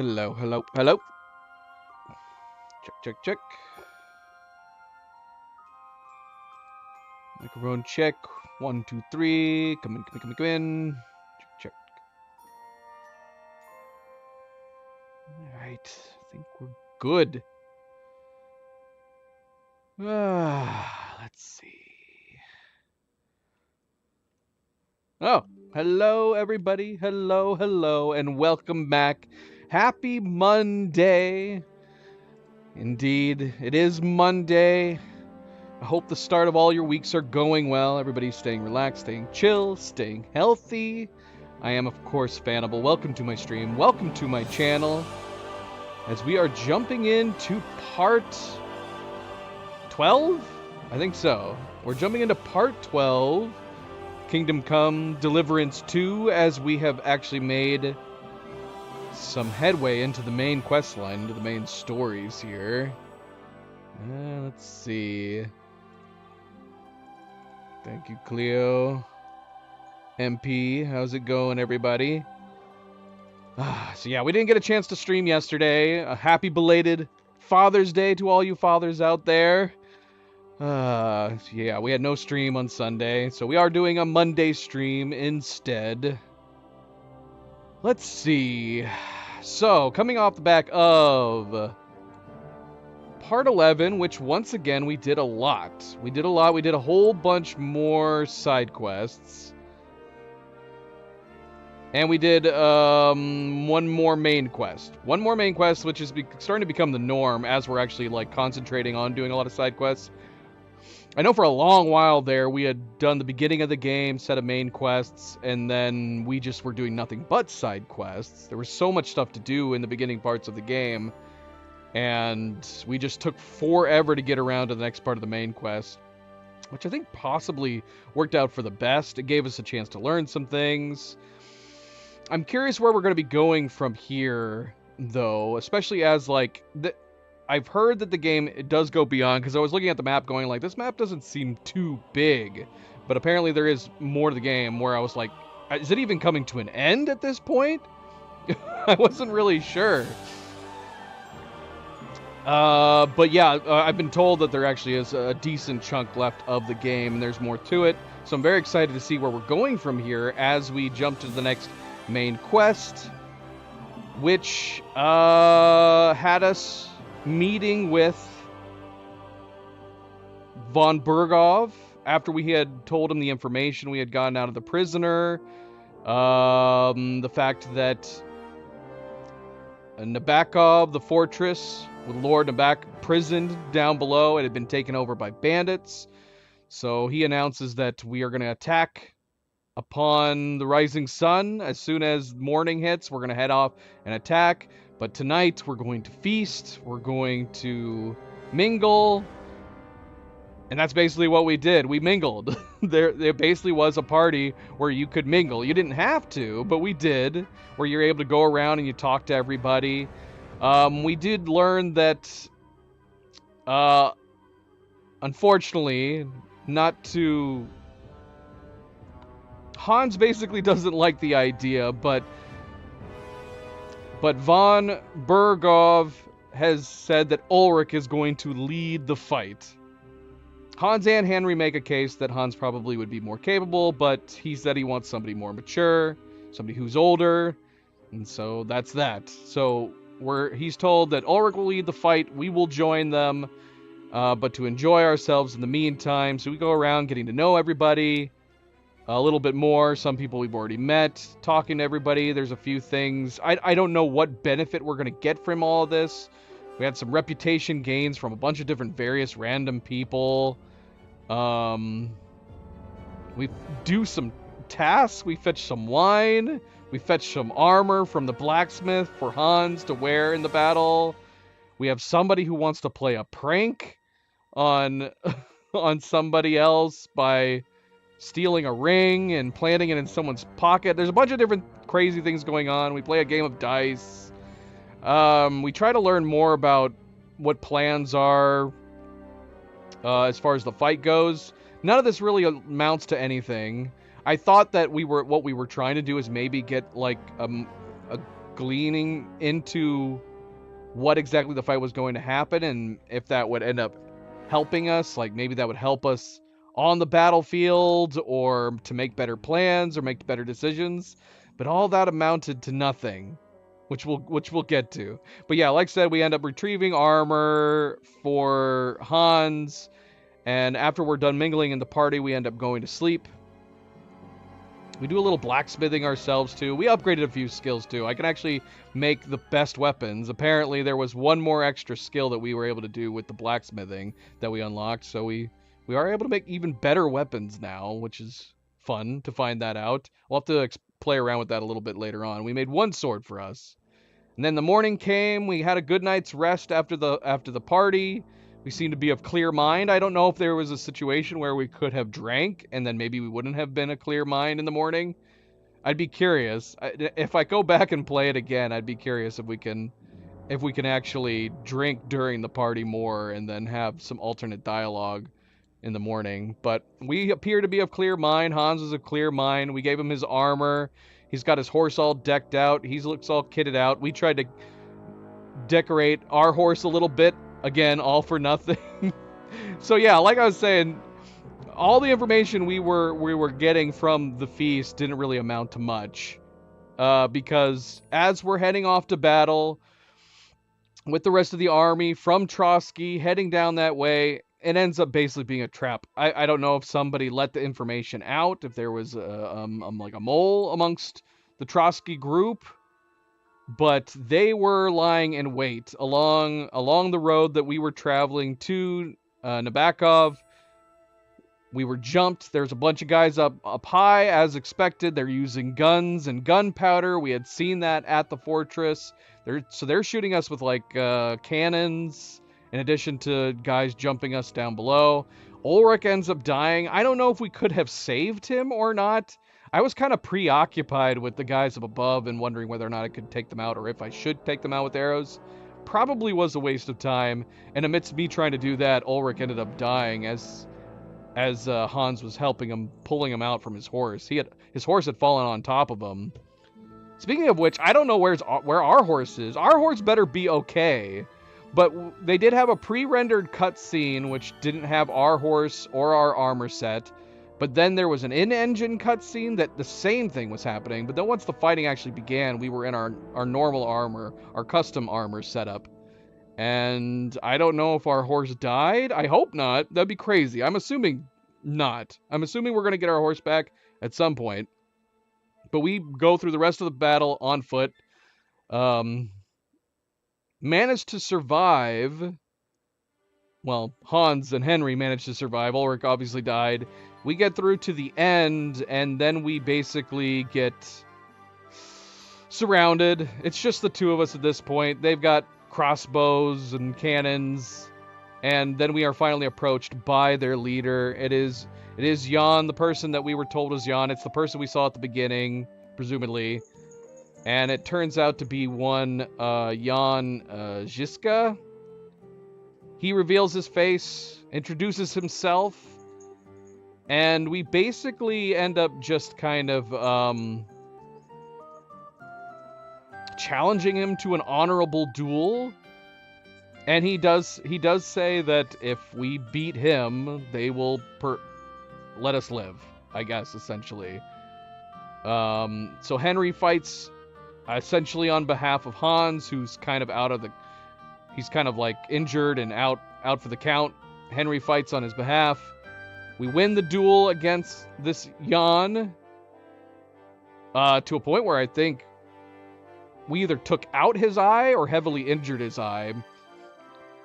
Hello, hello, hello. Check, check, check. Microphone check. 1, 2, 3. Come in, come in, come in, come in. Check, check. Alright, I think we're good. Let's see. Oh, hello, everybody. Hello, hello, and welcome back. Happy Monday. Indeed, it is Monday. I hope the start of all your weeks are going well. Everybody's staying relaxed, staying chill, staying healthy. I am, of course, Fanable. Welcome to my stream. Welcome to my channel. As we are jumping into part 12? I think so. We're jumping into part 12. Kingdom Come Deliverance 2, as we have actually made some headway into the main quest line, into the main stories here. Let's see. Thank you, Cleo. MP, how's it going, everybody? So yeah, we didn't get a chance to stream yesterday. A happy belated Father's Day to all you fathers out there. Yeah, we had no stream on Sunday, so we are doing a Monday stream instead. Let's see. So, coming off the back of part 11, which once again we did a lot. We did a whole bunch more side quests. And we did one more main quest. One more main quest, which is starting to become the norm as we're actually like concentrating on doing a lot of side quests. I know for a long while there we had done the beginning of the game, set of main quests, and then we just were doing nothing but side quests. There was so much stuff to do in the beginning parts of the game, and we just took forever to get around to the next part of the main quest, which I think possibly worked out for the best. It gave us a chance to learn some things. I'm curious where we're going to be going from here, though, especially as, like, I've heard that the game it does go beyond, because I was looking at the map going, like, this map doesn't seem too big, but apparently there is more to the game where I was like, is it even coming to an end at this point? I wasn't really sure. But yeah, I've been told that there actually is a decent chunk left of the game, and there's more to it, so I'm very excited to see where we're going from here as we jump to the next main quest, which had us meeting with von Bergov after we had told him the information we had gotten out of the prisoner, the fact that Nabokov, the fortress with Lord Nabok prisoned down below, it had been taken over by bandits. So he announces that we are going to attack upon the rising sun. As soon as morning hits, we're going to head off and attack. But tonight, we're going to feast. We're going to mingle. And that's basically what we did. We mingled. There basically was a party where you could mingle. You didn't have to, but we did. Where you're able to go around and you talk to everybody. We did learn that, unfortunately, not to... Hans basically doesn't like the idea, but von Bergov has said that Ulrich is going to lead the fight. Hans and Henry make a case that Hans probably would be more capable, but he said he wants somebody more mature, somebody who's older, and so that's that. So he's told that Ulrich will lead the fight, we will join them, but to enjoy ourselves in the meantime. So we go around getting to know everybody a little bit more. Some people we've already met, talking to everybody. There's a few things. I don't know what benefit we're going to get from all of this. We had some reputation gains from a bunch of different various random people. We do some tasks. We fetch some wine. We fetch some armor from the blacksmith for Hans to wear in the battle. We have somebody who wants to play a prank on somebody else by stealing a ring and planting it in someone's pocket. There's a bunch of different crazy things going on. We play a game of dice. We try to learn more about what plans are as far as the fight goes. None of this really amounts to anything. I thought that what we were trying to do is maybe get like a gleaning into what exactly the fight was going to happen and if that would end up helping us. Like maybe that would help us on the battlefield or to make better plans or make better decisions. But all that amounted to nothing, which we'll get to. But yeah, like I said, we end up retrieving armor for Hans, and after we're done mingling in the party, we end up going to sleep. We do a little blacksmithing ourselves too. We upgraded a few skills too. I can actually make the best weapons. Apparently there was one more extra skill that we were able to do with the blacksmithing that we unlocked. So we are able to make even better weapons now, which is fun to find that out. We'll have to play around with that a little bit later on. We made one sword for us. And then the morning came. We had a good night's rest after the party. We seemed to be of clear mind. I don't know if there was a situation where we could have drank and then maybe we wouldn't have been a clear mind in the morning. I'd be curious. If I go back and play it again, I'd be curious if we can actually drink during the party more and then have some alternate dialogue in the morning. But we appear to be of clear mind. Hans is of clear mind. We gave him his armor. He's got his horse all decked out. He looks all kitted out. We tried to decorate our horse a little bit. Again, all for nothing. So yeah, like I was saying, all the information we were getting from the feast didn't really amount to much. Because as we're heading off to battle with the rest of the army from Trotsky, heading down that way, it ends up basically being a trap. I don't know if somebody let the information out, if there was like a mole amongst the Trotsky group, but they were lying in wait along the road that we were traveling to Nabokov. We were jumped. There's a bunch of guys up high, as expected. They're using guns and gunpowder. We had seen that at the fortress. They're shooting us with like cannons, in addition to guys jumping us down below. Ulrich ends up dying. I don't know if we could have saved him or not. I was kind of preoccupied with the guys up above and wondering whether or not I could take them out or if I should take them out with arrows. Probably was a waste of time. And amidst me trying to do that, Ulrich ended up dying as Hans was helping him, pulling him out from his horse. His horse had fallen on top of him. Speaking of which, I don't know where our horse is. Our horse better be okay. But they did have a pre-rendered cutscene which didn't have our horse or our armor set. But then there was an in-engine cutscene that the same thing was happening. But then once the fighting actually began, we were in our normal armor, our custom armor setup. And I don't know if our horse died. I hope not. That'd be crazy. I'm assuming not. I'm assuming we're going to get our horse back at some point. But we go through the rest of the battle on foot. Managed to survive. Well, Hans and Henry managed to survive. Ulrich obviously died. We get through to the end, and then we basically get surrounded. It's just the two of us at this point. They've got crossbows and cannons, and then we are finally approached by their leader. It is Jan, the person that we were told was Jan. It's the person we saw at the beginning, presumably. And it turns out to be one Jan Žižka. He reveals his face, introduces himself, and we basically end up just kind of challenging him to an honorable duel. And he does say that if we beat him, they will let us live, I guess, essentially. So Henry fights essentially on behalf of Hans, who's kind of he's kind of like injured and out for the count. Henry fights on his behalf. We win the duel against this Jan to a point where I think we either took out his eye or heavily injured his eye,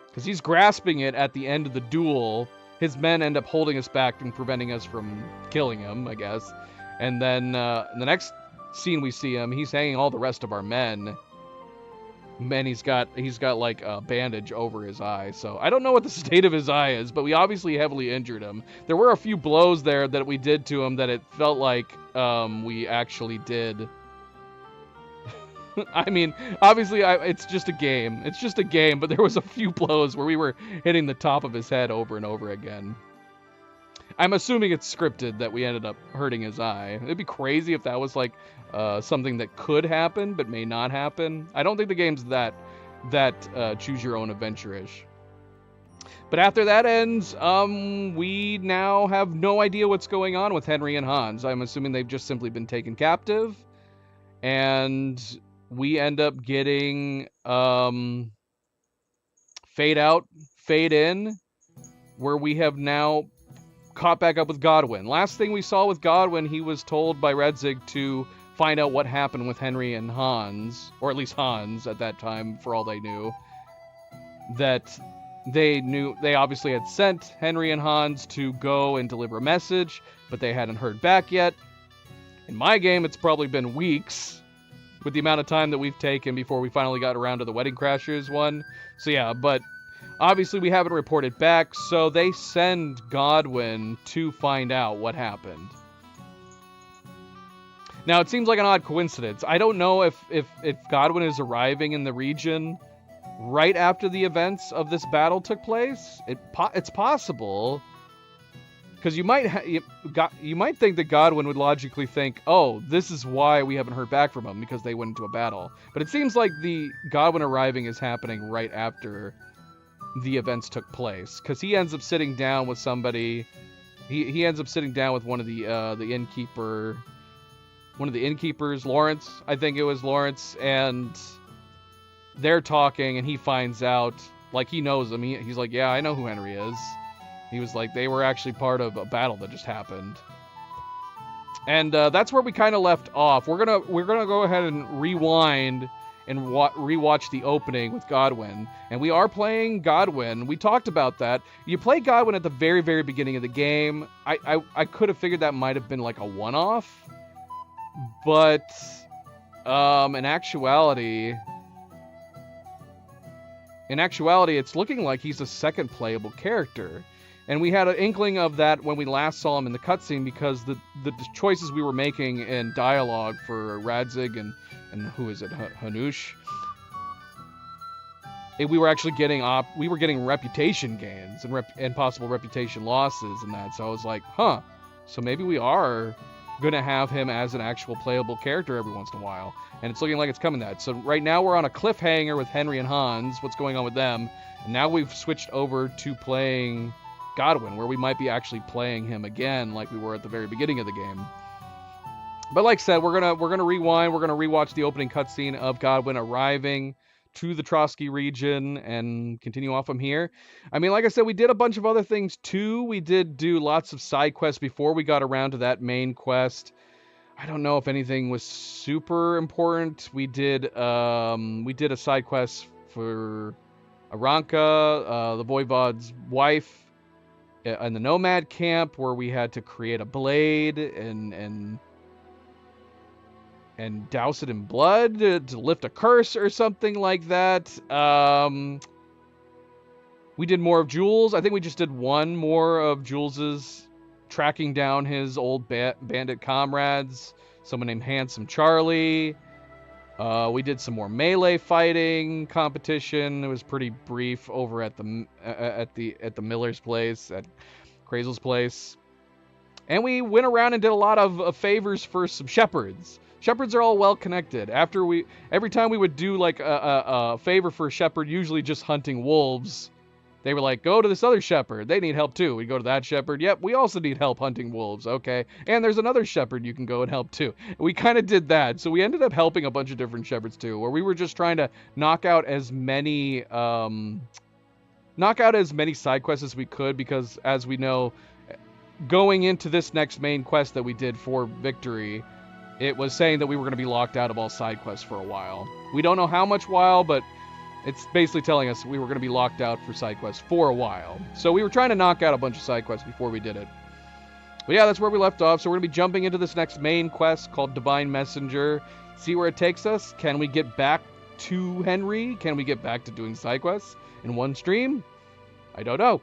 because he's grasping it at the end of the duel. His men end up holding us back and preventing us from killing him, I guess. And then in the next scene we see him, he's hanging all the rest of our men. And he's got like a bandage over his eye. So I don't know what the state of his eye is, but we obviously heavily injured him. There were a few blows there that we did to him that it felt like we actually did. I mean, obviously it's just a game. It's just a game, but there was a few blows where we were hitting the top of his head over and over again. I'm assuming it's scripted that we ended up hurting his eye. It'd be crazy if that was like something that could happen but may not happen. I don't think the game's that choose your own adventure-ish. But after that ends, we now have no idea what's going on with Henry and Hans. I'm assuming they've just simply been taken captive, and we end up getting Fade Out, Fade In, where we have now caught back up with Godwyn. Last thing we saw with Godwyn, he was told by Redzig to find out what happened with Henry and Hans, or at least Hans at that time, for all they knew. That they obviously had sent Henry and Hans to go and deliver a message, but they hadn't heard back yet. In my game, it's probably been weeks with the amount of time that we've taken before we finally got around to the Wedding Crashers one. So yeah, but obviously we haven't reported back, so they send Godwyn to find out what happened. Now, it seems like an odd coincidence. I don't know if Godwyn is arriving in the region right after the events of this battle took place. It's possible, because you might think that Godwyn would logically think, oh, this is why we haven't heard back from him, because they went into a battle. But it seems like the Godwyn arriving is happening right after the events took place, because he ends up sitting down with somebody. He ends up sitting down with one of the innkeepers, Lawrence. I think it was Lawrence, and they're talking, and he finds out, like, he knows him. He's like, yeah, I know who Henry is. He was like, they were actually part of a battle that just happened. And that's where we kind of left off. We're gonna go ahead and rewind and rewatch the opening with Godwyn. And we are playing Godwyn. We talked about that. You play Godwyn at the very, very beginning of the game. I could have figured that might have been like a one-off. But in actuality, it's looking like he's a second playable character. And we had an inkling of that when we last saw him in the cutscene, because the choices we were making in dialogue for Radzig and who is it, Hanush, we were actually getting reputation gains and possible reputation losses and that. So I was like, huh, so maybe we are gonna have him as an actual playable character every once in a while, and it's looking like it's coming that. So right now we're on a cliffhanger with Henry and Hans, what's going on with them, and now we've switched over to playing Godwyn, where we might be actually playing him again like we were at the very beginning of the game. But like I said, we're gonna rewind, we're gonna rewatch the opening cutscene of Godwyn arriving to the Trotsky region and continue off from here. I mean, like I said, we did a bunch of other things too. We did do lots of side quests before we got around to that main quest. I don't know if anything was super important. We did a side quest for Aranka, the Voivod's wife, in the Nomad camp, where we had to create a blade and douse it in blood to lift a curse or something like that. We did more of Jules. I think we just did one more of Jules's tracking down his old bandit comrades, someone named Handsome Charlie. We did some more melee fighting competition. It was pretty brief over at the Miller's place, at Krazel's place. And we went around and did a lot of favors for some shepherds. Shepherds are all well connected. Every time we would do like a favor for a shepherd, usually just hunting wolves, they were like, go to this other shepherd. They need help too. We go to that shepherd. Yep, we also need help hunting wolves. Okay. And there's another shepherd you can go and help too. We kind of did that. So we ended up helping a bunch of different shepherds too, where we were just trying to knock out as many side quests as we could, because as we know, going into this next main quest that we did for Victory, it was saying that we were going to be locked out of all side quests for a while. We don't know how much while, but it's basically telling us we were going to be locked out for side quests for a while. So we were trying to knock out a bunch of side quests before we did it. But yeah, that's where we left off. So we're going to be jumping into this next main quest called Divine Messenger. See where it takes us. Can we get back to Henry? Can we get back to doing side quests in one stream? I don't know.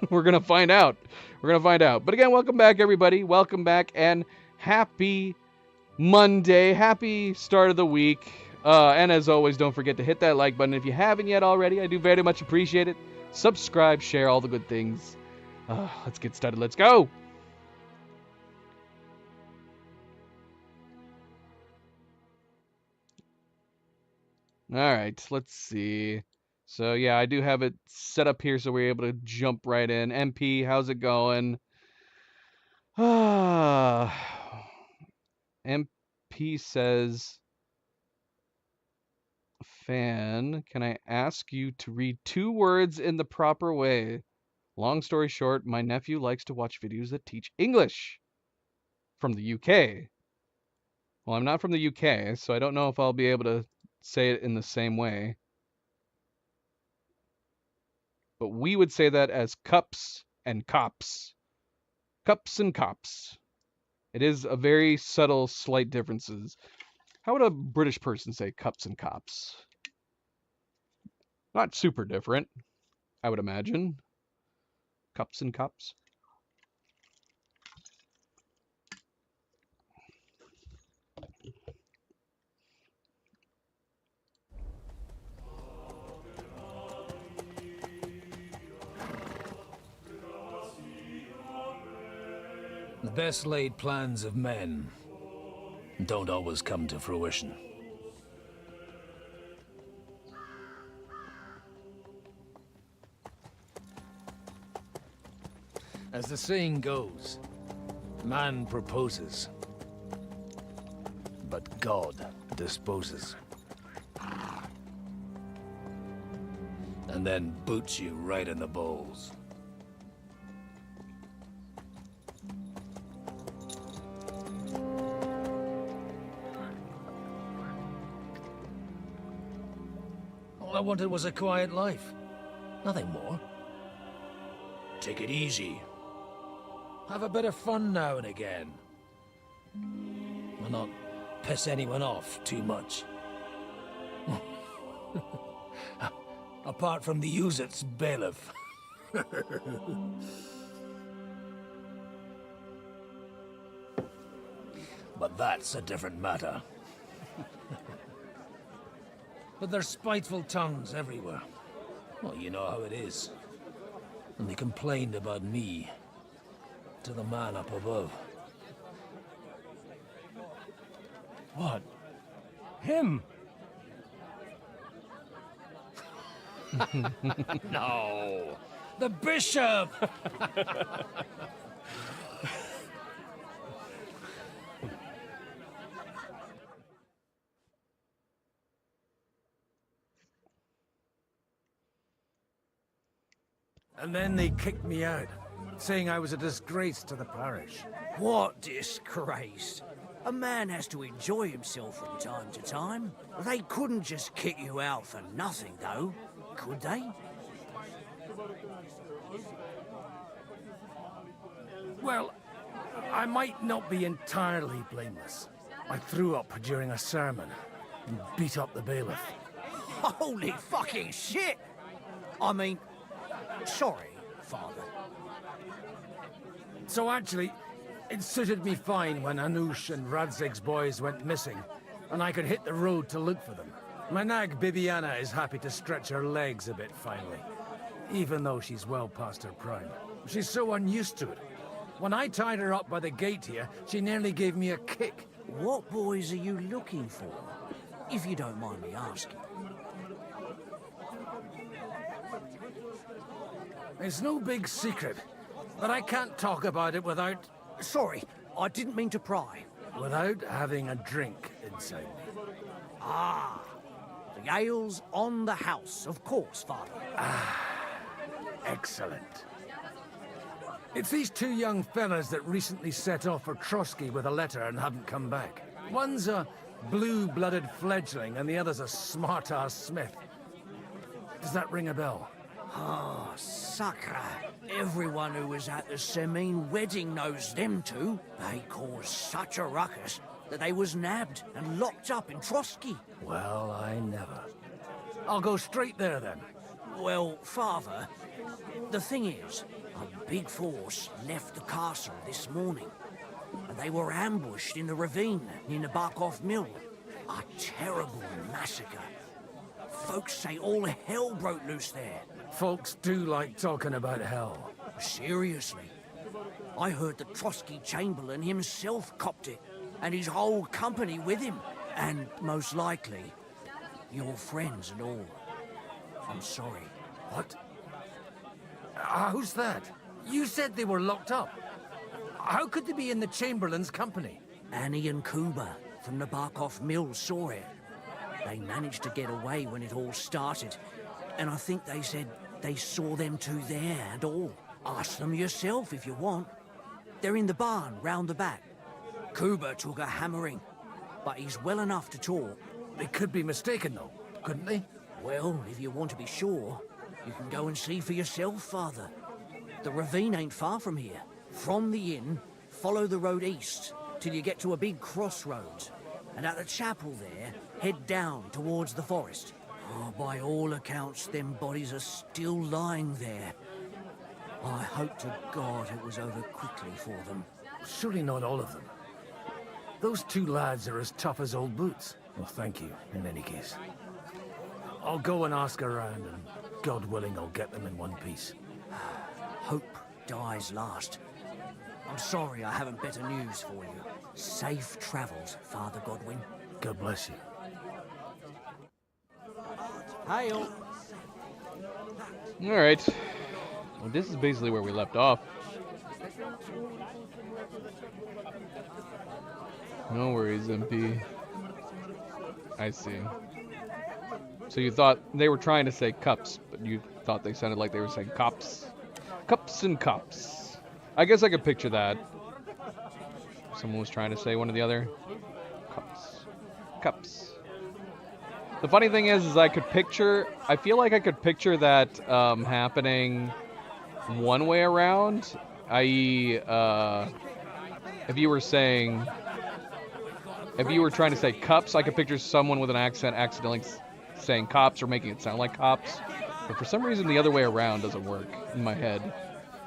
We're going to find out. We're going to find out. But again, welcome back, everybody. Welcome back, and happy Monday. Happy start of the week. And as always, don't forget to hit that like button if you haven't yet already. I do very much appreciate it. Subscribe, share, all the good things. Let's get started. Let's go. All right, let's see. So yeah, I do have it set up here so we're able to jump right in. MP, how's it going? MP says, Fan, can I ask you to read 2 words in the proper way? Long story short, my nephew likes to watch videos that teach English from the UK. Well, I'm not from the UK, so I don't know if I'll be able to say it in the same way. But we would say that as cups and cops. Cups and cops. It is a very subtle, slight differences. How would a British person say cups and cops? Not super different, I would imagine. Cups and cops. The best laid plans of men don't always come to fruition. As the saying goes, man proposes, but God disposes. And then boots you right in the balls. All I wanted was a quiet life. Nothing more. Take it easy. Have a bit of fun now and again. And not piss anyone off too much. Apart from the Uzit's bailiff. But that's a different matter. But there's spiteful tongues everywhere. Well, you know how it is. And they complained about me to the man up above. What? Him? No! The bishop! And then they kicked me out, saying I was a disgrace to the parish. What disgrace? A man has to enjoy himself from time to time. They couldn't just kick you out for nothing, though, could they? Well, I might not be entirely blameless. I threw up during a sermon and beat up the bailiff. Holy fucking shit! I mean, sorry, Father. So actually, it suited me fine when Anush and Radzig's boys went missing, and I could hit the road to look for them. My nag Bibiana is happy to stretch her legs a bit finally, even though she's well past her prime. She's so unused to it. When I tied her up by the gate here, she nearly gave me a kick. What boys are you looking for? If you don't mind me asking. It's no big secret, but I can't talk about it without... Sorry, I didn't mean to pry. without having a drink inside me. Ah, the ale's on the house, of course, Father. Excellent. It's these two young fellas that recently set off for Trotsky with a letter and haven't come back. One's a blue-blooded fledgling and the other's a smart-ass smith. Does that ring a bell? Ah, Sakra. Everyone who was at the Semine wedding knows them two. They caused such a ruckus that they was nabbed and locked up in Trotsky. Well, I never. I'll go straight there then. Well, Father, the thing is, a big force left the castle this morning, and they were ambushed in the ravine near the Barkov Mill. A terrible massacre. Folks say all hell broke loose there. Folks do like talking about hell. Seriously. I heard the Trotsky Chamberlain himself copped it, and his whole company with him. And most likely, Your friends and all. I'm sorry. What? Who's that? You said they were locked up. How could they be in the Chamberlain's company? Annie and Kuba from the Barkoff Mill saw it. They managed to get away when it all started, and I think they said they saw them two there and all. Ask them yourself if you want. They're in the barn round the back. Kuba took a hammering, but he's well enough to talk. They could be mistaken, though, couldn't they? Well, if you want to be sure, you can go and see for yourself, Father. The ravine ain't far from here. From the inn, follow the road east till you get to a big crossroads. And at the chapel there, head down towards the forest. Oh, by all accounts, them bodies are still lying there. I hope to God it was over quickly for them. Surely not all of them. Those two lads are as tough as old boots. Well, thank you, in any case. I'll go and ask around, and God willing, I'll get them in one piece. Hope dies last. I'm sorry I haven't better news for you. Safe travels, Father Godwin. God bless you. Hail. All right. Well, this is basically where we left off. No worries, MP. I see. So you thought they were trying to say cups, but you thought they sounded like they were saying cops. Cups and cups. I guess I could picture that. Someone was trying to say one or the other. Cups. Cups. The funny thing is I feel like I could picture that happening one way around, i.e., if you were trying to say cups, I could picture someone with an accent accidentally saying cops or making it sound like cops. But for some reason, the other way around doesn't work in my head.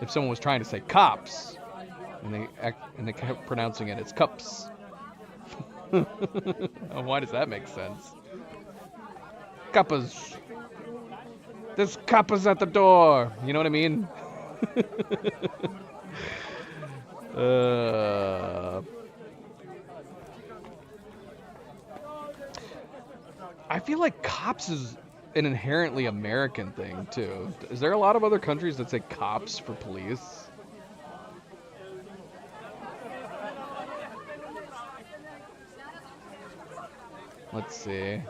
If someone was trying to say cops, and they kept pronouncing it, it's cups. Why does that make sense? Cuppas. There's cuppas at the door. You know what I mean? I feel like cops is an inherently American thing, too. Is there a lot of other countries that say cops for police? Let's see.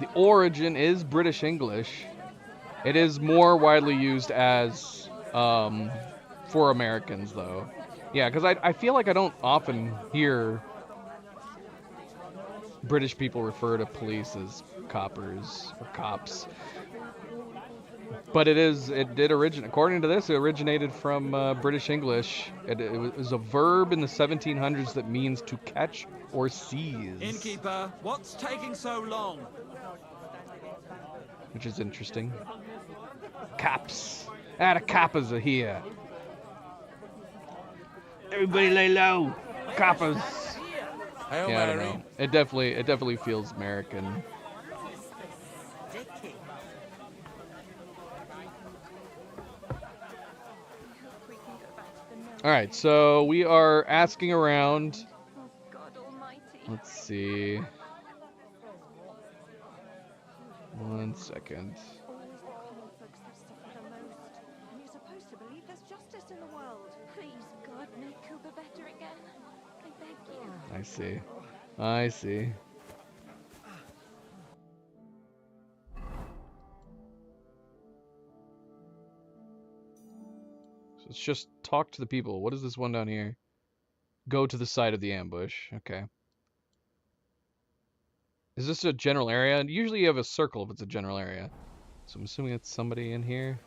The origin is British English. It is more widely used as for Americans, though. Yeah, because I feel like I don't often hear British people refer to police as coppers or cops. But it did originate, according to this, it originated from British English. It was a verb in the 1700s that means to catch or seize. Innkeeper, what's taking so long? Which is interesting. Cops. The coppers are here. Everybody lay low. Coppers. Hail Yeah, I don't Mary. know. It definitely feels American. All right, so we are asking around. Oh, God almighty. Let's see. 1 second. Always the common folks that suffer the most. And you're supposed to believe there's justice in the world. Please, God, make Kuba better again. I beg you. I see. I see. So let's just talk to the people. What is this one down here? Go to the site of the ambush. Okay. Is this a general area? Usually you have a circle if it's a general area. So I'm assuming it's somebody in here.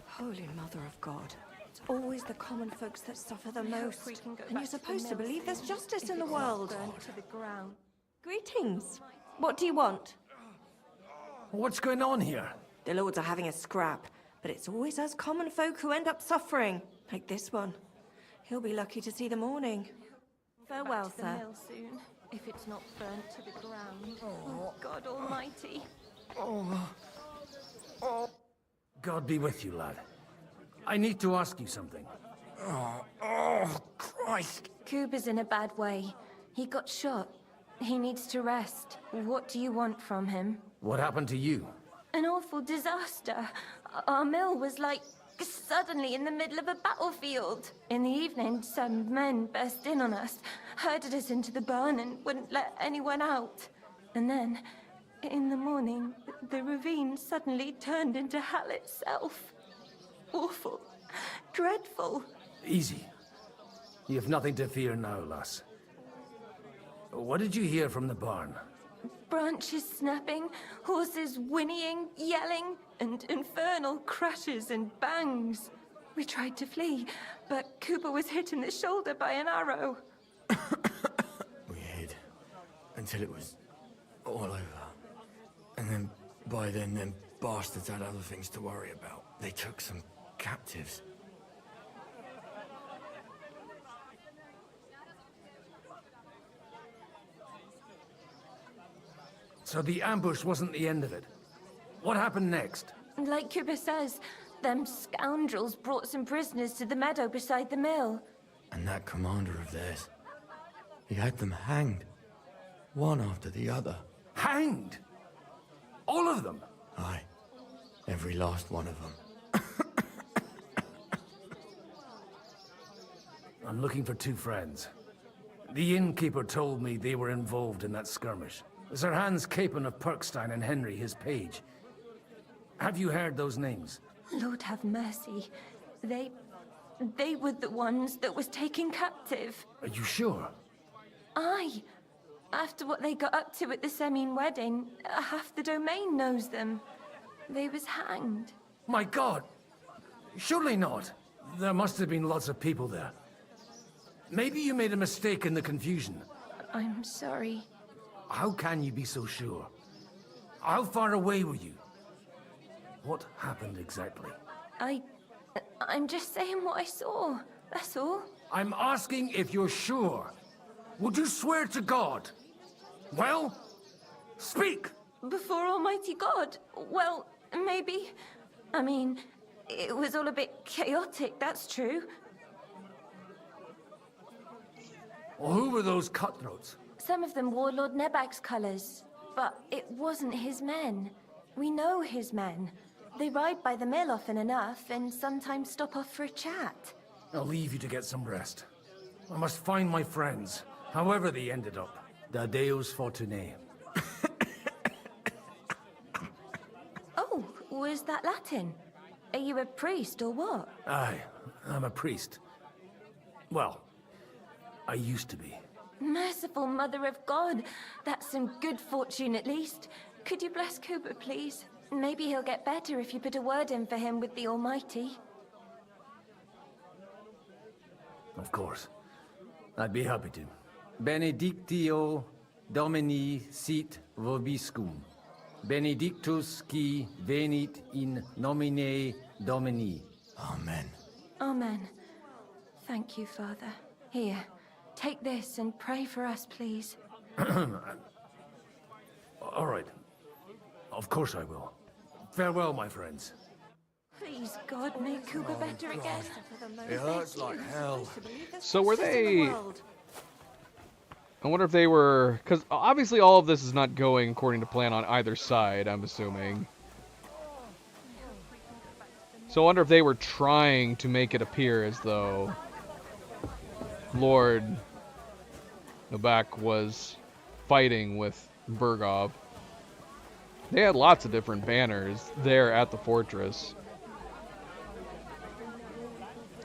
Holy Mother of God. It's always the common folks that suffer the I hope most. we can go And you're back to the supposed to mill believe there's soon. justice If in the it's not world. burnt to the ground. Greetings. What do you want? What's going on here? The lords are having a scrap, but it's always us common folk who end up suffering. Like this one. He'll be lucky to see the morning. Farewell, Back to the sir. mill soon. If it's not burnt to the ground. Oh, God almighty. God be with you, lad. I need to ask you something. Oh, Christ. Kuba's in a bad way. He got shot. He needs to rest. What do you want from him? What happened to you? An awful disaster. Our mill was like suddenly in the middle of a battlefield. In the evening, some men burst in on us, herded us into the barn and wouldn't let anyone out. And then, in the morning, the ravine suddenly turned into hell itself. Awful. Dreadful. Easy. You have nothing to fear now, lass. What did you hear from the barn? Branches snapping, horses whinnying, yelling, and infernal crashes and bangs. We tried to flee, but Cooper was hit in the shoulder by an arrow. We hid until it was all over. And then, by then, them bastards had other things to worry about. They took some captives. So the ambush wasn't the end of it. What happened next? Like Cooper says, them scoundrels brought some prisoners to the meadow beside the mill. And that commander of theirs, he had them hanged. One after the other. Hanged? All of them? Aye. Every last one of them. I'm looking for two friends. The innkeeper told me they were involved in that skirmish. Sir Hans Capon of Perkstein and Henry, his page. Have you heard those names? Lord have mercy. They were the ones that was taken captive. Are you sure? Aye. After what they got up to at the Semine wedding, half the domain knows them. They was hanged. My God! Surely not. There must have been lots of people there. Maybe you made a mistake in the confusion. I'm sorry. How can you be so sure? How far away were you? What happened exactly? I'm just saying what I saw. That's all. I'm asking if you're sure. Would you swear to God? Well, speak! Before Almighty God? Well, maybe. I mean, it was all a bit chaotic, that's true. Well, who were those cutthroats? Some of them wore Lord Nebag's colours, but it wasn't his men. We know his men. They ride by the mill often enough, and sometimes stop off for a chat. I'll leave you to get some rest. I must find my friends, however they ended up. Da Deus Fortunae. Oh, was that Latin? Are you a priest or what? Aye, I'm a priest. Well, I used to be. Merciful Mother of God, that's some good fortune at least. Could you bless Cooper, please? Maybe he'll get better if you put a word in for him with the Almighty. Of course. I'd be happy to. Benedictio Domini sit vobiscum. Benedictus qui venit in nomine Domini. Amen. Amen. Thank you, Father. Here, take this and pray for us, please. All right. Of course I will. Farewell, my friends. Please, God, make Cooper better again. It hurts like hell. So were they... I wonder if they were... Because obviously all of this is not going according to plan on either side, I'm assuming. So I wonder if they were trying to make it appear as though Lord Nebak was fighting with Bergov. They had lots of different banners there at the fortress.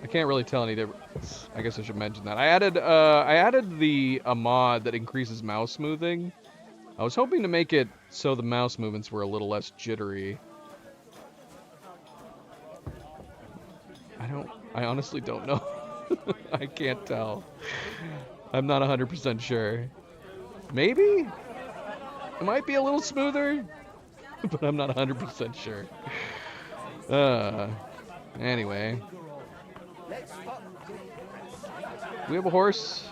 I can't really tell any difference. I guess I should mention that. I added the mod that increases mouse smoothing. I was hoping to make it so the mouse movements were a little less jittery. I honestly don't know. I can't tell. I'm not 100% sure. Maybe? It might be a little smoother, but I'm not 100% sure. Anyway. We have a horse.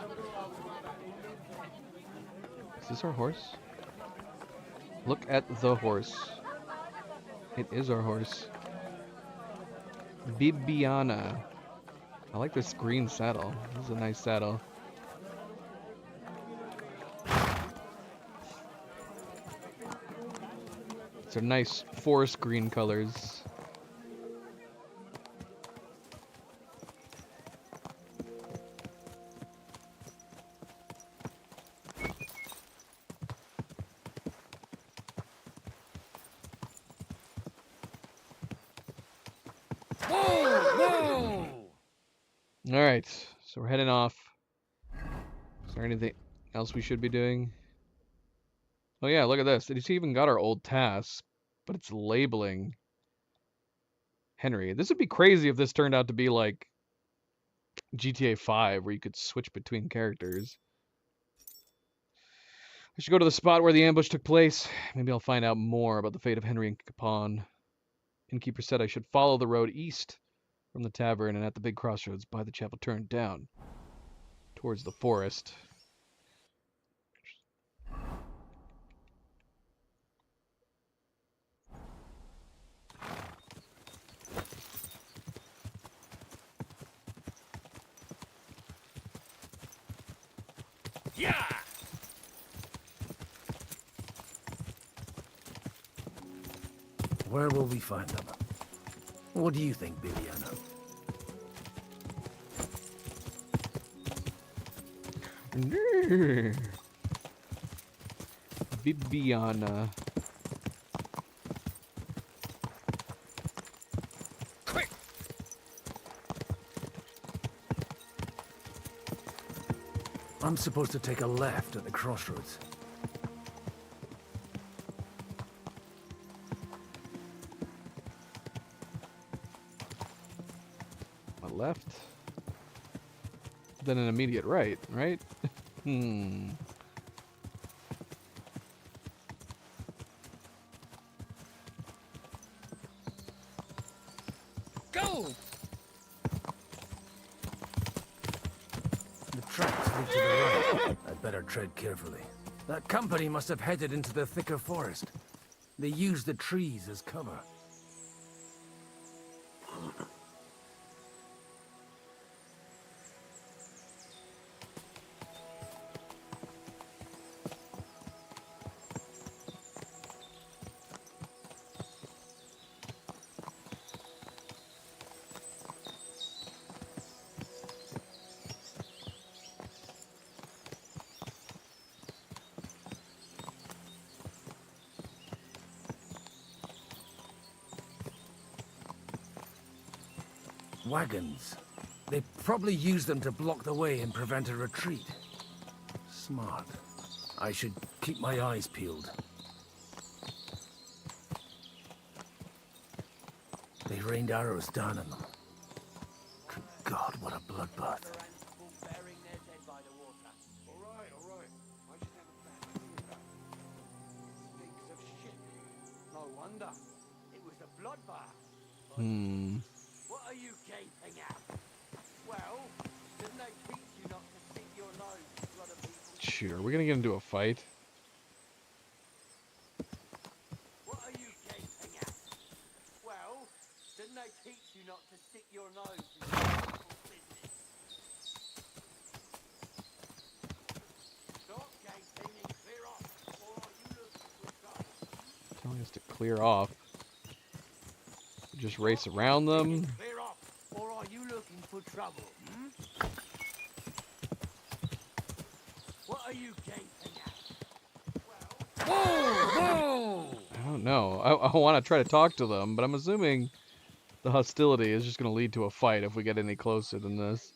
Is this our horse? Look at the horse. It is our horse. Bibiana. I like this green saddle. This is a nice saddle. These are nice forest green colors. All right, so we're heading off. Is there anything else we should be doing? Oh yeah, look at this. It's even got our old tasks, but it's labeling Henry. This would be crazy if this turned out to be like GTA 5, where you could switch between characters. I should go to the spot where the ambush took place. Maybe I'll find out more about the fate of Henry and Capon. Innkeeper said I should follow the road east from the tavern and at the big crossroads by the chapel turn down towards the forest. Yeah! Where will we find them? What do you think, Bibiana? Bibiana. Quick! I'm supposed to take a left at the crossroads. A left. Then an immediate right, right? Go! The tracks lead to the right. I'd better tread carefully. That company must have headed into the thicker forest. They used the trees as cover. Wagons. They probably used them to block the way and prevent a retreat. Smart. I should keep my eyes peeled. They rained arrows down on them. Good God, what a bloodbath. No wonder. It was a bloodbath. What are you gaping at? Well, didn't they teach you not to stick your nose to other people? Shoot, are we gonna get into a fight? What are you gaping at? Well, didn't they teach you not to stick your nose in other people's business? Stop gaping and clear off, or are you looking for trouble? Telling us to clear off. Just race around them. Clear off, or are you looking for trouble? What are you gaping at? I don't know. I want to try to talk to them, but I'm assuming the hostility is just going to lead to a fight if we get any closer than this.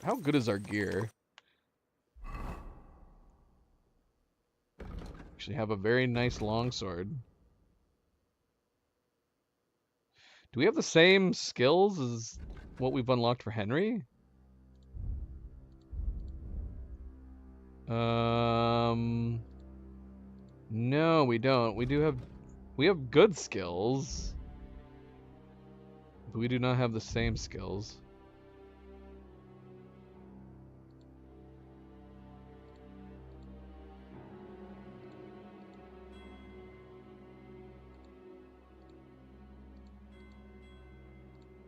How good is our gear? Actually have a very nice longsword. Do we have the same skills as what we've unlocked for Henry? No, we don't. We have good skills, but we do not have the same skills.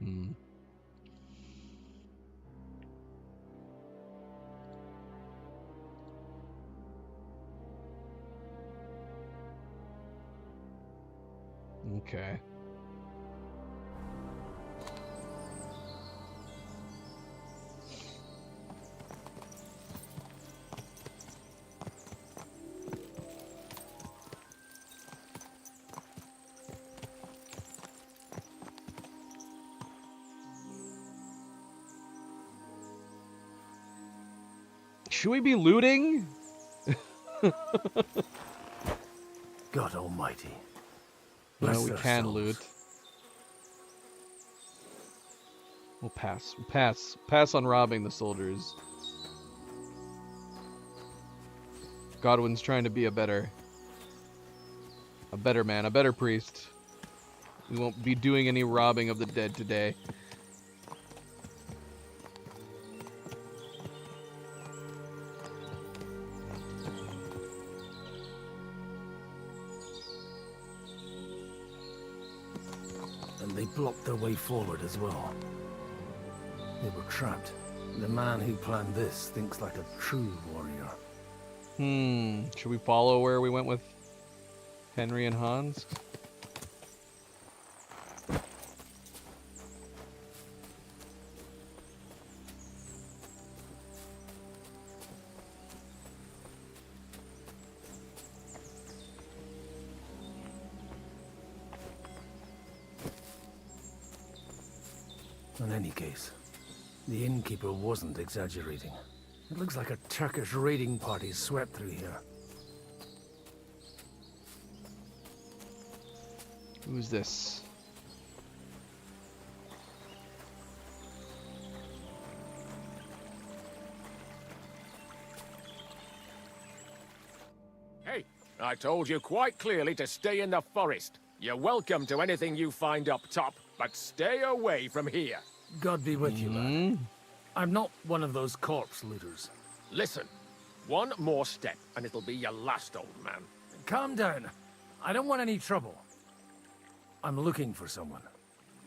Hmm. Okay. Should we be looting? God almighty. No, Bless we their can souls. loot. We'll pass. We'll pass. Pass on robbing the soldiers. Godwin's trying to be a better man, a better priest. We won't be doing any robbing of the dead today. And they blocked their way forward as well. They were trapped. The man who planned this thinks like a true warrior. Should we follow where we went with Henry and Hans? In any case, the innkeeper wasn't exaggerating. It looks like a Turkish raiding party swept through here. Who's this? Hey, I told you quite clearly to stay in the forest. You're welcome to anything you find up top, but stay away from here. God be with you, lad. I'm not one of those corpse looters. Listen, one more step and it'll be your last, old man. Calm down. I don't want any trouble. I'm looking for someone.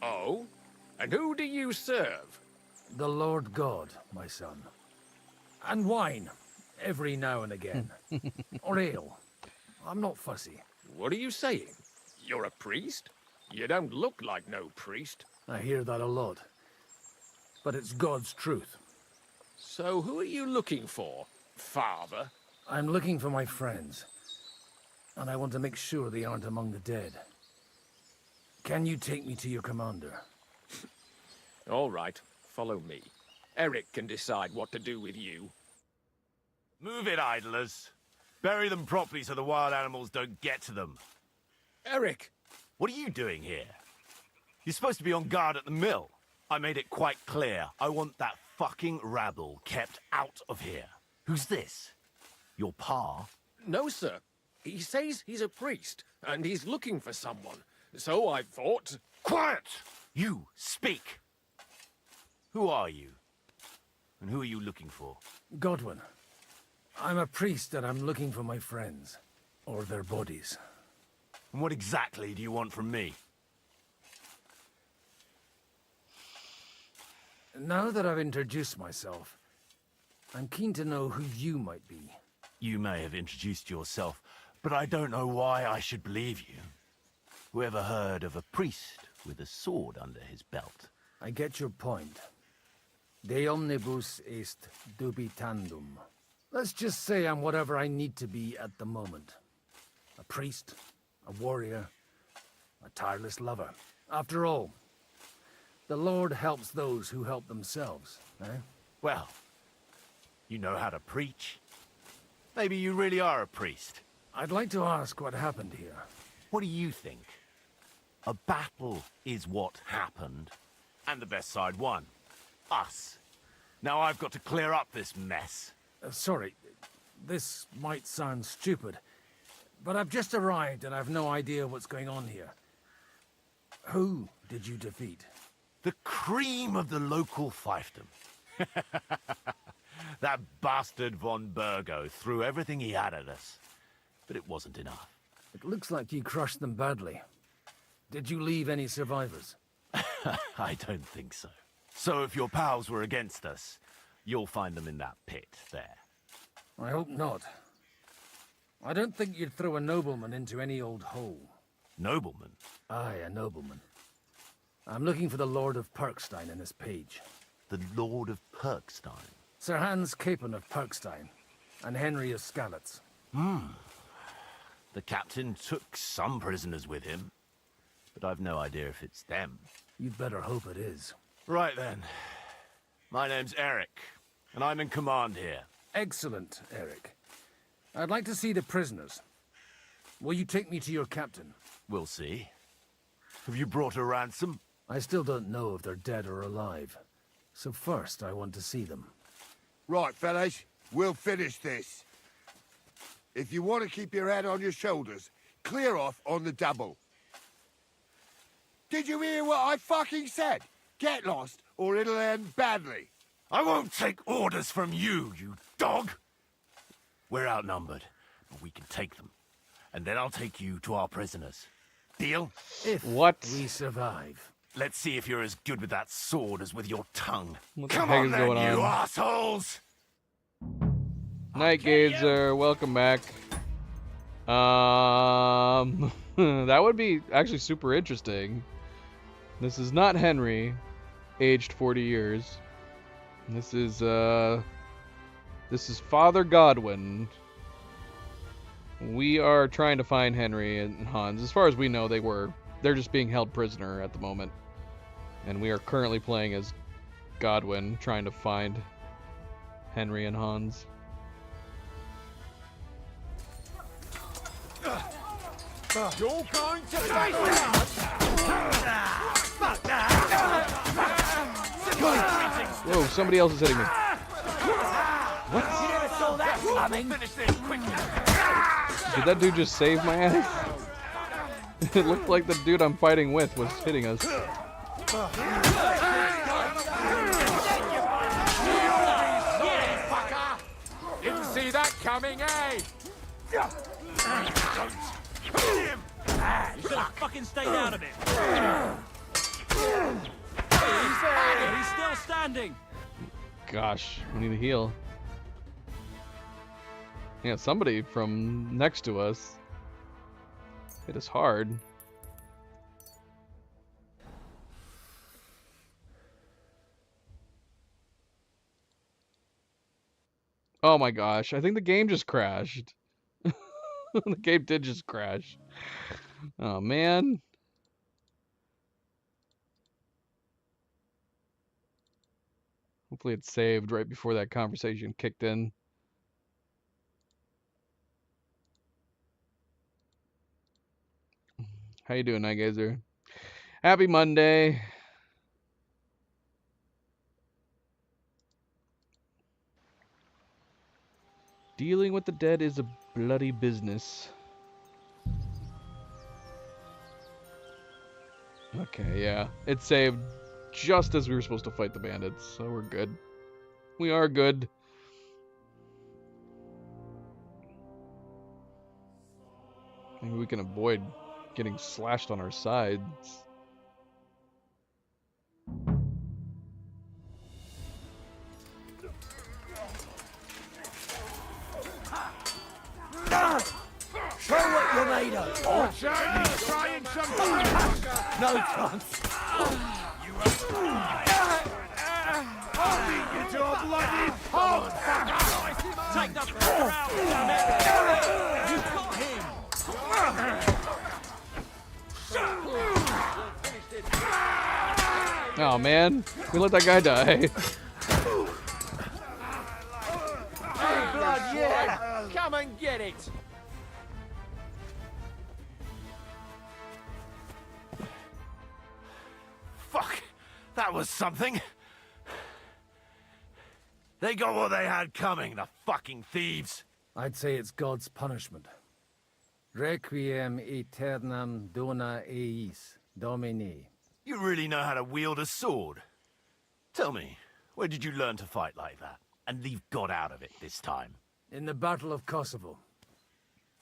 Oh? And who do you serve? The Lord God, my son. And wine, every now and again. Or ale. I'm not fussy. What are you saying? You're a priest? You don't look like no priest. I hear that a lot. But it's God's truth. So who are you looking for, Father? I'm looking for my friends. And I want to make sure they aren't among the dead. Can you take me to your commander? All right, follow me. Eric can decide what to do with you. Move it, idlers. Bury them properly so the wild animals don't get to them. Eric! What are you doing here? You're supposed to be on guard at the mill. I made it quite clear. I want that fucking rabble kept out of here. Who's this? Your pa? No, sir. He says he's a priest, and he's looking for someone. So I thought... Quiet! You, speak! Who are you? And who are you looking for? Godwin. I'm a priest and I'm looking for my friends. Or their bodies. And what exactly do you want from me? Now that I've introduced myself, I'm keen to know who you might be. You may have introduced yourself, but I don't know why I should believe you. Whoever heard of a priest with a sword under his belt? I get your point. De omnibus est dubitandum. Let's just say I'm whatever I need to be at the moment. A priest, a warrior, a tireless lover. After all, the Lord helps those who help themselves, eh? Well, you know how to preach. Maybe you really are a priest. I'd like to ask what happened here. What do you think? A battle is what happened, and the best side won. Us. Now I've got to clear up this mess. Sorry, this might sound stupid, but I've just arrived and I've no idea what's going on here. Who did you defeat? The cream of the local fiefdom. That bastard von Burgo threw everything he had at us, but it wasn't enough. It looks like you crushed them badly. Did you leave any survivors? I don't think so. So if your pals were against us, you'll find them in that pit there. I hope not. I don't think you'd throw a nobleman into any old hole. Nobleman? Aye, a nobleman. I'm looking for the Lord of Perkstein in this page. The Lord of Perkstein? Sir Hans Capon of Perkstein, and Henry of Skalitz. The captain took some prisoners with him, but I've no idea if it's them. You'd better hope it is. Right then. My name's Eric, and I'm in command here. Excellent, Eric. I'd like to see the prisoners. Will you take me to your captain? We'll see. Have you brought a ransom? I still don't know if they're dead or alive. So first, I want to see them. Right, fellas, we'll finish this. If you want to keep your head on your shoulders, clear off on the double. Did you hear what I fucking said? Get lost, or it'll end badly. I won't take orders from you, you dog! We're outnumbered, but we can take them. And then I'll take you to our prisoners. Deal? If What? we survive. Let's see if you're as good with that sword as with your tongue. What the Come heck on is then, going you on? assholes! Night Gazer, welcome back. That would be actually super interesting. This is not Henry, aged 40 years. This is Father Godwin. We are trying to find Henry and Hans. As far as we know, they're just being held prisoner at the moment. And we are currently playing as Godwin, trying to find Henry and Hans. You're going to face Whoa, somebody else is hitting me. You never saw that coming. Did that dude just save my ass? It looked like the dude I'm fighting with was hitting us. Didn't see that coming, eh? You should have fucking stayed out of it. He's still standing. Gosh, we need a heal. Yeah, somebody from next to us hit us hard. Oh my gosh, I think the game just crashed. The game did just crash. Oh man. Hopefully it saved right before that conversation kicked in. How you doing, Night Gazer? Happy Monday. Dealing with the dead is a bloody business. Okay, yeah. It saved just as we were supposed to fight the bandits, so we're good. We are good. Maybe we can avoid getting slashed on our sides. Show what you're made of. Trying something. No chance. I'll beat you to a bloody pulp. Take the fucker out, damn it. You got him. Oh man, we let that guy die. Hey, blood, yeah! Come and get it! Fuck! That was something! They got what they had coming, the fucking thieves! I'd say it's God's punishment. Requiem aeternam dona eis, Domini. You really know how to wield a sword. Tell me, where did you learn to fight like that? And leave God out of it this time? In the Battle of Kosovo.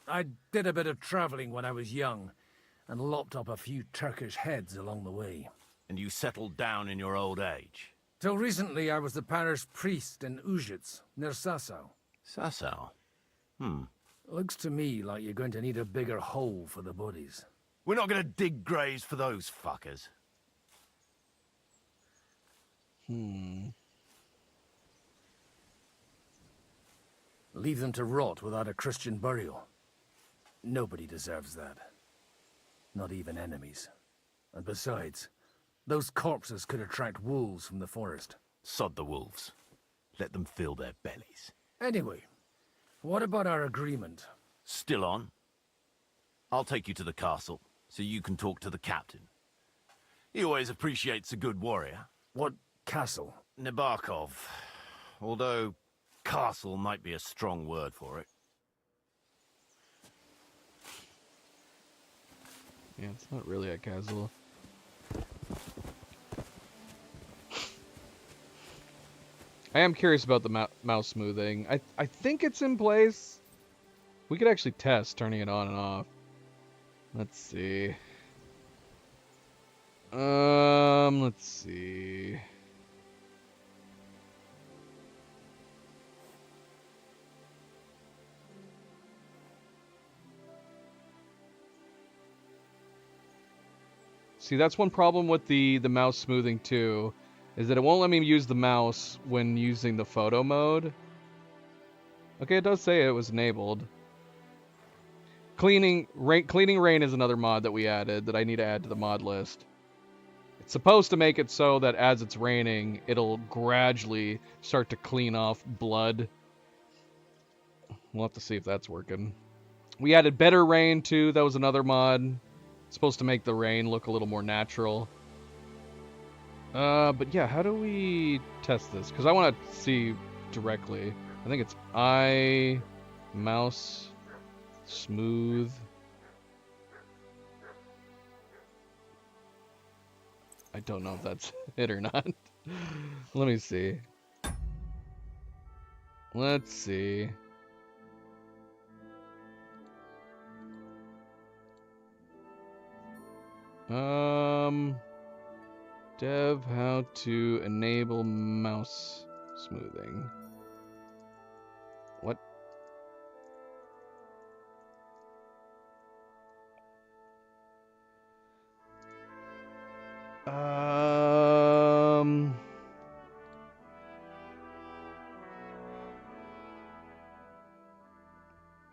I did a bit of traveling when I was young, and lopped up a few Turkish heads along the way. and you settled down in your old age. Till recently, I was the parish priest in Ujits, near Sasau. Sasau? Looks to me like you're going to need a bigger hole for the bodies. We're not gonna dig graves for those fuckers. Leave them to rot without a Christian burial. Nobody deserves that. Not even enemies. And besides, those corpses could attract wolves from the forest. Sod the wolves. Let them fill their bellies. Anyway, what about our agreement? Still on? I'll take you to the castle, so you can talk to the captain. He always appreciates a good warrior. What castle? Nabokov. Although, castle might be a strong word for it. Yeah, it's not really a castle. I am curious about the mouse smoothing. I think it's in place. We could actually test turning it on and off. Let's see. Let's see. See, that's one problem with the mouse smoothing too, is that it won't let me use the mouse when using the photo mode. Okay, it does say it was enabled. Cleaning rain is another mod that we added that I need to add to the mod list. It's supposed to make it so that as it's raining, it'll gradually start to clean off blood. We'll have to see if that's working. We added better rain too. That was another mod. It's supposed to make the rain look a little more natural. But yeah, how do we test this? Because I want to see directly. I think it's I, mouse, smooth. I don't know if that's it or not. Let me see. Let's see. Dev, how to enable mouse smoothing. What?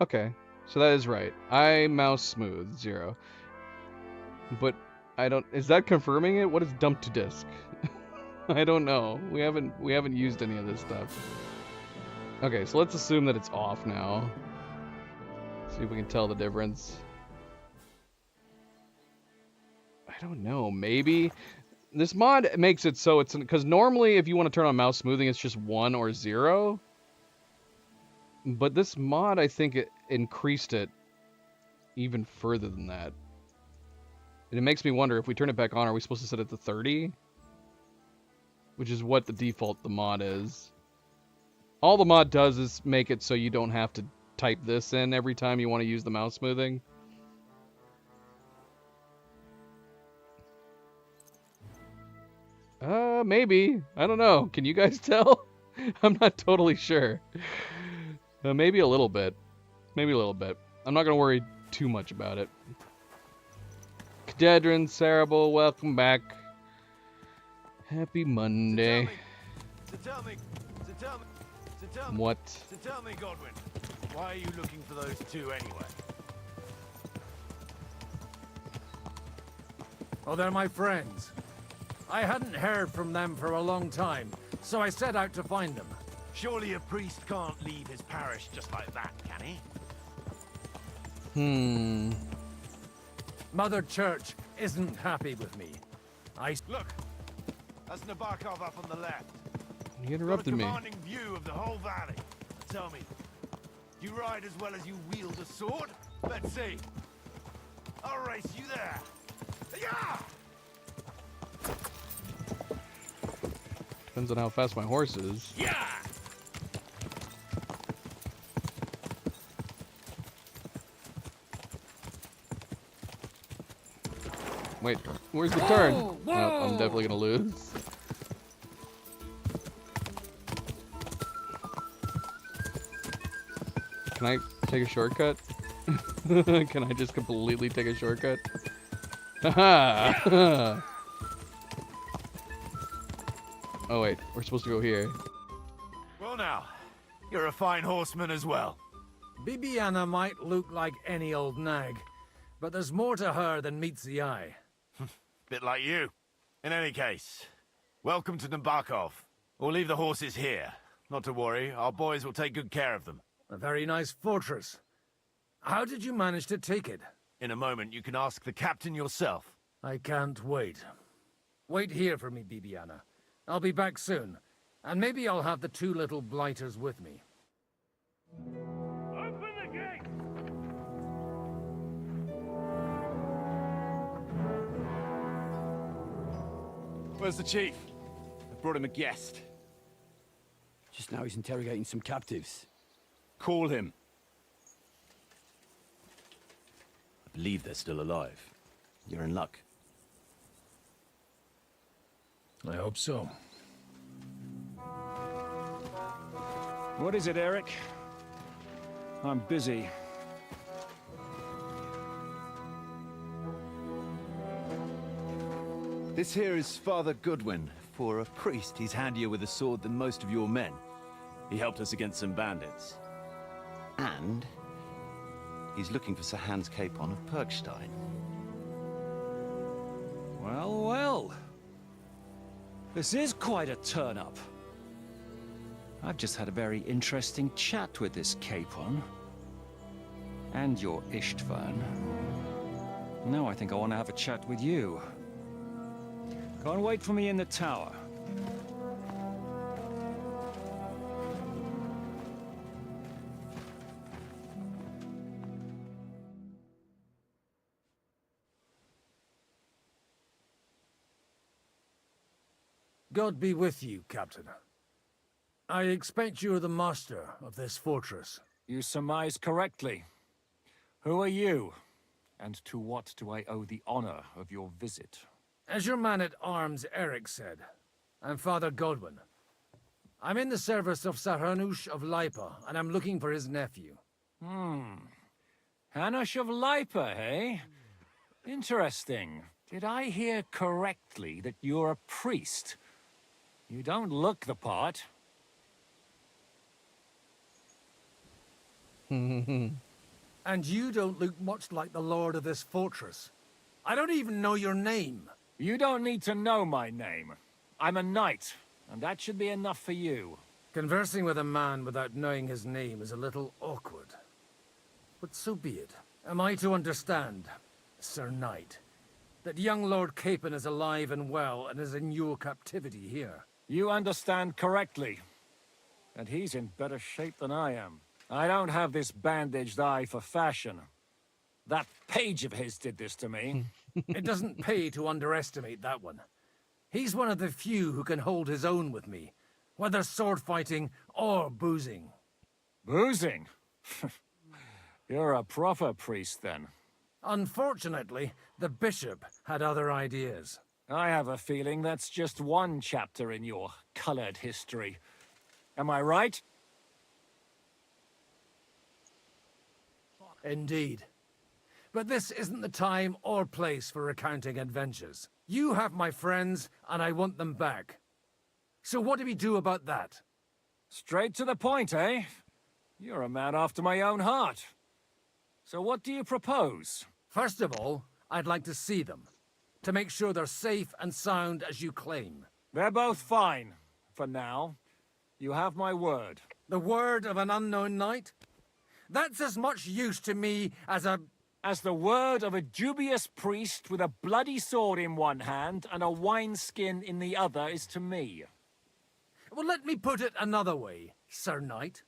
Okay, so that is right. I mouse smooth 0. But I don't. Is that confirming it? What is dump to disk? I don't know. We haven't used any of this stuff. Okay, so let's assume that it's off now. See if we can tell the difference. I don't know. Maybe this mod makes it so it's because normally if you want to turn on mouse smoothing, it's just 1 or 0. But this mod, I think it increased it even further than that. And it makes me wonder if we turn it back on, are we supposed to set it to 30? Which is what the default the mod is. All the mod does is make it so you don't have to type this in every time you want to use the mouse smoothing. Maybe. I don't know. Can you guys tell? I'm not totally sure. Maybe a little bit. Maybe a little bit. I'm not going to worry too much about it. Cadedrin, Cerebral, welcome back. Happy Monday. Tell me, what? Tell me, Godwin, why are you looking for those two anyway? Oh, they're my friends. I hadn't heard from them for a long time, so I set out to find them. Surely a priest can't leave his parish just like that, can he? Mother Church isn't happy with me. Look, that's Nabokov up on the left. You interrupted me. Got a commanding view of the whole valley. Tell me, do you ride as well as you wield a sword? Let's see. I'll race you there. Yeah! Depends on how fast my horse is. Yeah! Wait, where's the turn? Oh, I'm definitely gonna lose. Can I take a shortcut? Can I just completely take a shortcut? Haha! Oh wait, we're supposed to go here. Well now, you're a fine horseman as well. Bibiana might look like any old nag, but there's more to her than meets the eye. Bit like you. In any case, welcome to Nabokov. We'll leave the horses here. Not to worry, our boys will take good care of them. A very nice fortress. How did you manage to take it? In a moment, you can ask the captain yourself. I can't wait. Wait here for me, Bibiana. I'll be back soon, and maybe I'll have the two little blighters with me. Open the gate! Where's the chief? I brought him a guest. Just now he's interrogating some captives. Call him. I believe they're still alive. You're in luck. I hope so. What is it, Eric? I'm busy. This here is Father Goodwin. For a priest, he's handier with a sword than most of your men. He helped us against some bandits. And he's looking for Sir Hans Capon of Perkstein. Well, well. This is quite a turn-up. I've just had a very interesting chat with this Capon. And your Istvan. Now I think I want to have a chat with you. Go and wait for me in the tower. God be with you, Captain. I expect you're the master of this fortress. You surmise correctly. Who are you? And to what do I owe the honor of your visit? As your man-at-arms Eric said, I'm Father Godwin. I'm in the service of Sir Hanush of Lipa, and I'm looking for his nephew. Hanush of Lipa, eh? Interesting. Did I hear correctly that you're a priest? You don't look the part. And you don't look much like the lord of this fortress. I don't even know your name. You don't need to know my name. I'm a knight, and that should be enough for you. Conversing with a man without knowing his name is a little awkward. But so be it. Am I to understand, Sir Knight, that young Lord Capon is alive and well and is in your captivity here? You understand correctly. And he's in better shape than I am. I don't have this bandaged eye for fashion. That page of his did this to me. It doesn't pay to underestimate that one. He's one of the few who can hold his own with me, whether sword fighting or boozing. Boozing? You're a proper priest, then. Unfortunately, the bishop had other ideas. I have a feeling that's just one chapter in your colored history. Am I right? Indeed. But this isn't the time or place for recounting adventures. You have my friends, and I want them back. So what do we do about that? Straight to the point, eh? You're a man after my own heart. So what do you propose? First of all, I'd like to see them, to make sure they're safe and sound as you claim. They're both fine, for now. You have my word. The word of an unknown knight? That's as much use to me as the word of a dubious priest with a bloody sword in one hand and a wineskin in the other is to me. Well, let me put it another way, Sir Knight.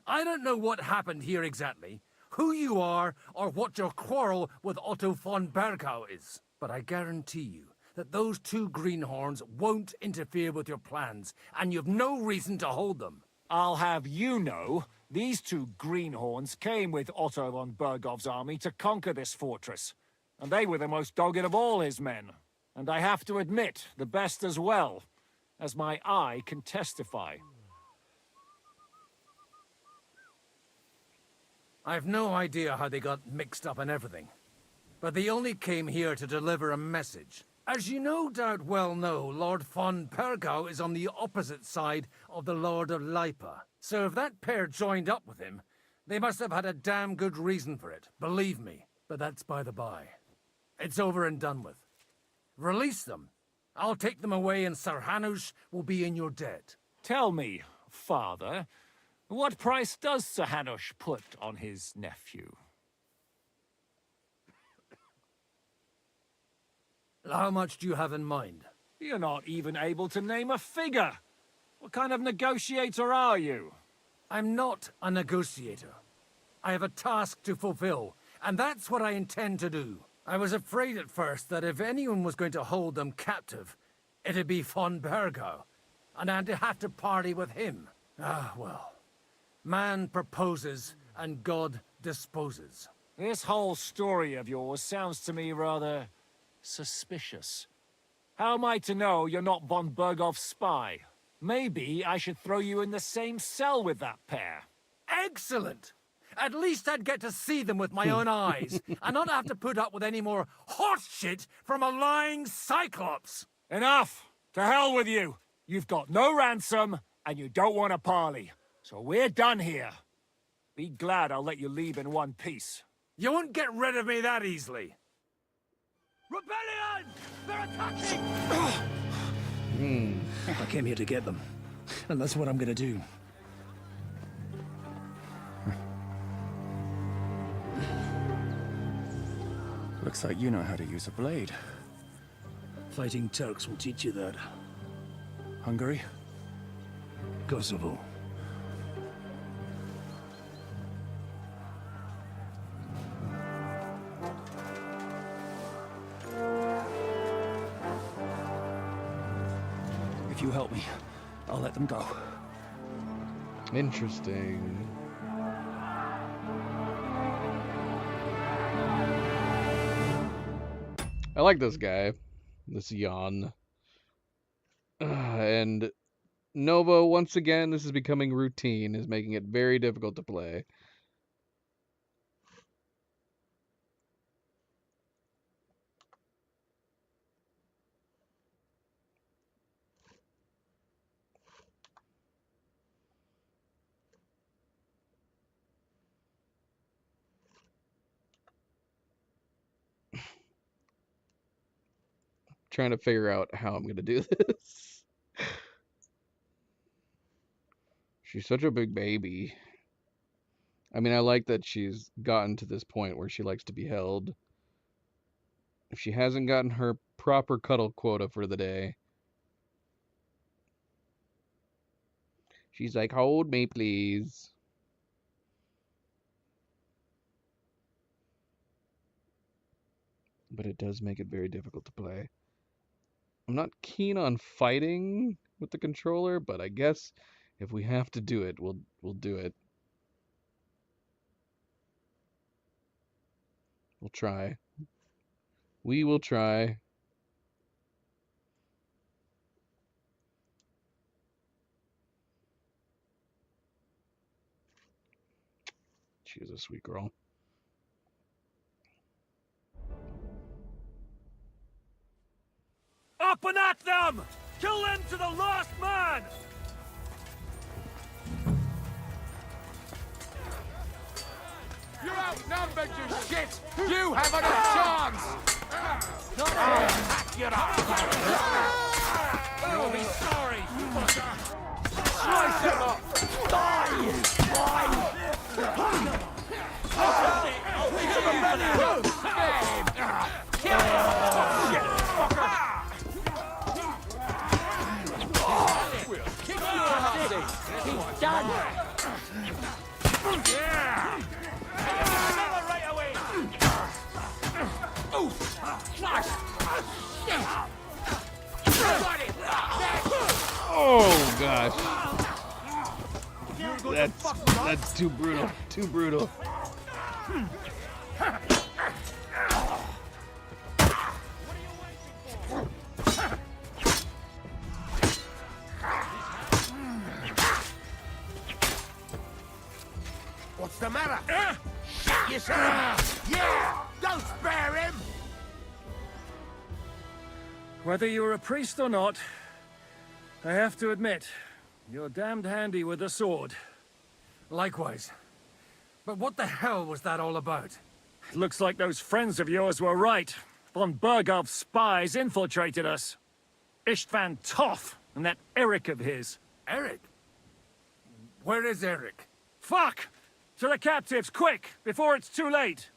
I don't know what happened here exactly, who you are, or what your quarrel with Otto von Bergau is. But I guarantee you that those two greenhorns won't interfere with your plans, and you've no reason to hold them. I'll have you know, these two greenhorns came with Otto von Bergov's army to conquer this fortress. and they were the most dogged of all his men. And I have to admit, the best as well, as my eye can testify. I've no idea how they got mixed up in everything, but they only came here to deliver a message. As you no doubt well know, Lord von Pergau is on the opposite side of the Lord of Lipa. So if that pair joined up with him, they must have had a damn good reason for it, believe me. But that's by the by. It's over and done with. Release them. I'll take them away and Sir Hanush will be in your debt. Tell me, father, what price does Sir Hanush put on his nephew? How much do you have in mind? You're not even able to name a figure. What kind of negotiator are you? I'm not a negotiator. I have a task to fulfill, and that's what I intend to do. I was afraid at first that if anyone was going to hold them captive, it'd be von Pergau, and I'd have to party with him. Ah, well. Man proposes, and God disposes. This whole story of yours sounds to me rather suspicious. How am I to know you're not von Bergov's spy? Maybe I should throw you in the same cell with that pair. Excellent! At least I'd get to see them with my own eyes, and not have to put up with any more horse shit from a lying Cyclops! Enough! To hell with you! You've got no ransom, and you don't want a parley. So we're done here. Be glad I'll let you leave in one piece. You won't get rid of me that easily. Rebellion! They're attacking! I came here to get them, and that's what I'm gonna do. Looks like you know how to use a blade. Fighting Turks will teach you that. Hungary? Kosovo. If you help me, I'll let them go. Interesting. I like this guy, this Jan. And Nova, once again, this is becoming routine, is making it very difficult to play. Trying to figure out how I'm gonna do this. She's such a big baby. I mean, I like that she's gotten to this point where she likes to be held. If she hasn't gotten her proper cuddle quota for the day, she's like, hold me, please. But it does make it very difficult to play. I'm not keen on fighting with the controller, but I guess if we have to do it, we'll do it. We'll try. We will try. She is a sweet girl. Up and at them! Kill them to the last man! You're outnumbered, you shit! You haven't a chance! You'll be sorry! Slice him up! He's done! Yeah! Right away! Oh gosh. That's too brutal. Too brutal. Whether you're a priest or not, I have to admit, you're damned handy with a sword. Likewise. But what the hell was that all about? It looks like those friends of yours were right. Von Berghoff's spies infiltrated us. Istvan Toth and that Eric of his. Eric? Where is Eric? Fuck! To the captives, quick, before it's too late!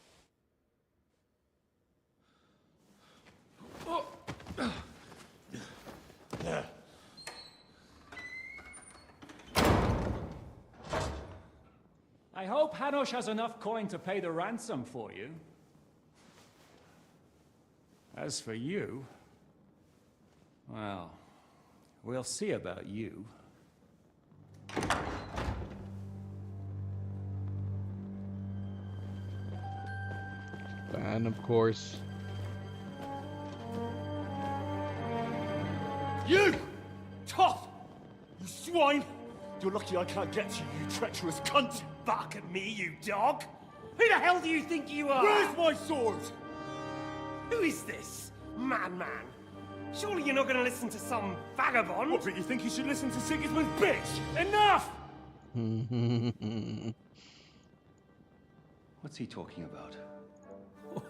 I hope Hanush has enough coin to pay the ransom for you. As for you, well, we'll see about you. And of course. You! Toth! You swine! You're lucky I can't get to you, you treacherous cunt! Bark at me, you dog! Who the hell do you think you are? Where's my sword? Who is this? Man. Surely you're not gonna listen to some vagabond? What, but you think you should listen to Sigismund's bitch? Enough! What's he talking about?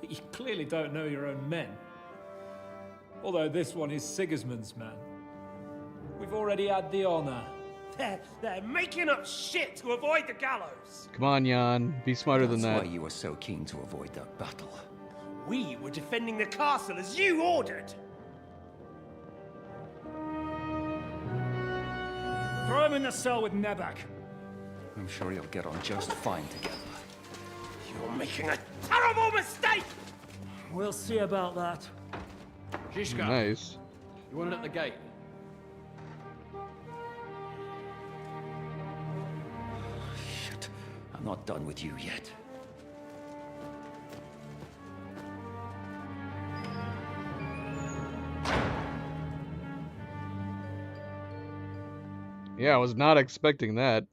You clearly don't know your own men. Although this one is Sigismund's man. We've already had the honor. They're making up shit to avoid the gallows! Come on, Jan. Be smarter than that. That's why you were so keen to avoid that battle. We were defending the castle as you ordered! Throw him in the cell with Nebak. I'm sure you'll get on just fine together. You're making a terrible mistake! We'll see about that. Zhishka. Nice. You want it at the gate? Shit. I'm not done with you yet. Yeah, I was not expecting that.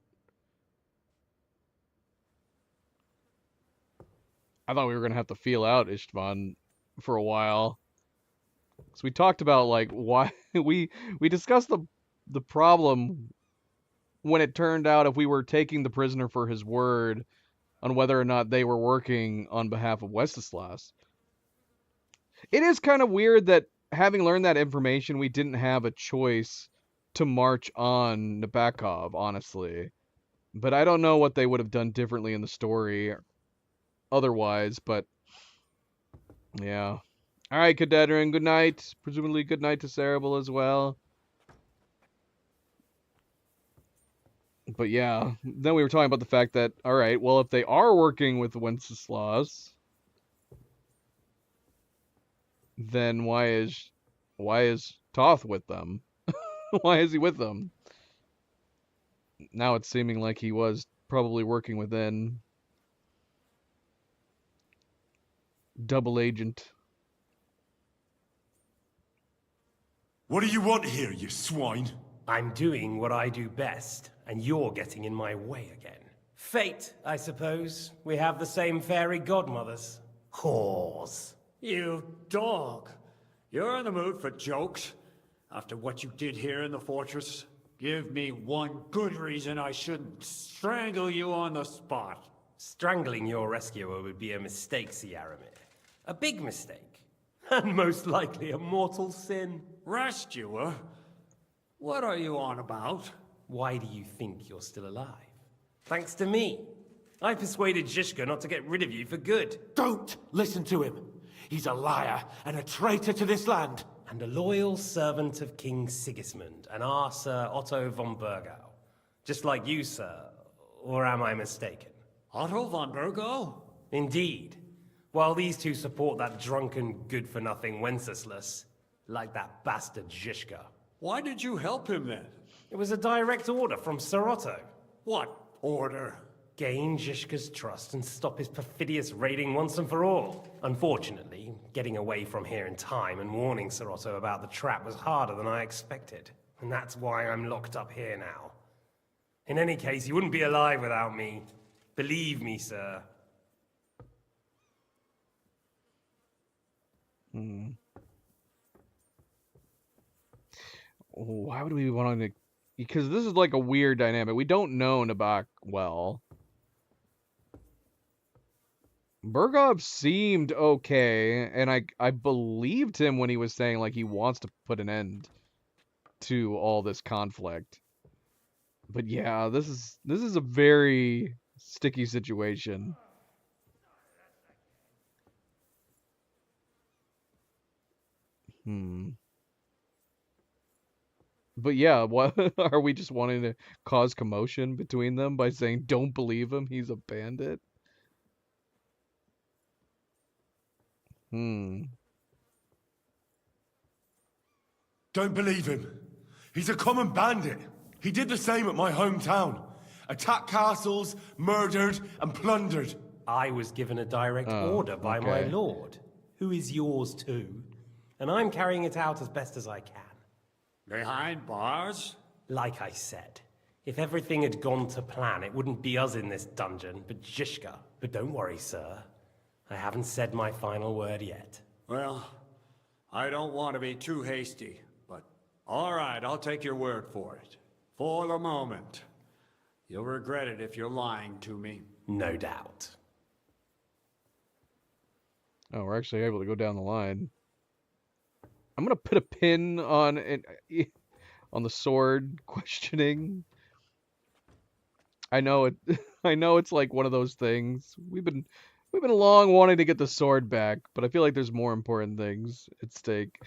I thought we were gonna have to feel out Istvan for a while. So we talked about like why we discussed the problem when it turned out if we were taking the prisoner for his word on whether or not they were working on behalf of Wenceslas. It is kind of weird that having learned that information, we didn't have a choice to march on Nabokov, honestly. But I don't know what they would have done differently in the story otherwise, but yeah. Alright, Cadedrin, good night. Presumably good night to Cerebral as well. But yeah, then we were talking about the fact that, alright, well, if they are working with Wenceslas, then why is Toth with them? Why is he with them? Now it's seeming like he was probably working within double agent. What do you want here, you swine? I'm doing what I do best, and you're getting in my way again. Fate, I suppose. We have the same fairy godmothers. Whores. You dog. You're in the mood for jokes? After what you did here in the fortress? Give me one good reason I shouldn't strangle you on the spot. Strangling your rescuer would be a mistake, Sierramir. A big mistake. And most likely a mortal sin. Rescuer? What are you on about? Why do you think you're still alive? Thanks to me. I persuaded Zhishka not to get rid of you for good. Don't listen to him. He's a liar and a traitor to this land. And a loyal servant of King Sigismund and our Sir Otto von Bergau. Just like you, sir. Or am I mistaken? Otto von Bergau? Indeed. While these two support that drunken, good-for-nothing Wenceslas, like that bastard Zhishka. Why did you help him then? It was a direct order from Sir Otto. What order? Gain Zhishka's trust and stop his perfidious raiding once and for all. Unfortunately, getting away from here in time and warning Sir Otto about the trap was harder than I expected. And that's why I'm locked up here now. In any case, you wouldn't be alive without me. Believe me, sir. Why would we want to? Because this is like a weird dynamic. We don't know Nabak well. Bergov seemed okay, and I believed him when he was saying like he wants to put an end to all this conflict. But yeah, this is a very sticky situation. But yeah, what are we just wanting to cause commotion between them by saying don't believe him, he's a bandit? Don't believe him. He's a common bandit. He did the same at my hometown. Attacked castles, murdered, and plundered. I was given a direct order by my lord, who is yours too, and I'm carrying it out as best as I can. Behind bars? Like I said, if everything had gone to plan, it wouldn't be us in this dungeon, but Zizka. But don't worry, sir. I haven't said my final word yet. Well, I don't want to be too hasty, but all right, I'll take your word for it. For the moment. You'll regret it if you're lying to me. No doubt. Oh, we're actually able to go down the line. I'm gonna put a pin on the sword questioning. I know it. I know it's like one of those things. We've been long wanting to get the sword back, but I feel like there's more important things at stake.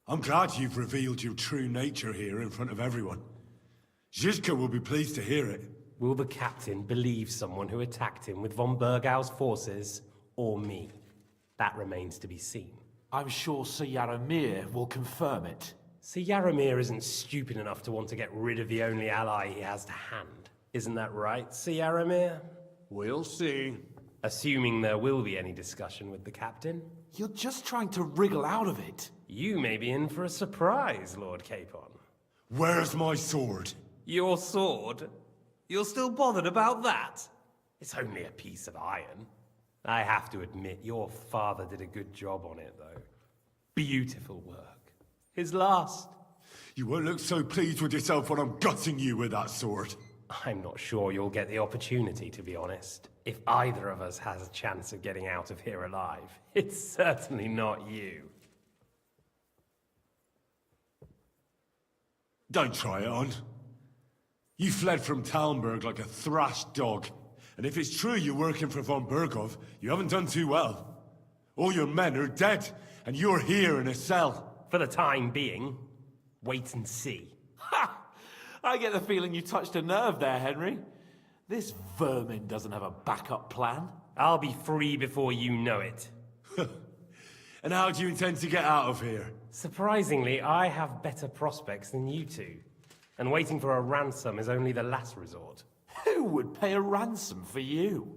I'm glad you've revealed your true nature here in front of everyone. Zizka will be pleased to hear it. Will the captain believe someone who attacked him with von Bergau's forces, or me? That remains to be seen. I'm sure Sir Yaramir will confirm it. Sir Yaramir isn't stupid enough to want to get rid of the only ally he has to hand. Isn't that right, Sir Yaramir? We'll see. Assuming there will be any discussion with the captain. You're just trying to wriggle out of it. You may be in for a surprise, Lord Capon. Where's my sword? Your sword? You're still bothered about that? It's only a piece of iron. I have to admit, your father did a good job on it, though. Beautiful work. His last. You won't look so pleased with yourself when I'm gutting you with that sword. I'm not sure you'll get the opportunity, to be honest. If either of us has a chance of getting out of here alive, it's certainly not you. Don't try it on. You fled from Talmberg like a thrashed dog. And if it's true you're working for von Bergov, you haven't done too well. All your men are dead, and you're here in a cell. For the time being, wait and see. Ha! I get the feeling you touched a nerve there, Henry. This vermin doesn't have a backup plan. I'll be free before you know it. And how do you intend to get out of here? Surprisingly, I have better prospects than you two. And waiting for a ransom is only the last resort. Who would pay a ransom for you?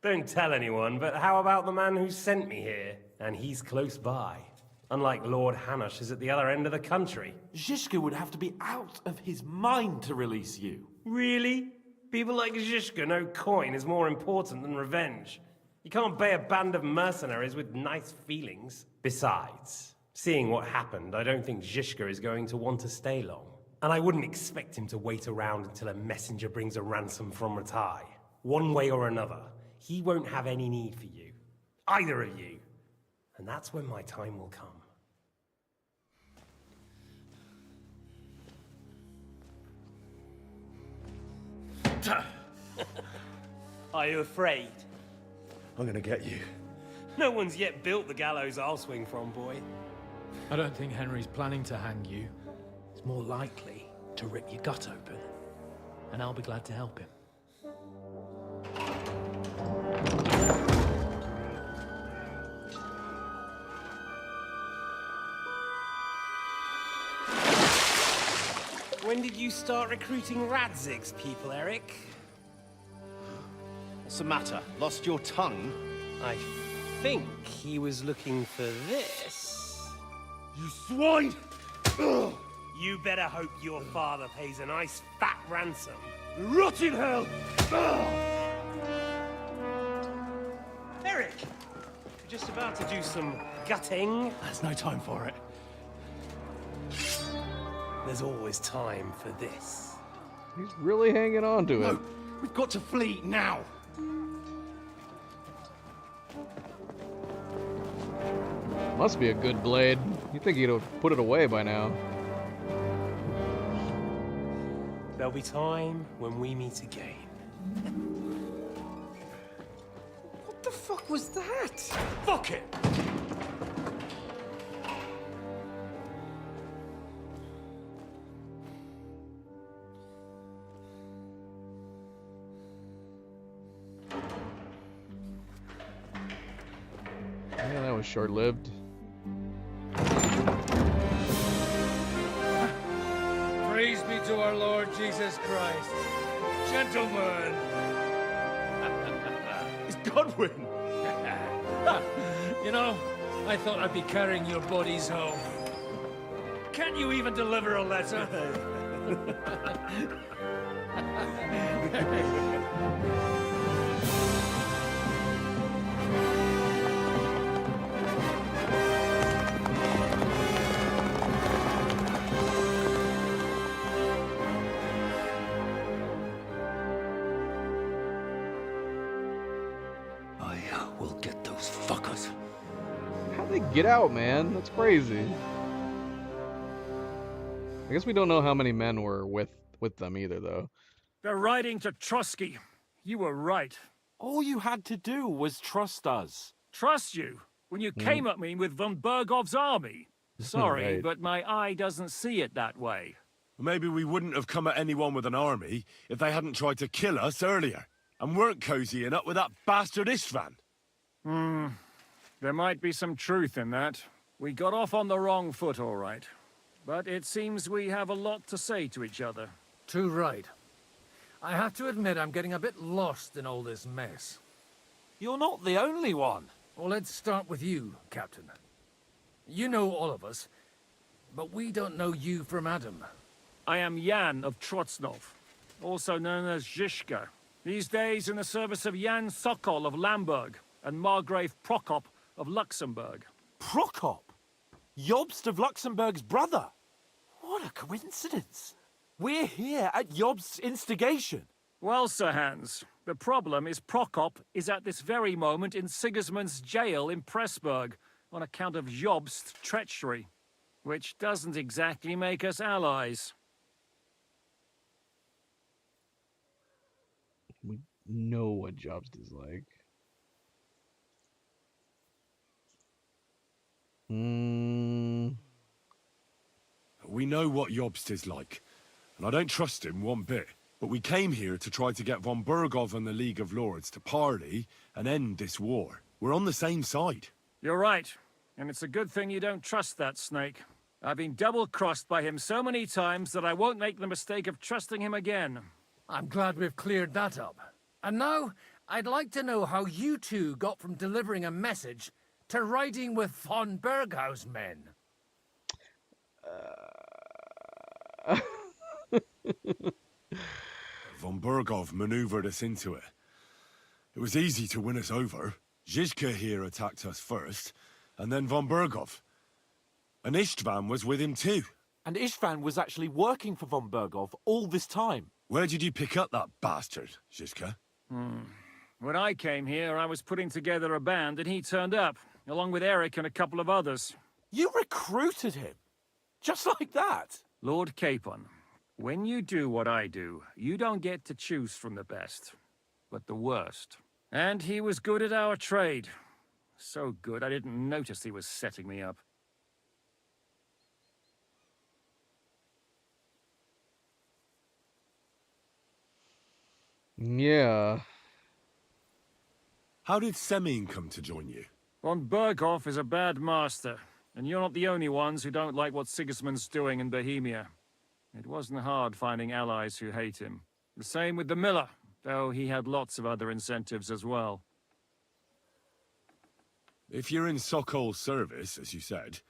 Don't tell anyone, but how about the man who sent me here? And he's close by. Unlike Lord Hanush is at the other end of the country. Zizka would have to be out of his mind to release you. Really? People like Zizka know coin is more important than revenge. You can't pay a band of mercenaries with nice feelings. Besides, seeing what happened, I don't think Zizka is going to want to stay long. And I wouldn't expect him to wait around until a messenger brings a ransom from Rattay. One way or another, he won't have any need for you. Either of you. And that's when my time will come. Are you afraid? I'm gonna get you. No one's yet built the gallows I'll swing from, boy. I don't think Henry's planning to hang you. He's more likely to rip your gut open. And I'll be glad to help him. When did you start recruiting Radzig's people, Eric? What's the matter? Lost your tongue? I think he was looking for this. You swine! Ugh. You better hope your father pays a nice fat ransom. Rot in hell! Eric! You're just about to do some gutting. There's no time for it. There's always time for this. He's really hanging on to it. We've got to flee now. Must be a good blade. You'd think he'd have put it away by now. There'll be time when we meet again. What the fuck was that? Fuck it! Yeah, that was short-lived. Praise be to our Lord Jesus Christ. Gentlemen! It's Godwin! You know, I thought I'd be carrying your bodies home. Can't you even deliver a letter? We'll get those fuckers. How'd they get out, man? That's crazy. I guess we don't know how many men were with them either, though. They're riding to Trotsky. You were right. All you had to do was trust us. Trust you? When you came at me with von Bergov's army? Sorry, Right. but my eye doesn't see it that way. Maybe we wouldn't have come at anyone with an army if they hadn't tried to kill us earlier and weren't cozying up with that bastard Istvan. There might be some truth in that. We got off on the wrong foot, all right. But it seems we have a lot to say to each other. Too right. I have to admit I'm getting a bit lost in all this mess. You're not the only one. Well, let's start with you, Captain. You know all of us, but we don't know you from Adam. I am Jan of Trotsnov, also known as Zhishka. These days in the service of Jan Sokol of Lamberg and Margrave Prokop of Luxembourg. Prokop? Jobst of Luxembourg's brother? What a coincidence. We're here at Jobst's instigation. Well, Sir Hans, the problem is Prokop is at this very moment in Sigismund's jail in Pressburg on account of Jobst's treachery, which doesn't exactly make us allies. We know what Jobst is like. We know what Jobst is like, and I don't trust him one bit. But we came here to try to get von Bergov and the League of Lords to parley and end this war. We're on the same side. You're right, and it's a good thing you don't trust that snake. I've been double-crossed by him so many times that I won't make the mistake of trusting him again. I'm glad we've cleared that up. And now, I'd like to know how you two got from delivering a message to riding with von Berghaus men. Von Bergov maneuvered us into it. It was easy to win us over. Zhizka here attacked us first, and then von Bergov. And Istvan was with him too. And Istvan was actually working for von Bergov all this time. Where did you pick up that bastard, Zhizka? When I came here, I was putting together a band, and he turned up, along with Eric and a couple of others. You recruited him? Just like that? Lord Capon, when you do what I do, you don't get to choose from the best, but the worst. And he was good at our trade. So good, I didn't notice he was setting me up. Yeah. How did Semyon come to join you? Von Berghoff is a bad master, and you're not the only ones who don't like what Sigismund's doing in Bohemia. It wasn't hard finding allies who hate him. The same with the Miller, though he had lots of other incentives as well. If you're in Sokol's service, as you said,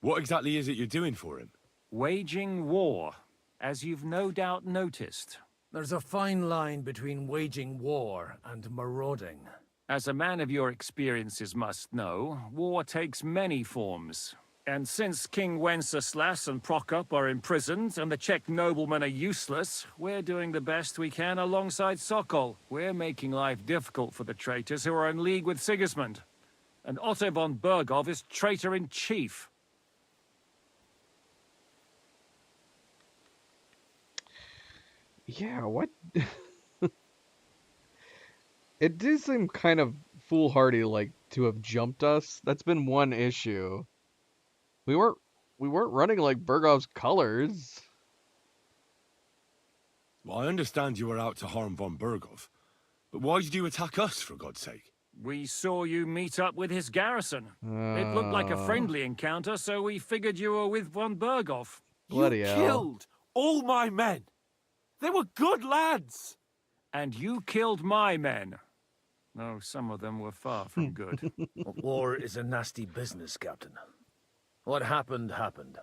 what exactly is it you're doing for him? Waging war, as you've no doubt noticed. There's a fine line between waging war and marauding. As a man of your experiences must know, war takes many forms. And since King Wenceslas and Prokop are imprisoned and the Czech noblemen are useless, we're doing the best we can alongside Sokol. We're making life difficult for the traitors who are in league with Sigismund. And Otto von Berghof is traitor-in-chief. Yeah, what? It did seem kind of foolhardy, like, to have jumped us. That's been one issue. We weren't running like Bergov's colors. Well, I understand you were out to harm von Berghof, but why did you attack us, for God's sake? We saw you meet up with his garrison. It looked like a friendly encounter, so we figured you were with von Berghof. Bloody hell. You killed all my men. They were good lads. And you killed my men. No, some of them were far from good. War is a nasty business, Captain. What happened, happened.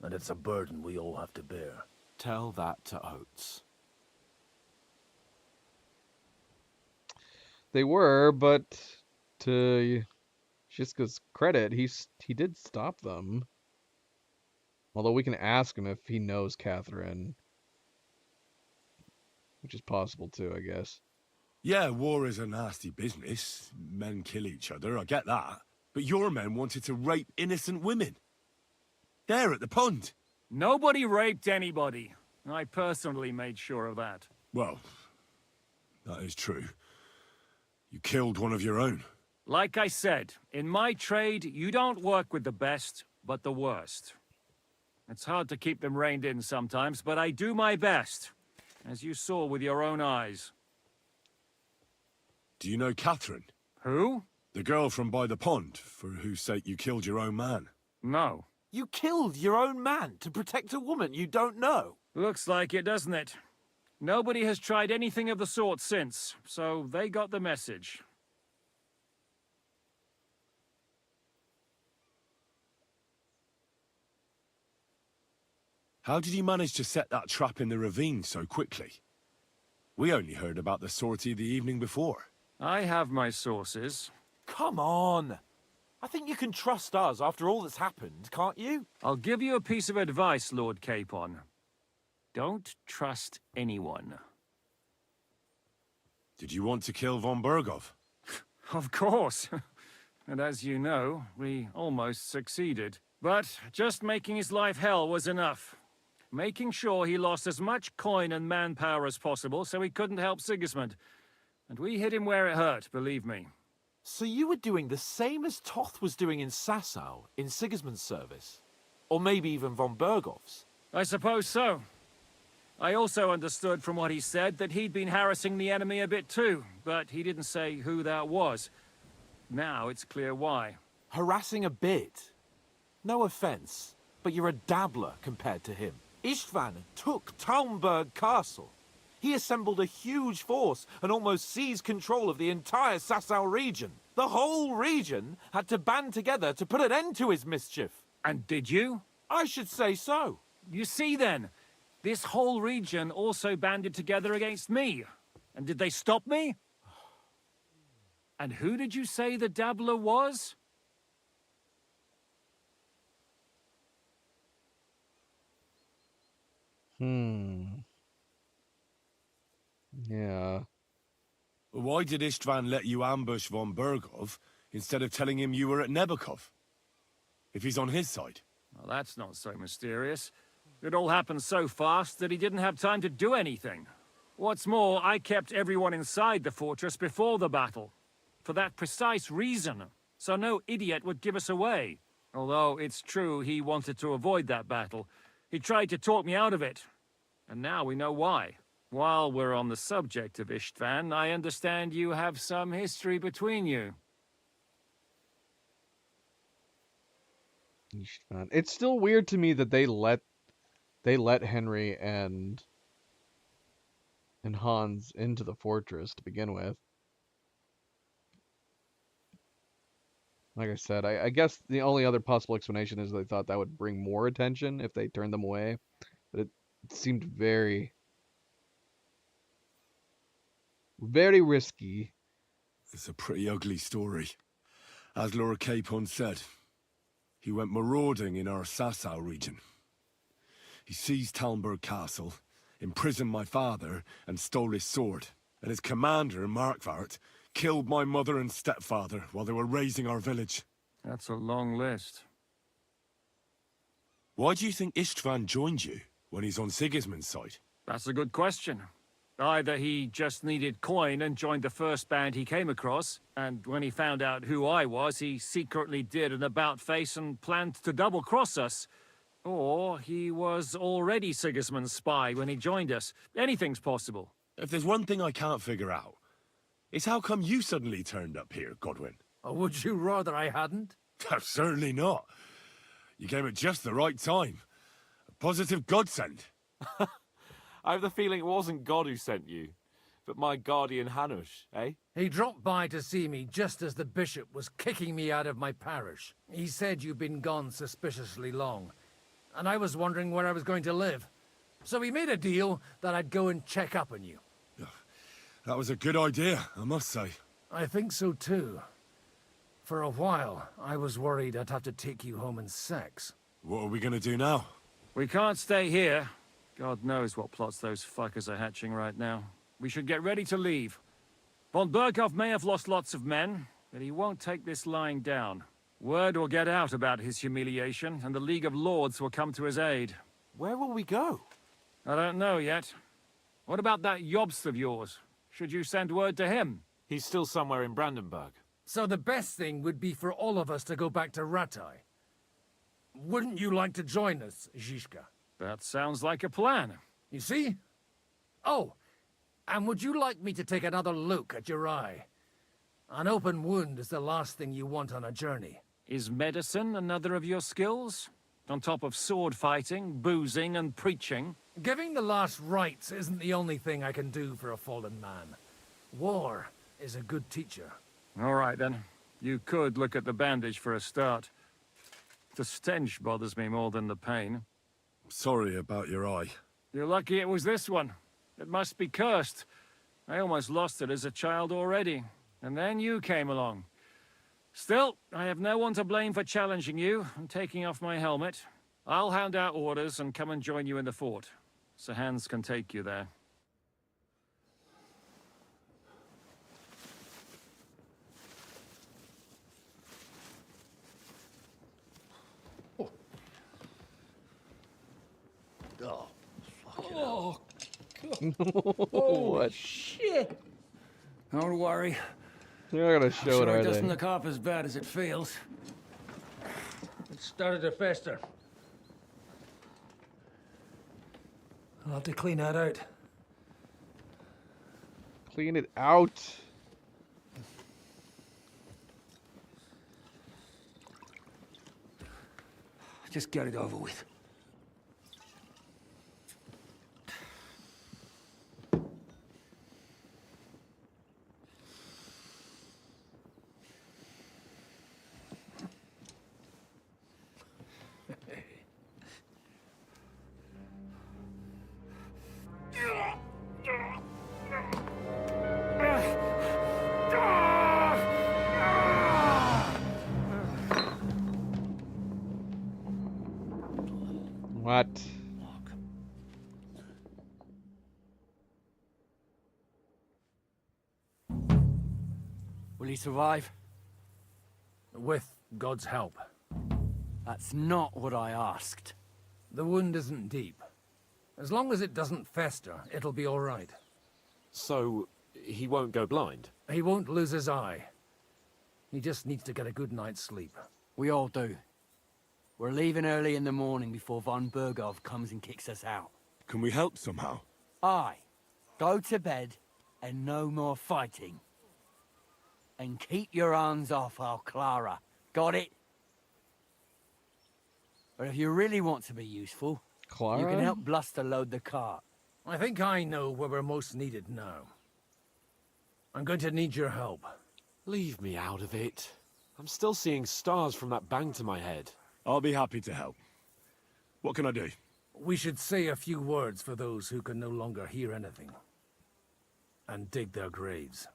And it's a burden we all have to bear. Tell that to Oates. They were, but to Shiska's credit, he did stop them. Although we can ask him if he knows Catherine. Which is possible too, I guess. Yeah, war is a nasty business. Men kill each other, I get that. But your men wanted to rape innocent women. There at the pond. Nobody raped anybody. I personally made sure of that. Well, that is true. You killed one of your own. Like I said, in my trade, you don't work with the best, but the worst. It's hard to keep them reined in sometimes, but I do my best, as you saw with your own eyes. Do you know Catherine? Who? The girl from by the pond, for whose sake you killed your own man. No. You killed your own man to protect a woman you don't know. Looks like it, doesn't it? Nobody has tried anything of the sort since, so they got the message. How did you manage to set that trap in the ravine so quickly? We only heard about the sortie the evening before. I have my sources. Come on. I think you can trust us after all that's happened, can't you? I'll give you a piece of advice, Lord Capon. Don't trust anyone. Did you want to kill von Berghof? Of course. And as you know, we almost succeeded. But just making his life hell was enough. Making sure he lost as much coin and manpower as possible so he couldn't help Sigismund. And we hit him where it hurt, believe me. So you were doing the same as Toth was doing in Sasau, in Sigismund's service? Or maybe even von Berghof's? I suppose so. I also understood from what he said that he'd been harassing the enemy a bit too, but he didn't say who that was. Now it's clear why. Harassing a bit? No offense, but you're a dabbler compared to him. Istvan took Talmberg Castle. He assembled a huge force and almost seized control of the entire Sasau region. The whole region had to band together to put an end to his mischief. And did you? I should say so. You see then, this whole region also banded together against me. And did they stop me? And who did you say the dabbler was? Yeah. Why did Istvan let you ambush von Berghof instead of telling him you were at Nebakov? If he's on his side. Well, that's not so mysterious. It all happened so fast that he didn't have time to do anything. What's more, I kept everyone inside the fortress before the battle. For that precise reason. So no idiot would give us away. Although it's true he wanted to avoid that battle. He tried to talk me out of it. And now we know why. While we're on the subject of Istvan, I understand you have some history between you. Istvan. It's still weird to me that they let Henry and Hans into the fortress to begin with. Like I said, I guess the only other possible explanation is they thought that would bring more attention if they turned them away. But it seemed very risky. It's a pretty ugly story. As Laura Capon said, He went marauding in our Sasau region. He seized Talmberg Castle, imprisoned my father, and stole his sword. And his commander, Markvart, killed my mother and stepfather while they were raising our village. That's a long list. Why do you think Istvan joined you when he's on Sigismund's side? That's a good question. Either he just needed coin and joined the first band he came across, and when he found out who I was, he secretly did an about-face and planned to double-cross us. Or he was already Sigismund's spy when he joined us. Anything's possible. If there's one thing I can't figure out, it's how come you suddenly turned up here, Godwin? Or would you rather I hadn't? Certainly not. You came at just the right time. A positive godsend. I have the feeling it wasn't God who sent you, but my guardian Hanush, eh? He dropped by to see me just as the bishop was kicking me out of my parish. He said you'd been gone suspiciously long, and I was wondering where I was going to live. So we made a deal that I'd go and check up on you. That was a good idea, I must say. I think so too. For a while, I was worried I'd have to take you home in sex. What are we gonna do now? We can't stay here. God knows what plots those fuckers are hatching right now. We should get ready to leave. Von Berghoff may have lost lots of men, but he won't take this lying down. Word will get out about his humiliation, and the League of Lords will come to his aid. Where will we go? I don't know yet. What about that Jobst of yours? Should you send word to him? He's still somewhere in Brandenburg. So the best thing would be for all of us to go back to Ratai. Wouldn't you like to join us, Zizka? That sounds like a plan. You see? Oh, and would you like me to take another look at your eye? An open wound is the last thing you want on a journey. Is medicine another of your skills? On top of sword fighting, boozing, and preaching? Giving the last rites isn't the only thing I can do for a fallen man. War is a good teacher. All right, then. You could look at the bandage for a start. The stench bothers me more than the pain. Sorry about your eye. You're lucky it was this one. It must be cursed. I almost lost it as a child already. And then you came along. Still, I have no one to blame for challenging you and taking off my helmet. I'll hand out orders and come and join you in the fort. Sir Hans can take you there. Oh, fuck it. Oh, Holy shit! Don't worry. You're not gonna show it, It are doesn't they? look half as bad as it feels. It started to fester. I'll have to clean that out. Clean it out. Just get it over with. What? Will he survive? With God's help. That's not what I asked. The wound isn't deep. As long as it doesn't fester, it'll be all right. So, he won't go blind? He won't lose his eye. He just needs to get a good night's sleep. We all do. We're leaving early in the morning before von Berghoff comes and kicks us out. Can we help somehow? Aye. Go to bed and no more fighting. And keep your hands off our Clara. Got it? But if you really want to be useful, Clara? you can help Bluster load the cart. I think I know where we're most needed now. I'm going to need your help. Leave me out of it. I'm still seeing stars from that bang to my head. I'll be happy to help. What can I do? We should say a few words for those who can no longer hear anything. And dig their graves.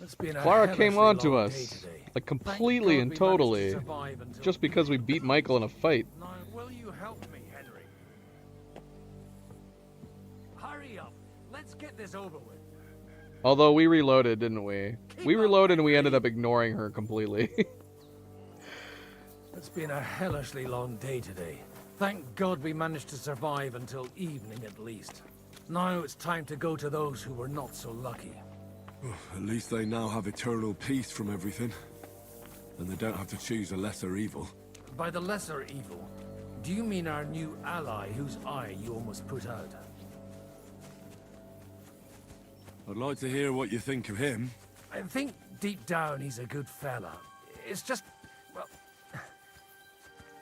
It's been a Clara came hellishly on to long us, day today. like completely God and we managed to totally, survive until just because we beat Michael in a fight. Now, will you help me, Henry? Hurry up. Let's get this over with. Although we reloaded, didn't we? We reloaded and we ended up ignoring her completely. It's been a hellishly long day today. Thank God we managed to survive until evening at least. Now it's time to go to those who were not so lucky. At least they now have eternal peace from everything. And they don't have to choose a lesser evil. By the lesser evil, do you mean our new ally whose eye you almost put out? I'd like to hear what you think of him. I think deep down he's a good fella. It's just, well,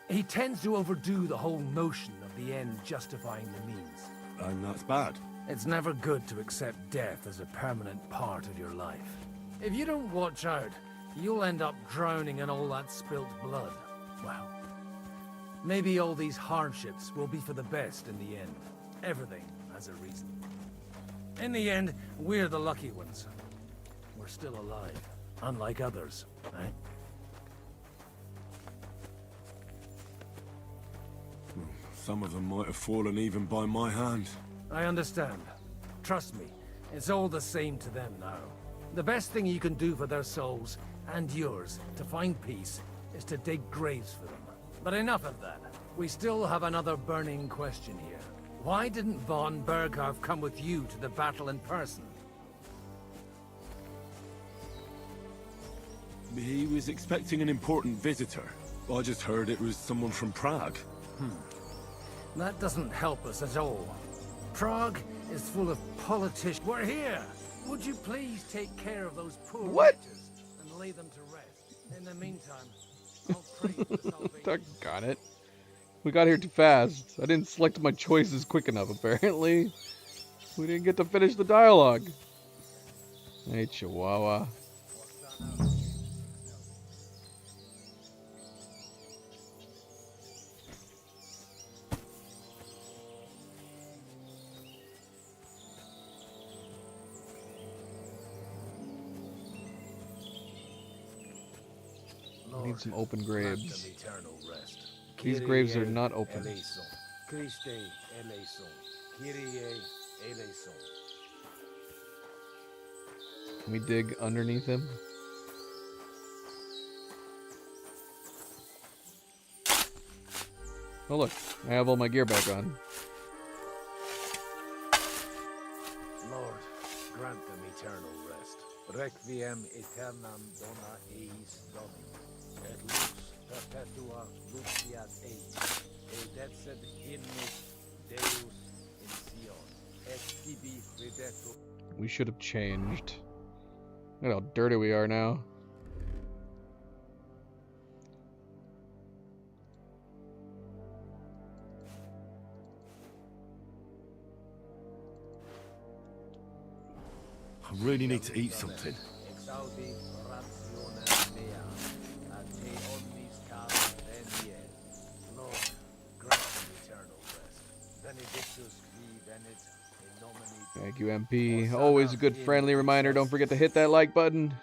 he tends to overdo the whole notion of the end justifying the means. And that's bad. It's never good to accept death as a permanent part of your life. If you don't watch out, you'll end up drowning in all that spilt blood. Well, maybe all these hardships will be for the best in the end. Everything has a reason. In the end, we're the lucky ones. We're still alive, unlike others, right? Some of them might have fallen even by my hand. I understand. Trust me, it's all the same to them now. The best thing you can do for their souls, and yours, to find peace, is to dig graves for them. But enough of that. We still have another burning question here. Why didn't von Berghoff come with you to the battle in person? He was expecting an important visitor. I just heard it was someone from Prague. That doesn't help us at all. Prague is full of politicians. We're here! Would you please take care of those poor wretches and lay them to rest? In the meantime, I'll pray for the salvation. Got it. We got here too fast. I didn't select my choices quick enough, apparently. We didn't get to finish the dialogue. Hey, Chihuahua. I need some open graves. These graves are not open. Christe eleison. Kyrie eleison. Can we dig underneath him? Oh look, I have all my gear back on. Lord, grant them eternal rest. Requiem aeternam dona eis Domini. Et lux perpetua luciat eis. Et etset hymnus Deus in Sion. Et tibi ridetur. We should have changed. Look at how dirty we are now. I really need to eat something. Thank you, MP. Always a good friendly reminder. Don't forget to hit that like button.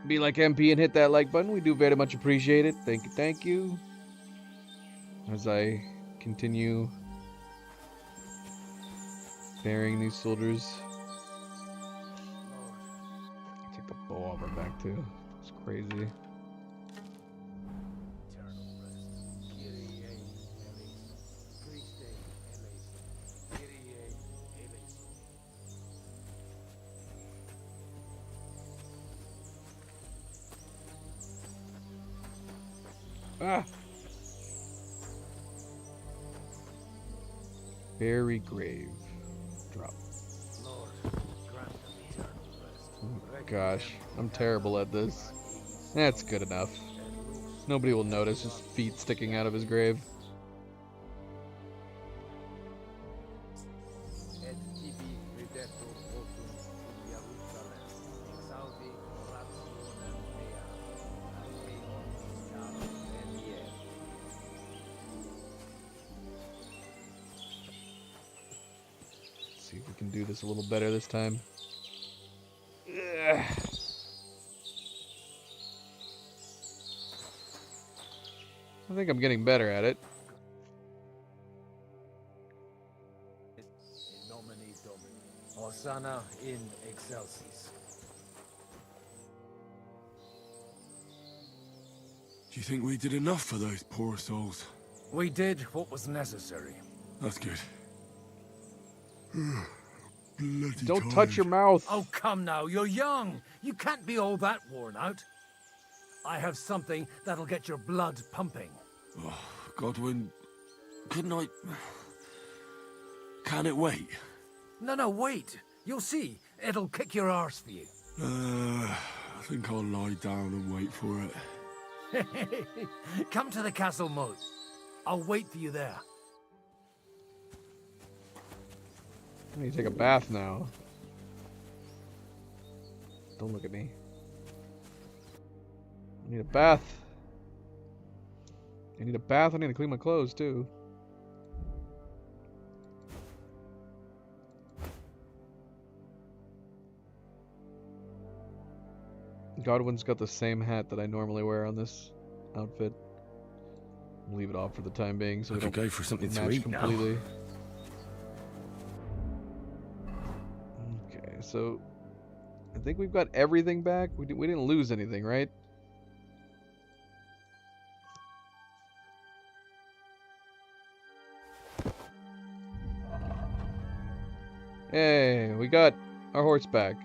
Be like MP and hit that like button. We do very much appreciate it. Thank you, thank you. As I continue burying these soldiers. Take the bow off our back too. It's crazy. Ah! Very grave. Drop. Oh gosh, I'm terrible at this. That's good enough. Nobody will notice his feet sticking out of his grave. See if we can do this a little better this time. I think I'm getting better at it. In nomine Domini, Hosanna in excelsis. Do you think we did enough for those poor souls? We did what was necessary. That's good. Bloody Don't tired. touch your mouth. Oh, come now, you're young. You can't be all that worn out. I have something that'll get your blood pumping. Oh, Godwin, couldn't I... Can it wait? No, wait. You'll see. It'll kick your arse for you. I think I'll lie down and wait for it. Come to the castle moat. I'll wait for you there. I need to take a bath now. Don't look at me. I need a bath. I need a bath. I need to clean my clothes too. Godwin's got the same hat that I normally wear on this outfit. I'll leave it off for the time being so I we could don't go for something to match eat now. completely. Okay, so I think we've got everything back. We didn't lose anything, right? Hey, we got our horse back.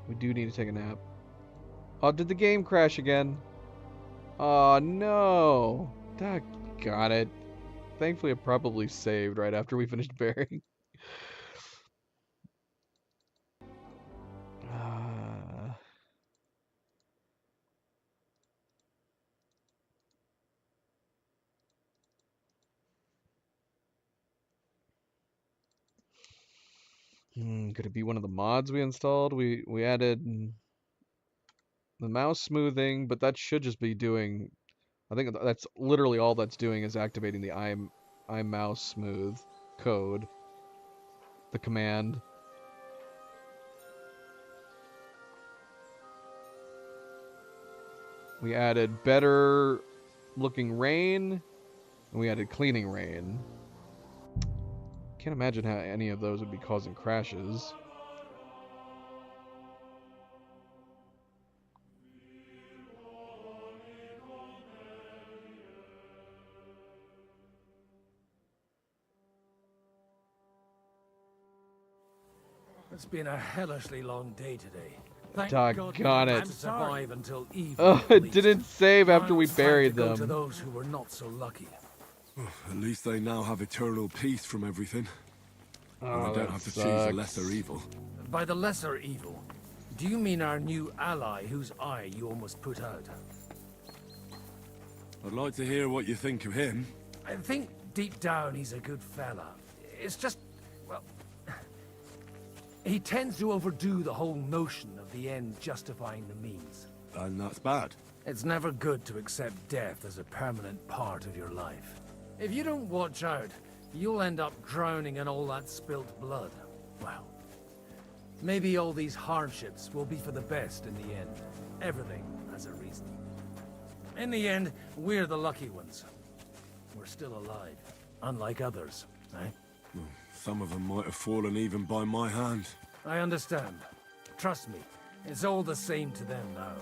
We do need to take a nap. Oh, did the game crash again? Oh, no. Got it. Thankfully, it probably saved right after we finished burying. Could it be one of the mods we installed? We added the mouse smoothing, but that should just be doing... I think that's literally all that's doing is activating the iMouse smooth code. The command. We added better looking rain, and we added cleaning rain. Can't imagine how any of those would be causing crashes. It's been a hellishly long day today. Thank Doggone God it. we to survive until evening. Oh, it didn't save after we Now it's time buried to go them. to those who were not so lucky. At least they now have eternal peace from everything. And Oh, I don't that have to choose sucks. a lesser evil. By the lesser evil, do you mean our new ally whose eye you almost put out? I'd like to hear what you think of him. I think deep down he's a good fella. It's just, well, he tends to overdo the whole notion of the end justifying the means. And that's bad. It's never good to accept death as a permanent part of your life. If you don't watch out, you'll end up drowning in all that spilt blood. Well, maybe all these hardships will be for the best in the end. Everything has a reason. In the end, we're the lucky ones. We're still alive, unlike others, eh? Well, some of them might have fallen even by my hand. I understand. Trust me, it's all the same to them now.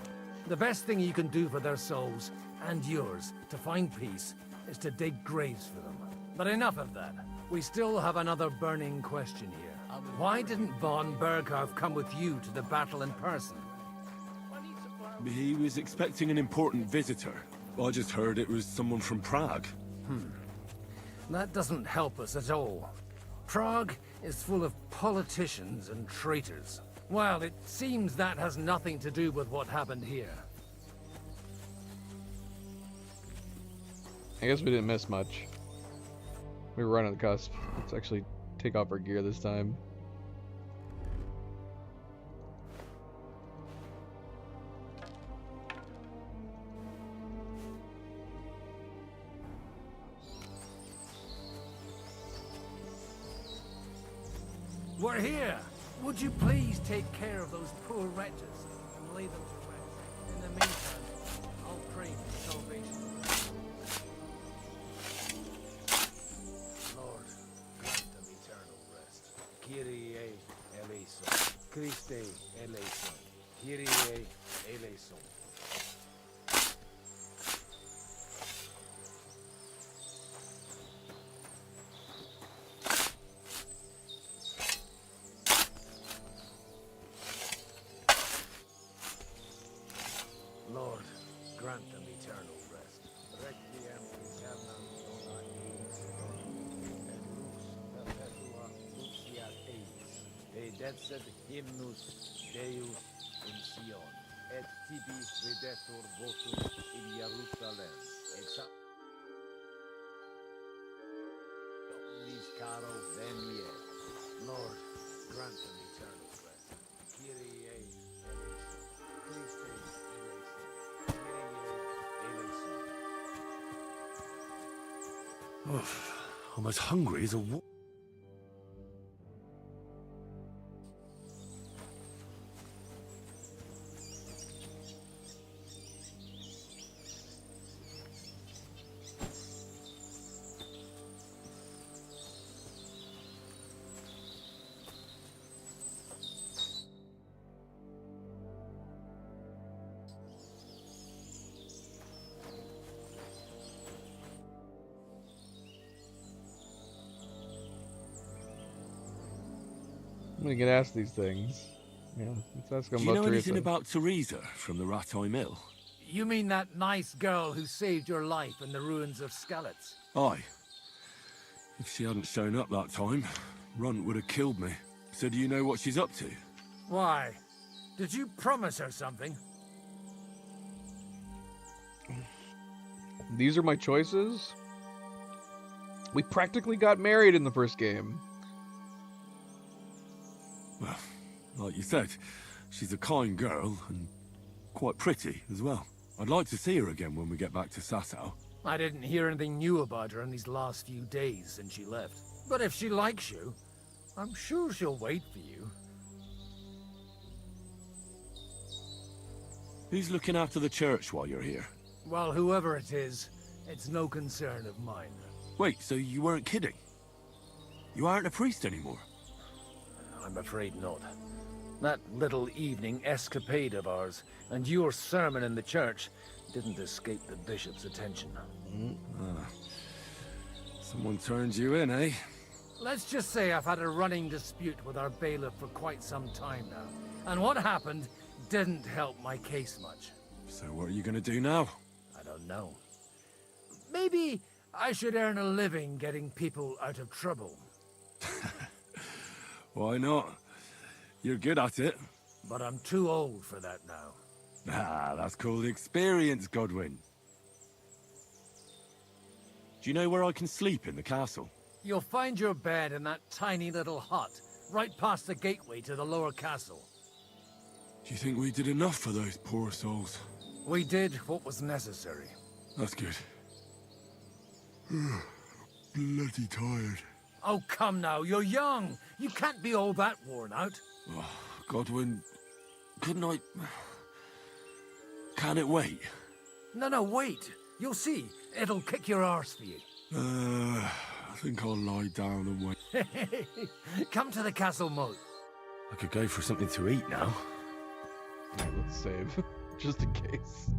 The best thing you can do for their souls, and yours, to find peace, is to dig graves for them. But enough of that. We still have another burning question here. Why didn't Von Berghoff come with you to the battle in person? He was expecting an important visitor. I just heard it was someone from Prague. That doesn't help us at all. Prague is full of politicians and traitors. Well, it seems that has nothing to do with what happened here. I guess we didn't miss much. We were right on the cusp. Let's actually take off our gear this time. We're here! Would you please take care of those poor wretches and lay them to rest? In the meantime, I'll pray for salvation. Lord, grant them eternal rest. Kyrie eleison. Christe eleison. Kyrie eleison. Lord, grant them eternal rest. Requiem aeternam dona eis et lux perpetua luxiat eis. Dedecet hymnus Deus in Sion, et tibi videtur votum in Jerusalem. Et sa omnis caro veniet. Lord, grant them eternal rest. Kyrie eleison. Christe I'm as hungry as a wolf. We can ask these things. Yeah, let's ask them Do you about know anything Teresa. about Teresa from the Rattay Mill? You mean that nice girl who saved your life in the ruins of Skalitz? Aye. If she hadn't shown up that time, Runt would have killed me. So do you know what she's up to? Why? Did you promise her something? These are my choices? We practically got married in the first game. Well, like you said, she's a kind girl and quite pretty as well. I'd like to see her again when we get back to Sasau. I didn't hear anything new about her in these last few days since she left. But if she likes you, I'm sure she'll wait for you. Who's looking after the church while you're here? Well, whoever it is, it's no concern of mine. Wait, so you weren't kidding? You aren't a priest anymore? I'm afraid not. That little evening escapade of ours and your sermon in the church didn't escape the bishop's attention. Someone turned you in, eh? Let's just say I've had a running dispute with our bailiff for quite some time now. And what happened didn't help my case much. So what are you gonna do now? I don't know. Maybe I should earn a living getting people out of trouble. Why not? You're good at it. But I'm too old for that now. Ah, that's called experience, Godwin. Do you know where I can sleep in the castle? You'll find your bed in that tiny little hut, right past the gateway to the lower castle. Do you think we did enough for those poor souls? We did what was necessary. That's good. Bloody tired. Oh, come now, you're young. You can't be all that worn out. Oh, Godwin, couldn't I... Can it wait? No, wait. You'll see. It'll kick your arse for you. I think I'll lie down and wait. Come to the castle moat. I could go for something to eat now. Yeah, let's save, just in case.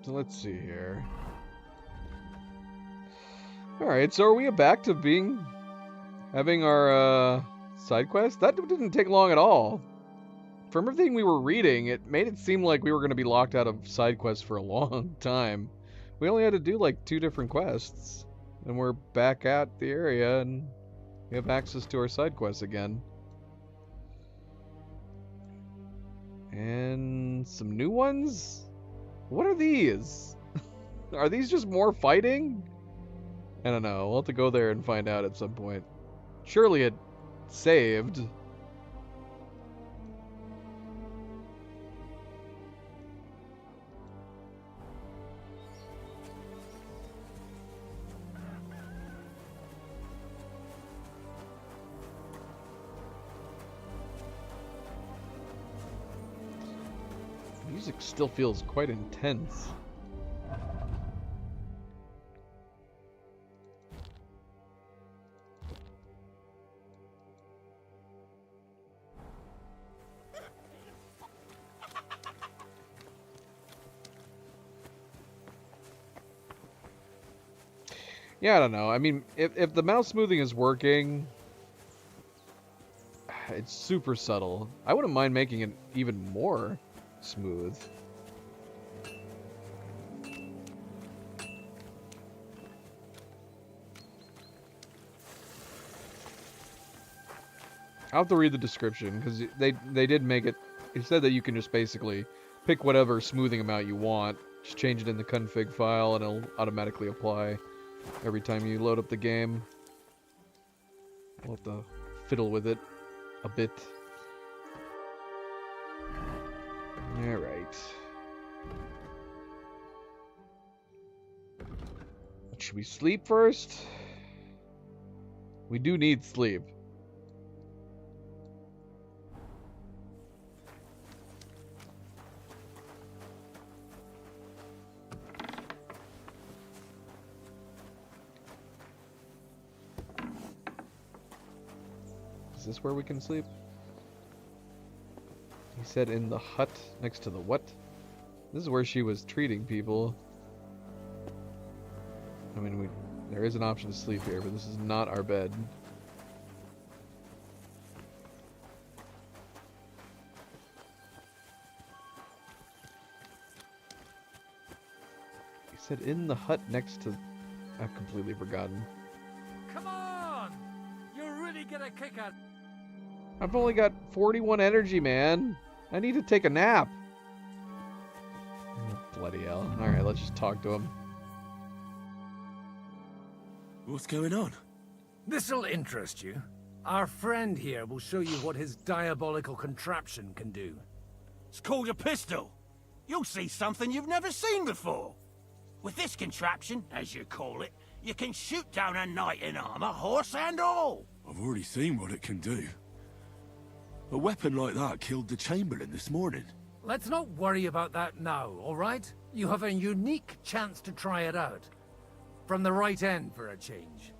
So let's see here. Alright, so are we back to having our side quest? That didn't take long at all. From everything we were reading, it made it seem like we were going to be locked out of side quests for a long time. We only had to do like 2 different quests. And we're back at the area and we have access to our side quests again. And some new ones? What are these? Are these just more fighting? I don't know. We'll have to go there and find out at some point. Surely it saved. Music still feels quite intense. Yeah, I don't know. I mean, if the mouse smoothing is working, it's super subtle. I wouldn't mind making it even more smooth. I'll have to read the description, because they did make it. It said that you can just basically pick whatever smoothing amount you want, just change it in the config file, and it'll automatically apply every time you load up the game. I'll have to fiddle with it a bit. Alright. Should we sleep first? We do need sleep. Is this where we can sleep? He said in the hut next to the what? This is where she was treating people. I mean, there is an option to sleep here, but this is not our bed. He said in the hut next to... I've completely forgotten. Come on! You'll really get a kick out. I've only got 41 energy, man. I need to take a nap. Oh, bloody hell. Alright, let's just talk to him. What's going on? This'll interest you. Our friend here will show you what his diabolical contraption can do. It's called a pistol. You'll see something you've never seen before. With this contraption, as you call it, you can shoot down a knight in armor, horse and all. I've already seen what it can do. A weapon like that killed the Chamberlain this morning. Let's not worry about that now, all right? You have a unique chance to try it out. From the right end for a change.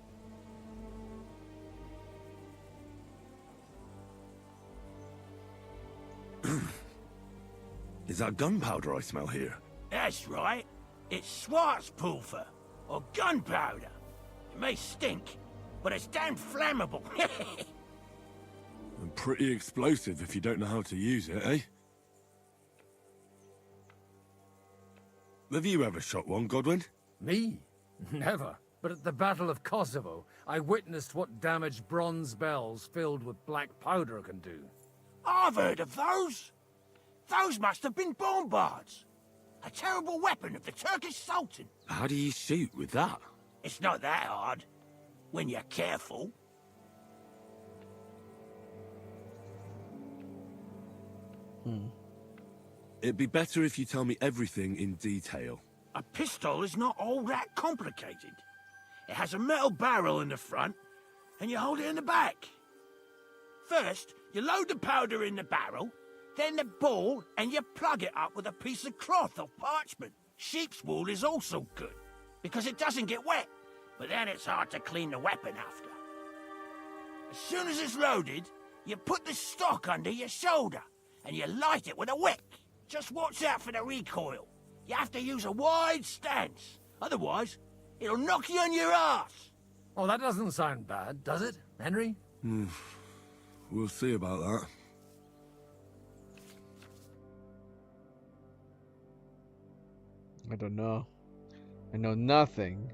Is that gunpowder I smell here? That's right. It's Schwarzpulver, or gunpowder. It may stink, but it's damn flammable. And pretty explosive if you don't know how to use it, eh? Have you ever shot one, Godwin? Me? Never. But at the Battle of Kosovo, I witnessed what damage bronze bells filled with black powder can do. I've heard of those. Those must have been bombards. A terrible weapon of the Turkish Sultan. How do you shoot with that? It's not that hard, when you're careful. It'd be better if you tell me everything in detail. A pistol is not all that complicated. It has a metal barrel in the front, and you hold it in the back. First, you load the powder in the barrel, then the ball, and you plug it up with a piece of cloth or parchment. Sheep's wool is also good, because it doesn't get wet, but then it's hard to clean the weapon after. As soon as it's loaded, you put the stock under your shoulder, and you light it with a wick. Just watch out for the recoil. You have to use a wide stance. Otherwise, it'll knock you on your ass. Oh, that doesn't sound bad, does it, Henry? We'll see about that. I don't know. I know nothing.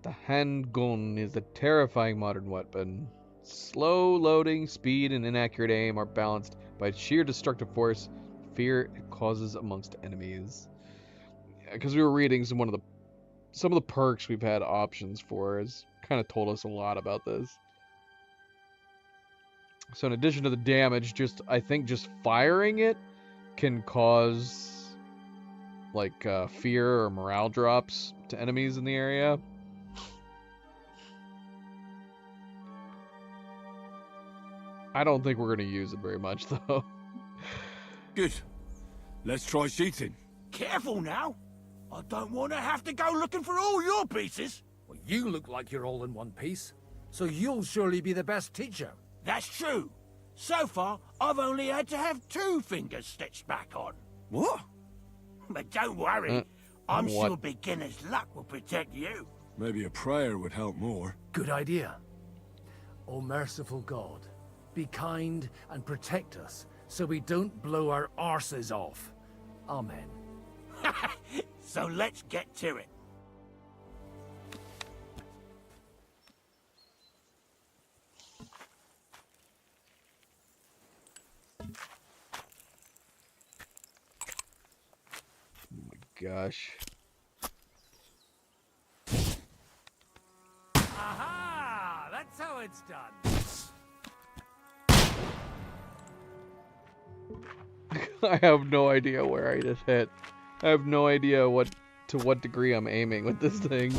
The handgun is a terrifying modern weapon. Slow loading, speed, and inaccurate aim are balanced by its sheer destructive force, fear it causes amongst enemies. Because we were reading some of the perks we've had options for has kind of told us a lot about this. So in addition to the damage, I think just firing it can cause like fear or morale drops to enemies in the area. I don't think we're going to use it very much, though. Good. Let's try shooting. Careful now. I don't want to have to go looking for all your pieces. Well, you look like you're all in one piece, so you'll surely be the best teacher. That's true. So far, I've only had to have 2 fingers stitched back on. What? But don't worry. I'm sure beginner's luck will protect you. Maybe a prayer would help more. Good idea. O merciful God, be kind and protect us so we don't blow our arses off. Amen. So let's get to it. Gosh. Aha! That's how it's done. I have no idea where I just hit. I have no idea to what degree I'm aiming with this thing.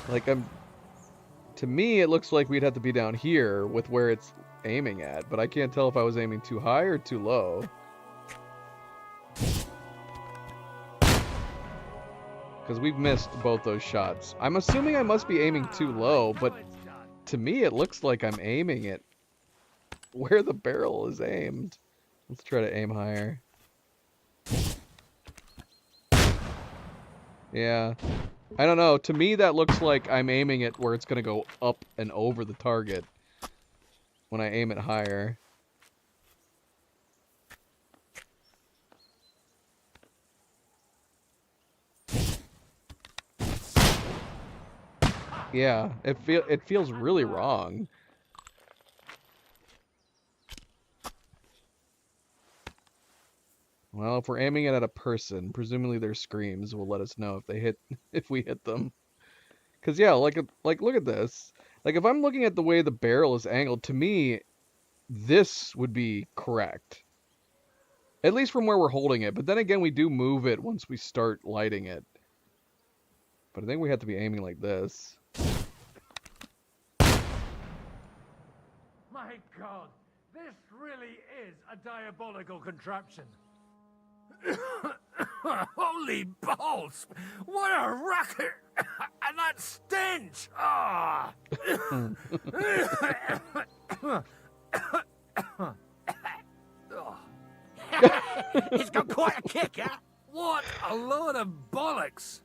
Like to me it looks like we'd have to be down here with where it's aiming at, but I can't tell if I was aiming too high or too low. Because we've missed both those shots. I'm assuming I must be aiming too low, but to me it looks like I'm aiming it where the barrel is aimed. Let's try to aim higher. Yeah. I don't know. To me that looks like I'm aiming it where it's going to go up and over the target when I aim it higher. Yeah, it feels really wrong. Well, if we're aiming it at a person, presumably their screams will let us know if we hit them. Cause yeah, like look at this. Like if I'm looking at the way the barrel is angled, to me, this would be correct. At least from where we're holding it. But then again, we do move it once we start lighting it. But I think we have to be aiming like this. My God, this really is a diabolical contraption. Holy balls! What a racket! And that stench! Ah! It's got quite a kick, huh? What a load of bollocks!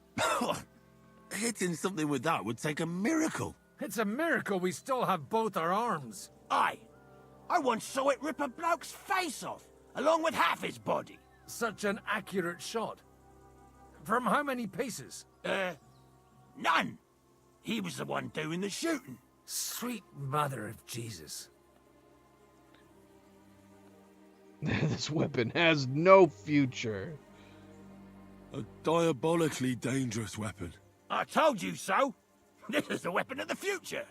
Hitting something with that would take a miracle. It's a miracle we still have both our arms. Aye. I once saw it rip a bloke's face off, along with half his body. Such an accurate shot. From how many paces? None. He was the one doing the shooting. Sweet mother of Jesus. This weapon has no future. A diabolically dangerous weapon. I told you so. This is the weapon of the future.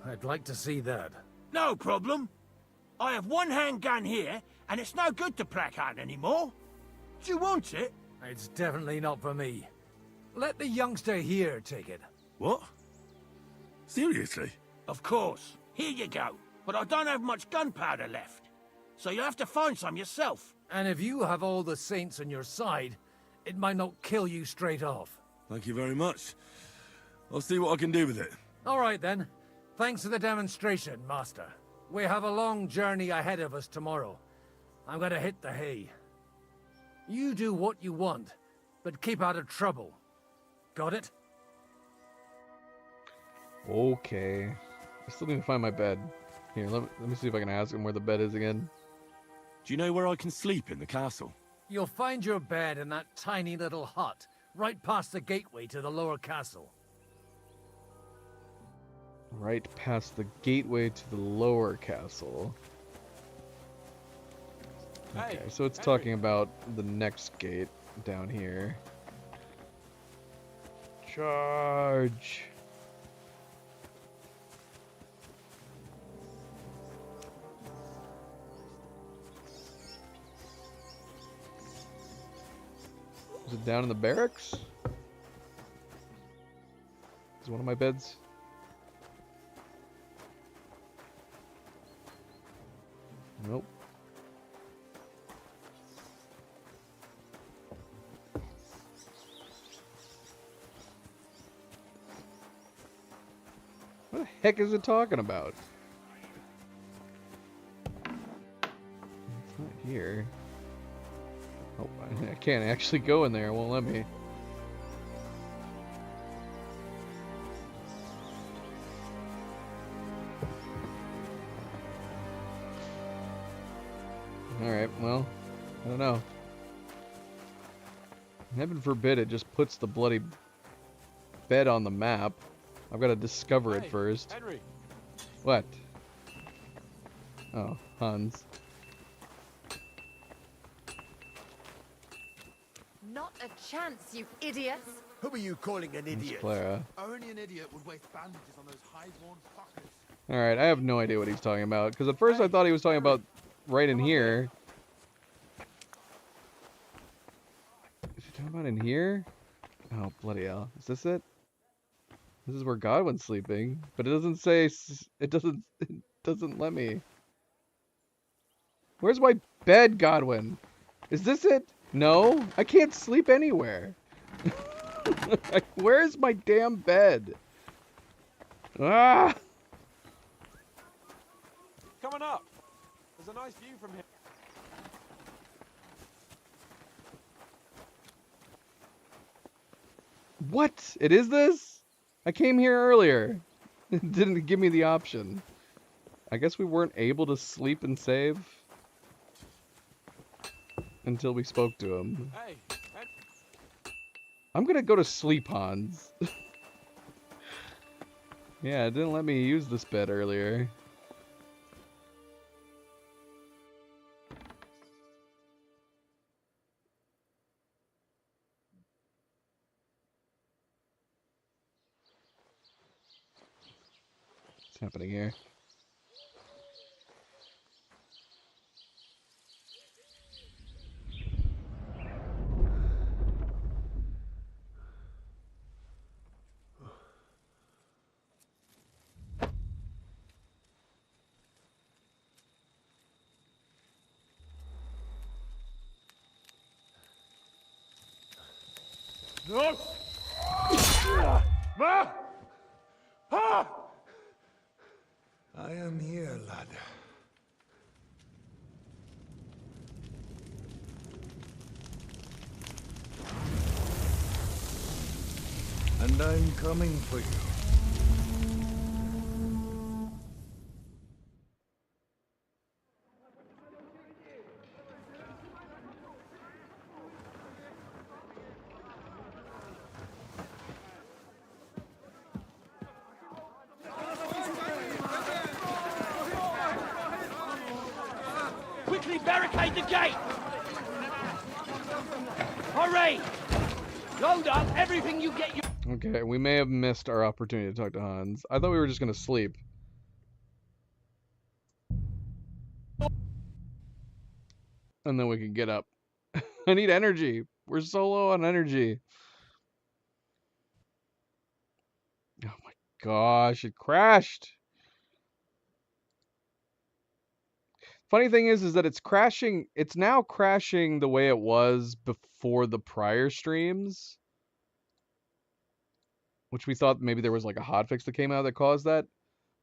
I'd like to see that. No problem. I have one handgun here, and it's no good to placard anymore. Do you want it? It's definitely not for me. Let the youngster here take it. What? Seriously? Of course. Here you go. But I don't have much gunpowder left. So you'll have to find some yourself. And if you have all the saints on your side, it might not kill you straight off. Thank you very much. I'll see what I can do with it. All right then. Thanks for the demonstration, Master. We have a long journey ahead of us tomorrow. I'm gonna hit the hay. You do what you want, but keep out of trouble. Got it? Okay. I still need to find my bed. Here, let me see if I can ask him where the bed is again. Do you know where I can sleep in the castle? You'll find your bed in that tiny little hut, right past the gateway to the lower castle. Right past the gateway to the lower castle. Okay, so it's talking about the next gate down here. Charge! Is it down in the barracks? Is one of my beds? Nope. What the heck is it talking about? It's not here. Oh, I can't actually go in there. It won't let me. Alright, well, I don't know. Heaven forbid it just puts the bloody bed on the map. I've got to discover it first. Henry. What? Oh, Hans. Not a chance, you idiots! Who are you calling an idiot? Clara. Only an idiot would waste bandages on those high-born fuckers. Alright, I have no idea what he's talking about. Because at first I thought he was talking about right in here. Is he talking about in here? Oh, bloody hell. Is this it? This is where Godwin's sleeping. But it doesn't say... It doesn't let me. Where's my bed, Godwin? Is this it? No? I can't sleep anywhere. Where's my damn bed? Ah! Coming up. There's a nice view from here. What? It is this? I came here earlier. It didn't give me the option. I guess we weren't able to sleep and save until we spoke to him. Hey. I'm gonna go to sleep, Hans. Yeah, it didn't let me use this bed earlier. What's happening here? No! Ma! Ah! I am here, lad. And I'm coming for you. Quickly barricade the gate! Hurry! Load up everything you get your... Okay, we may have missed our opportunity to talk to Hans. I thought we were just gonna sleep. And then we can get up. I need energy. We're so low on energy. Oh my gosh, it crashed. Funny thing is that it's crashing. It's now crashing the way it was before the prior streams, which we thought maybe there was like a hotfix that came out that caused that.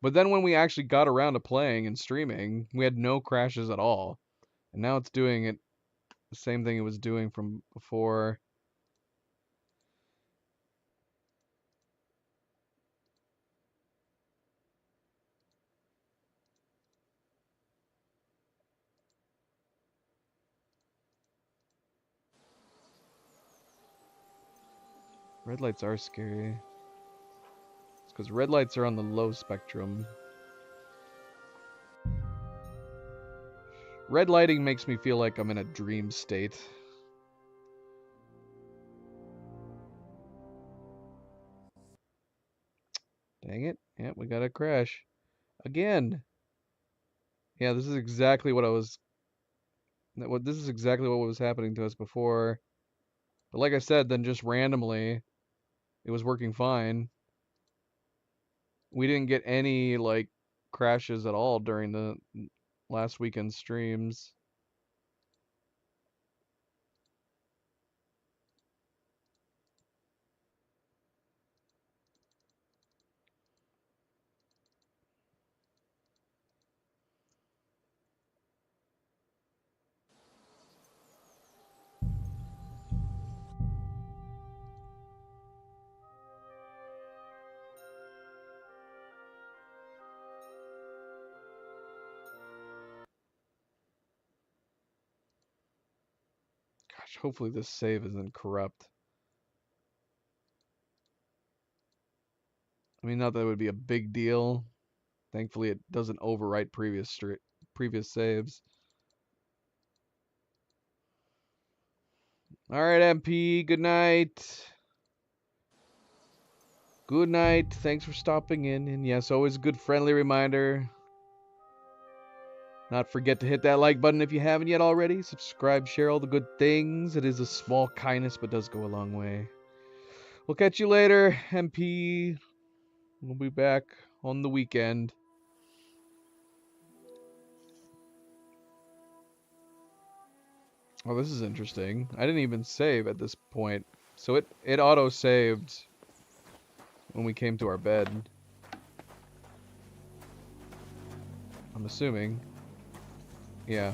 But then when we actually got around to playing and streaming, we had no crashes at all. And now it's doing it the same thing it was doing from before. Red lights are scary. It's because red lights are on the low spectrum. Red lighting makes me feel like I'm in a dream state. Dang it. Yeah, we got a crash. Again. Yeah, this is exactly what this is exactly what was happening to us before. But like I said, then just randomly, it was working fine. We didn't get any, like, crashes at all during the last weekend streams. Gosh, hopefully this save isn't corrupt. I mean, not that it would be a big deal. Thankfully, it doesn't overwrite previous saves. All right, MP. Good night. Good night. Thanks for stopping in. And yes, always a good friendly reminder. Not forget to hit that like button if you haven't yet already. Subscribe, share all the good things. It is a small kindness, but does go a long way. We'll catch you later, MP. We'll be back on the weekend. Oh, this is interesting. I didn't even save at this point. So it auto-saved when we came to our bed. I'm assuming. Yeah.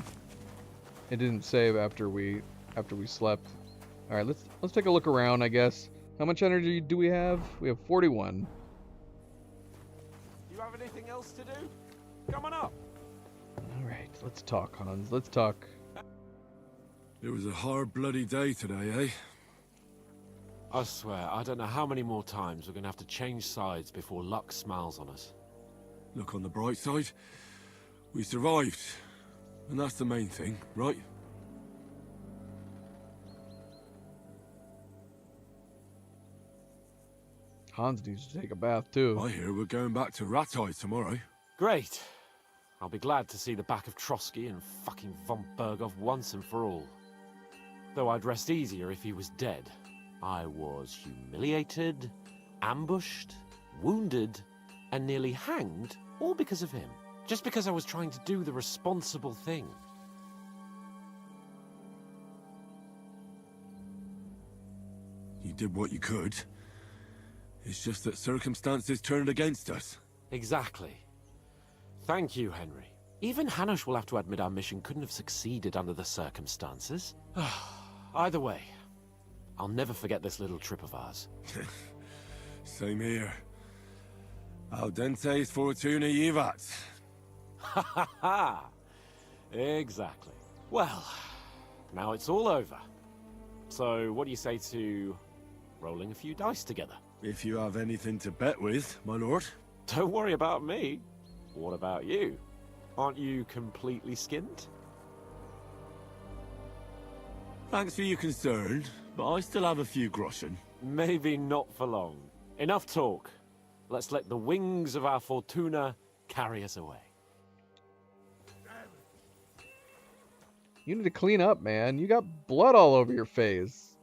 It didn't save after we slept. All right, let's take a look around, I guess. How much energy do we have? We have 41. You have anything else to do? Come on up. All right, let's talk, Hans. Let's talk. It was a hard bloody day today, eh? I swear, I don't know how many more times we're gonna have to change sides before luck smiles on us. Look on the bright side. We survived. And that's the main thing, right? Hans needs to take a bath, too. I hear we're going back to Rattay tomorrow. Great. I'll be glad to see the back of Trotsky and fucking von Berghoff once and for all. Though I'd rest easier if he was dead. I was humiliated, ambushed, wounded, and nearly hanged, all because of him. Just because I was trying to do the responsible thing. You did what you could. It's just that circumstances turned against us. Exactly. Thank you, Henry. Even Hanush will have to admit our mission couldn't have succeeded under the circumstances. Either way, I'll never forget this little trip of ours. Same here. Al dente's fortuna jivat. Ha ha ha! Exactly. Well, now it's all over. So, what do you say to rolling a few dice together? If you have anything to bet with, my lord. Don't worry about me. What about you? Aren't you completely skinned? Thanks for your concern, but I still have a few groschen. Maybe not for long. Enough talk. Let's let the wings of our Fortuna carry us away. You need to clean up, man. You got blood all over your face.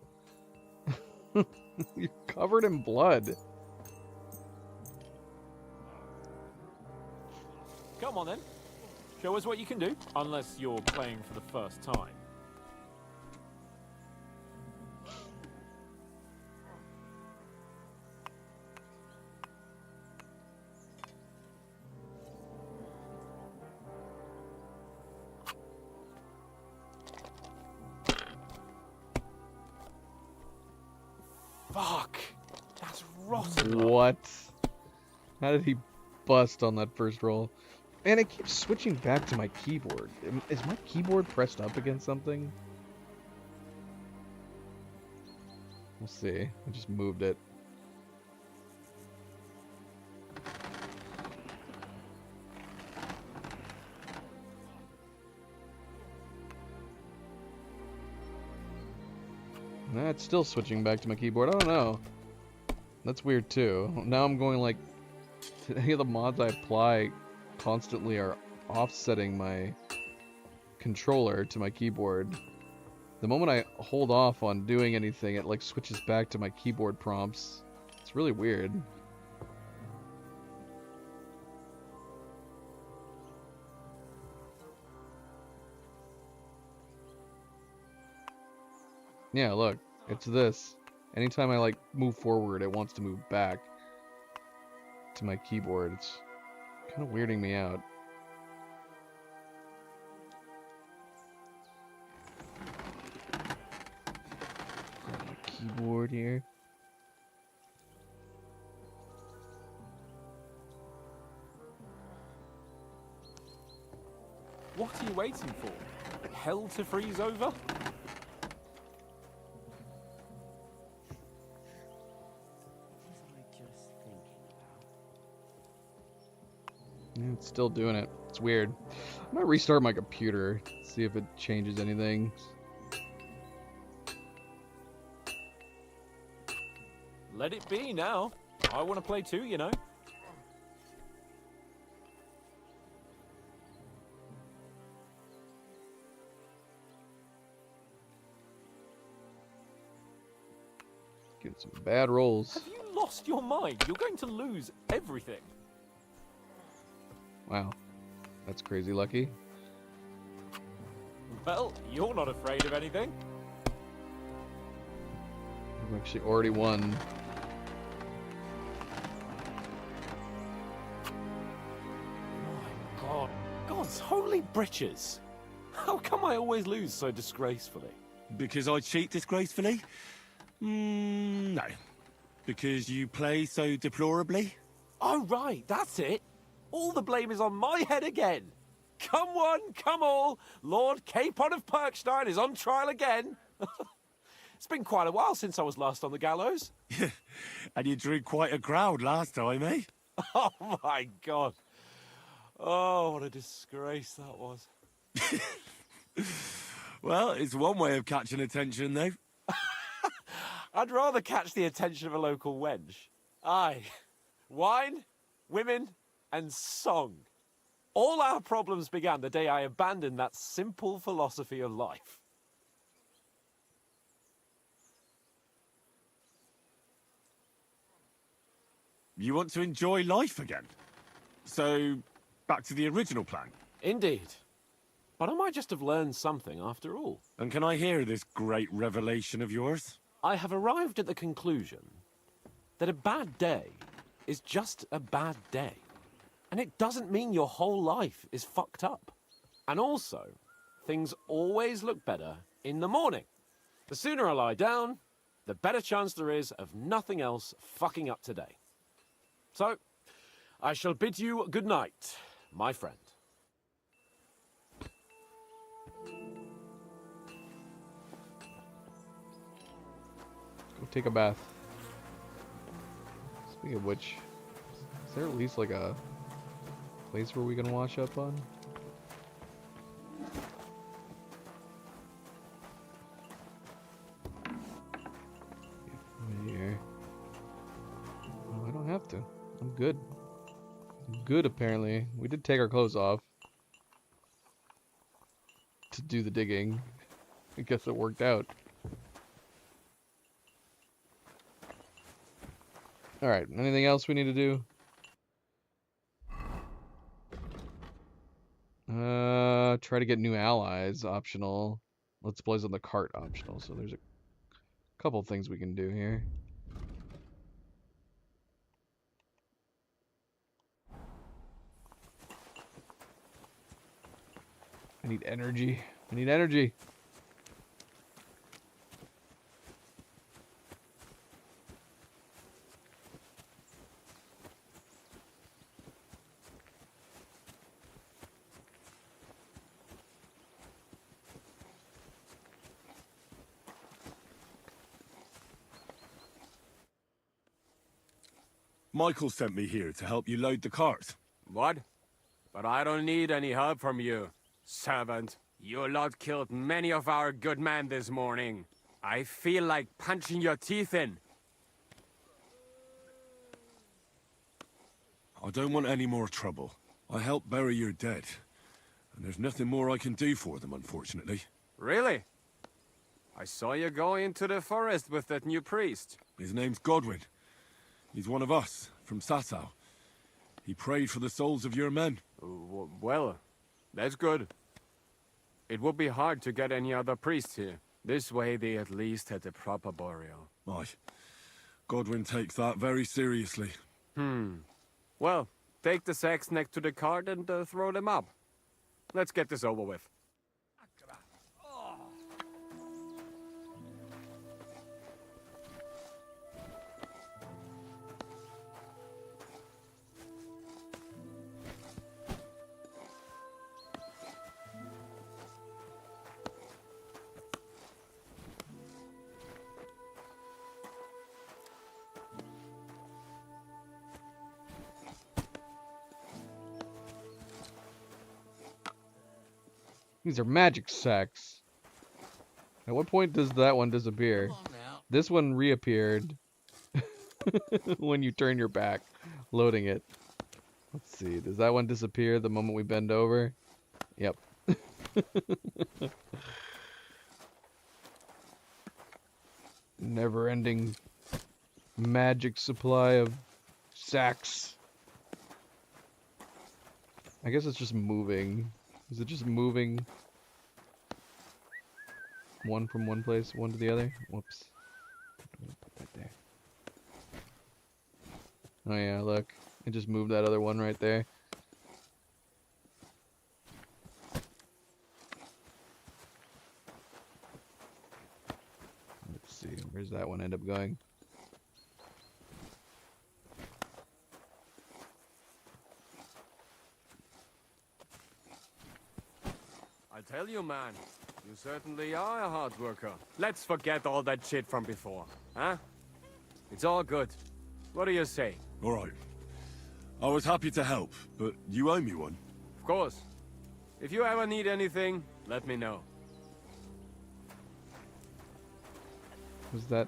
You're covered in blood. Come on then. Show us what you can do. Unless you're playing for the first time. Fuck. That's rotten. What? How did he bust on that first roll? Man, it keeps switching back to my keyboard. Is my keyboard pressed up against something? We'll see. I just moved it. Nah, it's still switching back to my keyboard. I don't know. That's weird too. Now I'm going like, any of the mods I apply constantly are offsetting my controller to my keyboard. The moment I hold off on doing anything, it like switches back to my keyboard prompts. It's really weird. Yeah, look, it's this. Anytime I like move forward, it wants to move back to my keyboard. It's kind of weirding me out. Got my keyboard here. What are you waiting for? Hell to freeze over? Yeah, it's still doing it. It's weird. I'm gonna restart my computer, see if it changes anything. Let it be now. I want to play too, you know. Getting some bad rolls. Have you lost your mind? You're going to lose everything. Wow. That's crazy lucky. Well, you're not afraid of anything. I've actually already won. God. God's holy britches. How come I always lose so disgracefully? Because I cheat disgracefully? No. Because you play so deplorably? Oh, right, that's it. All the blame is on my head again. Come one, come all. Lord Capon of Perkstein is on trial again. It's been quite a while since I was last on the gallows. And you drew quite a crowd last time, eh? Oh, my God. Oh, what a disgrace that was. Well, it's one way of catching attention, though. I'd rather catch the attention of a local wench. Aye. Wine, women, and song. All our problems began the day I abandoned that simple philosophy of life. You want to enjoy life again? So, back to the original plan? Indeed. But I might just have learned something after all. And can I hear this great revelation of yours? I have arrived at the conclusion that a bad day is just a bad day. And it doesn't mean your whole life is fucked up. And also, things always look better in the morning. The sooner I lie down, the better chance there is of nothing else fucking up today. So, I shall bid you good night, my friend. Go take a bath. Speaking of which, is there at least like a place where we can wash up on? Right here. Oh, I don't have to. I'm good. I'm good, apparently. We did take our clothes off to do the digging. I guess it worked out. Alright, anything else we need to do? Try to get new allies, optional. Let's Blaze on the cart, optional. So there's a couple things we can do here. I need energy. I need energy. Michael sent me here to help you load the cart. What? But I don't need any help from you, servant. You lot killed many of our good men this morning. I feel like punching your teeth in. I don't want any more trouble. I helped bury your dead, and there's nothing more I can do for them, unfortunately. Really? I saw you go into the forest with that new priest. His name's Godwin. He's one of us, from Sasau. He prayed for the souls of your men. Well, that's good. It would be hard to get any other priests here. This way they at least had a proper burial. Aye. Godwin takes that very seriously. Well, take the sacks next to the cart and throw them up. Let's get this over with. These are magic sacks. At what point does that one disappear? This one reappeared when you turn your back, loading it. Let's see, does that one disappear the moment we bend over? Yep. Never-ending magic supply of sacks. I guess it's just moving. Is it just moving one from one place, one to the other? Whoops. Put that there. Oh yeah, look. It just moved that other one right there. Let's see, where's that one end up going? I tell you, man, you certainly are a hard worker. Let's forget all that shit from before, huh? It's all good. What do you say? All right. I was happy to help, but you owe me one. Of course. If you ever need anything, let me know. Was that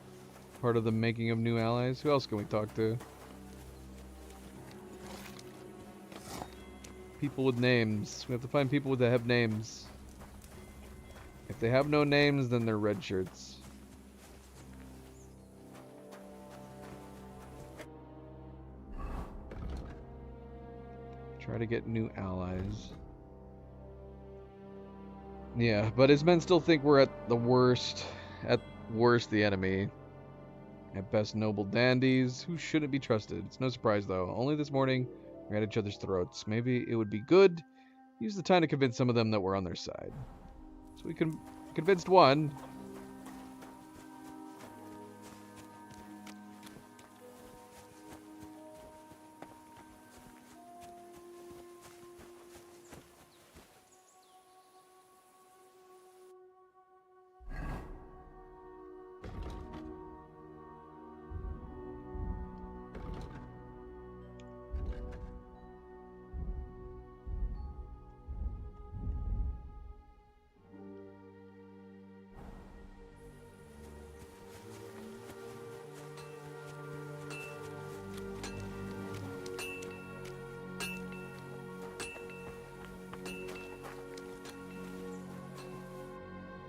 part of the making of new allies? Who else can we talk to? People with names. We have to find people that have names. If they have no names, then they're red shirts. Try to get new allies. Yeah, but his men still think we're at the worst. At worst, the enemy. At best, noble dandies who shouldn't be trusted. It's no surprise, though. Only this morning, we're at each other's throats. Maybe it would be good. Use the time to convince some of them that we're on their side. So we convinced one.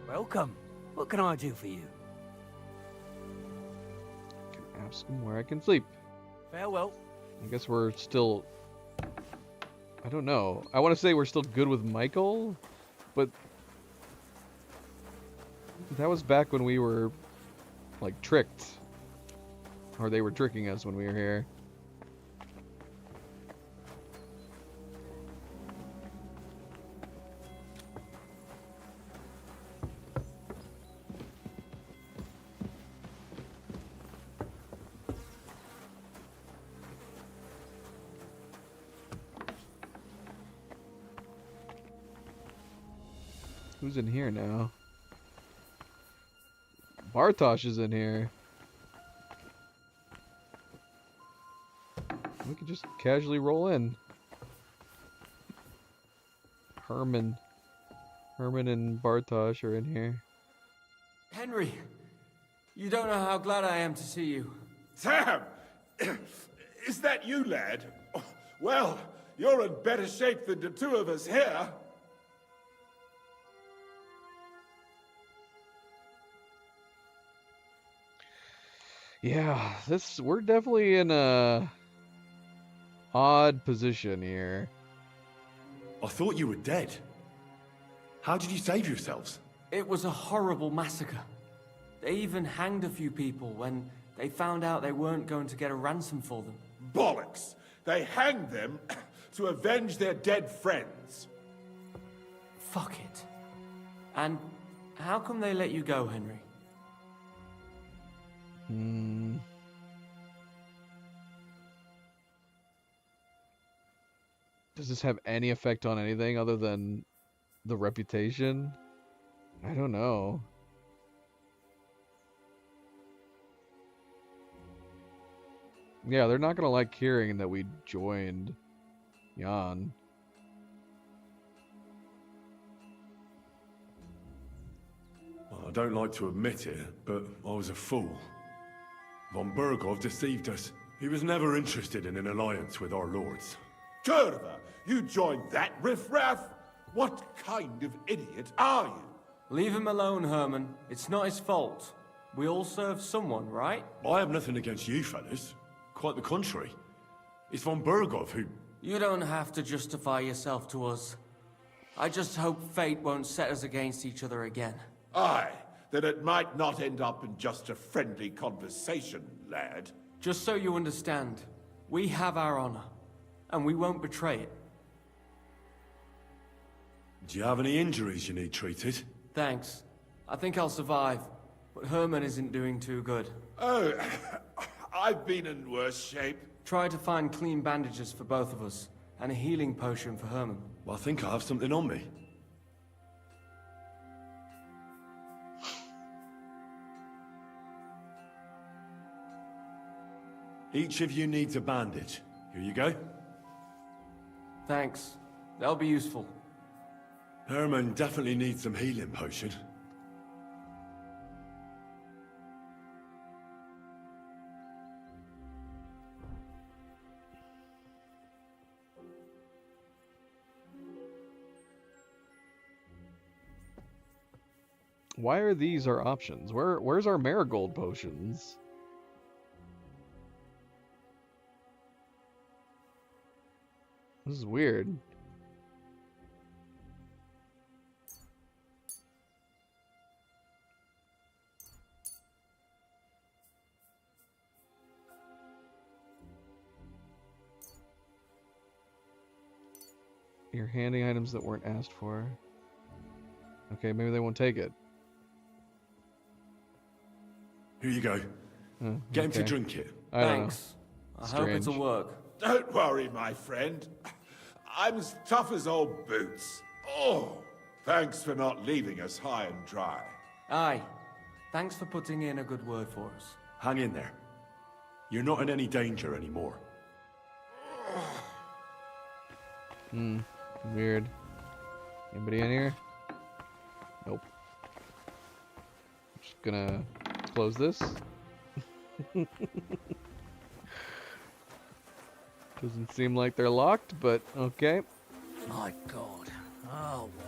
Welcome. What can I do for you? Can ask him where I can sleep. Farewell. I guess we're still... I don't know. I want to say we're still good with Michael, but... that was back when we were, like, tricked. Or they were tricking us when we were here. Who's in here now? Bartosz is in here. We could just casually roll in. Herman and Bartosz are in here. Henry, you don't know how glad I am to see you. Sam! Is that you, lad? Well, you're in better shape than the two of us here. Yeah, we're definitely in a odd position here. I thought you were dead. How did you save yourselves? It was a horrible massacre. They even hanged a few people when they found out they weren't going to get a ransom for them. Bollocks! They hanged them to avenge their dead friends. Fuck it. And how come they let you go, Henry? Does this have any effect on anything other than the reputation? I don't know. Yeah, they're not gonna like hearing that we joined Jan. Well, I don't like to admit it, but I was a fool. Von Bergov deceived us. He was never interested in an alliance with our lords. Kurva, you joined that riffraff? What kind of idiot are you? Leave him alone, Herman. It's not his fault. We all serve someone, right? I have nothing against you, fellas. Quite the contrary. It's von Bergov who... You don't have to justify yourself to us. I just hope fate won't set us against each other again. Aye, that it might not end up in just a friendly conversation, lad. Just so you understand, we have our honor, and we won't betray it. Do you have any injuries you need treated? Thanks. I think I'll survive, but Herman isn't doing too good. Oh, I've been in worse shape. Try to find clean bandages for both of us, and a healing potion for Herman. Well, I think I have something on me. Each of you needs a bandage. Here you go. Thanks. That'll be useful. Herman definitely needs some healing potion. Why are these our options? Where's our marigold potions? This is weird. You're handing items that weren't asked for. Okay, maybe they won't take it. Here you go. Get him to drink it. Thanks. I hope it'll work. Don't worry, my friend. I'm as tough as old boots. Oh, thanks for not leaving us high and dry. Aye. Thanks for putting in a good word for us. Hang in there. You're not in any danger anymore. Weird. Anybody in here? Nope. Just gonna close this. Doesn't seem like they're locked, but okay. My God. Oh, well.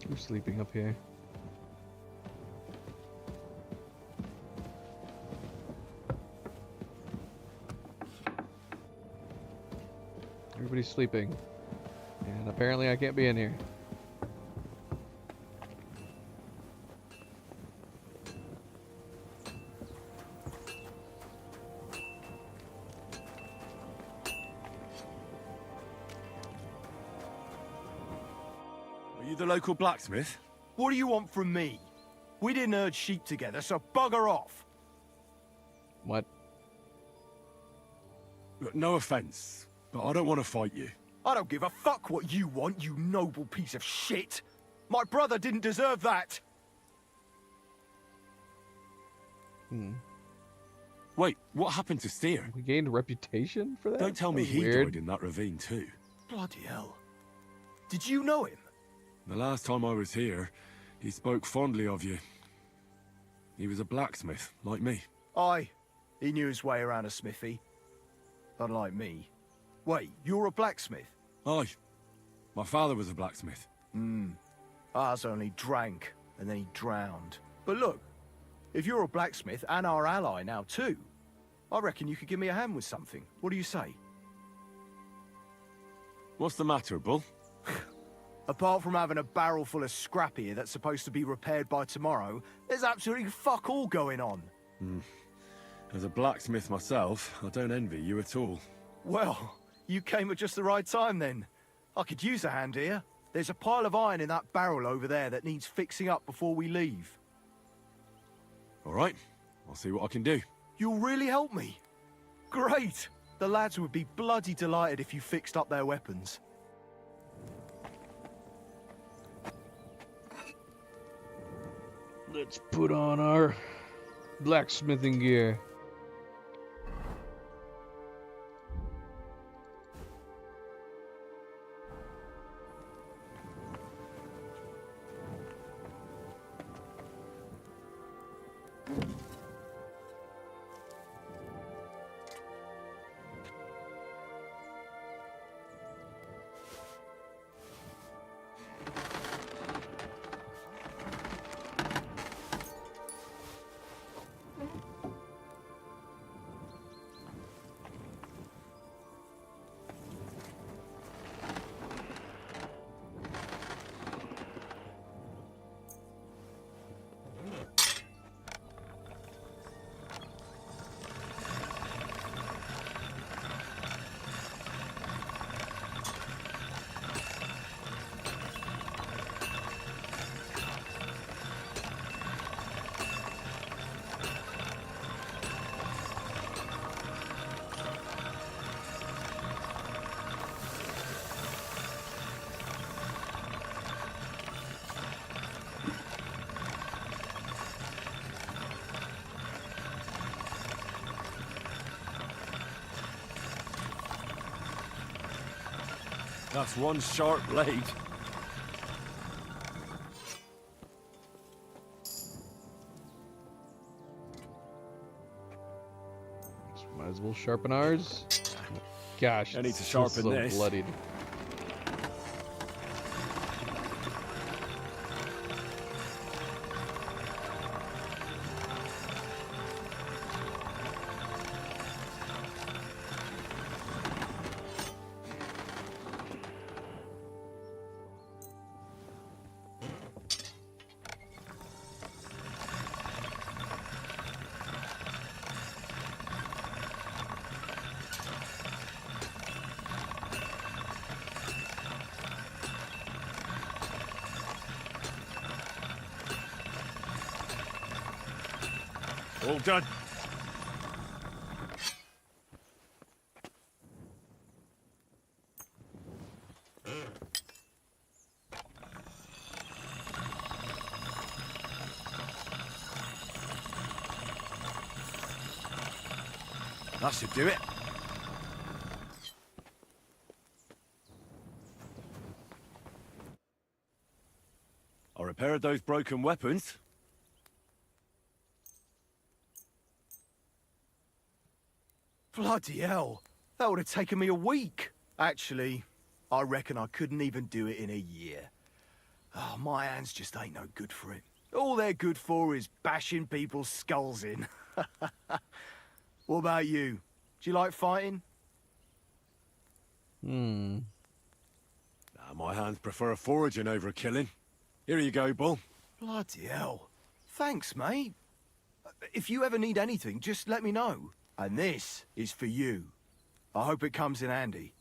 Who's sleeping up here? Everybody's sleeping. And apparently I can't be in here. Are you the local blacksmith? What do you want from me? We didn't herd sheep together, so bugger off. What? Look, no offense, but I don't want to fight you. I don't give a fuck what you want, you noble piece of shit. My brother didn't deserve that. Wait, what happened to Steer? We gained a reputation for that? Don't tell me That was he weird. died in that ravine too. Bloody hell. Did you know him? The last time I was here, he spoke fondly of you. He was a blacksmith, like me. Aye. He knew his way around a smithy. Unlike me. Wait, you're a blacksmith? Aye. My father was a blacksmith. Ours only drank, and then he drowned. But look, if you're a blacksmith and our ally now too, I reckon you could give me a hand with something. What do you say? What's the matter, Bull? Apart from having a barrel full of scrap here that's supposed to be repaired by tomorrow, there's absolutely fuck all going on. As a blacksmith myself, I don't envy you at all. Well, you came at just the right time then. I could use a hand here. There's a pile of iron in that barrel over there that needs fixing up before we leave. All right, I'll see what I can do. You'll really help me? Great! The lads would be bloody delighted if you fixed up their weapons. Let's put on our blacksmithing gear. That's one sharp blade. Might as well sharpen ours. Gosh, I need to it's still sharpen so this. bloodied. All done. That should do it. I repaired those broken weapons. Bloody hell. That would have taken me a week. Actually, I reckon I couldn't even do it in a year. Oh, my hands just ain't no good for it. All they're good for is bashing people's skulls in. What about you? Do you like fighting? Nah, my hands prefer foraging over killing. Here you go, Bull. Bloody hell. Thanks, mate. If you ever need anything, just let me know. And this is for you. I hope it comes in handy.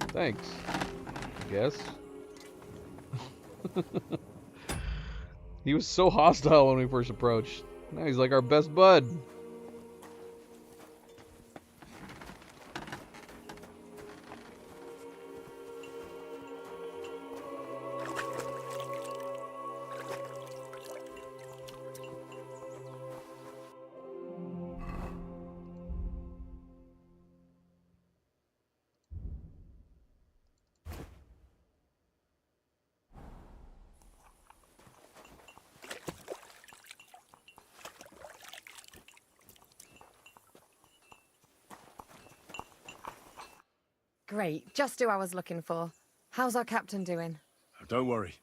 Thanks. I guess. He was so hostile when we first approached. Now he's like our best bud. Great, just who I was looking for. How's our captain doing? Don't worry.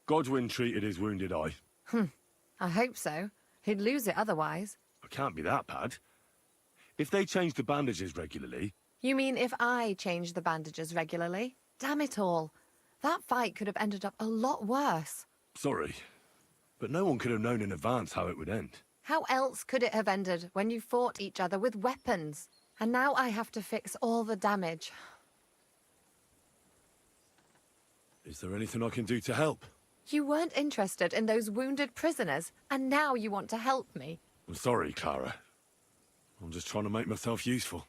Godwin treated his wounded eye. I hope so. He'd lose it otherwise. It can't be that bad. If they change the bandages regularly... You mean if I change the bandages regularly? Damn it all. That fight could have ended up a lot worse. Sorry, but no one could have known in advance how it would end. How else could it have ended when you fought each other with weapons? And now I have to fix all the damage. Is there anything I can do to help? You weren't interested in those wounded prisoners, and now you want to help me. I'm sorry, Clara. I'm just trying to make myself useful.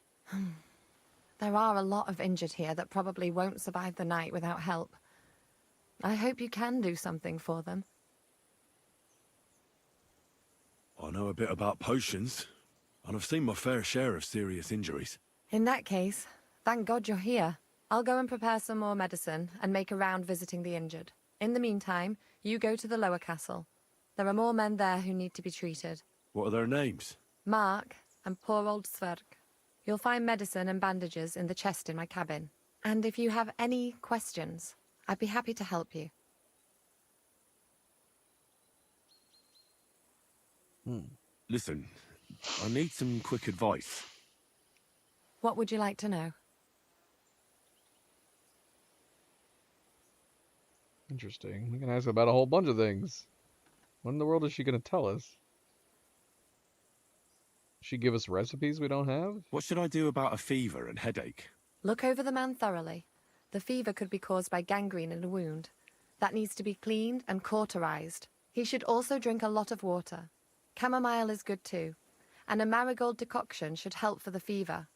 There are a lot of injured here that probably won't survive the night without help. I hope you can do something for them. I know a bit about potions, and I've seen my fair share of serious injuries. In that case, thank God you're here. I'll go and prepare some more medicine and make a round visiting the injured. In the meantime, you go to the lower castle. There are more men there who need to be treated. What are their names? Mark and poor old Sverk. You'll find medicine and bandages in the chest in my cabin. And if you have any questions, I'd be happy to help you. Listen, I need some quick advice. What would you like to know? Interesting. We can ask about a whole bunch of things. What in the world is she going to tell us? She give us recipes we don't have? What should I do about a fever and headache? Look over the man thoroughly. The fever could be caused by gangrene in a wound. That needs to be cleaned and cauterized. He should also drink a lot of water. Chamomile is good too. And a marigold decoction should help for the fever.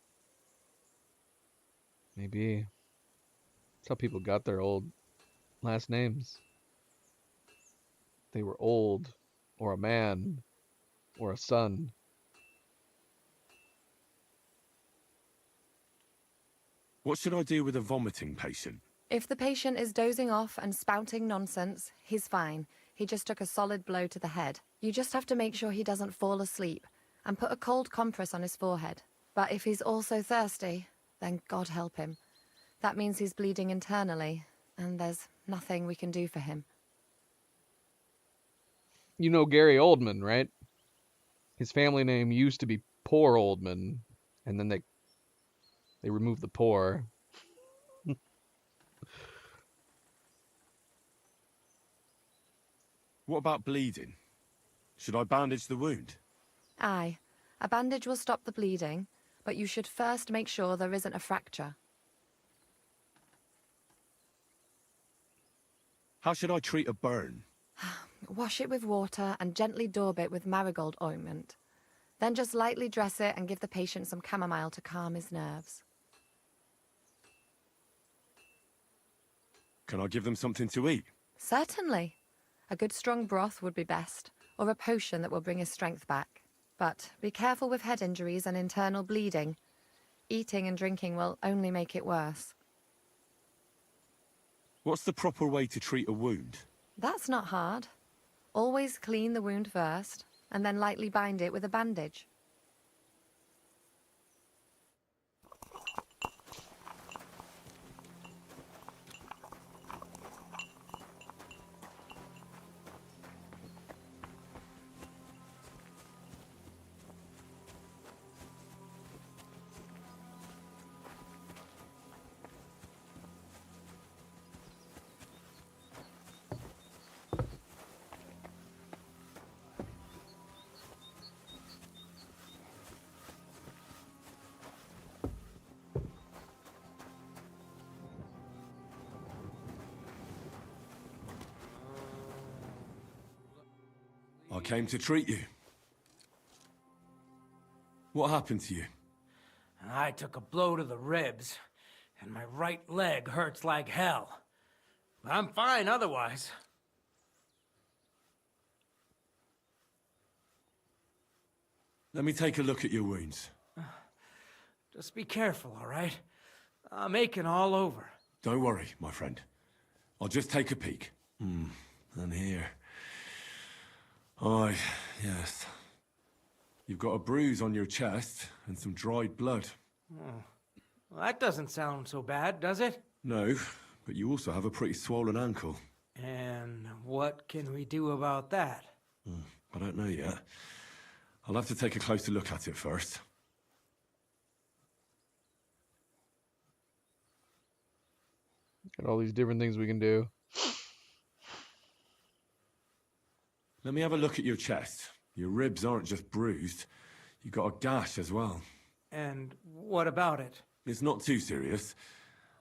Maybe that's how people got their old last names. They were old, or a man, or a son. What should I do with a vomiting patient? If the patient is dozing off and spouting nonsense, he's fine. He just took a solid blow to the head. You just have to make sure he doesn't fall asleep and put a cold compress on his forehead. But if he's also thirsty, then God help him. That means he's bleeding internally, and there's nothing we can do for him. You know Gary Oldman, right? His family name used to be Poor Oldman, and then they removed the poor. What about bleeding? Should I bandage the wound? Aye. A bandage will stop the bleeding, but you should first make sure there isn't a fracture. How should I treat a burn? Wash it with water and gently daub it with marigold ointment. Then just lightly dress it and give the patient some chamomile to calm his nerves. Can I give them something to eat? Certainly. A good strong broth would be best, or a potion that will bring his strength back. But be careful with head injuries and internal bleeding. Eating and drinking will only make it worse. What's the proper way to treat a wound? That's not hard. Always clean the wound first, and then lightly bind it with a bandage. I came to treat you. What happened to you? I took a blow to the ribs, and my right leg hurts like hell. But I'm fine otherwise. Let me take a look at your wounds. Just be careful, all right? I'm aching all over. Don't worry, my friend. I'll just take a peek. And here. Aye, yes. You've got a bruise on your chest and some dried blood. Oh. Well, that doesn't sound so bad, does it? No, but you also have a pretty swollen ankle. And what can we do about that? I don't know yet. I'll have to take a closer look at it first. Got all these different things we can do. Let me have a look at your chest. Your ribs aren't just bruised. You got a gash as well. And what about it? It's not too serious.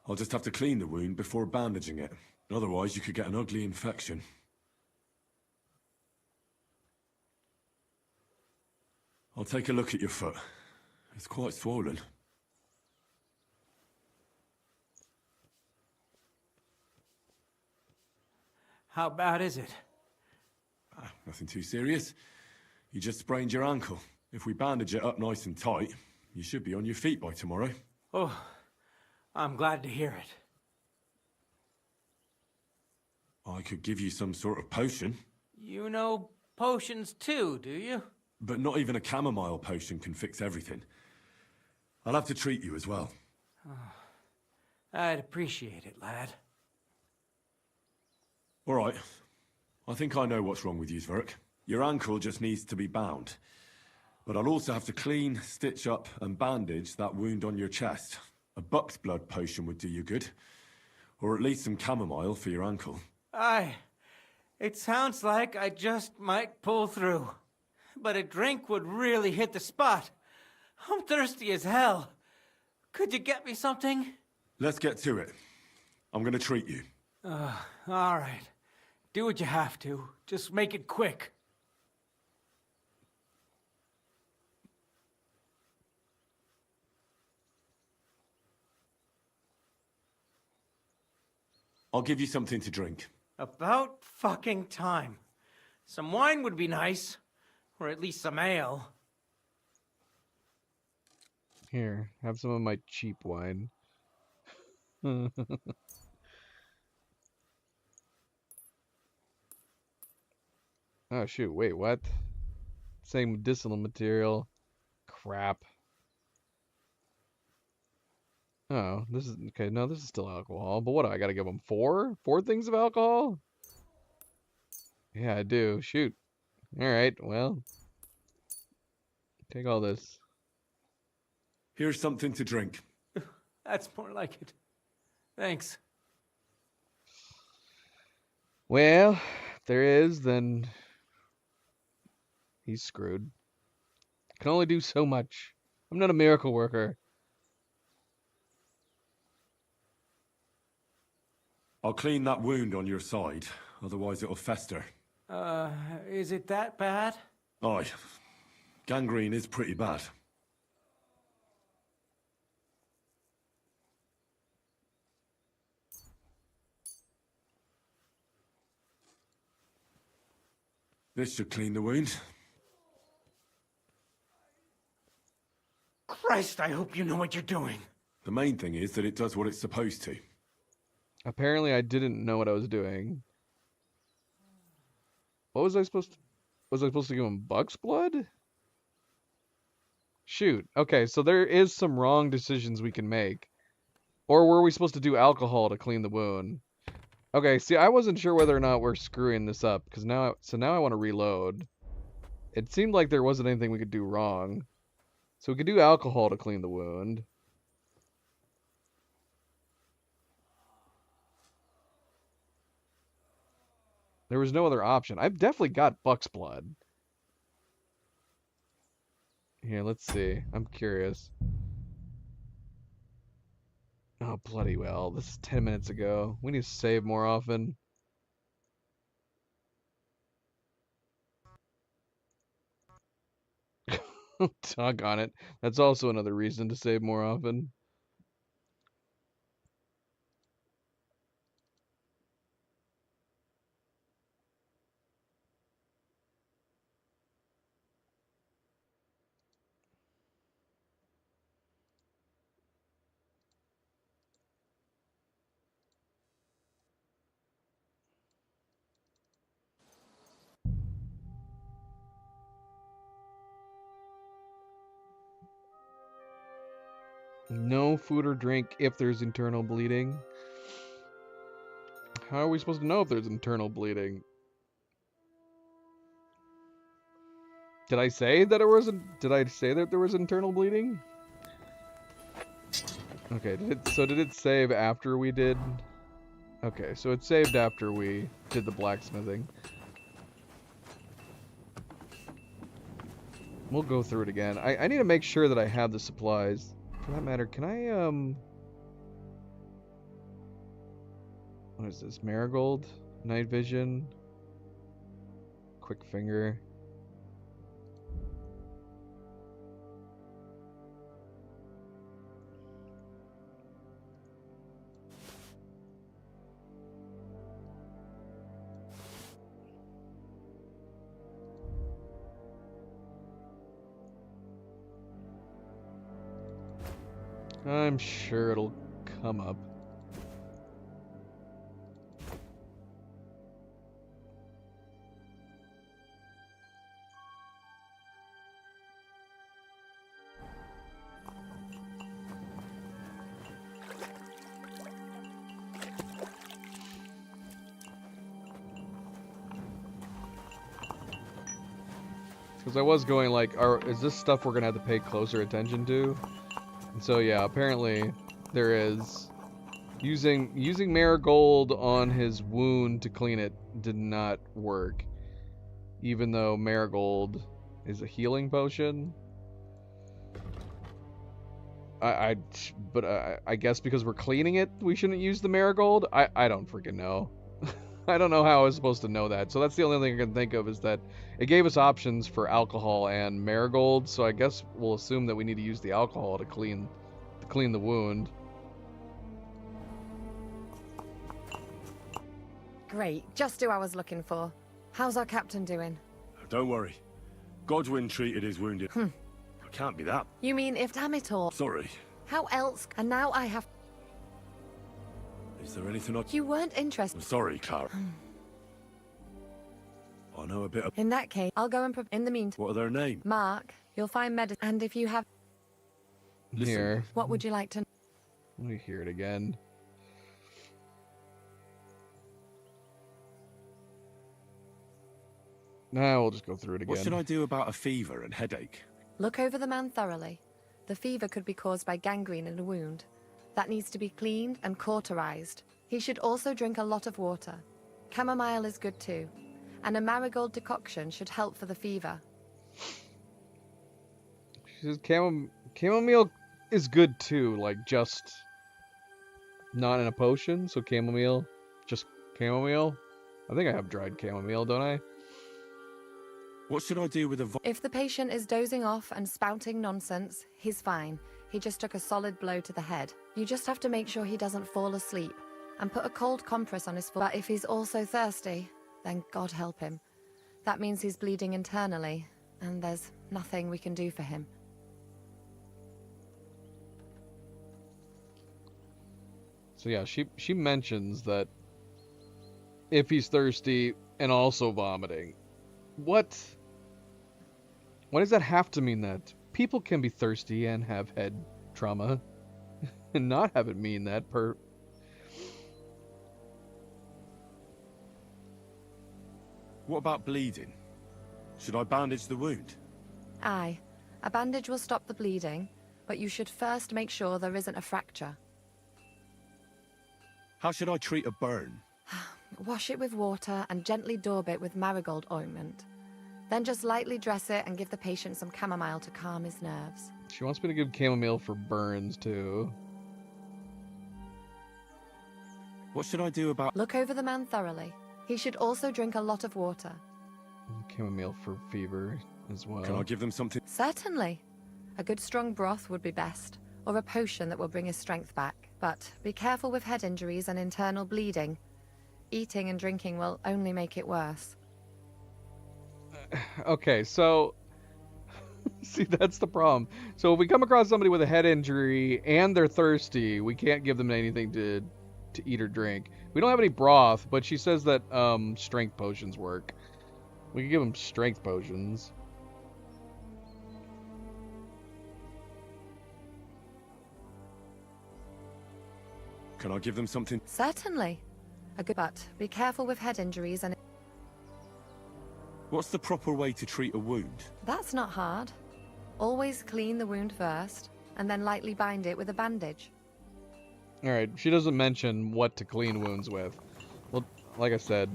I'll just have to clean the wound before bandaging it. Otherwise, you could get an ugly infection. I'll take a look at your foot. It's quite swollen. How bad is it? Nothing too serious. You just sprained your ankle. If we bandage it up nice and tight, you should be on your feet by tomorrow. Oh, I'm glad to hear it. I could give you some sort of potion. You know potions too, do you? But not even a chamomile potion can fix everything. I'll have to treat you as well. Oh, I'd appreciate it, lad. All right. I think I know what's wrong with you, Zverk. Your ankle just needs to be bound. But I'll also have to clean, stitch up, and bandage that wound on your chest. A buck's blood potion would do you good. Or at least some chamomile for your ankle. Aye. It sounds like I just might pull through. But a drink would really hit the spot. I'm thirsty as hell. Could you get me something? Let's get to it. I'm gonna treat you. All right. Do what you have to. Just make it quick. I'll give you something to drink. About fucking time. Some wine would be nice. Or at least some ale. Here, have some of my cheap wine. Oh shoot, wait, what? Same medicinal material. Crap. Oh, this is okay. No, this is still alcohol. But what do I gotta give them? Four things of alcohol? Yeah, I do. Shoot. All right. Well, take all this. Here's something to drink. That's more like it. Thanks. Well, if there is, then he's screwed. Can only do so much. I'm not a miracle worker. I'll clean that wound on your side, otherwise it'll fester. Is it that bad? Aye. Gangrene is pretty bad. This should clean the wound. Christ, I hope you know what you're doing. The main thing is that it does what it's supposed to. Apparently I didn't know what I was doing. What was I supposed to... Was I supposed to give him buck's blood? Shoot. Okay, so there is some wrong decisions we can make. Or were we supposed to do alcohol to clean the wound? Okay, see, I wasn't sure whether or not we're screwing this up, because now I want to reload. It seemed like there wasn't anything we could do wrong. So we could do alcohol to clean the wound. There was no other option. I've definitely got buck's blood. Here, let's see. I'm curious. Oh, bloody well. This is 10 minutes ago. We need to save more often. Doggone it. That's also another reason to save more often. No food or drink if there's internal bleeding. How are we supposed to know if there's internal bleeding? Did I say that there was internal bleeding? Okay, did it save after we did? Okay, so it saved after we did the blacksmithing. We'll go through it again. I need to make sure that I have the supplies. For that matter, can I, what is this? Marigold? Night vision? Quick finger? I'm sure it'll come up. Because I was going like, is this stuff we're gonna have to pay closer attention to? And so yeah, apparently there is. Using Marigold on his wound to clean it did not work. Even though Marigold is a healing potion. I guess because we're cleaning it, we shouldn't use the Marigold? I don't freaking know. I don't know how I was supposed to know that. So that's the only thing I can think of, is that it gave us options for alcohol and Marigold, so I guess we'll assume that we need to use the alcohol to clean the wound. Great, just who I was looking for. How's our captain doing? Don't worry. Godwin treated his wounded. It can't be that. You mean if damn it all? Sorry. How else? And now I have... Is there anything I... You weren't interested. I'm sorry, Clara. I know a bit of... In that case, I'll go and in the meantime. What are their names? Mark, you'll find medicine. And if you have... Listen. Here. What would you like to... Let me hear it again. Nah, we'll just go through it again. What should I do about a fever and headache? Look over the man thoroughly. The fever could be caused by gangrene in a wound. That needs to be cleaned and cauterized. He should also drink a lot of water. Chamomile is good too. And a marigold decoction should help for the fever. She says chamomile is good too, like just not in a potion, so chamomile, just chamomile. I think I have dried chamomile, don't I? What should I do with a... If the patient is dozing off and spouting nonsense, he's fine. He just took a solid blow to the head. You just have to make sure he doesn't fall asleep and put a cold compress on his foot. But if he's also thirsty, then God help him. That means he's bleeding internally, and there's nothing we can do for him. So yeah, she mentions that if he's thirsty and also vomiting. What does that have to mean? That people can be thirsty and have head trauma and not have it mean that per... What about bleeding? Should I bandage the wound? Aye. A bandage will stop the bleeding, but you should first make sure there isn't a fracture. How should I treat a burn? Wash it with water and gently daub it with marigold ointment. Then just lightly dress it and give the patient some chamomile to calm his nerves. She wants me to give chamomile for burns too. What should I do about... Look over the man thoroughly. He should also drink a lot of water. Chamomile for fever. as well. Can I give them something? Certainly. A good strong broth would be best, or a potion that will bring his strength back. But be careful with head injuries and internal bleeding. Eating and drinking will only make it worse. Okay, so see, that's the problem. So if we come across somebody with a head injury and they're thirsty, we can't give them anything to eat or drink. We don't have any broth, but she says that strength potions work. We can give them strength potions. Can I give them something? Certainly. A good but be careful with head injuries and What's the proper way to treat a wound? that's not hard. Always clean the wound first, and then lightly bind it with a bandage. Alright, she doesn't mention what to clean wounds with. Well, like I said,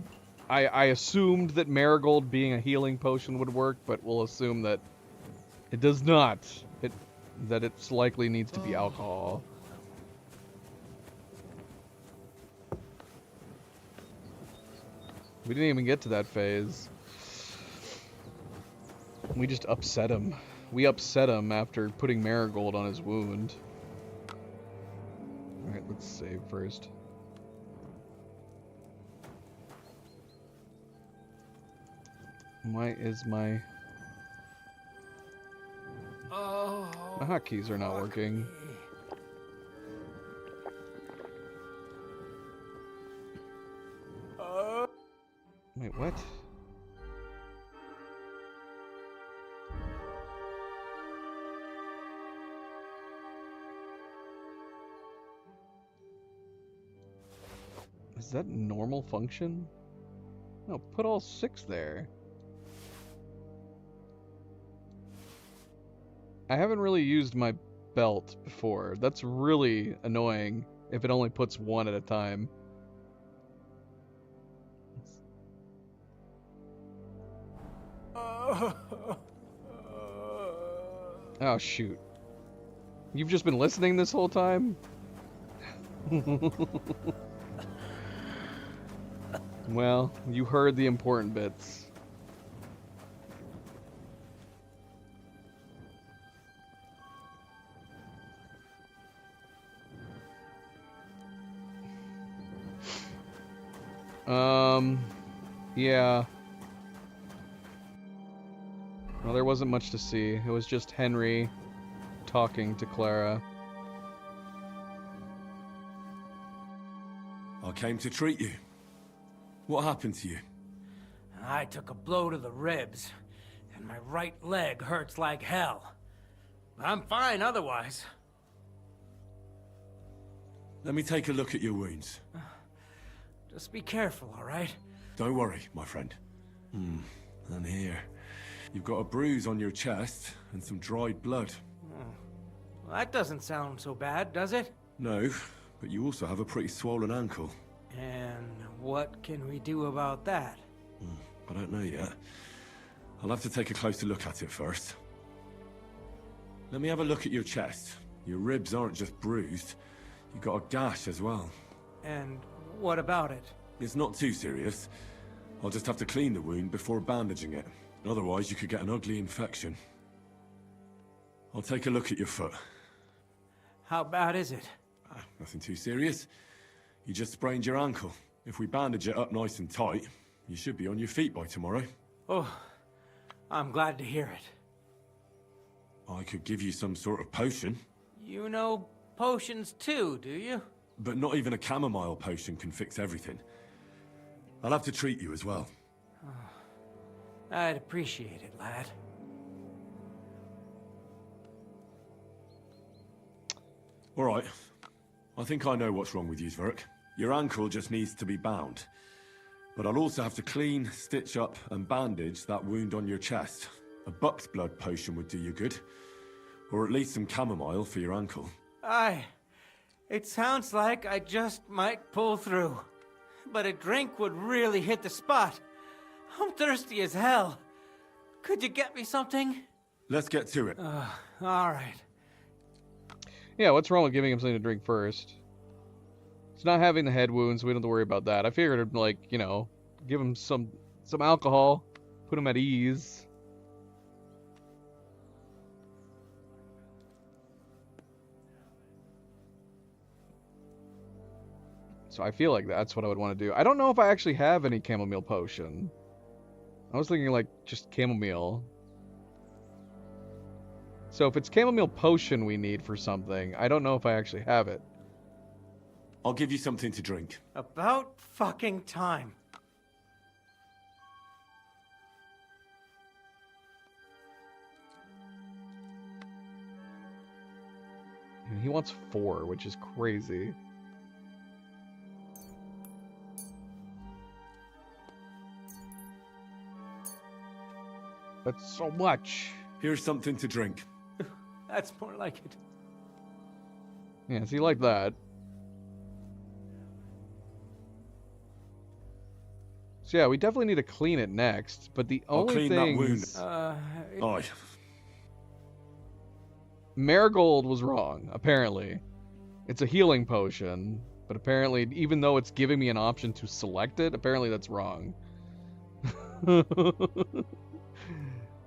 I assumed that Marigold being a healing potion would work, but we'll assume that it does not. That it likely needs to be alcohol. We didn't even get to that phase. We just upset him. We upset him after putting Marigold on his wound. Alright, let's save first. Why is my hotkeys are not working? Wait, what? Is that normal function? No, put all 6 there. I haven't really used my belt before. That's really annoying if it only puts 1 at a time. Oh, shoot. You've just been listening this whole time? Well, you heard the important bits. Yeah. Well, there wasn't much to see. It was just Henry talking to Clara. I came to treat you. What happened to you? I took a blow to the ribs, and my right leg hurts like hell. I'm fine otherwise. Let me take a look at your wounds. Just be careful, all right? Don't worry, my friend. And here. You've got a bruise on your chest and some dried blood. Well, that doesn't sound so bad, does it? No, but you also have a pretty swollen ankle. And what can we do about that? I don't know yet. I'll have to take a closer look at it first. Let me have a look at your chest. Your ribs aren't just bruised. You've got a gash as well. And what about it? It's not too serious. I'll just have to clean the wound before bandaging it. Otherwise, you could get an ugly infection. I'll take a look at your foot. How bad is it? Nothing too serious. You just sprained your ankle. If we bandage it up nice and tight, you should be on your feet by tomorrow. Oh, I'm glad to hear it. I could give you some sort of potion. You know potions too, do you? But not even a chamomile potion can fix everything. I'll have to treat you as well. I'd appreciate it, lad. All right. I think I know what's wrong with you, Zverk. Your ankle just needs to be bound. But I'll also have to clean, stitch up, and bandage that wound on your chest. A buck's blood potion would do you good. Or at least some chamomile for your ankle. It sounds like I just might pull through. But a drink would really hit the spot. I'm thirsty as hell. Could you get me something? Let's get to it. All right. Yeah, what's wrong with giving him something to drink first? It's not having the head wounds, we don't have to worry about that. I figured, like, you know, give him some alcohol, put him at ease. So I feel like that's what I would want to do. I don't know if I actually have any chamomile potion. I was thinking like just chamomile. So if it's chamomile potion we need for something, I don't know if I actually have it. I'll give you something to drink. About fucking time. And he wants 4, which is crazy. That's so much. Here's something to drink. That's more like it. Yeah, see, like that. So yeah, we definitely need to clean it next, but the I'll only clean that wound. things... Oh, Marigold was wrong, apparently. It's a healing potion, but apparently, even though it's giving me an option to select it, apparently that's wrong.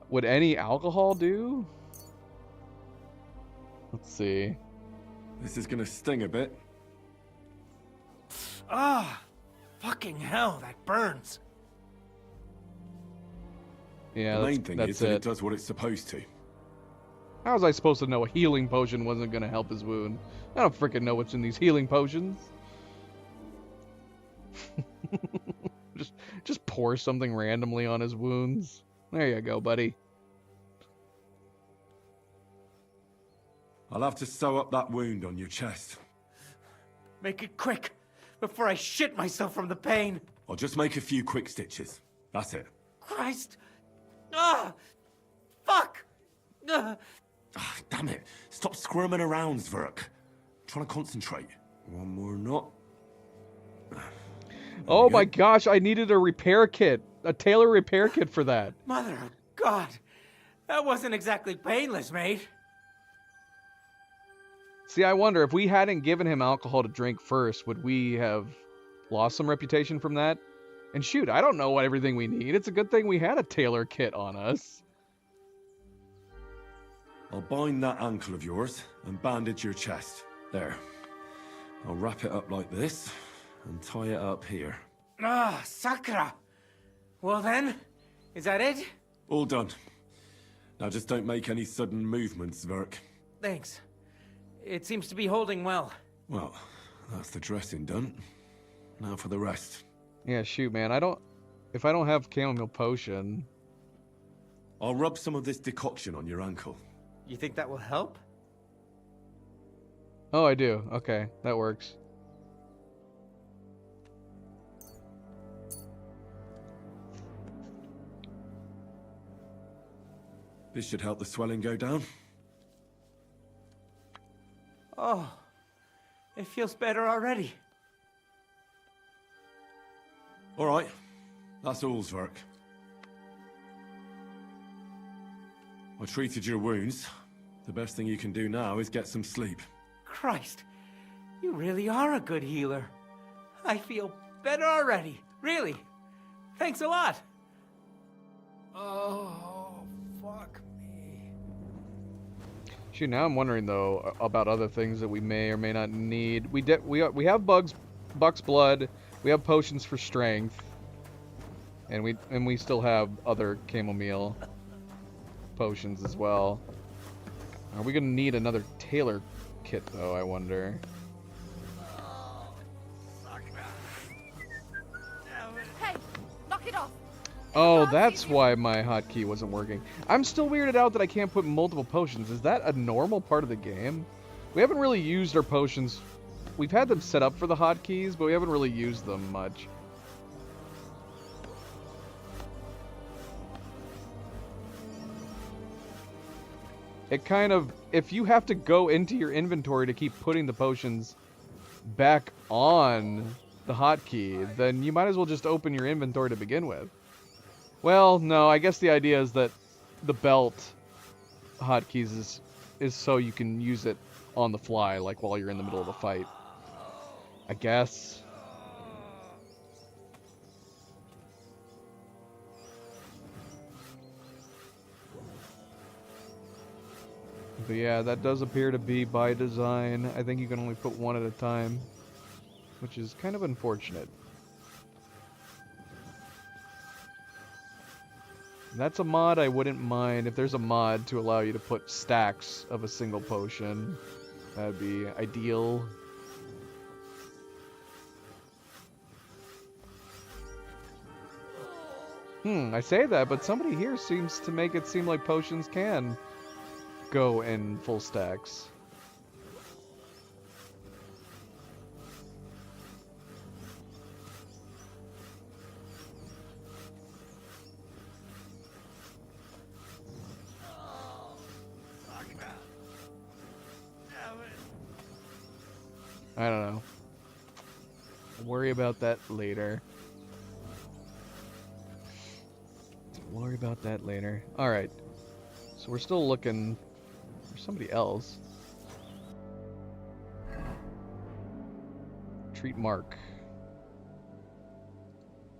Would any alcohol do? Let's see. This is gonna sting a bit. Ah, fucking hell, that burns. Yeah, the main thing that's is that it. it does what it's supposed to. How was I supposed to know a healing potion wasn't gonna help his wound? I don't freaking know what's in these healing potions. just pour something randomly on his wounds. There you go, buddy. I'll have to sew up that wound on your chest. Make it quick, before I shit myself from the pain. I'll just make a few quick stitches. That's it. Christ. Ah! Fuck! Damn it. Stop squirming around, Zverk. I'm trying to concentrate. One more knot. Oh my gosh, I needed a repair kit. A tailor repair kit for that. Mother of God. That wasn't exactly painless, mate. See, I wonder, if we hadn't given him alcohol to drink first, would we have lost some reputation from that? And shoot, I don't know what everything we need. It's a good thing we had a tailor kit on us. I'll bind that ankle of yours and bandage your chest. There. I'll wrap it up like this and tie it up here. Ah, Sakra. Well then, is that it? All done. Now just don't make any sudden movements, Zverk. Thanks. It seems to be holding well. Well, that's the dressing done. Now for the rest. Yeah, shoot, man. If I don't have chamomile potion... I'll rub some of this decoction on your ankle. You think that will help? Oh, I do. Okay, that works. This should help the swelling go down. Oh, it feels better already. All right. That's all, Zverk. I treated your wounds. The best thing you can do now is get some sleep. Christ, you really are a good healer. I feel better already, really. Thanks a lot. Oh, fuck me. Shoot, now I'm wondering though about other things that we may or may not need. We have Buck's blood. We have potions for strength, and we still have other chamomile potions as well. Are we gonna need another tailor kit though, I wonder? Hey, knock it off. Oh, that's why my hotkey wasn't working. I'm still weirded out that I can't put multiple potions. Is that a normal part of the game? We haven't really used our potions. We've had them set up for the hotkeys, but we haven't really used them much. It kind of, if you have to go into your inventory to keep putting the potions back on the hotkey, then you might as well just open your inventory to begin with. Well, no, I guess the idea is that the belt hotkeys is so you can use it on the fly, like while you're in the middle of the fight. I guess. But yeah, that does appear to be by design. I think you can only put one at a time. which is kind of unfortunate. That's a mod I wouldn't mind. If there's a mod to allow you to put stacks of a single potion, that'd be ideal. I say that, but somebody here seems to make it seem like potions can go in full stacks. I don't know. I'll worry about that later. Worry about that later. Alright. So we're still looking for somebody else. Treat Mark.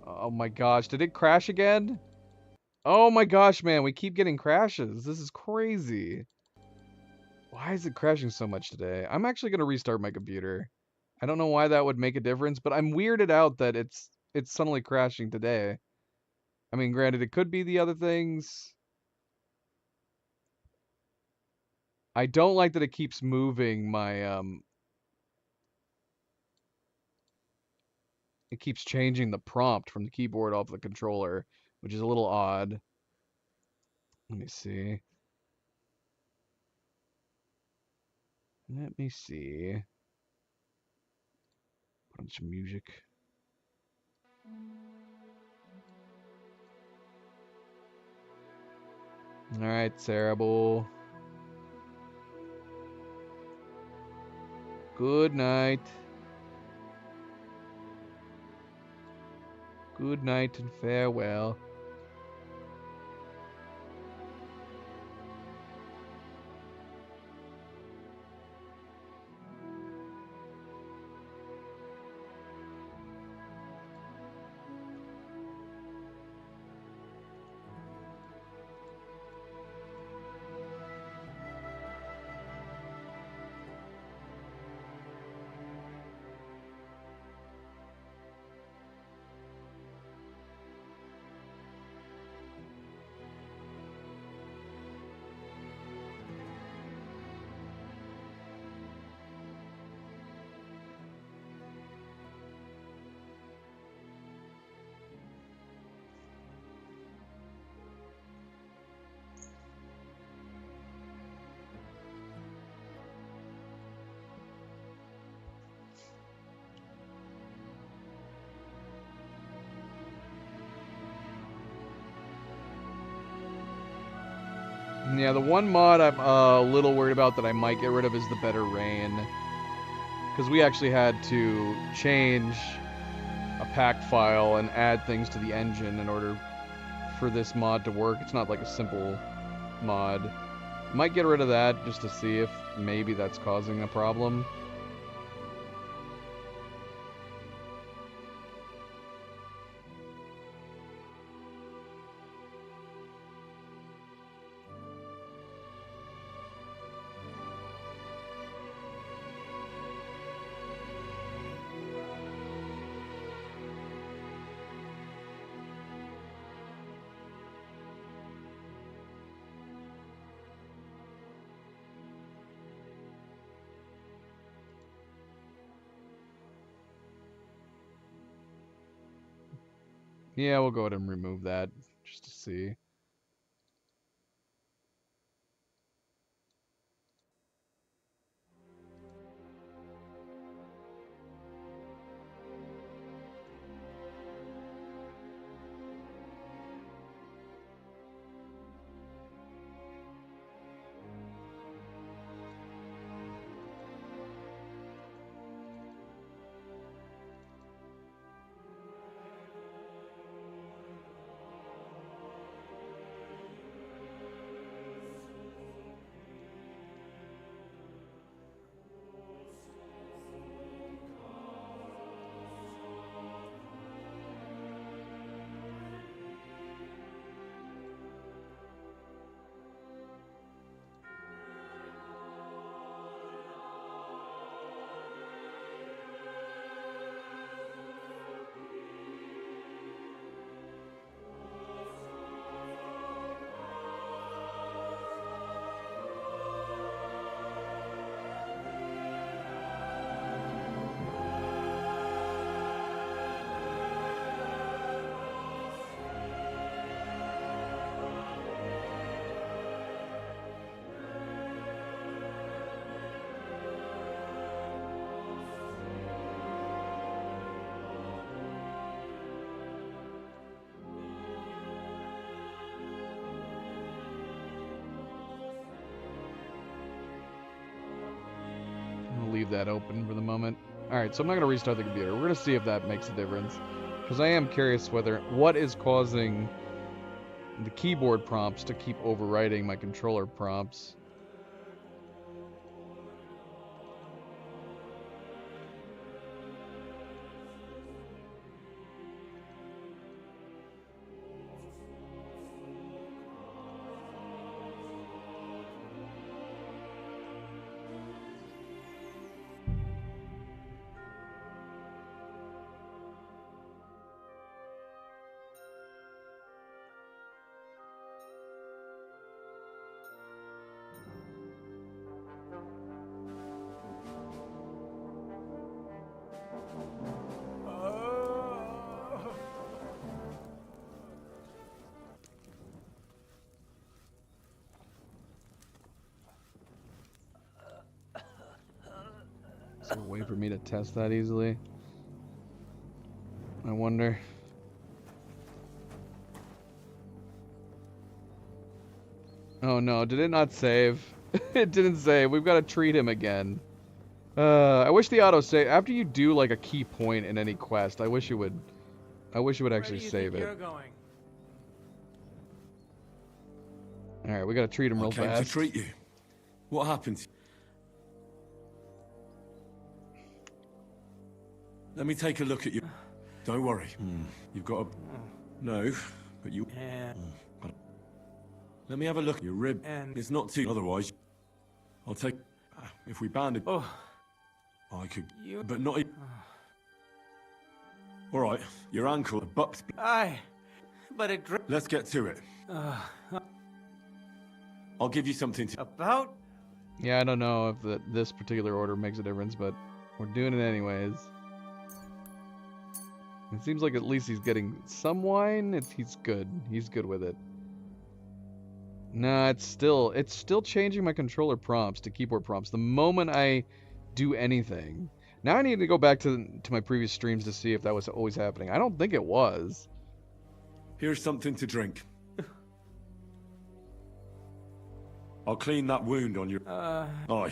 Oh my gosh, did it crash again? Oh my gosh, man, we keep getting crashes. This is crazy. Why is it crashing so much today? I'm actually going to restart my computer. I don't know why that would make a difference, but I'm weirded out that it's suddenly crashing today. I mean, granted, it could be the other things. I don't like that it keeps moving my, it keeps changing the prompt from the keyboard off the controller, which is a little odd. Let me see. Let me see. Put on some music. Alright, Cerebral. Good night. Good night and farewell. Yeah, the one mod I'm a little worried about that I might get rid of is the Better Rain. Because we actually had to change a pack file and add things to the engine in order for this mod to work. It's not like a simple mod. Might get rid of that just to see if maybe that's causing a problem. Yeah, we'll go ahead and remove that just to see. that open for the moment. Alright, so I'm not going to restart the computer. We're going to see if that makes a difference. Because I am curious what is causing the keyboard prompts to keep overwriting my controller prompts. Is there a way for me to test that easily? I wonder. Oh no, did it not save? It didn't save. We've got to treat him again. I wish the auto save after you do like a key point in any quest. I wish it would actually save it. All right, we got to treat him real fast. I came to treat you. What happened? Let me take a look at you. Don't worry. You've got a... No, but you... Let me have a look at your rib. It's not too... Otherwise, I'll take... If we banded... I could... But not... Alright, your ankle, the butt's... Aye, but it... Let's get to it. I'll give you something to... About? Yeah, I don't know if this particular order makes a difference, but we're doing it anyways. It seems like at least he's getting some wine. He's good. He's good with it. Nah, it's still changing my controller prompts to keyboard prompts the moment I do anything. Now I need to go back to my previous streams to see if that was always happening. I don't think it was. Here's something to drink. I'll clean that wound on your eye.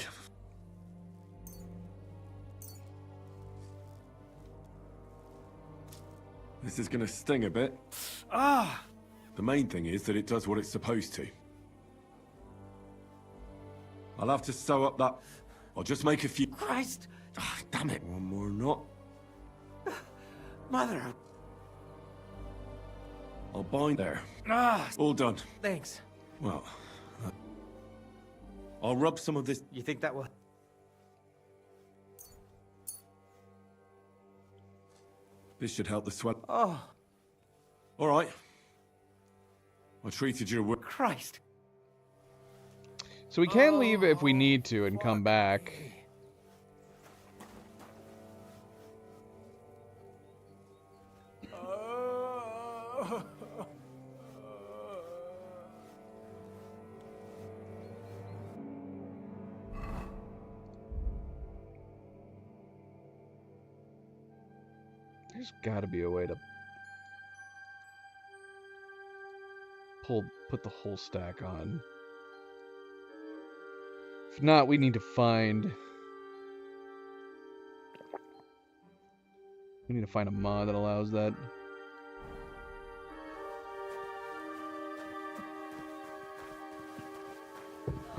This is gonna sting a bit. The main thing is that it does what it's supposed to. I'll have to sew up that... I'll just make a few... Christ! Damn it. One more knot. Mother... I'll bind there. All done. Thanks. Well... I'll rub some of this... You think that will... This should help the swell. Oh. All right. I treated your work. Christ. So we can leave if we need to and come back. There's got to be a way to put the whole stack on. If not, we need to find... We need to find a mod that allows that.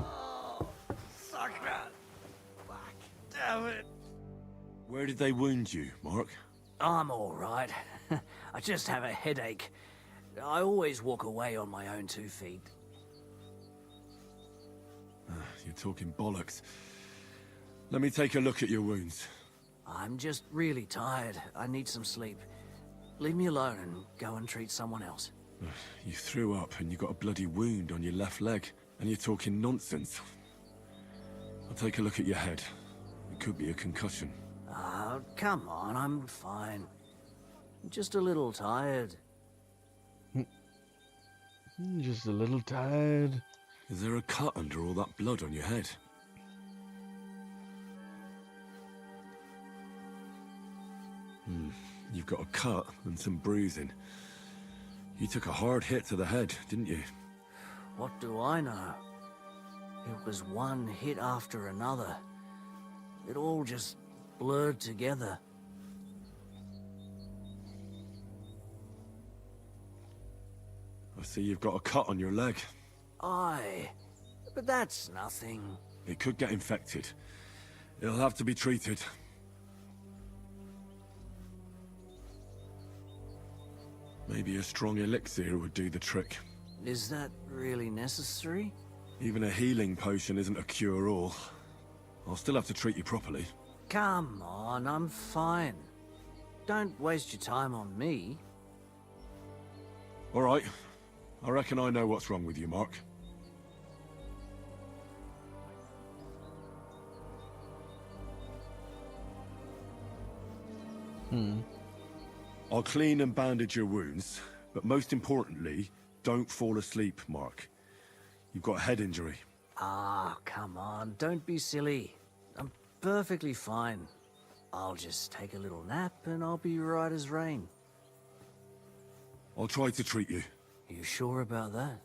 Oh, sucker! Fuck, damn it! Where did they wound you, Mark? I'm all right. I just have a headache. I always walk away on my own 2 feet. You're talking bollocks. Let me take a look at your wounds. I'm just really tired. I need some sleep. Leave me alone and go and treat someone else. You threw up and you got a bloody wound on your left leg, and you're talking nonsense. I'll take a look at your head. It could be a concussion. Come on, I'm fine. I'm just a little tired. Just a little tired. Is there a cut under all that blood on your head? You've got a cut and some bruising. You took a hard hit to the head, didn't you? What do I know? It was one hit after another. It all just blurred together. I see you've got a cut on your leg. Aye, but that's nothing. It could get infected. It'll have to be treated. Maybe a strong elixir would do the trick. Is that really necessary? Even a healing potion isn't a cure-all. I'll still have to treat you properly. Come on, I'm fine. Don't waste your time on me. All right. I reckon I know what's wrong with you, Mark. I'll clean and bandage your wounds, but most importantly, don't fall asleep, Mark. You've got a head injury. Ah, come on, don't be silly. I'm perfectly fine. I'll just take a little nap and I'll be right as rain. I'll try to treat you. You sure about that?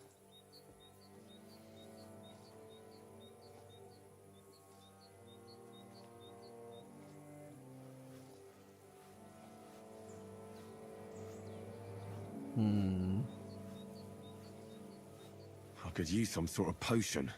I could use some sort of potion.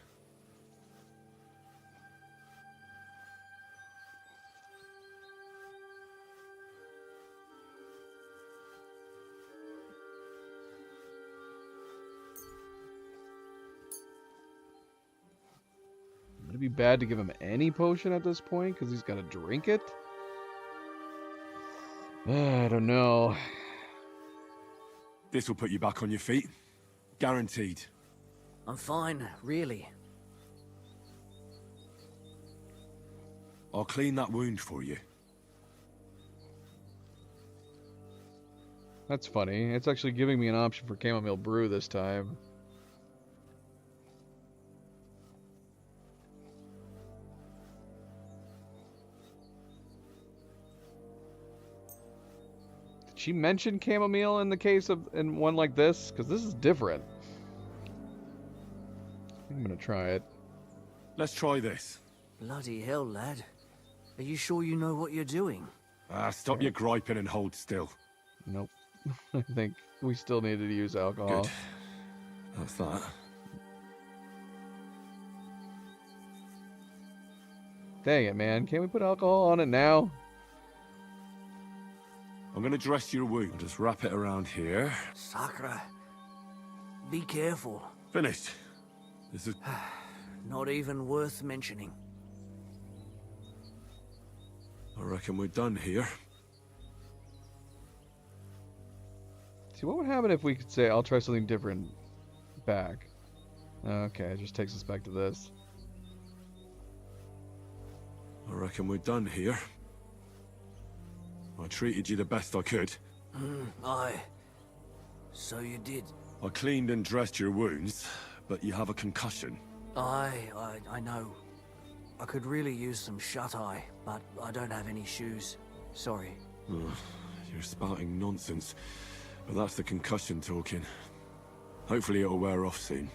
Would it be bad to give him any potion at this point because he's got to drink it? I don't know. This will put you back on your feet. Guaranteed. I'm fine, really. I'll clean that wound for you. That's funny. It's actually giving me an option for chamomile brew this time. Did she mention chamomile in the case of in one like this? Because this is different. I'm gonna try it. Let's try this. Bloody hell, lad. Are you sure you know what you're doing? Stop your griping and hold still. Nope. I think we still needed to use alcohol. Good. That's that. Dang it, man. Can't we put alcohol on it now? I'm gonna dress your wound. Just wrap it around here. Sakra. Be careful. Finished. This is... Not even worth mentioning. I reckon we're done here. See, what would happen if we could say, I'll try something different back? Okay, it just takes us back to this. I reckon we're done here. I treated you the best I could. Aye. So you did. I cleaned and dressed your wounds, but you have a concussion. Aye, I know. I could really use some shut-eye, but I don't have any shoes. Sorry. You're spouting nonsense, but that's the concussion talking. Hopefully it'll wear off soon.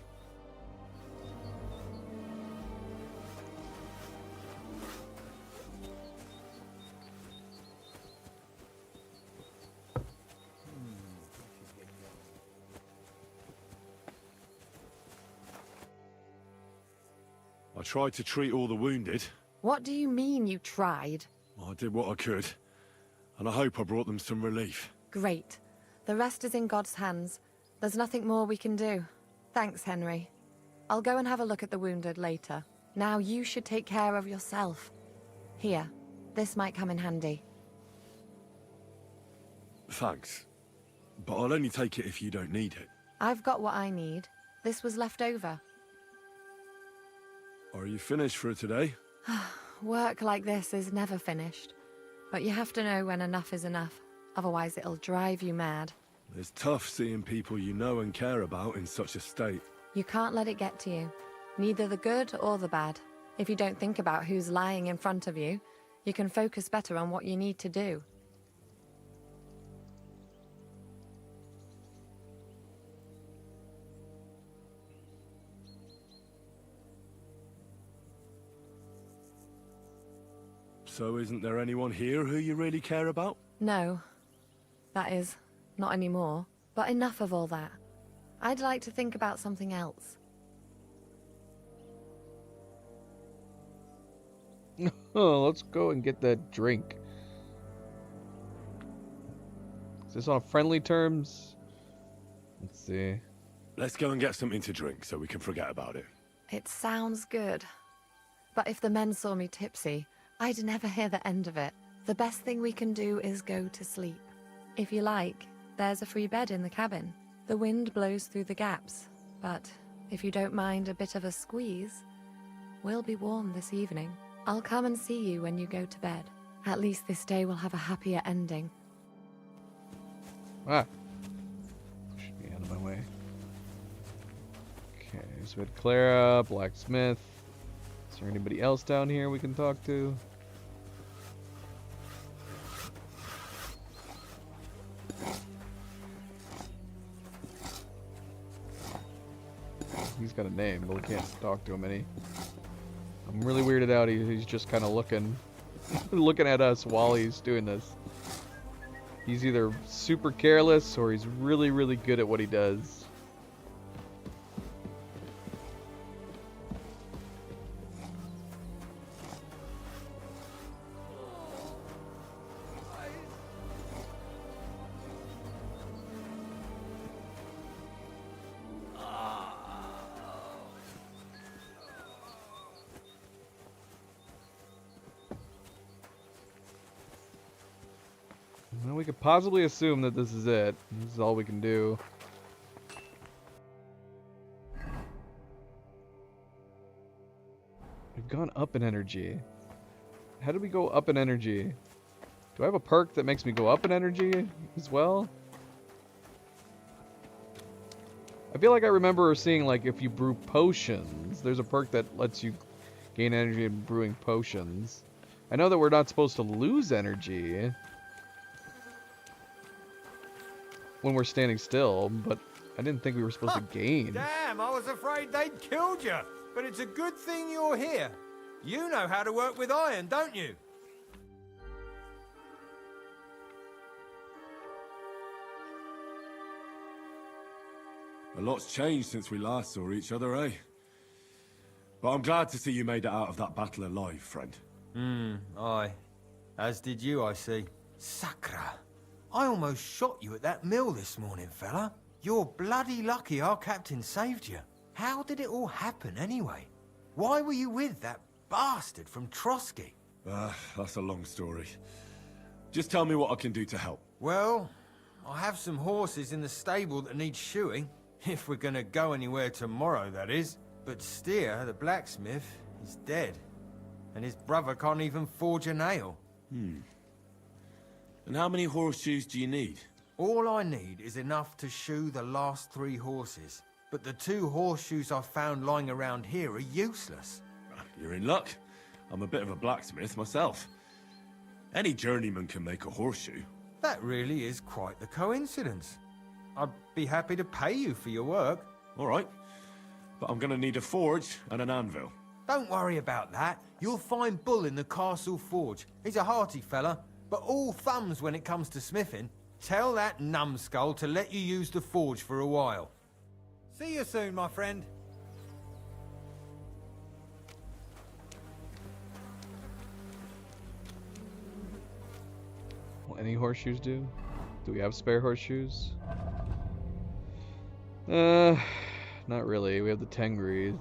I tried to treat all the wounded. What do you mean you tried? I did what I could, and I hope I brought them some relief. Great. The rest is in God's hands. There's nothing more we can do. Thanks, Henry. I'll go and have a look at the wounded later. Now you should take care of yourself. Here, this might come in handy. Thanks, but I'll only take it if you don't need it. I've got what I need. This was left over. Are you finished for today? Work like this is never finished. But you have to know when enough is enough. Otherwise it'll drive you mad. It's tough seeing people you know and care about in such a state. You can't let it get to you. Neither the good or the bad. If you don't think about who's lying in front of you, you can focus better on what you need to do. So isn't there anyone here who you really care about? No. That is, not anymore. But enough of all that. I'd like to think about something else. Oh, let's go and get that drink. Is this on friendly terms? Let's see. Let's go and get something to drink so we can forget about it. It sounds good. But if the men saw me tipsy, I'd never hear the end of it. The best thing we can do is go to sleep. If you like, there's a free bed in the cabin. The wind blows through the gaps, but if you don't mind a bit of a squeeze, we'll be warm this evening. I'll come and see you when you go to bed. At least this day will have a happier ending. Ah. Push me out of my way. Okay, so we had Clara, blacksmith. Is there anybody else down here we can talk to? He's got a name, but we can't talk to him any. I'm really weirded out. He's just kind of looking at us while he's doing this. He's either super careless or he's really, really good at what he does. Well, we could possibly assume that this is it. This is all we can do. We've gone up in energy. How did we go up in energy? Do I have a perk that makes me go up in energy as well? I feel like I remember seeing, like, if you brew potions, there's a perk that lets you gain energy in brewing potions. I know that we're not supposed to lose energy when we're standing still, but I didn't think we were supposed to gain. Damn, I was afraid they'd killed you. But it's a good thing you're here. You know how to work with iron, don't you? A lot's changed since we last saw each other, eh? But I'm glad to see you made it out of that battle alive, friend. Aye. As did you, I see. Sakra. I almost shot you at that mill this morning, fella. You're bloody lucky our captain saved you. How did it all happen, anyway? Why were you with that bastard from Trotsky? That's a long story. Just tell me what I can do to help. Well, I have some horses in the stable that need shoeing. If we're gonna go anywhere tomorrow, that is. But Steer, the blacksmith, is dead. And his brother can't even forge a nail. And how many horseshoes do you need? All I need is enough to shoe the last 3 horses. But the 2 horseshoes I found lying around here are useless. You're in luck. I'm a bit of a blacksmith myself. Any journeyman can make a horseshoe. That really is quite the coincidence. I'd be happy to pay you for your work. All right. But I'm gonna need a forge and an anvil. Don't worry about that. You'll find Bull in the castle forge. He's a hearty fella, but all thumbs when it comes to smithing. Tell that numbskull to let you use the forge for a while. See you soon, my friend. Will any horseshoes do? Do we have spare horseshoes? Not really. We have the Tengris.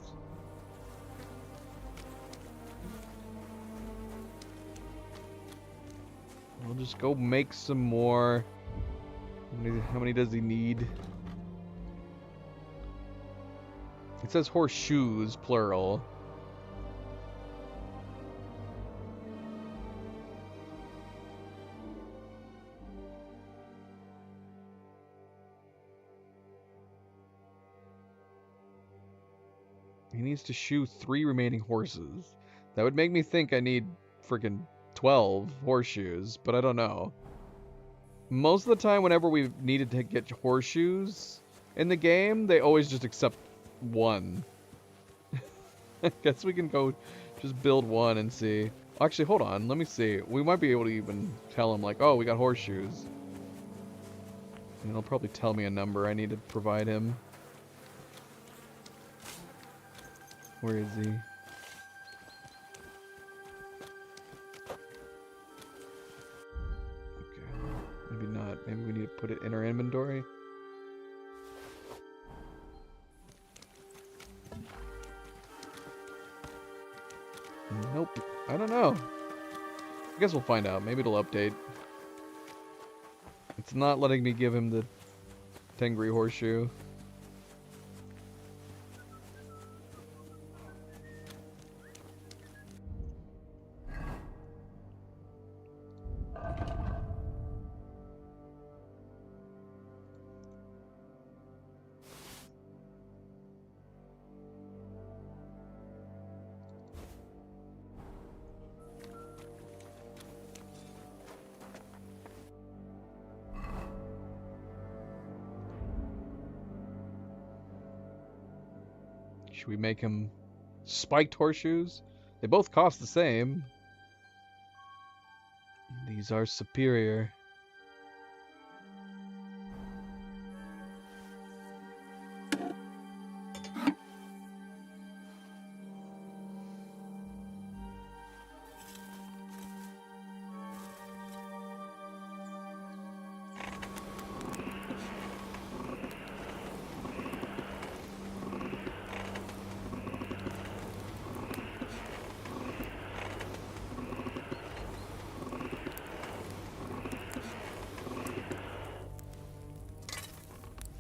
We'll just go make some more. How many does he need? It says horseshoes, plural. He needs to shoe 3 remaining horses. That would make me think I need freaking 12 horseshoes, but I don't know. Most of the time, whenever we've needed to get horseshoes in the game, they always just accept 1. I guess we can go just build 1 and see. Actually, hold on. Let me see. We might be able to even tell him, like, oh, we got horseshoes. And he'll probably tell me a number I need to provide him. Where is he? Okay. Maybe not. Maybe we need to put it in our inventory. Nope. I don't know. I guess we'll find out. Maybe it'll update. It's not letting me give him the Tengri horseshoe. Should we make him spiked horseshoes? They both cost the same. These are superior.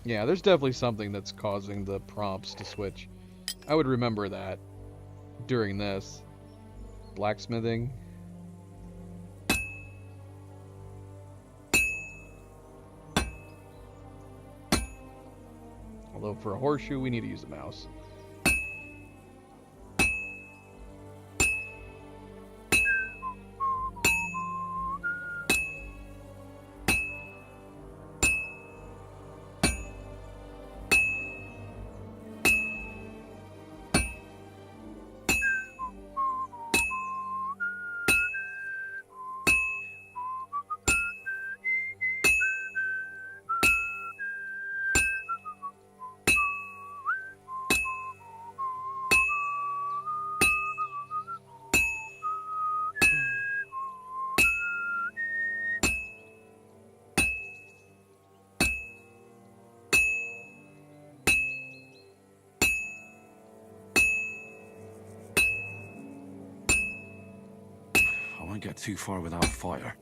Yeah, there's definitely something that's causing the prompts to switch. I would remember that during this. Blacksmithing. Although for a horseshoe, we need to use a mouse. I won't get too far without fire.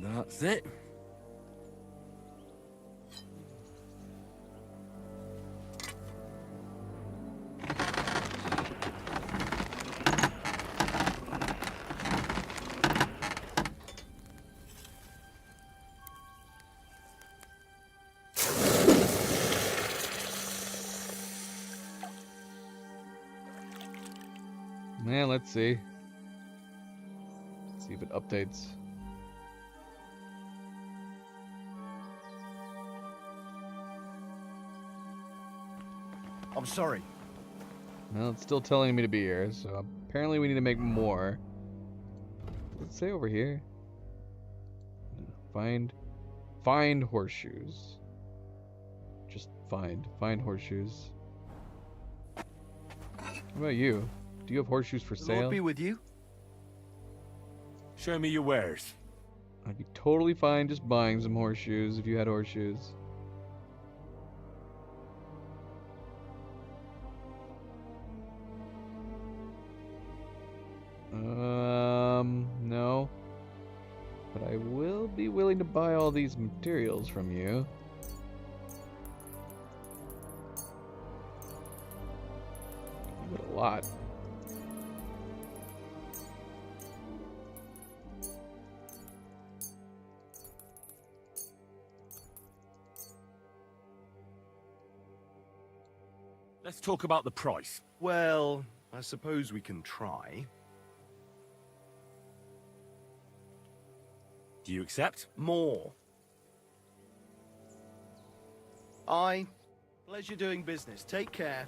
That's it. Man, let's see. Let's see if it updates. I'm sorry. Well, it's still telling me to be here, so apparently we need to make more. Let's say over here. Find horseshoes. Just find horseshoes. How about you? Do you have horseshoes for The sale? Lord be with you. Show me your wares. I'd be totally fine just buying some horseshoes if you had horseshoes. willing to buy all these materials from you. But a lot. Let's talk about the price. Well, I suppose we can try. Do you accept? More. Aye. Pleasure doing business. Take care.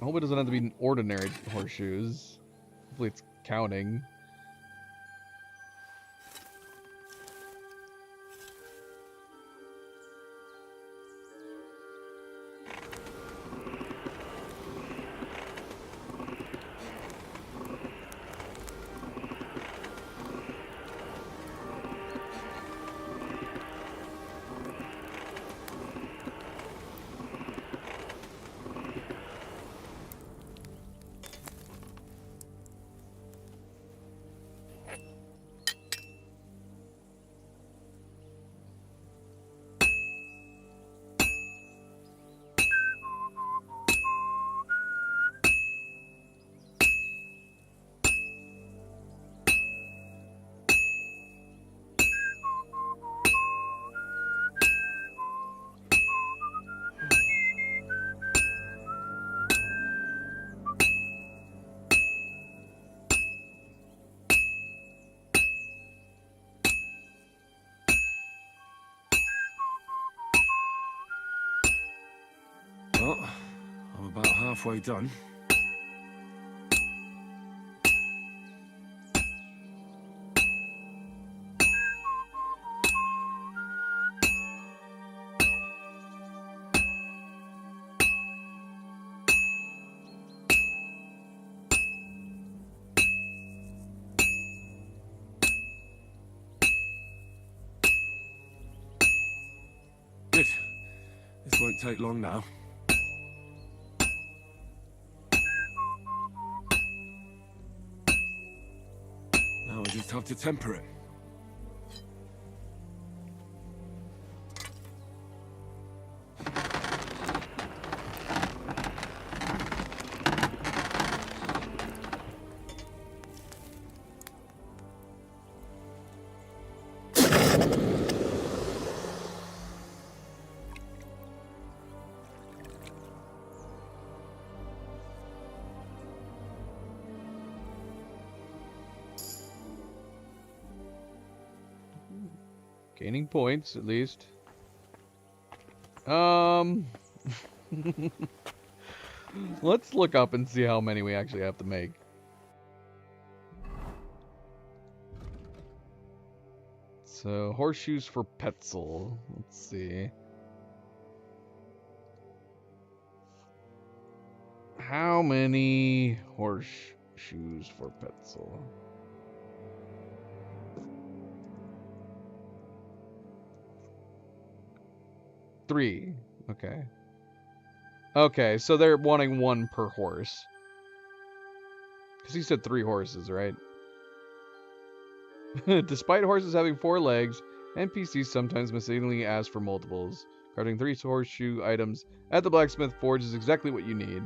I hope it doesn't have to be ordinary horseshoes. Hopefully it's counting. Well, I'm about halfway done. Good. This won't take long now. Now I just have to temper it. Gaining points, at least. Let's look up and see how many we actually have to make. So, horseshoes for Petzel. Let's see. How many horseshoes for Petzel? Three. Okay. Okay, so they're wanting one per horse. Because he said 3 horses, right? Despite horses having 4 legs, NPCs sometimes mistakenly ask for multiples. Crafting 3 horseshoe items at the blacksmith forge is exactly what you need.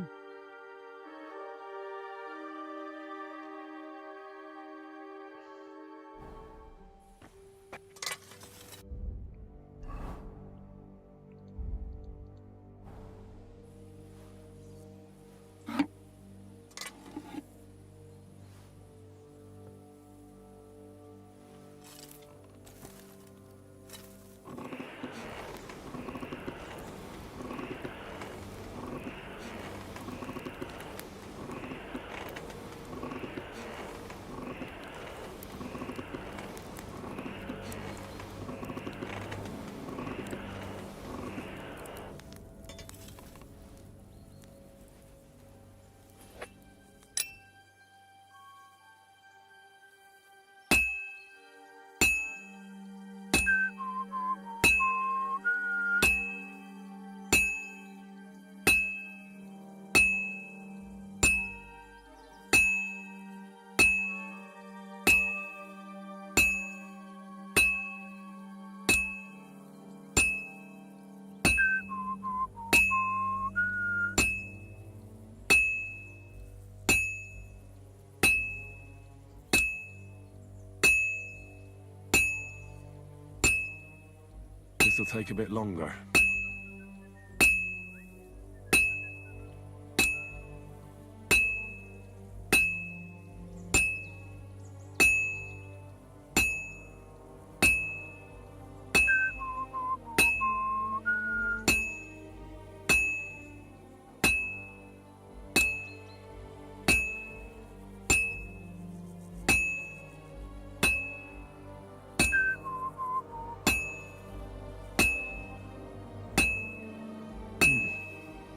This'll take a bit longer.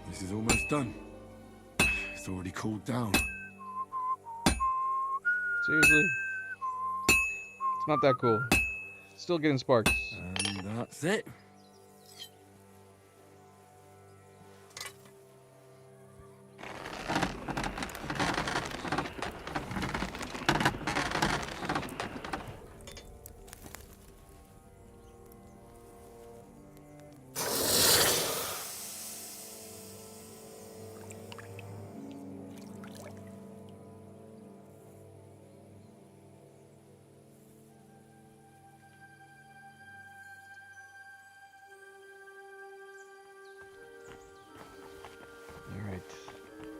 This is almost done. It's already cooled down. Seriously? It's not that cool. Still getting sparks. And that's it.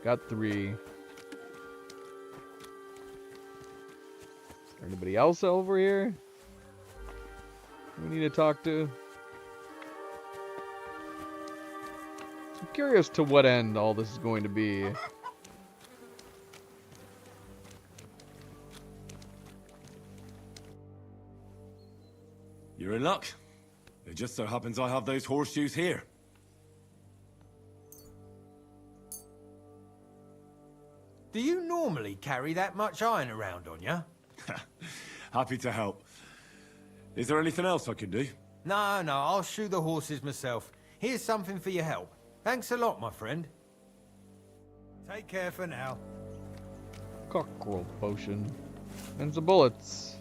Got 3. Is there anybody else over here we need to talk to? I'm curious to what end all this is going to be. You're in luck. It just so happens I have those horseshoes here. Do you normally carry that much iron around on you? Happy to help. Is there anything else I can do? No, I'll shoe the horses myself. Here's something for your help. Thanks a lot, my friend. Take care for now. Cockerel potion. And some bullets.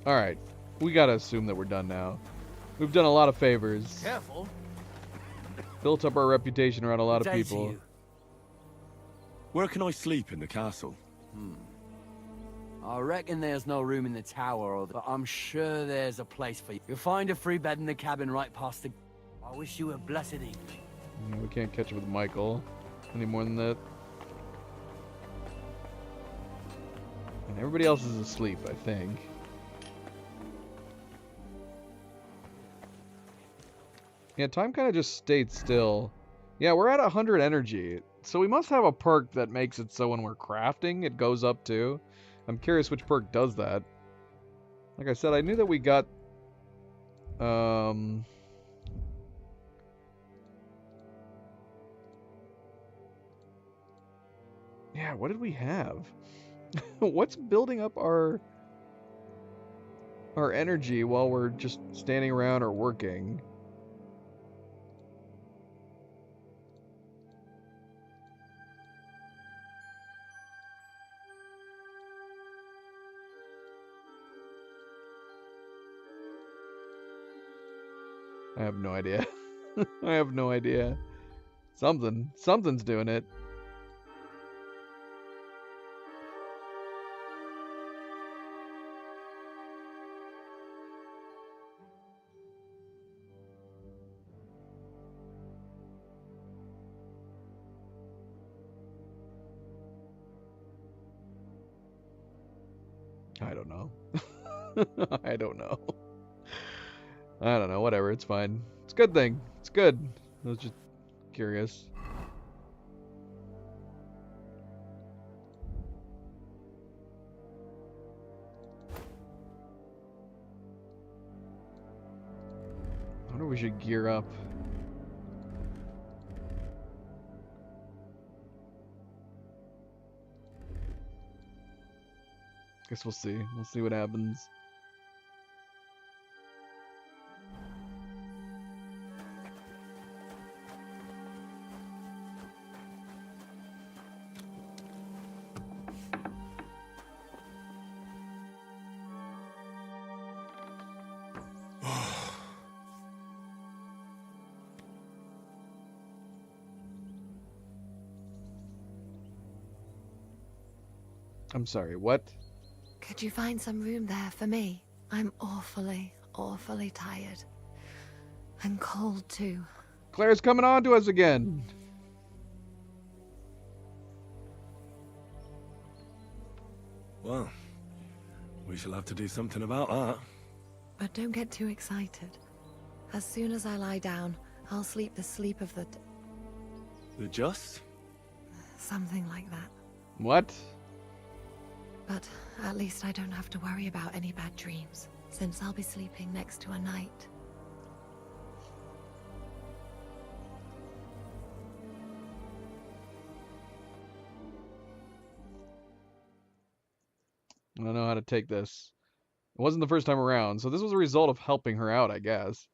Alright, we gotta assume that we're done now. We've done a lot of favors. Careful. Built up our reputation around a lot of Day to people. you. Where can I sleep in the castle? I reckon there's no room in the tower, but I'm sure there's a place for you. You'll find a free bed in the cabin right past the... I wish you a blessed evening. Yeah, we can't catch up with Michael any more than that. And everybody else is asleep, I think. Yeah, time kind of just stayed still. Yeah, we're at 100 energy. So we must have a perk that makes it so when we're crafting, it goes up too. I'm curious which perk does that. Like I said, I knew that we got... Yeah, what did we have? What's building up our energy while we're just standing around or working? I have no idea. I have no idea. Something's doing it. I don't know. I don't know. I don't know, whatever, it's fine. It's a good thing. It's good. I was just curious. we should gear up. Guess we'll see. We'll see what happens. I'm sorry, what? Could you find some room there for me? I'm awfully, awfully tired. And cold, too. Claire's coming on to us again. Well, we shall have to do something about that. But don't get too excited. As soon as I lie down, I'll sleep the sleep of the... The just? Something like that. What? But at least I don't have to worry about any bad dreams, since I'll be sleeping next to a knight. I don't know how to take this. It wasn't the first time around, so this was a result of helping her out, I guess.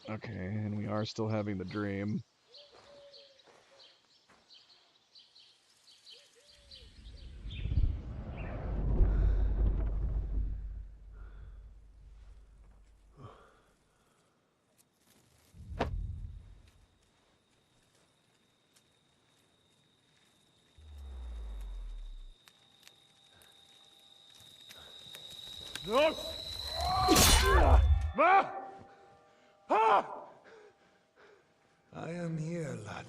Okay, and we are still having the dream. No! Ma! Ah! I am here, lad.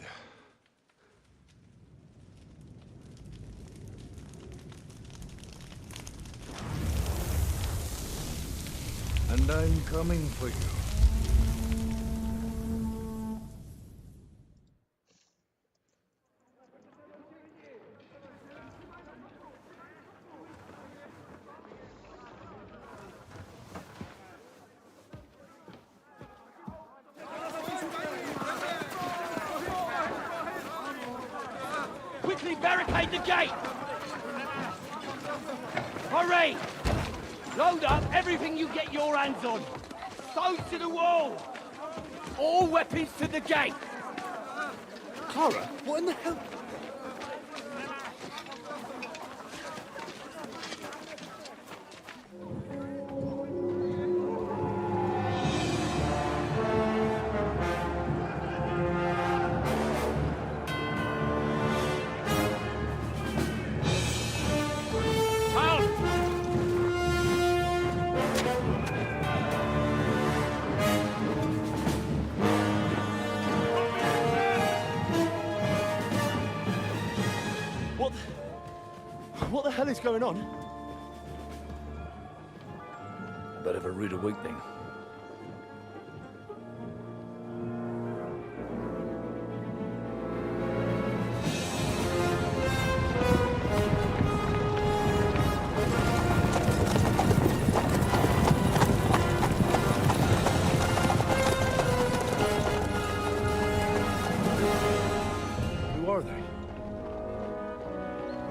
And I'm coming for you. Quickly barricade the gate! Hurry! Load up everything you get your hands on. Stones to the wall! All weapons to the gate! Clara, what in the hell? What the hell is going on? A bit of a rude awakening. Who are they?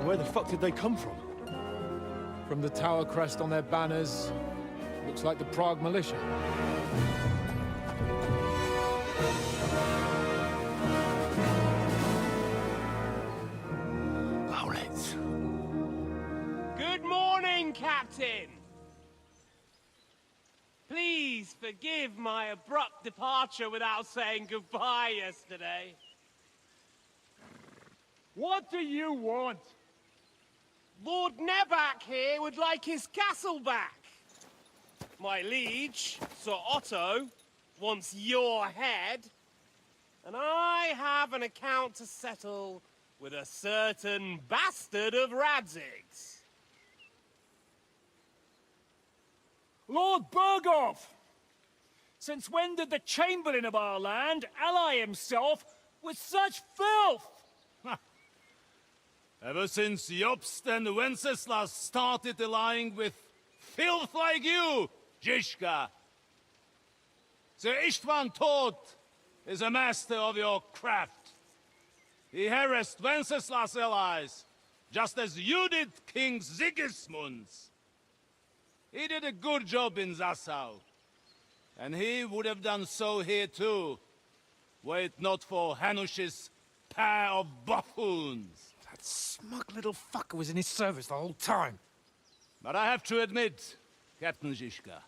Where the fuck did they come from? From the tower crest on their banners, looks like the Prague militia. Owlets. Good morning, Captain! Please forgive my abrupt departure without saying goodbye yesterday. What do you want? Lord Nebak here would like his castle back. My liege, Sir Otto, wants your head. And I have an account to settle with a certain bastard of Radzig's. Lord Burgov! Since when did the Chamberlain of our land ally himself with such filth? Ever since Jobst and Wenceslas started allying with filth like you, Zizka. Sir Istvan Tod is a master of your craft. He harassed Wenceslas' allies, just as you did King Sigismund's. He did a good job in Zassau, and he would have done so here too, were it not for Hanush's pair of buffoons. That smug little fucker was in his service the whole time. But I have to admit, Captain Zizka,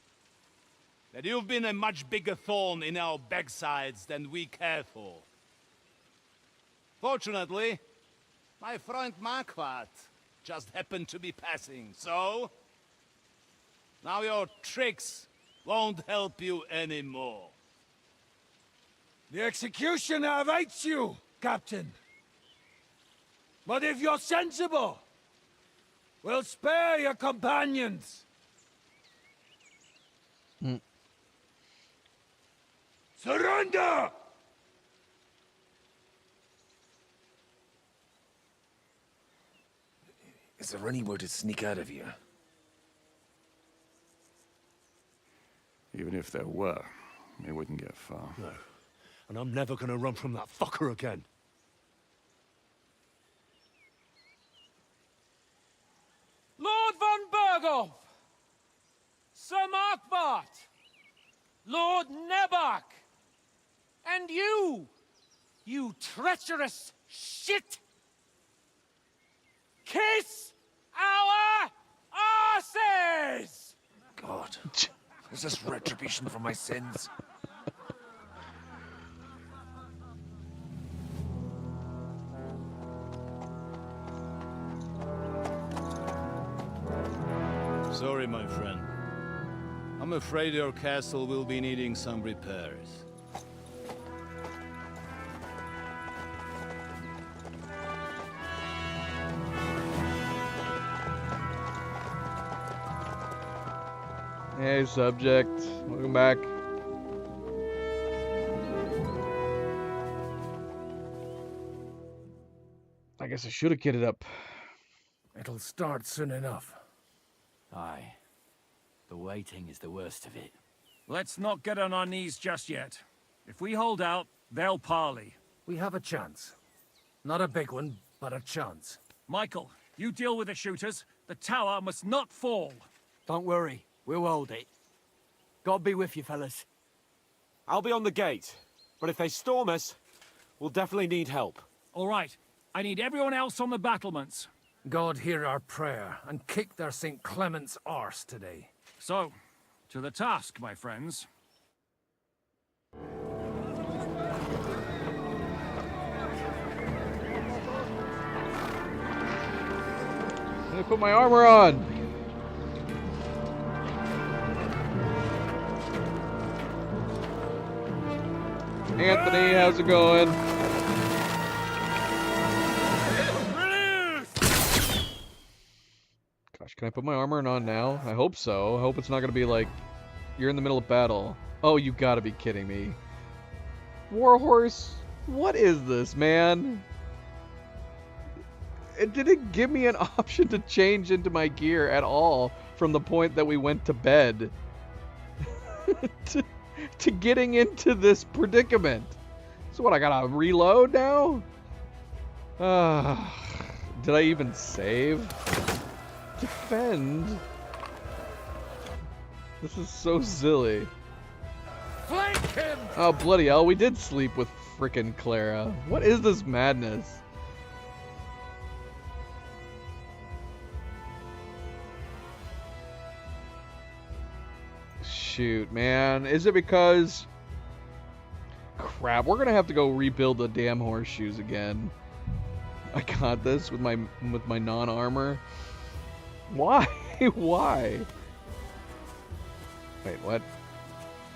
that you've been a much bigger thorn in our backsides than we care for. Fortunately, my friend Marquardt just happened to be passing, so... now your tricks won't help you anymore. The executioner awaits you, Captain. But if you're sensible, we'll spare your companions. Surrender! Is there any way to sneak out of here? Even if there were, we wouldn't get far. No. And I'm never gonna run from that fucker again. Lord von Berghoff! Sir Marquardt! Lord Nebach! And you! You treacherous shit! Kiss our asses! God. Is this retribution for my sins? Sorry, my friend. I'm afraid your castle will be needing some repairs. Hey, subject. Welcome back. I guess I should have kitted up. It'll start soon enough. Aye. The waiting is the worst of it. Let's not get on our knees just yet. If we hold out, they'll parley. We have a chance. Not a big one, but a chance. Michael, you deal with the shooters. The tower must not fall. Don't worry. We'll hold it. God be with you, fellas. I'll be on the gate, but if they storm us, we'll definitely need help. All right. I need everyone else on the battlements. God hear our prayer, and kick their St. Clement's arse today. So, to the task, my friends. Let me put my armor on. Anthony, how's it going? Gosh, can I put my armor on now? I hope so. I hope it's not gonna be like, you're in the middle of battle. Oh, you gotta be kidding me. Warhorse, what is this, man? It didn't give me an option to change into my gear at all from the point that we went to bed. to getting into this predicament. So what, I gotta reload now? Did I even save? Defend? This is so silly. Flank him! Oh, bloody hell, we did sleep with frickin' Clara. What is this madness? Shoot, man. Is it because... Crap, we're gonna have to go rebuild the damn horseshoes again. I got this with my non-armor. Why? Why? Wait, what?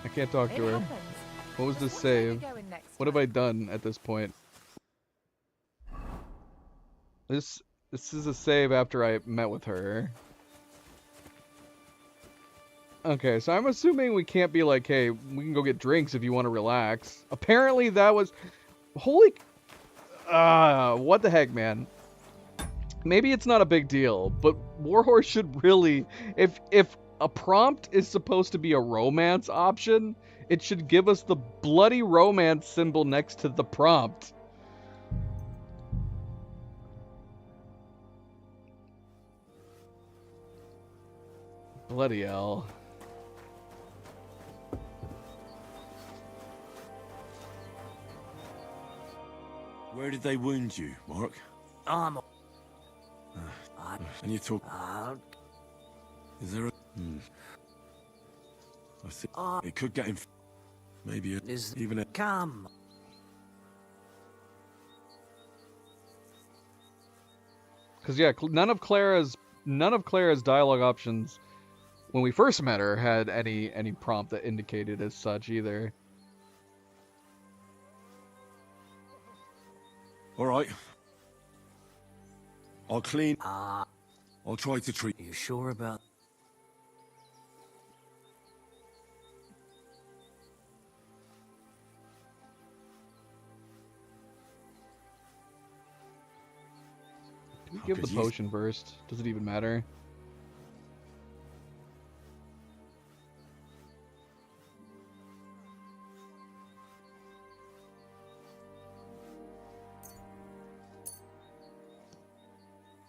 I can't talk to her. What was this save? What have I done at this point? This is a save after I met with her. Okay, so I'm assuming we can't be like, hey, we can go get drinks if you want to relax. Apparently that was... Holy... what the heck, man? Maybe it's not a big deal, but Warhorse should really... If a prompt is supposed to be a romance option, it should give us the bloody romance symbol next to the prompt. Bloody hell. Where did they wound you, Mark? I'm... And you talk... Is there a... I see. It could get him... Maybe even a... Come. Because yeah, none of Clara's dialogue options when we first met her had any prompt that indicated as such either. All right. I'll clean. I'll try to treat. You sure about? Do we give the potion first? Does it even matter?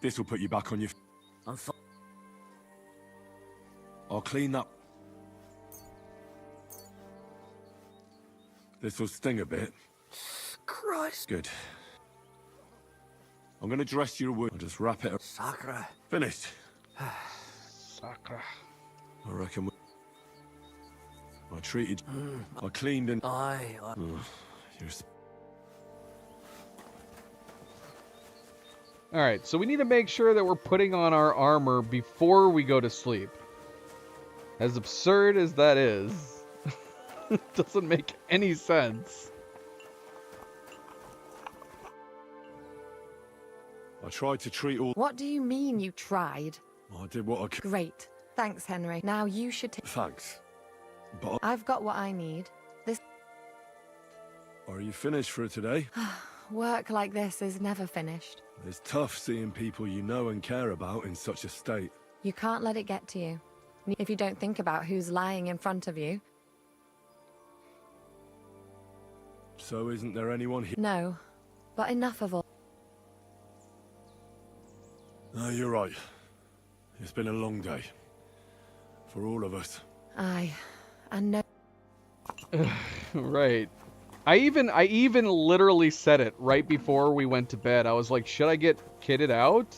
This will put you back on your... I'll clean that. This will sting a bit. Christ. Good. I'm gonna dress your wound. I'll just wrap it up. Sakra. Finished. Sakra. I reckon I treated... I cleaned and... You're... Alright, so we need to make sure that we're putting on our armor before we go to sleep. As absurd as that is, it doesn't make any sense. I tried to treat all... What do you mean you tried? I did what I could. Great. Thanks, Henry. Now you should take... Thanks. But... I've got what I need. This... Are you finished for today? Work like this is never finished. It's tough seeing people you know and care about in such a state. You can't let it get to you. If you don't think about who's lying in front of you. So isn't there anyone here? No, but enough of all. No, you're right. It's been a long day. For all of us. Aye, and no... Right. I even literally said it right before we went to bed. I was like, should I get kitted out?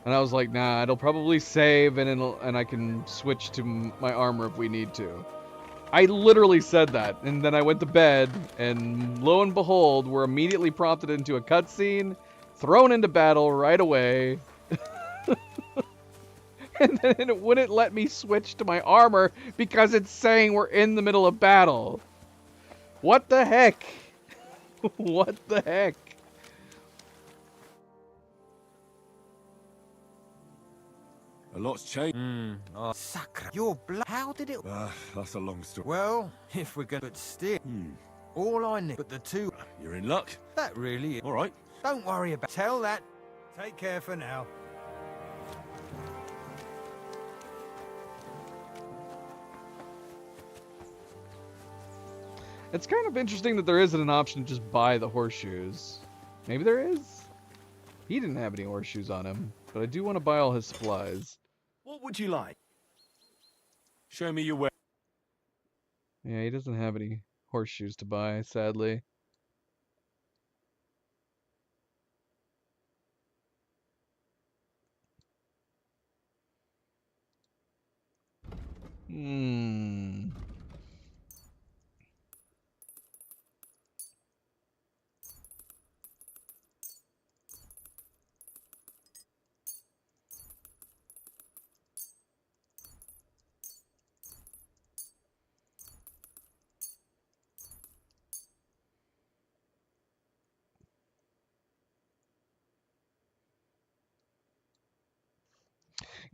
And I was like, nah, it'll probably save and I can switch to my armor if we need to. I literally said that. And then I went to bed and lo and behold, we're immediately prompted into a cutscene, thrown into battle right away. And then it wouldn't let me switch to my armor because it's saying we're in the middle of battle. What the heck? What the heck? A lot's changed. Sakra. Your blood. How did it... That's a long story. Well, if we're going to still... All I need but the two... You're in luck. That really is. All right. Don't worry about... Tell that. Take care for now. It's kind of interesting that there isn't an option to just buy the horseshoes. Maybe there is? He didn't have any horseshoes on him, but I do want to buy all his supplies. What would you like? Show me your way. Yeah, he doesn't have any horseshoes to buy, sadly.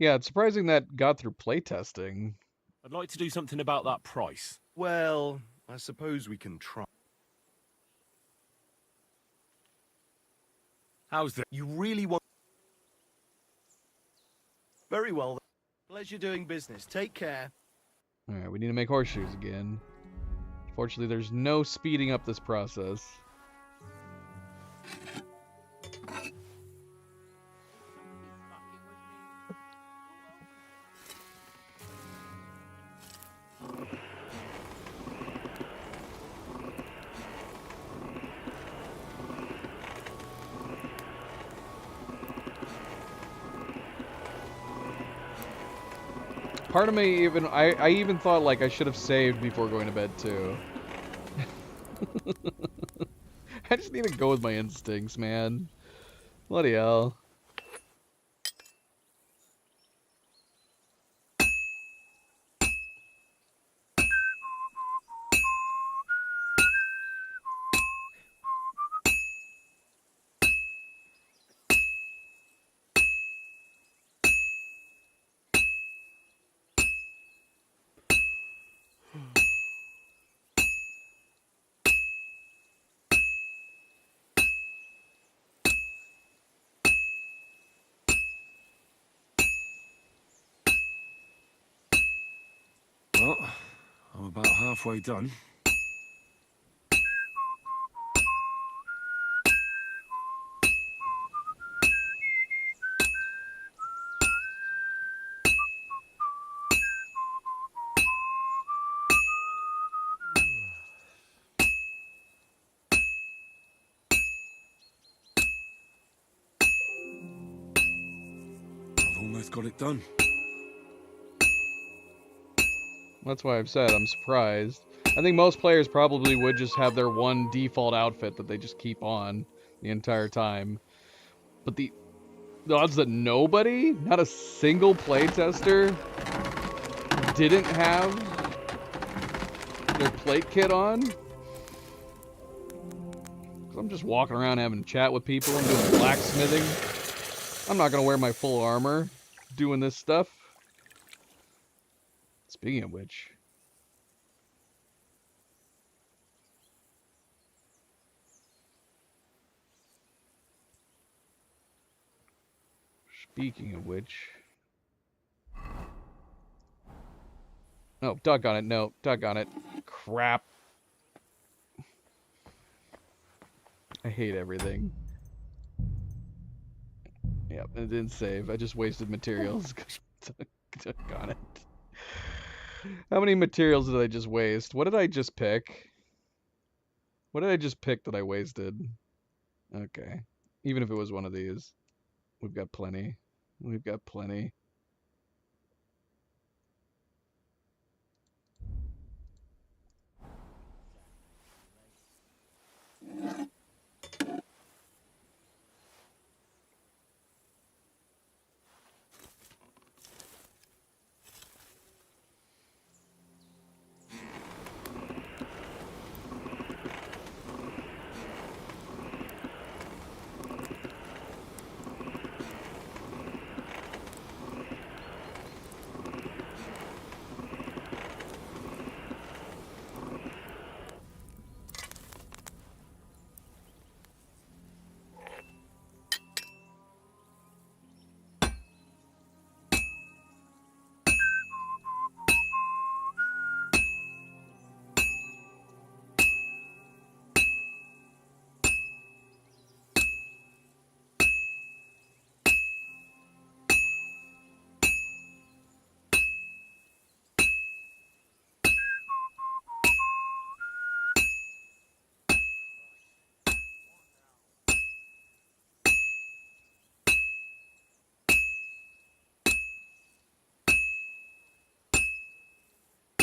Yeah, it's surprising that got through playtesting. I'd like to do something about that price. Well, I suppose we can try. How's that? You really want... Very well. Pleasure doing business. Take care. Alright, we need to make horseshoes again. Fortunately, there's no speeding up this process. Part of me even, I even thought like I should have saved before going to bed too. I just need to go with my instincts, man. Bloody hell. Well, I'm about halfway done. I've almost got it done. That's why I've said I'm surprised. I think most players probably would just have their one default outfit that they just keep on the entire time. But the odds that nobody, not a single playtester, didn't have their plate kit on. 'Cause I'm just walking around having a chat with people and doing blacksmithing. I'm not gonna wear my full armor doing this stuff. Speaking of which, oh, doggone it, no, doggone it, crap. I hate everything. Yep, it didn't save. I just wasted materials. Doggone it. How many materials did I just waste? What did I just pick? What did I just pick that I wasted? Okay. Even if it was one of these. We've got plenty. We've got plenty.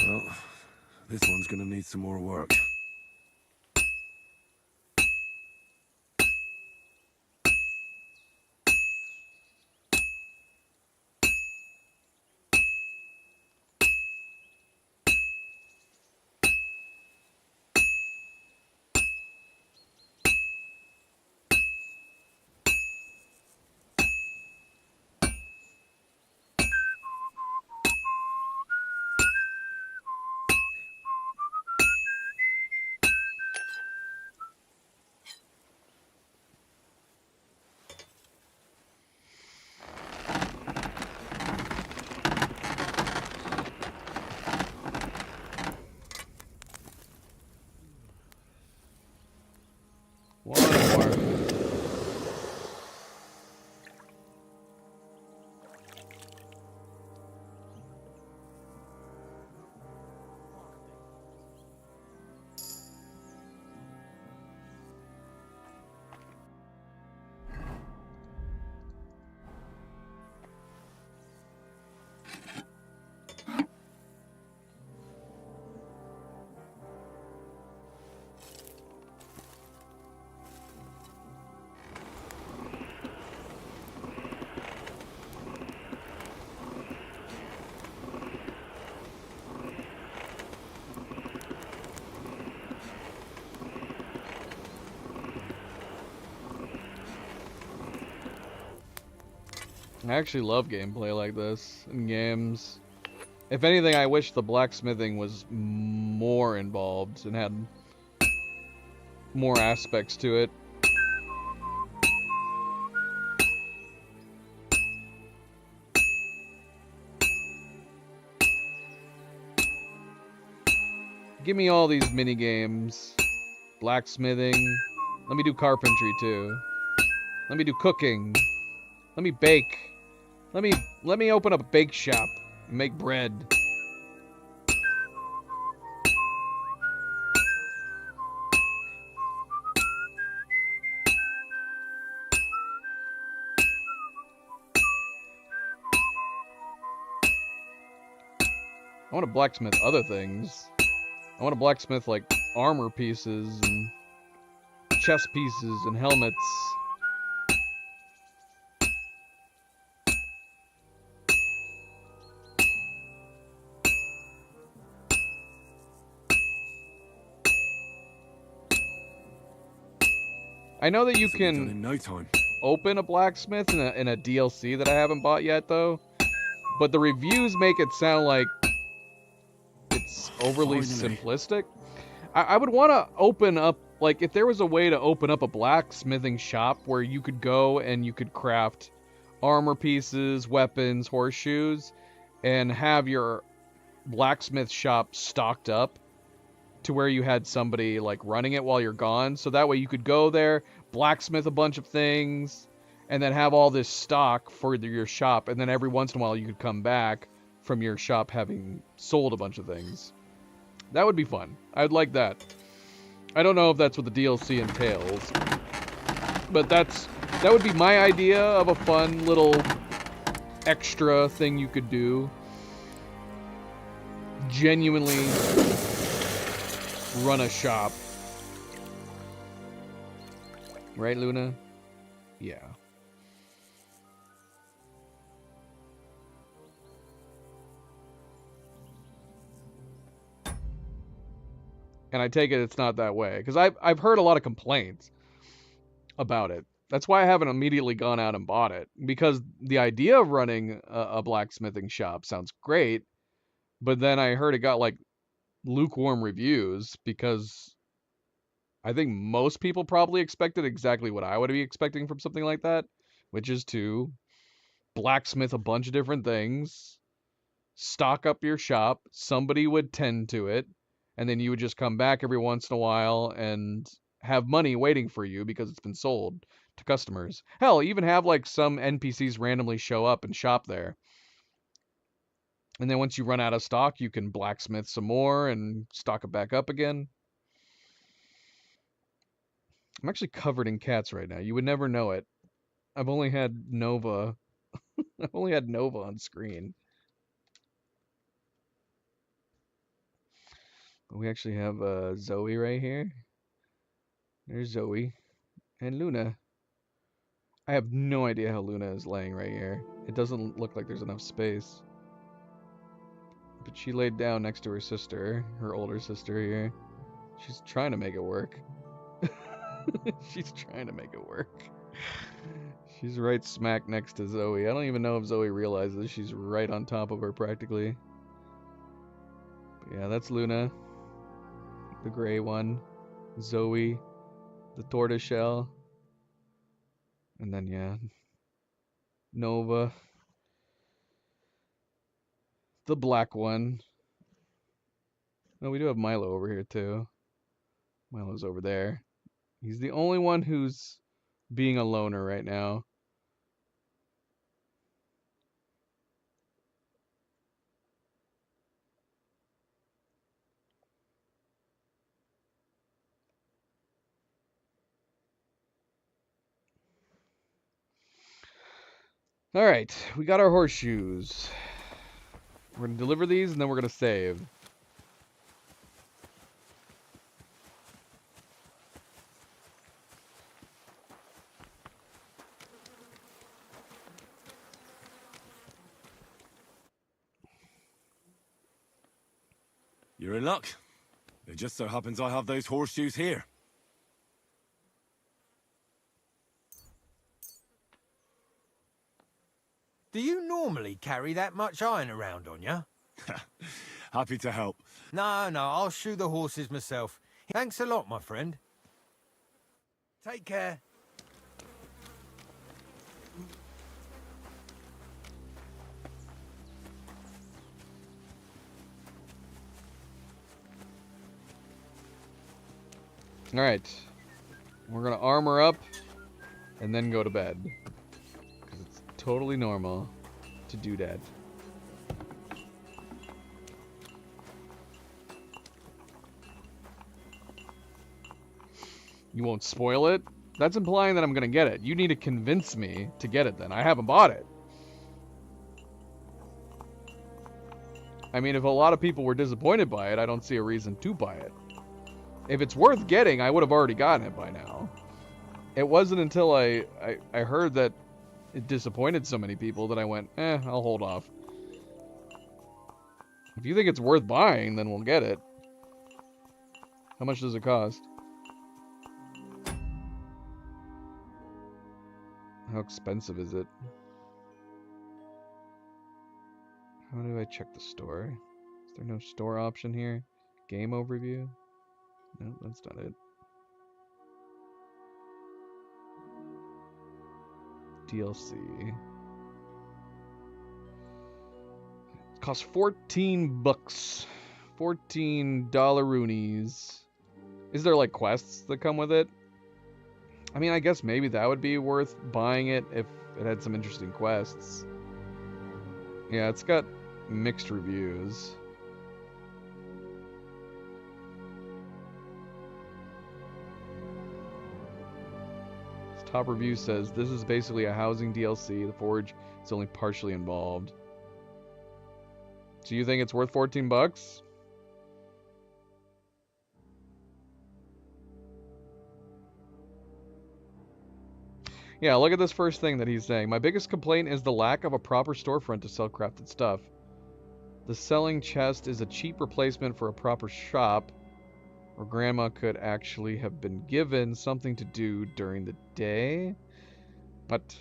Well, this one's gonna need some more work. I actually love gameplay like this in games. If anything, I wish the blacksmithing was more involved and had more aspects to it. Give me all these mini games. Blacksmithing. Let me do carpentry too. Let me do cooking. Let me bake. Let me open up a bake shop and make bread. I want to blacksmith other things. I want to blacksmith like armor pieces and chest pieces and helmets. I know that you can in no time. open a blacksmith in a DLC that I haven't bought yet, though. But the reviews make it sound like it's overly simplistic. I would want to open up, like, if there was a way to open up a blacksmithing shop where you could go and you could craft armor pieces, weapons, horseshoes, and have your blacksmith shop stocked up to where you had somebody like running it while you're gone, so that way you could go there, blacksmith a bunch of things, and then have all this stock for your shop, and then every once in a while you could come back from your shop having sold a bunch of things. That would be fun. I'd like that. I don't know if that's what the DLC entails, but that would be my idea of a fun little extra thing you could do. Genuinely run a shop. Right, Luna? Yeah. And I take it it's not that way, because I've heard a lot of complaints about it. That's why I haven't immediately gone out and bought it, because the idea of running a blacksmithing shop sounds great, but then I heard it got like lukewarm reviews, because I think most people probably expected exactly what I would be expecting from something like that, which is to blacksmith a bunch of different things, stock up your shop, somebody would tend to it, and then you would just come back every once in a while and have money waiting for you because it's been sold to customers. Hell, even have like some NPCs randomly show up and shop there. And then once you run out of stock, you can blacksmith some more and stock it back up again. I'm actually covered in cats right now. You would never know it. I've only had Nova. I've only had Nova on screen. We actually have Zoe right here. There's Zoe. And Luna. I have no idea how Luna is laying right here. It doesn't look like there's enough space. But she laid down next to her sister, her older sister here. She's trying to make it work. She's trying to make it work. She's right smack next to Zoe. I don't even know if Zoe realizes she's right on top of her practically. But yeah, that's Luna. The gray one. Zoe. The tortoiseshell. And then, yeah. Nova. The black one. Oh, we do have Milo over here too. Milo's over there. He's the only one who's being a loner right now. All right, we got our horseshoes. We're gonna deliver these and then we're gonna save. You're in luck. It just so happens I have those horseshoes here. Do you normally carry that much iron around on you? Happy to help. No, I'll shoe the horses myself. Thanks a lot, my friend. Take care. Alright. We're gonna armor up and then go to bed. Because it's totally normal to do that. You won't spoil it? That's implying that I'm gonna get it. You need to convince me to get it then. I haven't bought it. I mean, if a lot of people were disappointed by it, I don't see a reason to buy it. If it's worth getting, I would have already gotten it by now. It wasn't until I heard that it disappointed so many people that I went, I'll hold off. If you think it's worth buying, then we'll get it. How much does it cost? How expensive is it? How do I check the store? Is there no store option here? Game overview? No, that's not it. DLC. It costs 14 bucks. $14-roonies. Is there like quests that come with it? I mean, I guess maybe that would be worth buying it if it had some interesting quests. Yeah, it's got mixed reviews. Its top review says, this is basically a housing DLC. The Forge is only partially involved. So you think it's worth 14 bucks? Yeah, look at this first thing that he's saying. My biggest complaint is the lack of a proper storefront to sell crafted stuff. The selling chest is a cheap replacement for a proper shop, where Grandma could actually have been given something to do during the day. But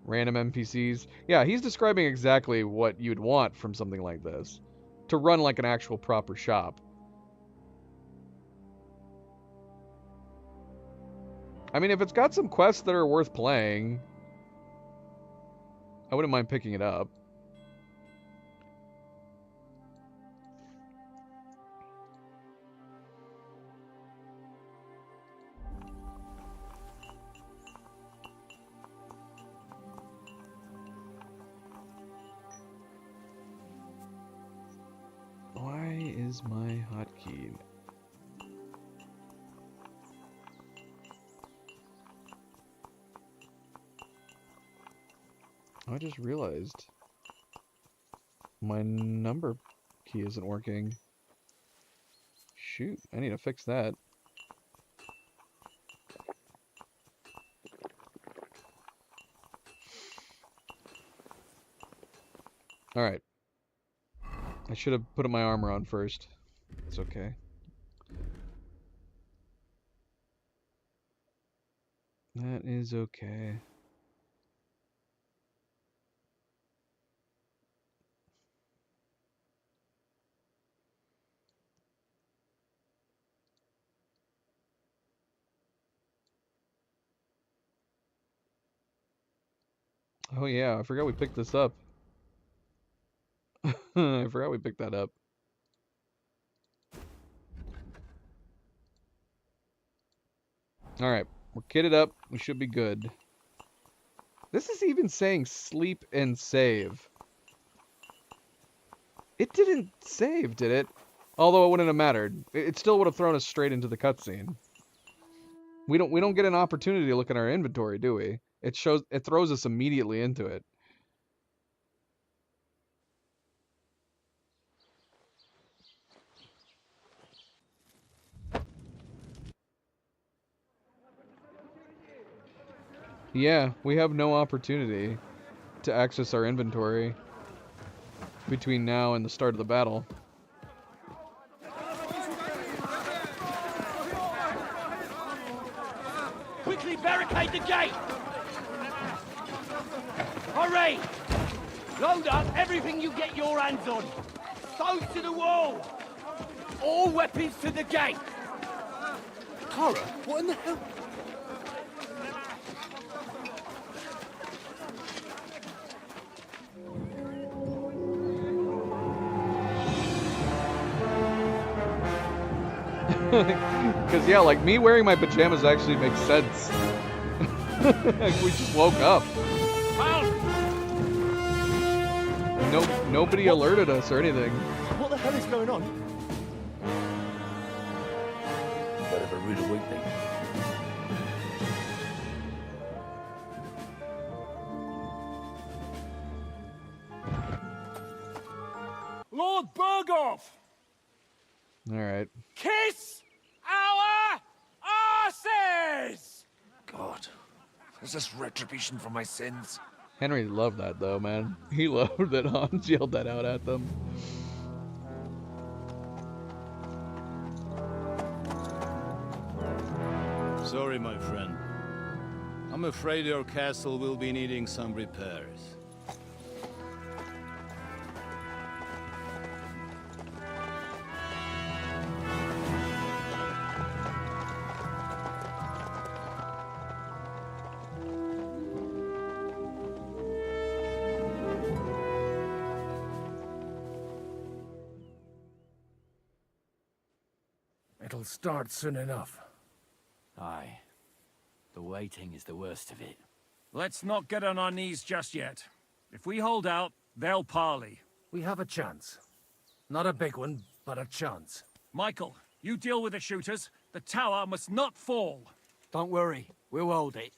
random NPCs. Yeah, he's describing exactly what you'd want from something like this. To run like an actual proper shop. I mean, if it's got some quests that are worth playing, I wouldn't mind picking it up. Why is my hotkey? I just realized my number key isn't working. Shoot, I need to fix that. Alright. I should have put my armor on first. It's okay. That is okay. Oh yeah, I forgot we picked this up. I forgot we picked that up. Alright, we're kitted up. We should be good. This is even saying sleep and save. It didn't save, did it? Although it wouldn't have mattered. It still would have thrown us straight into the cutscene. We don't get an opportunity to look at our inventory, do we? It throws us immediately into it. Yeah, we have no opportunity to access our inventory between now and the start of the battle. Quickly barricade the gate! Hurry! Load up everything you get your hands on. Stones to the wall. All weapons to the gate. Tara, what in the hell? Because, yeah, like, me wearing my pajamas actually makes sense. We just woke up. Nobody alerted us or anything. What the hell is going on? Bit of a rude awakening. Lord Berghoff! Alright. Kiss our asses! God, is this retribution for my sins? Henry loved that, though, man. He loved that Hans yelled that out at them. Sorry, my friend. I'm afraid your castle will be needing some repairs. It'll start soon enough. Aye. The waiting is the worst of it. Let's not get on our knees just yet. If we hold out, they'll parley. We have a chance. Not a big one, but a chance. Michael, you deal with the shooters. The tower must not fall. Don't worry. We'll hold it.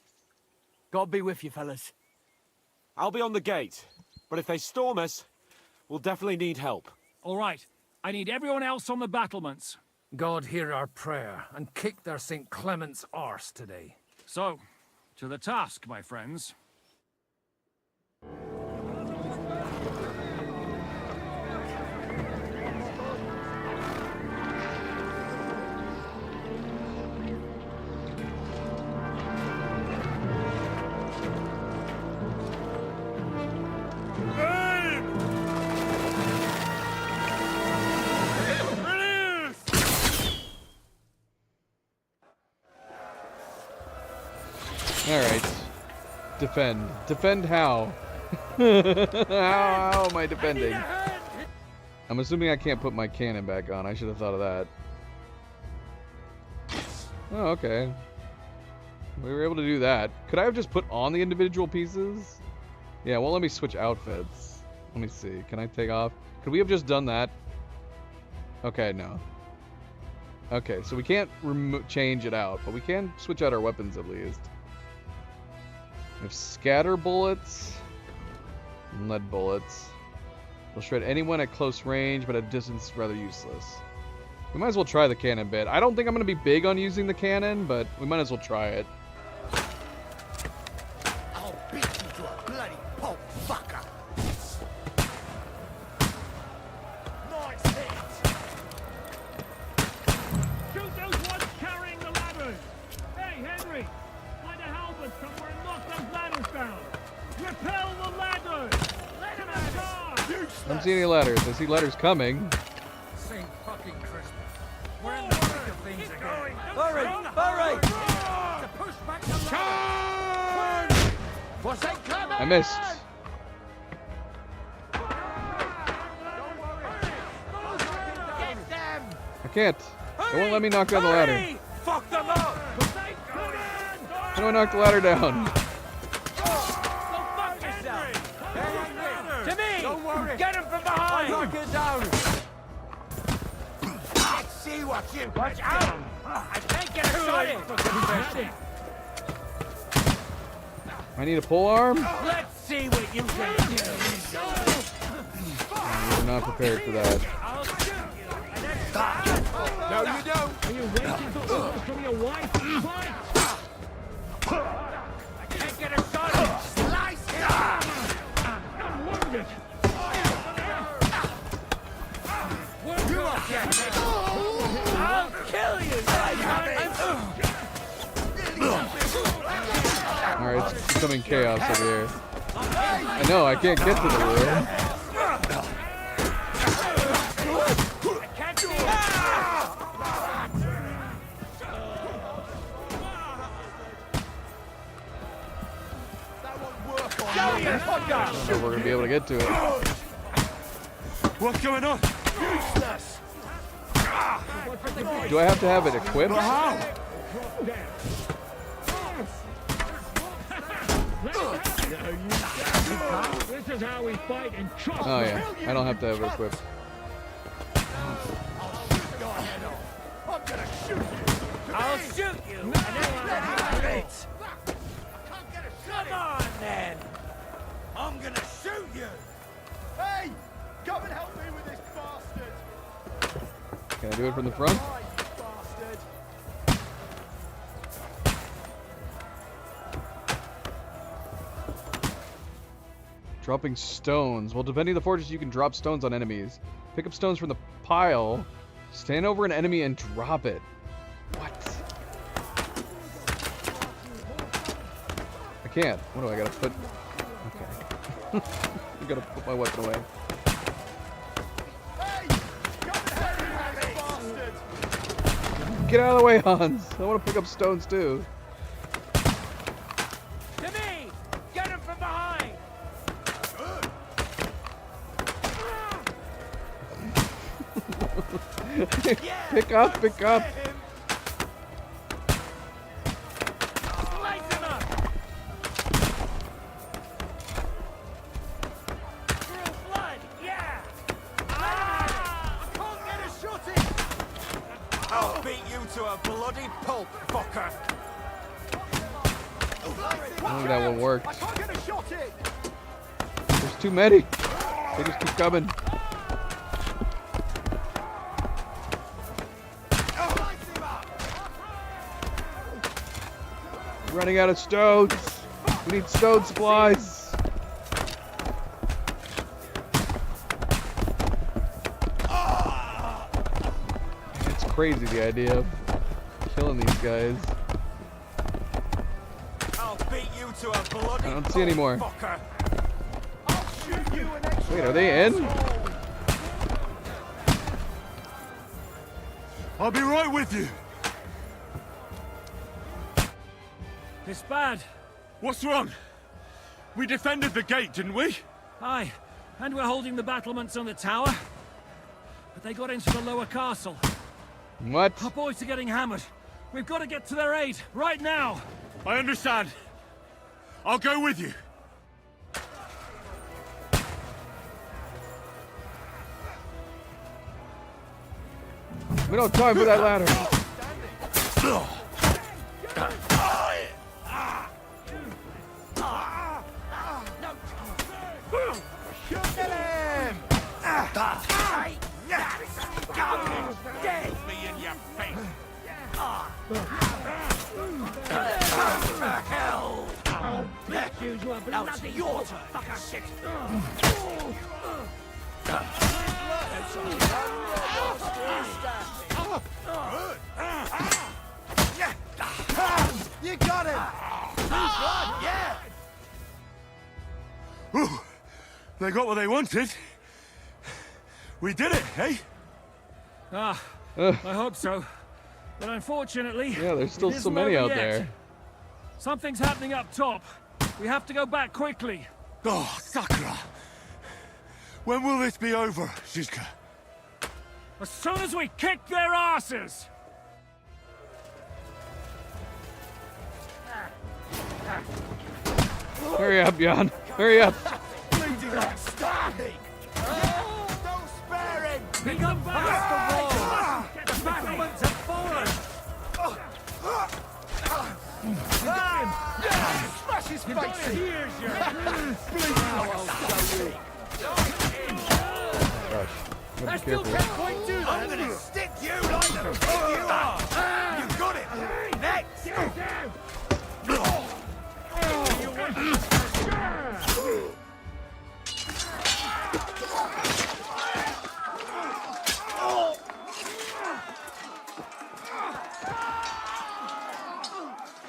God be with you, fellas. I'll be on the gate. But if they storm us, we'll definitely need help. All right. I need everyone else on the battlements. God hear our prayer and kick their St. Clement's arse today. So, to the task, my friends. Alright. Defend. Defend how? How am I defending? I'm assuming I can't put my cannon back on. I should have thought of that. Oh, okay. We were able to do that. Could I have just put on the individual pieces? Yeah, well, let me switch outfits. Let me see. Can I take off? Could we have just done that? Okay, no. Okay, so we can't change it out, but we can switch out our weapons at least. We have scatter bullets and lead bullets. Will shred anyone at close range, but at distance rather useless. We might as well try the cannon bit. I don't think I'm going to be big on using the cannon, but we might as well try it. I'll beat you to a bloody pulp, fucker! Nice hit! Shoot those ones carrying the ladders! Hey, Henry! Find a halberd somewhere and knock those ladders down! Repel the ladders! Let them charge! I don't see any ladders. I see ladders coming. St. fucking Christmas. We're in the thick of things again. Hurry! Hurry! To push back the ladder. For St. Clement! I missed. Get them! I can't. They won't let me knock down the ladder. Fuck them up! How do I knock the ladder down? To me! Don't worry! Get him from behind! I'll knock it down! Let's see what you watch out! I can't get a shot in! I need a pole arm? Let's see what you can do! We're not prepared for that. No, you don't! Are you waiting for orders from your wife? Fight! I can't get a shot in! Slice him! I'm wounded! You okay? I'll kill you! Alright, it's becoming chaos over here. I know, I can't get to the room. I don't know if we're gonna be able to get to it. What's going on? Useless! Do I have to have it equipped? This is how we fight in trust. Oh yeah, I don't have to have it equipped. I'm gonna shoot you! I'll shoot you! And then I'll it! Come on, then! I'm gonna shoot you! Hey! Come and help me with this bastard! Can I do it from the front? Bastard! Dropping stones. While defending the fortress, you can drop stones on enemies. Pick up stones from the pile, stand over an enemy, and drop it. What? I can't. What do I gotta put? Okay. I gotta put my weapon away. Get out of the way, Hans. I want to pick up stones too. To me! Get him from behind! Pick up, pick up. Slice him up! Through blood, yeah! I can't get a shot in! I'll beat you to a bloody pulp, fucker! I think that one worked. I can't get a shot in! There's too many. They just keep coming. Running out of stones. We need stone supplies. It's crazy the idea of killing these guys. I'll beat you to a bloody I don't see any more. fucker! I'll shoot you an extra. Wait, are they in? I'll be right with you. It's bad. What's wrong? We defended the gate, didn't we? Aye, and we're holding the battlements on the tower. But they got into the lower castle. What? Our boys are getting hammered. We've got to get to their aid, right now. I understand. I'll go with you. We don't have time for that ladder. Your turn, fucker shit! You got him! Yeah! Ooh, they got what they wanted. We did it, eh? Ah, I hope so. But unfortunately, Yeah, there's still it so isn't many over out yet. there. Something's happening up top. We have to go back quickly. Oh, Sakura! When will this be over, Shishka? As soon as we kick their asses! Hurry up, Jan. Hurry up. Bleeding like starving! Don't spare him! Pick up past the wall! Get the battlements have fallen! Smash his face in! Here's your... Gosh. I Gotta be still careful. can't quite do that! I'm gonna stick you like the pig you are! You got it! Next! Get down!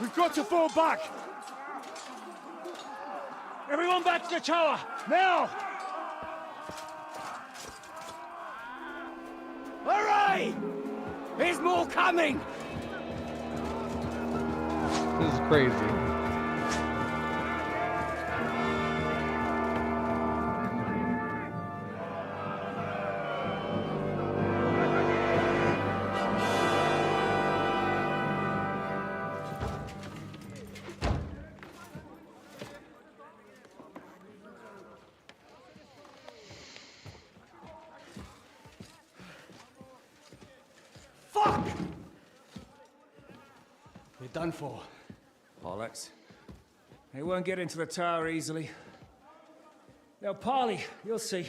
We've got to fall back! Everyone back to the tower! Now! Hooray! There's more coming! This is crazy. Fuck! We're done for. Bollocks. They won't get into the tower easily. They'll parley, you'll see.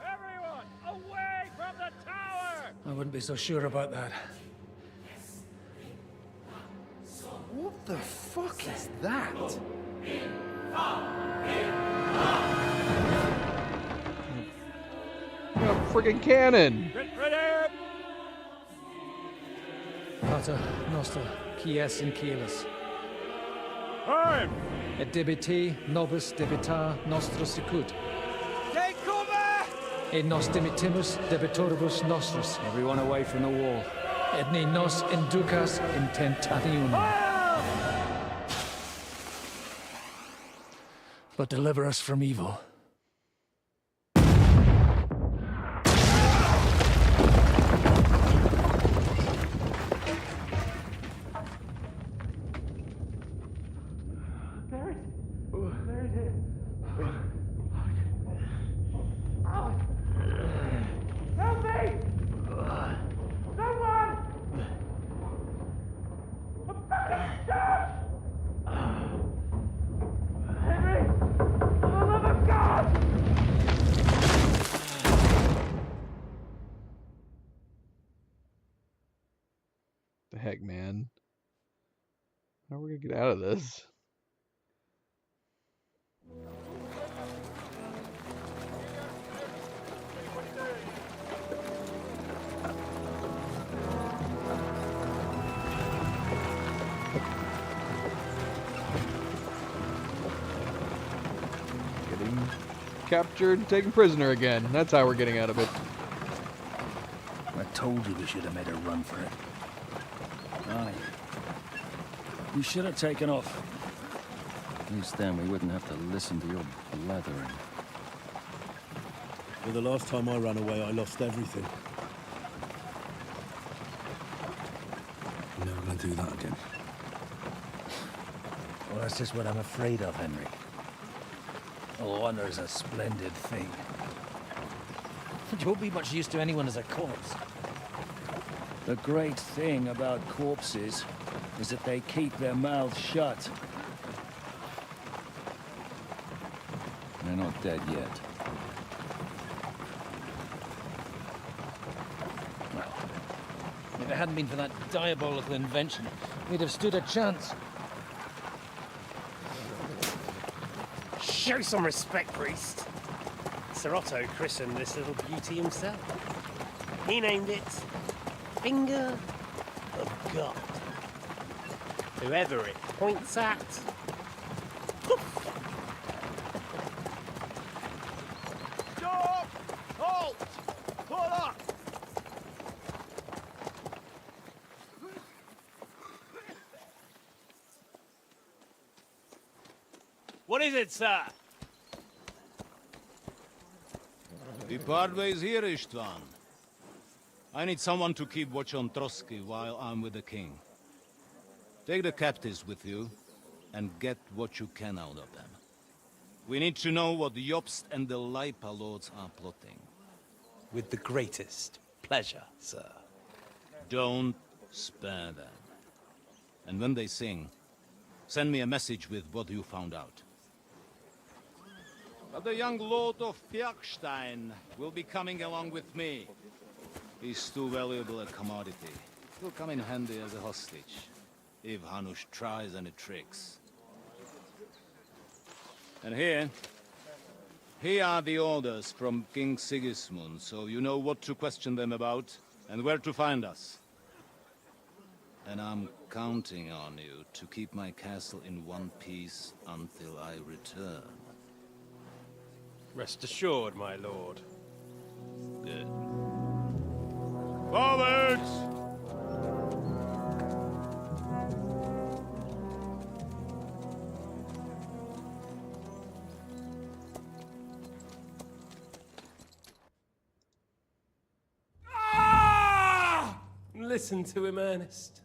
Everyone, away from the tower! I wouldn't be so sure about that. What the fuck is that? A friggin' cannon! Pater noster, quies in caelis. Time! Et debiti nobis debitar nostros sicut. Take cover! Et nos dimitimus debitoribus nostris. Everyone away from the wall. Et ne nos inducas in tentationem. But deliver us from evil. Help me! Someone! I'm fucking stuck! Henry! For the love of God! The heck, man? How are we gonna get out of this? Getting captured and taken prisoner again. That's how we're getting out of it. I told you we should have made a run for it. Aye. We should have taken off. At least then we wouldn't have to listen to your blathering. Well, the last time I ran away, I lost everything. I'm never gonna do that again. Well, that's just what I'm afraid of, Henry. Honor's a splendid thing. You won't be much use to anyone as a corpse. The great thing about corpses is that they keep their mouths shut. They're not dead yet. Well, if it hadn't been for that diabolical invention, we'd have stood a chance. Show some respect, priest. Sir Otto christened this little beauty himself. He named it Finger of God. Whoever it points at, Stop! Halt! Pull up! what is it, sir? The Bardway is here, Istvan. I need someone to keep watch on Trotsky while I'm with the king. Take the captives with you, and get what you can out of them. We need to know what the Jobst and the Leipa lords are plotting. With the greatest pleasure, sir. Don't spare them. And when they sing, send me a message with what you found out. But the young lord of Bjergstein will be coming along with me. He's too valuable a commodity. He'll come in handy as a hostage, if Hanush tries any tricks. And here, Here are the orders from King Sigismund, so you know what to question them about and where to find us. And I'm counting on you to keep my castle in one piece until I return. Rest assured, my lord. Good. Forwards! Listen to him, Ernest.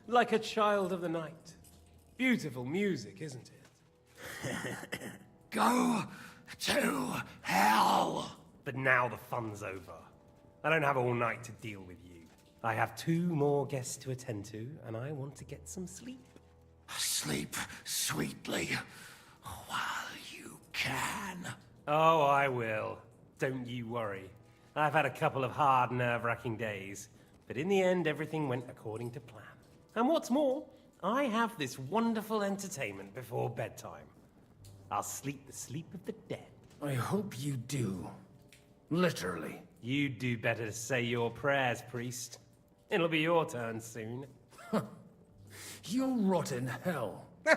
Like a child of the night. Beautiful music, isn't it? Go to hell! But now the fun's over. I don't have all night to deal with you. I have 2 more guests to attend to, and I want to get some sleep. Sleep sweetly while you can. Oh, I will. Don't you worry. I've had a couple of hard, nerve-wracking days, but in the end, everything went according to plan. And what's more, I have this wonderful entertainment before bedtime. I'll sleep the sleep of the dead. I hope you do. Literally. You'd do better to say your prayers, priest. It'll be your turn soon. You'll rot in hell. Do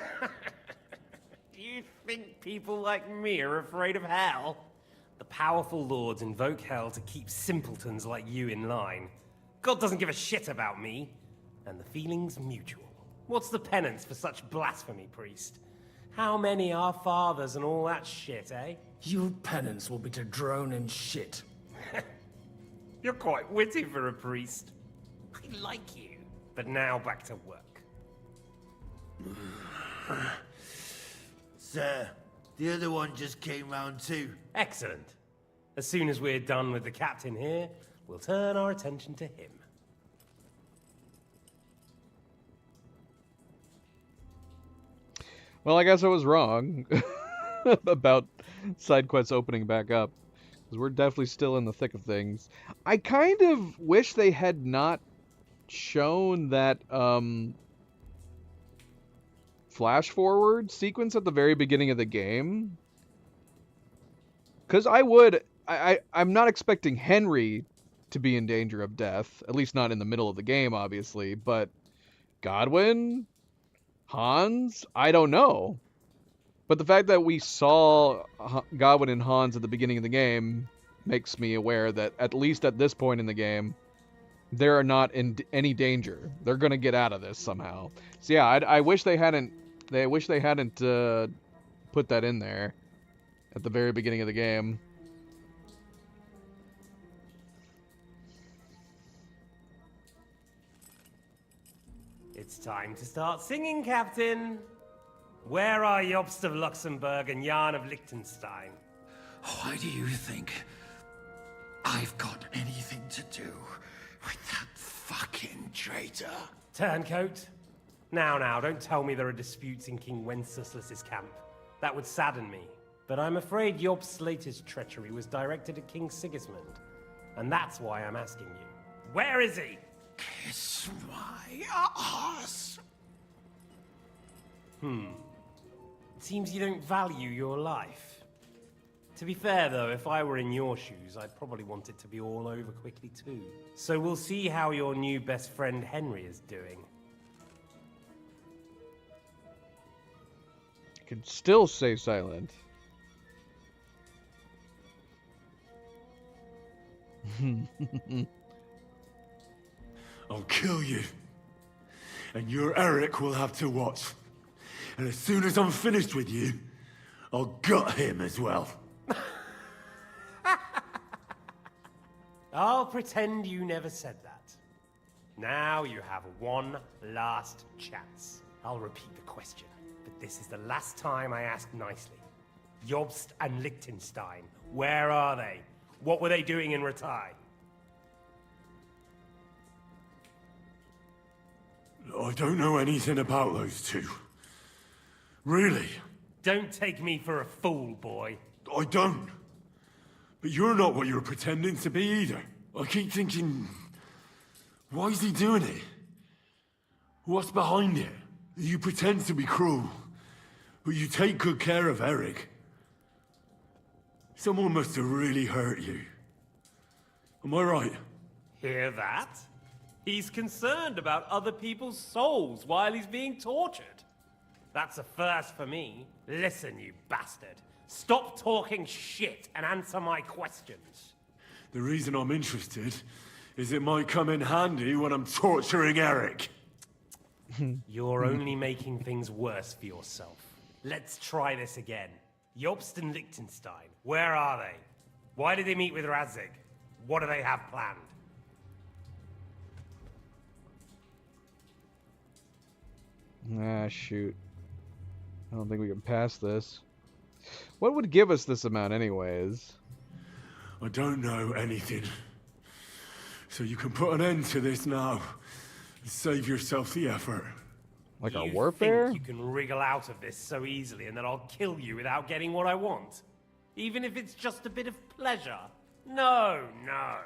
you think people like me are afraid of hell? The powerful lords invoke hell to keep simpletons like you in line. God doesn't give a shit about me. And the feeling's mutual. What's the penance for such blasphemy, priest? How many are fathers and all that shit, eh? Your penance will be to drown in shit. You're quite witty for a priest. I like you. But now back to work. Sir, the other one just came round too. Excellent. As soon as we're done with the captain here, we'll turn our attention to him. Well, I guess I was wrong about side quests opening back up, because we're definitely still in the thick of things. I kind of wish they had not shown that flash forward sequence at the very beginning of the game, because I'm not expecting Henry to be in danger of death, at least not in the middle of the game, obviously, but Godwyn, Hans, I don't know. But the fact that we saw Godwyn and Hans at the beginning of the game makes me aware that at least at this point in the game, they are not in any danger. They're gonna get out of this somehow. So yeah, I wish they hadn't. They wish they hadn't put that in there at the very beginning of the game. It's time to start singing, Captain. Where are Jobst of Luxembourg and Jan of Liechtenstein? Why do you think I've got anything to do with that fucking traitor? Turncoat. Now, don't tell me there are disputes in King Wenceslas's camp. That would sadden me. But I'm afraid Jobst's latest treachery was directed at King Sigismund. And that's why I'm asking you. Where is he? Kiss my ass. It seems you don't value your life. To be fair, though, if I were in your shoes, I'd probably want it to be all over quickly, too. So we'll see how your new best friend Henry is doing. I can still stay silent. I'll kill you. And your Eric will have to watch. And as soon as I'm finished with you, I'll gut him as well. I'll pretend you never said that. Now you have one last chance. I'll repeat the question, but this is the last time I ask nicely. Jobst and Liechtenstein, where are they? What were they doing in Rattay? I don't know anything about those two. Really? Don't take me for a fool, boy. I don't. But you're not what you're pretending to be either. I keep thinking, why is he doing it? What's behind it? You pretend to be cruel, but you take good care of Eric. Someone must have really hurt you. Am I right? Hear that? He's concerned about other people's souls while he's being tortured. That's a first for me. Listen, you bastard. Stop talking shit and answer my questions. The reason I'm interested is it might come in handy when I'm torturing Eric. You're only making things worse for yourself. Let's try this again. Jobst and Liechtenstein, where are they? Why did they meet with Radzig? What do they have planned? Ah, shoot. I don't think we can pass this. What would give us this amount anyways? I don't know anything. So you can put an end to this now. And save yourself the effort. Like you a warfare? Think you can wriggle out of this so easily and that I'll kill you without getting what I want? Even if it's just a bit of pleasure? No, no.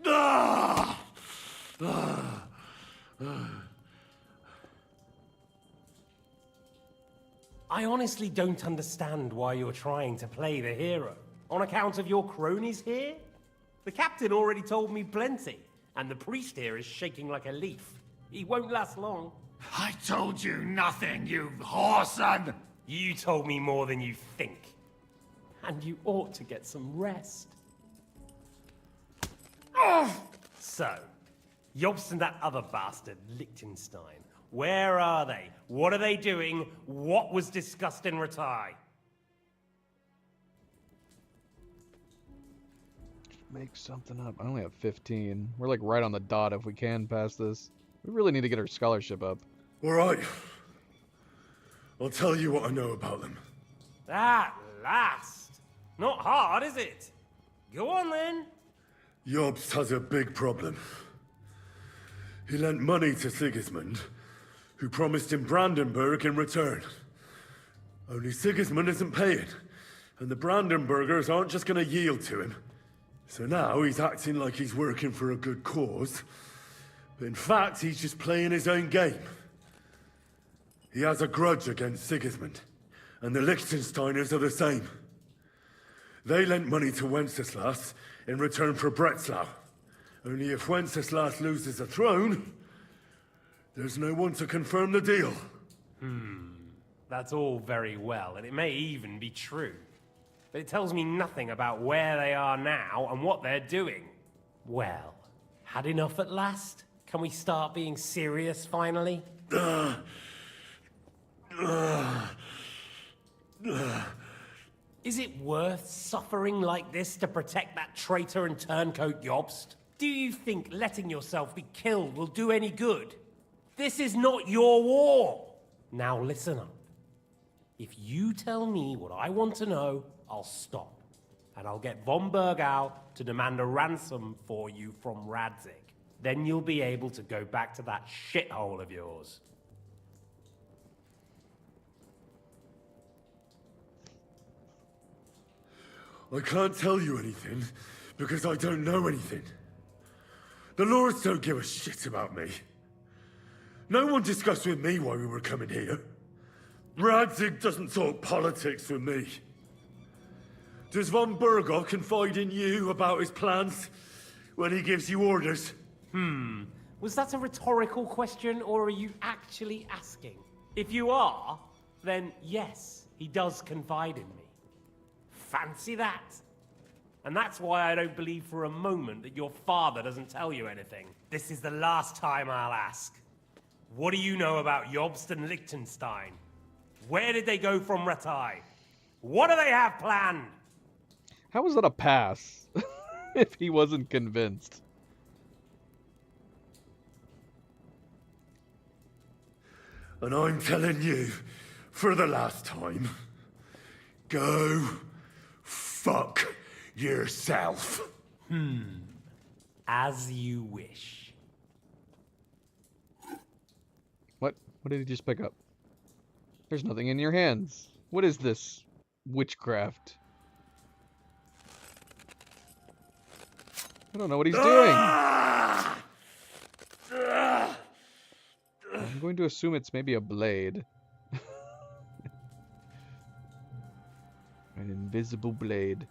Ah! I honestly don't understand why you're trying to play the hero. On account of your cronies here? The captain already told me plenty, and the priest here is shaking like a leaf. He won't last long. I told you nothing, you whoreson! You told me more than you think. And you ought to get some rest. So, Jobst and that other bastard, Liechtenstein. Where are they? What are they doing? What was discussed in Rattay? Make something up. I only have 15. We're like right on the dot if we can pass this. We really need to get our scholarship up. Alright. I'll tell you what I know about them. At last! Not hard, is it? Go on then. Jobst has a big problem. He lent money to Sigismund, who promised him Brandenburg in return. Only Sigismund isn't paying, and the Brandenburgers aren't just gonna yield to him. So now he's acting like he's working for a good cause, but in fact he's just playing his own game. He has a grudge against Sigismund, and the Liechtensteiners are the same. They lent money to Wenceslas in return for Breslau. Only if Wenceslas loses the throne, there's no one to confirm the deal. That's all very well, and it may even be true. But it tells me nothing about where they are now and what they're doing. Well, had enough at last? Can we start being serious finally? Is it worth suffering like this to protect that traitor and turncoat Jobst? Do you think letting yourself be killed will do any good? This is not your war! Now listen up. If you tell me what I want to know, I'll stop. And I'll get von Bergau to demand a ransom for you from Radzig. Then you'll be able to go back to that shithole of yours. I can't tell you anything, because I don't know anything. The Lords don't give a shit about me. No one discussed with me why we were coming here. Radzig doesn't talk politics with me. Does von Bergau confide in you about his plans when he gives you orders? Was that a rhetorical question, or are you actually asking? If you are, then yes, he does confide in me. Fancy that. And that's why I don't believe for a moment that your father doesn't tell you anything. This is the last time I'll ask. What do you know about Jobst and Liechtenstein? Where did they go from Rattay? What do they have planned? How was that a pass if he wasn't convinced? And I'm telling you, for the last time, go fuck yourself. As you wish. What? What did he just pick up? There's nothing in your hands. What is this witchcraft? I don't know what he's doing. I'm going to assume it's maybe a blade. An invisible blade.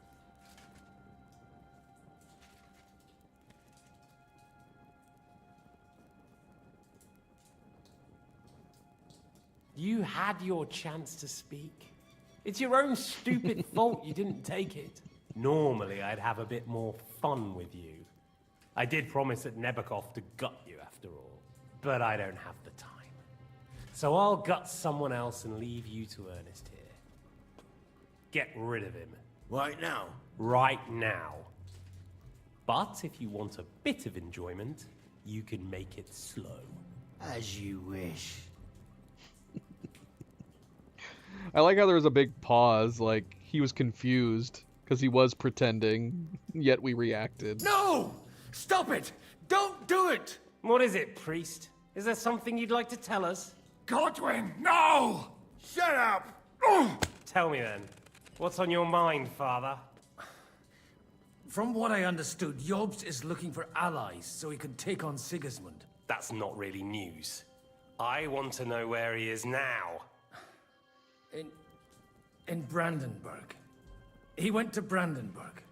You had your chance to speak. It's your own stupid fault you didn't take it. Normally, I'd have a bit more fun with you. I did promise at Nebakov to gut you after all, but I don't have the time. So I'll gut someone else and leave you to Ernest here. Get rid of him. Right now? Right now. But if you want a bit of enjoyment, you can make it slow. As you wish. I like how there was a big pause, like he was confused because he was pretending, yet we reacted. No! Stop it! Don't do it! What is it, priest? Is there something you'd like to tell us? Godwin, no! Shut up! Tell me then. What's on your mind, father? From what I understood, Jobst is looking for allies so he can take on Sigismund. That's not really news. I want to know where he is now. In Brandenburg. He went to Brandenburg.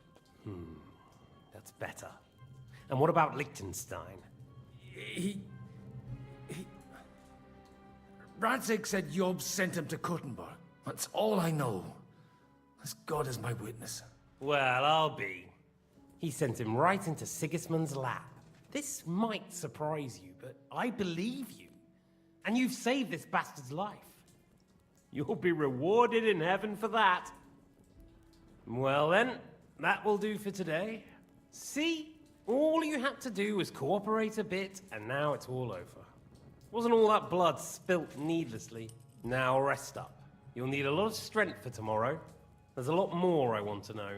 That's better. And what about Liechtenstein? Radzig said Jobst sent him to Kuttenberg. That's all I know. As God is my witness. Well, I'll be. He sent him right into Sigismund's lap. This might surprise you, but I believe you. And you've saved this bastard's life. You'll be rewarded in heaven for that. Well then, that will do for today. See? All you had to do was cooperate a bit, and now it's all over. Wasn't all that blood spilt needlessly. Now rest up. You'll need a lot of strength for tomorrow. There's a lot more I want to know.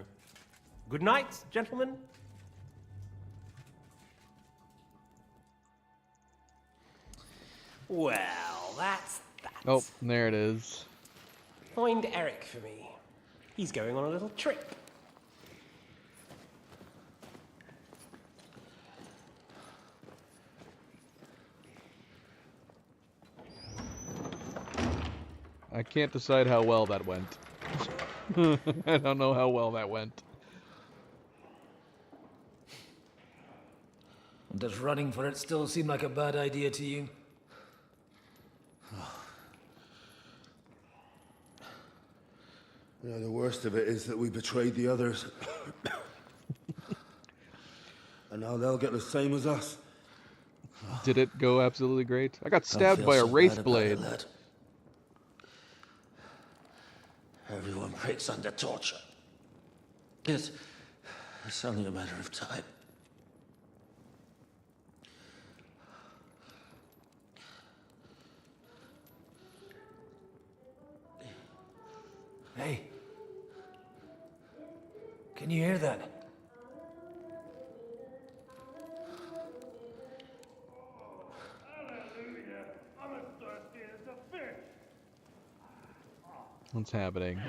Good night, gentlemen. Well, that's that. Oh, there it is. Find Eric for me. He's going on a little trip. I can't decide how well that went. I don't know how well that went. Does running for it still seem like a bad idea to you? The worst of it is that we betrayed the others. And now they'll get the same as us. Did it go absolutely great? I got stabbed by a wraith blade. Everyone breaks under torture. It's only a matter of time. Hey. Can you hear that? What's happening? Is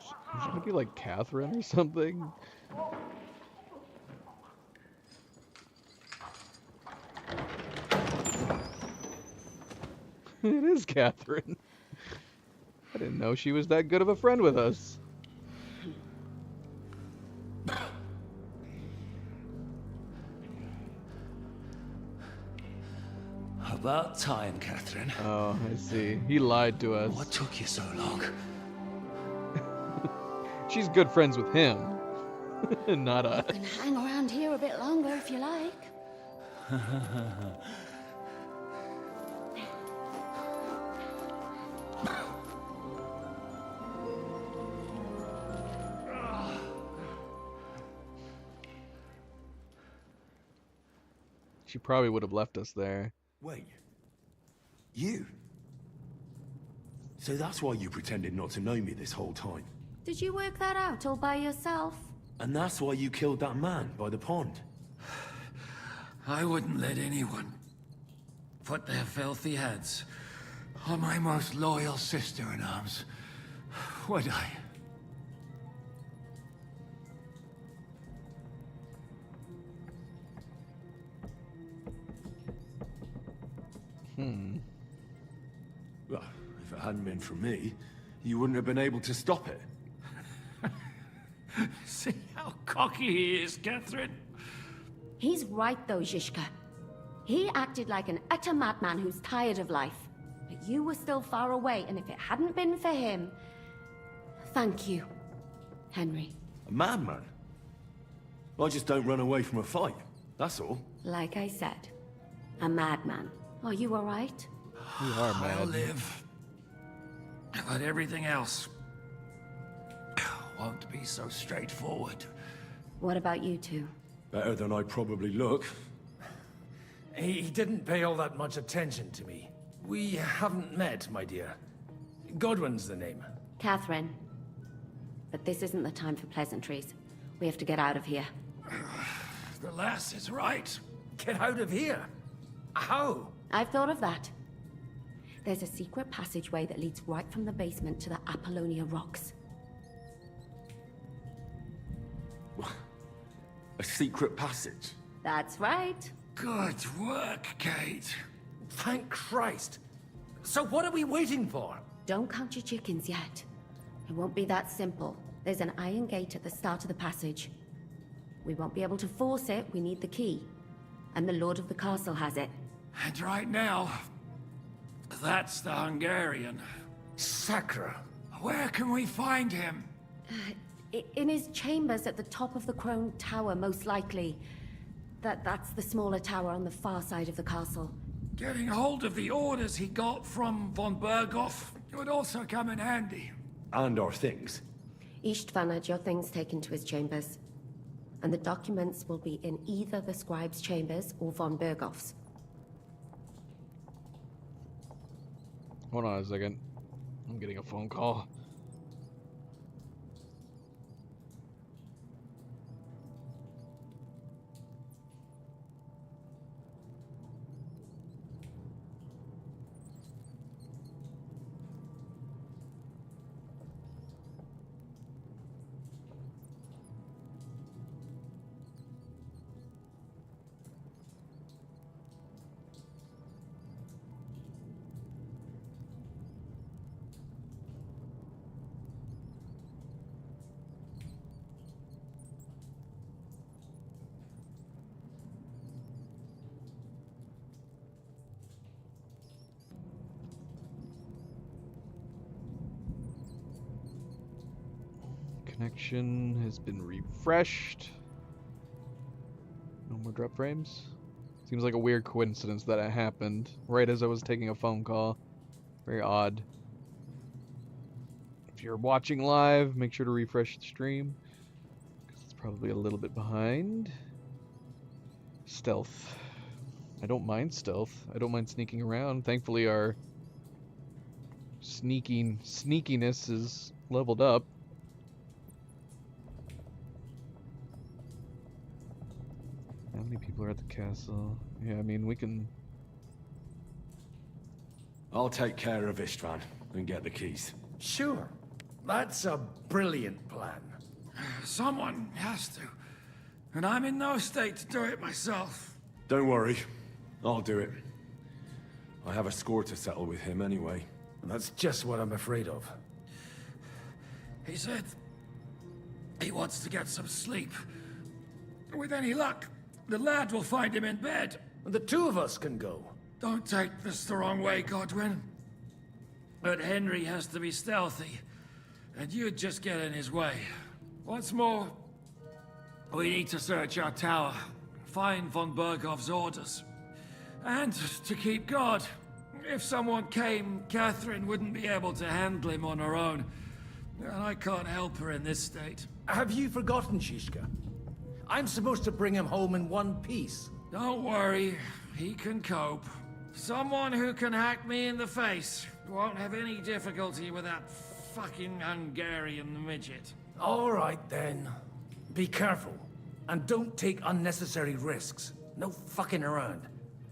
it gonna be like Catherine or something? It is Catherine. I didn't know she was that good of a friend with us. About time, Catherine. Oh, I see. He lied to us. What took you so long? She's good friends with him, not us. You can hang around here a bit longer if you like. She probably would have left us there. Wait. You? So that's why you pretended not to know me this whole time? Did you work that out all by yourself? And that's why you killed that man by the pond? I wouldn't let anyone put their filthy heads on my most loyal sister-in-arms, would I? hadn't been for me, you wouldn't have been able to stop it. See how cocky he is, Catherine? He's right though, Zizka. He acted like an utter madman who's tired of life. But you were still far away, and if it hadn't been for him... Thank you, Henry. A madman? I just don't run away from a fight, that's all. Like I said, a madman. Are you alright? You are mad. I'll live. But everything else won't be so straightforward. What about you two? Better than I probably look. He didn't pay all that much attention to me. We haven't met, my dear. Godwin's the name. Catherine. But this isn't the time for pleasantries. We have to get out of here. The lass is right. Get out of here? How? I've thought of that. There's a secret passageway that leads right from the basement to the Apollonia Rocks. A secret passage? That's right. Good work, Kate. Thank Christ. So what are we waiting for? Don't count your chickens yet. It won't be that simple. There's an iron gate at the start of the passage. We won't be able to force it, we need the key. And the Lord of the Castle has it. And right now, that's the Hungarian. Sacra. Where can we find him? In his chambers at the top of the Crone Tower, most likely. That's the smaller tower on the far side of the castle. Getting hold of the orders he got from von Berghoff would also come in handy. And our things. Istvan had your things taken to his chambers. And the documents will be in either the scribe's chambers or von Berghoff's. Hold on a second. I'm getting a phone call. Connection has been refreshed. No more drop frames. Seems like a weird coincidence that it happened right as I was taking a phone call. Very odd. If you're watching live, make sure to refresh the stream, because it's probably a little bit behind. Stealth. I don't mind stealth. I don't mind sneaking around. Thankfully our sneakiness is leveled up. How many people are at the castle? Yeah, I mean, we can... I'll take care of Istvan and get the keys. Sure. That's a brilliant plan. Someone has to. And I'm in no state to do it myself. Don't worry. I'll do it. I have a score to settle with him anyway. That's just what I'm afraid of. He said he wants to get some sleep. With any luck, the lad will find him in bed. The two of us can go. Don't take this the wrong way, Godwin. But Henry has to be stealthy, and you'd just get in his way. What's more, we need to search our tower, find von Berghoff's orders, and to keep guard. If someone came, Catherine wouldn't be able to handle him on her own, and I can't help her in this state. Have you forgotten, Zizka? I'm supposed to bring him home in one piece. Don't worry, he can cope. Someone who can hack me in the face won't have any difficulty with that fucking Hungarian midget. All right, then. Be careful. And don't take unnecessary risks. No fucking around.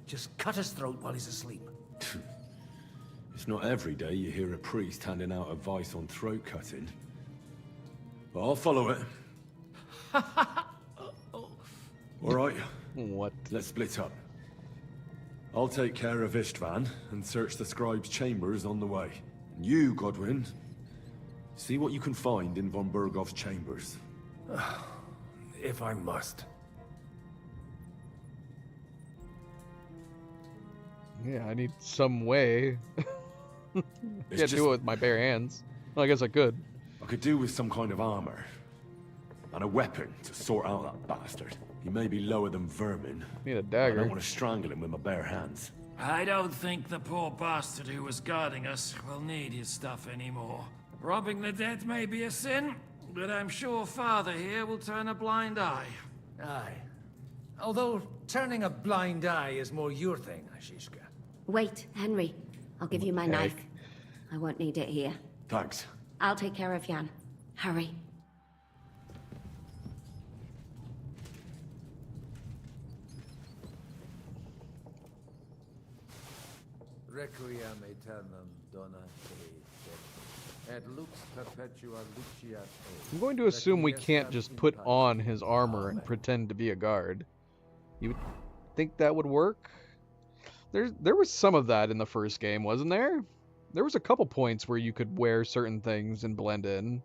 Just cut his throat while he's asleep. It's not every day you hear a priest handing out advice on throat cutting. But I'll follow it. All right. What? Let's split up. I'll take care of Istvan and search the scribe's chambers on the way. You, Godwin, see what you can find in von Bergov's chambers. If I must. Yeah, I need some way. Can't do it with my bare hands. Well, I guess I could. I could do with some kind of armor. And a weapon to sort out that bastard. He may be lower than vermin. Need a dagger. I don't want to strangle him with my bare hands. I don't think the poor bastard who was guarding us will need his stuff anymore. Robbing the dead may be a sin, but I'm sure Father here will turn a blind eye. Aye. Although turning a blind eye is more your thing, Ashishka. Wait, Henry. I'll give you my knife. I won't need it here. Thanks. I'll take care of Jan. Hurry. Requiem aeternam dona te, et lux perpetua luciat te. I'm going to assume we can't just put on his armor and pretend to be a guard. You would think that would work? There was some of that in the first game, wasn't there? There was a couple points where you could wear certain things and blend in.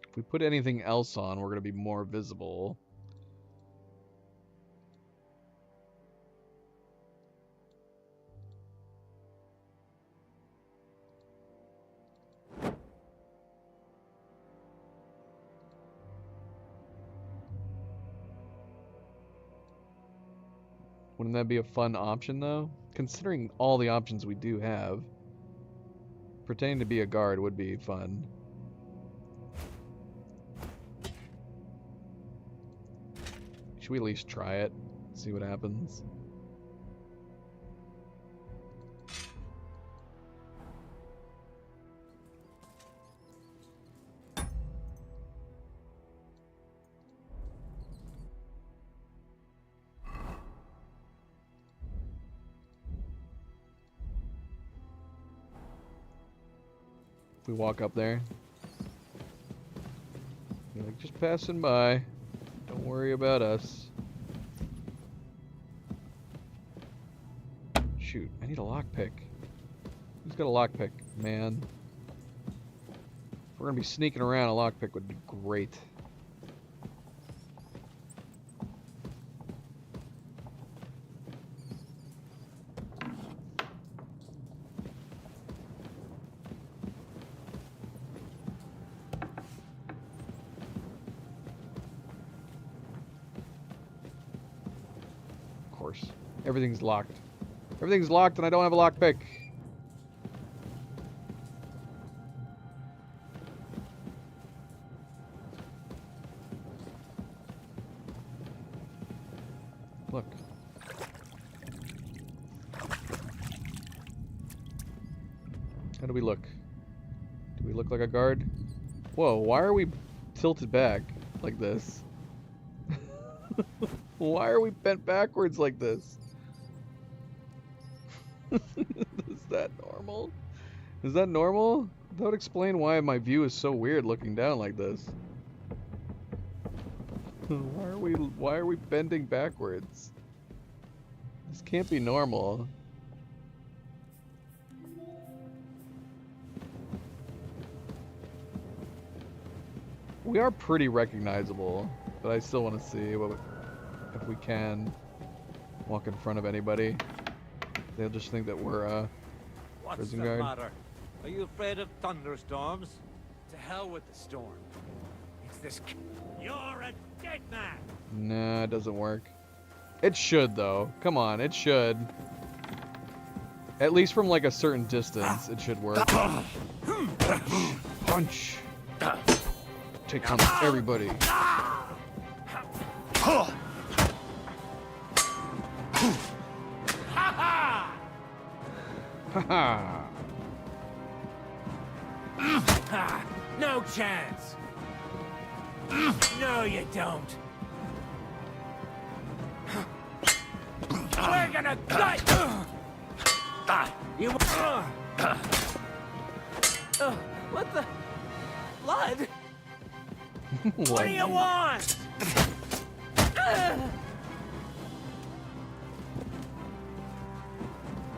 If we put anything else on, we're going to be more visible. Wouldn't that be a fun option, though? Considering all the options we do have, pretending to be a guard would be fun. Should we at least try it? See what happens? If we walk up there, you're like, just passing by. Don't worry about us. Shoot, I need a lockpick. Who's got a lockpick, man? If we're gonna be sneaking around, a lockpick would be great. Everything's locked. Everything's locked and I don't have a lockpick. Look. How do we look? Do we look like a guard? Whoa, why are we tilted back like this? Why are we bent backwards like this? Is that normal? Is that normal? That would explain why my view is so weird looking down like this. Why are we bending backwards? This can't be normal. We are pretty recognizable, but I still want to see what, if we can walk in front of anybody. They'll just think that we're a prison guard. What's the matter? Are you afraid of thunderstorms? To hell with the storm. It's this. You're a dead man. Nah, it doesn't work. It should though. Come on, it should. At least from like a certain distance, it should work. Punch. Take on everybody. Haha! No chance. No, you don't. We're gonna gut you. What the? Blood? What do you want?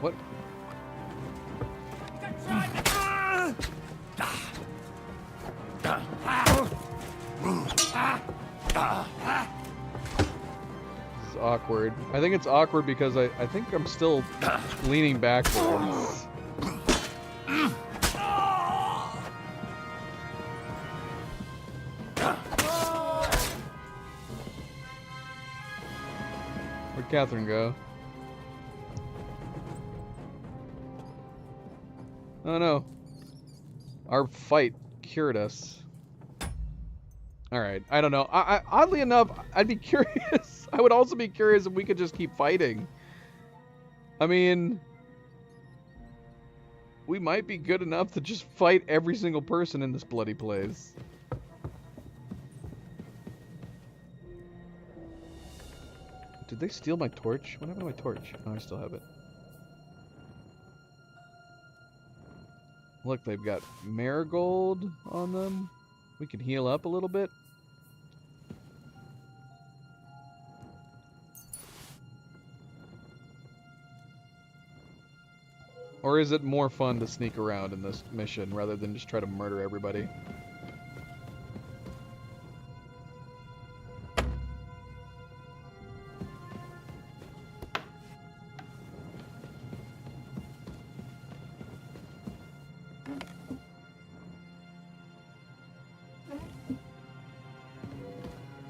What? This is awkward. I think it's awkward because I think I'm still leaning backwards. Where'd Catherine go? Oh no. Our fight cured us. Alright, I don't know. Oddly enough, I'd be curious. I would also be curious if we could just keep fighting. I mean, we might be good enough to just fight every single person in this bloody place. Did they steal my torch? What happened to my torch? Oh, I still have it. Look, they've got marigold on them. We can heal up a little bit. Or is it more fun to sneak around in this mission rather than just try to murder everybody?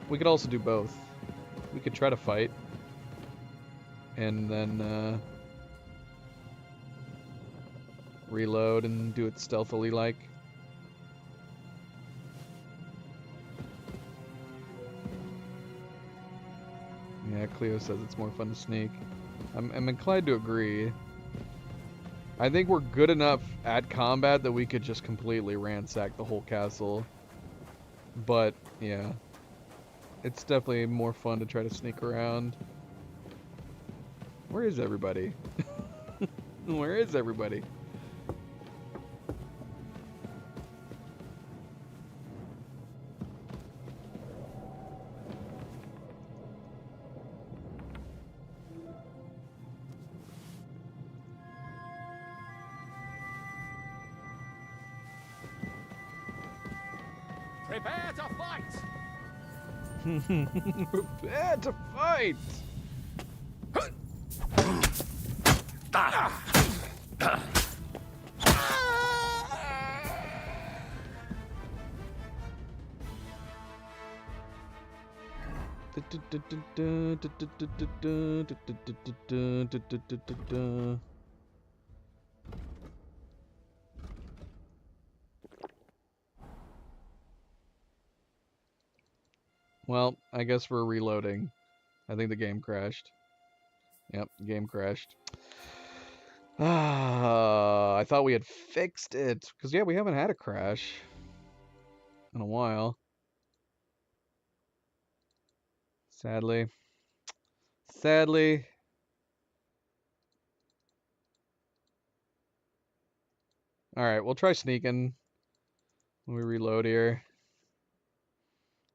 We could also do both. We could try to fight. And then, reload and do it stealthily like. Yeah, Cleo says it's more fun to sneak. I'm inclined to agree. I think we're good enough at combat that we could just completely ransack the whole castle. But, yeah. It's definitely more fun to try to sneak around. Where is everybody? Where is everybody? Prepare to fight! Prepare to fight! Well, I guess we're reloading. I think the game crashed. Yep, game crashed. I thought we had fixed it. Because, yeah, we haven't had a crash in a while. Sadly. Sadly. Alright, we'll try sneaking when we reload here.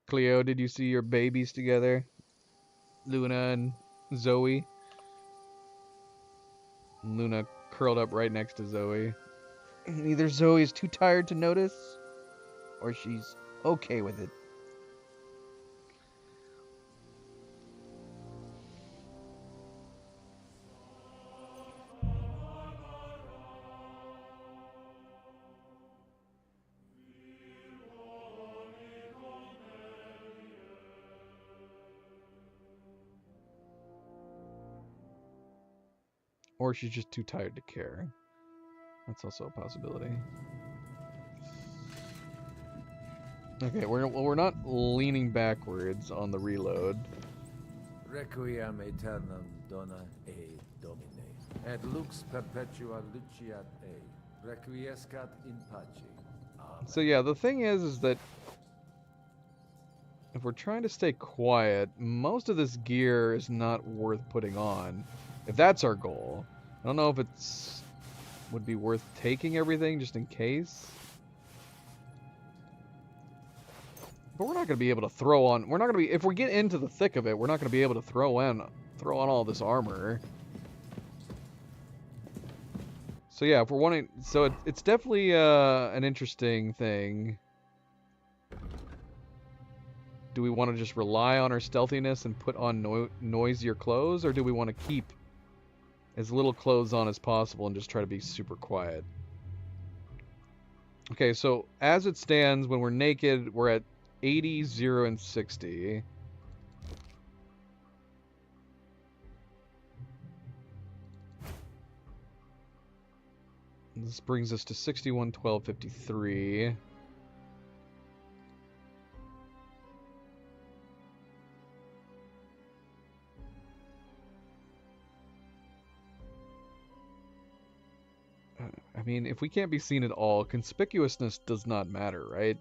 Cleo, did you see your babies together? Luna and Zoe. Luna curled up right next to Zoe. Either Zoe is too tired to notice, or she's okay with it. Or she's just too tired to care. That's also a possibility. Okay, we're not leaning backwards on the reload. Requiem aeternam dona e domine, et lux perpetua luciat e, requiescat in pace. So yeah, the thing is that if we're trying to stay quiet, most of this gear is not worth putting on. If that's our goal. I don't know if it's would be worth taking everything just in case. But we're not going to be able to throw on, we're not going to be, if we get into the thick of it, we're not going to be able to throw on all this armor. So yeah, if we're wanting, so it's definitely an interesting thing. Do we want to just rely on our stealthiness and put on noisier clothes, or do we want to keep as little clothes on as possible and just try to be super quiet? Okay, so as it stands, when we're naked, we're at 80, 0, and 60. This brings us to 61, 12, 53. I mean, if we can't be seen at all, conspicuousness does not matter, right?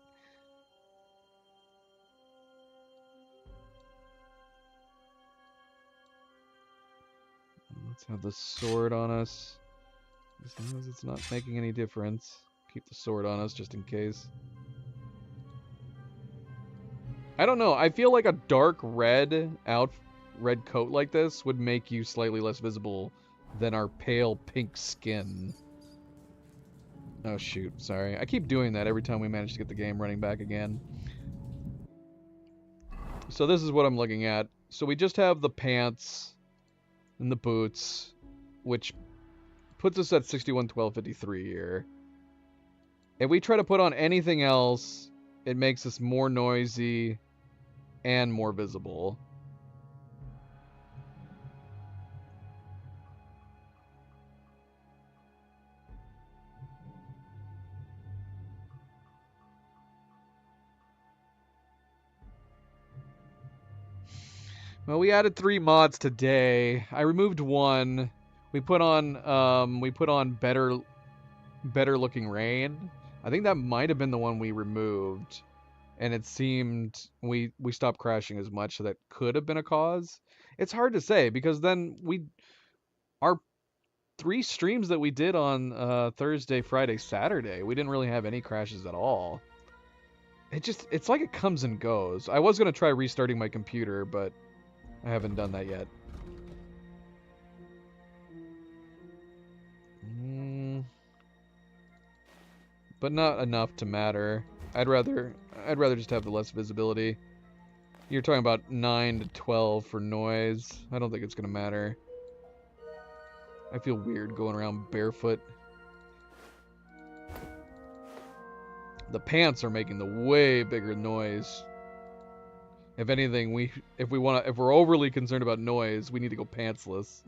Let's have the sword on us. As long as it's not making any difference. Keep the sword on us just in case. I don't know. I feel like a dark red coat like this would make you slightly less visible than our pale pink skin. Oh shoot, sorry. I keep doing that every time we manage to get the game running back again. So this is what I'm looking at. So we just have the pants and the boots, which puts us at 61, 12, 53 here. If we try to put on anything else, it makes us more noisy and more visible. Well, we added 3 mods today. I removed one. We put on better looking rain. I think that might have been the one we removed, and it seemed we stopped crashing as much, so that could have been a cause. It's hard to say because then our 3 streams that we did on Thursday, Friday, Saturday, we didn't really have any crashes at all. It's like it comes and goes. I was gonna try restarting my computer, but I haven't done that yet. But not enough to matter. I'd rather just have the less visibility. You're talking about 9 to 12 for noise. I don't think it's gonna matter. I feel weird going around barefoot. The pants are making the way bigger noise. If anything, if we're overly concerned about noise, we need to go pantsless.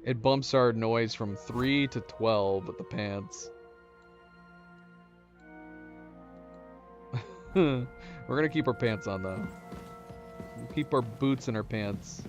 It bumps our noise from 3 to 12 with the pants. We're gonna keep our pants on though. We'll keep our boots in our pants.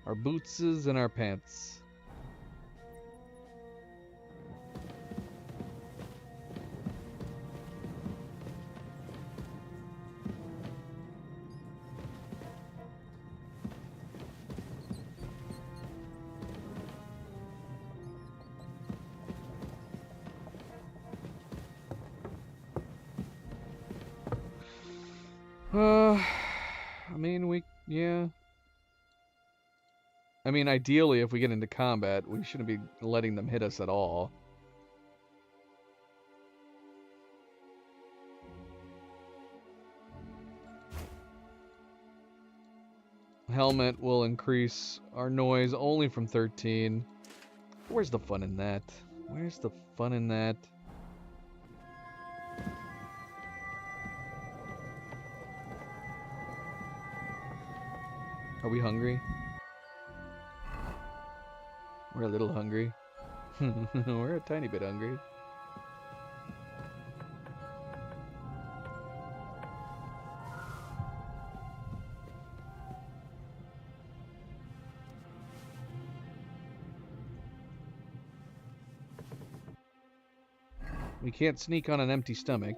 Our bootses and our pants. I mean, yeah. I mean, ideally, if we get into combat, we shouldn't be letting them hit us at all. Helmet will increase our noise only from 13. Where's the fun in that? Where's the fun in that? Are we hungry? We're a little hungry. We're a tiny bit hungry. We can't sneak on an empty stomach.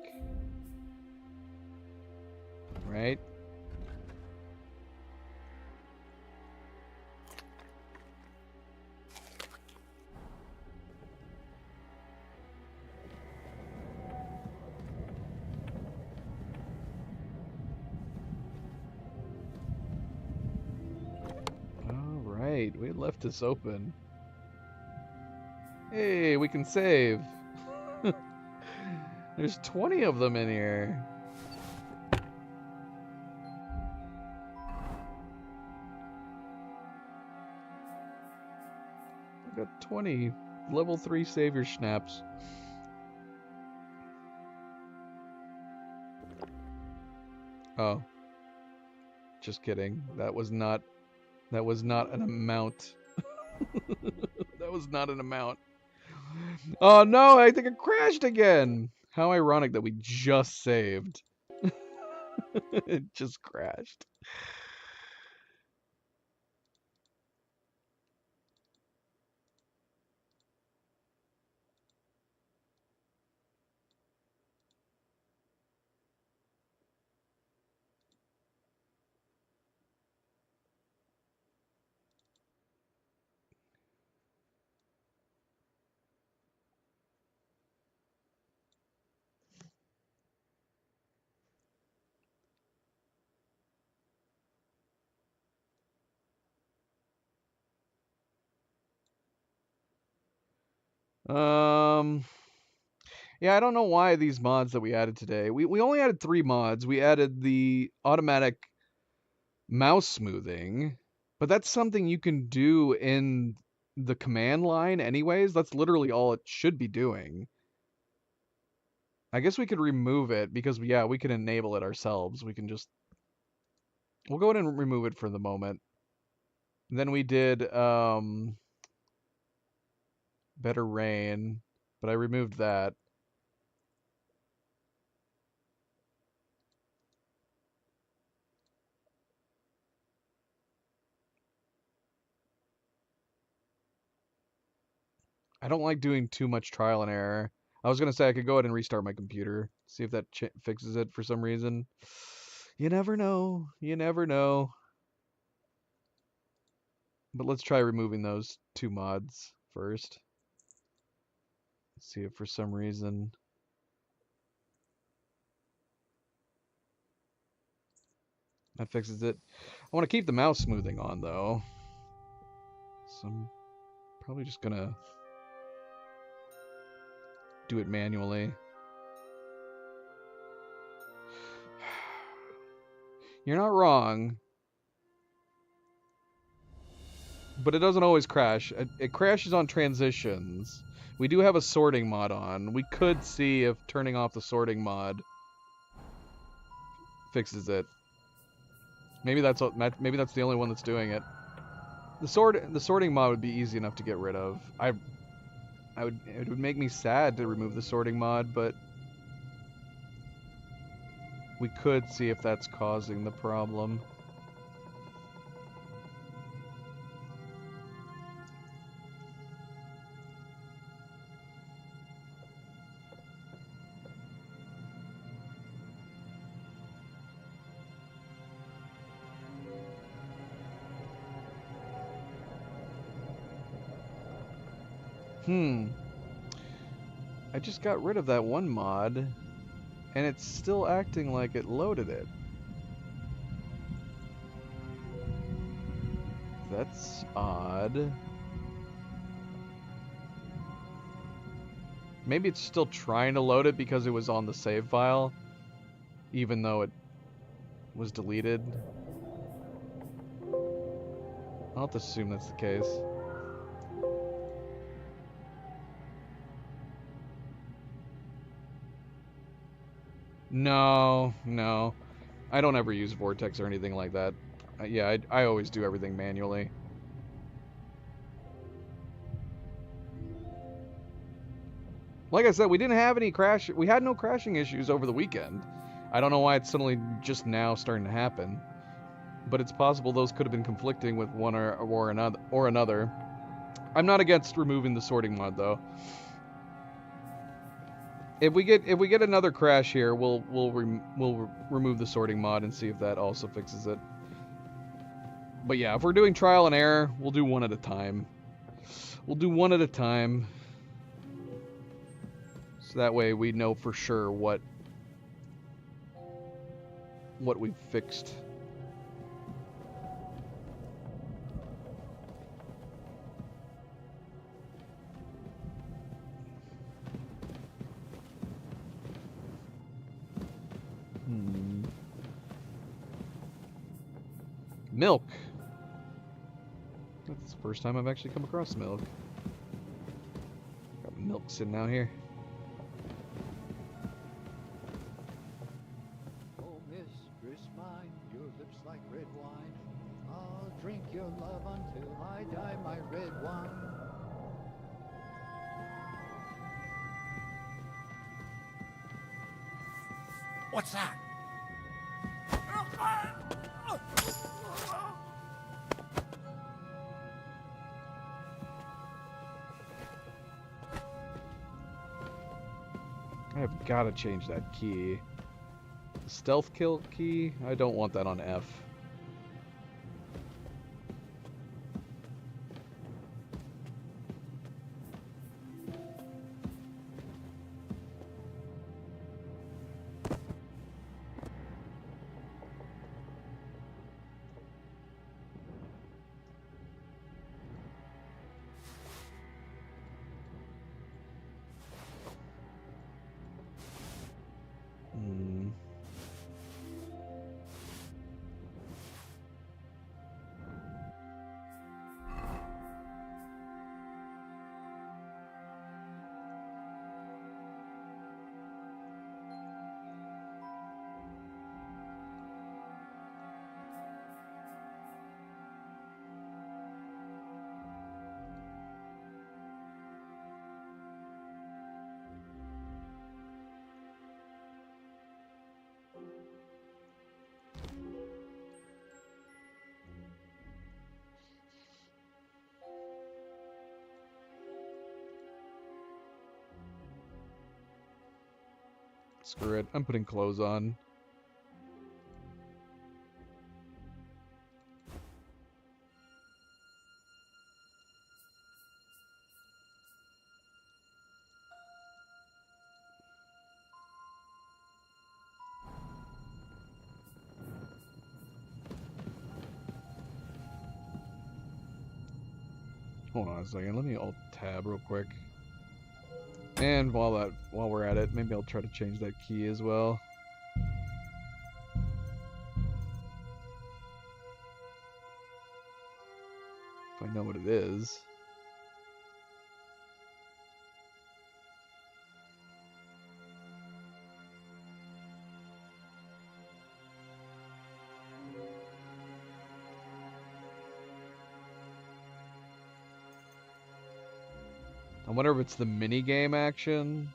Right? Alright, we left this open. Hey, we can save. There's 20 of them in here. I've got 20 level 3 savior snaps. Oh. Just kidding. That was not an amount. That was not an amount. Oh no, I think it crashed again. How ironic that we just saved. It just crashed. Yeah, I don't know why these mods that we added today. We only added 3 mods. We added the automatic mouse smoothing, but that's something you can do in the command line anyways. That's literally all it should be doing. I guess we could remove it because, yeah, we can enable it ourselves. We'll go ahead and remove it for the moment. And then we did better rain, but I removed that. I don't like doing too much trial and error. I was going to say I could go ahead and restart my computer, see if that fixes it for some reason. You never know. You never know. But let's try removing those 2 mods first. See if for some reason... that fixes it. I want to keep the mouse smoothing on, though. So I'm probably just going to do it manually. You're not wrong. But it doesn't always crash. It crashes on transitions. We do have a sorting mod on. We could see if turning off the sorting mod fixes it. Maybe that's the only one that's doing it. The sorting mod would be easy enough to get rid of. It would make me sad to remove the sorting mod, but we could see if that's causing the problem. I just got rid of that one mod, and it's still acting like it loaded it. That's odd. Maybe it's still trying to load it because it was on the save file, even though it was deleted. I'll have to assume that's the case. No. I don't ever use Vortex or anything like that. Yeah, I always do everything manually. Like I said, we didn't have any crash. We had no crashing issues over the weekend. I don't know why it's suddenly just now starting to happen, but it's possible those could have been conflicting with one or another. I'm not against removing the sorting mod though. If we get another crash here, we'll remove the sorting mod and see if that also fixes it. But yeah, if we're doing trial and error, we'll do one at a time. We'll do one at a time. So that way we know for sure what we've fixed. Milk. That's the first time I've actually come across milk. Got milk sitting out here. Oh, mistress mine, your lips like red wine. I'll drink your love until I die, my red wine. What's that? I have got to change that key. The stealth kill key? I don't want that on F. Screw it. I'm putting clothes on. Hold on a second. Let me alt tab real quick. And while we're at it, maybe I'll try to change that key as well. If I know what it is. I wonder if it's the minigame action.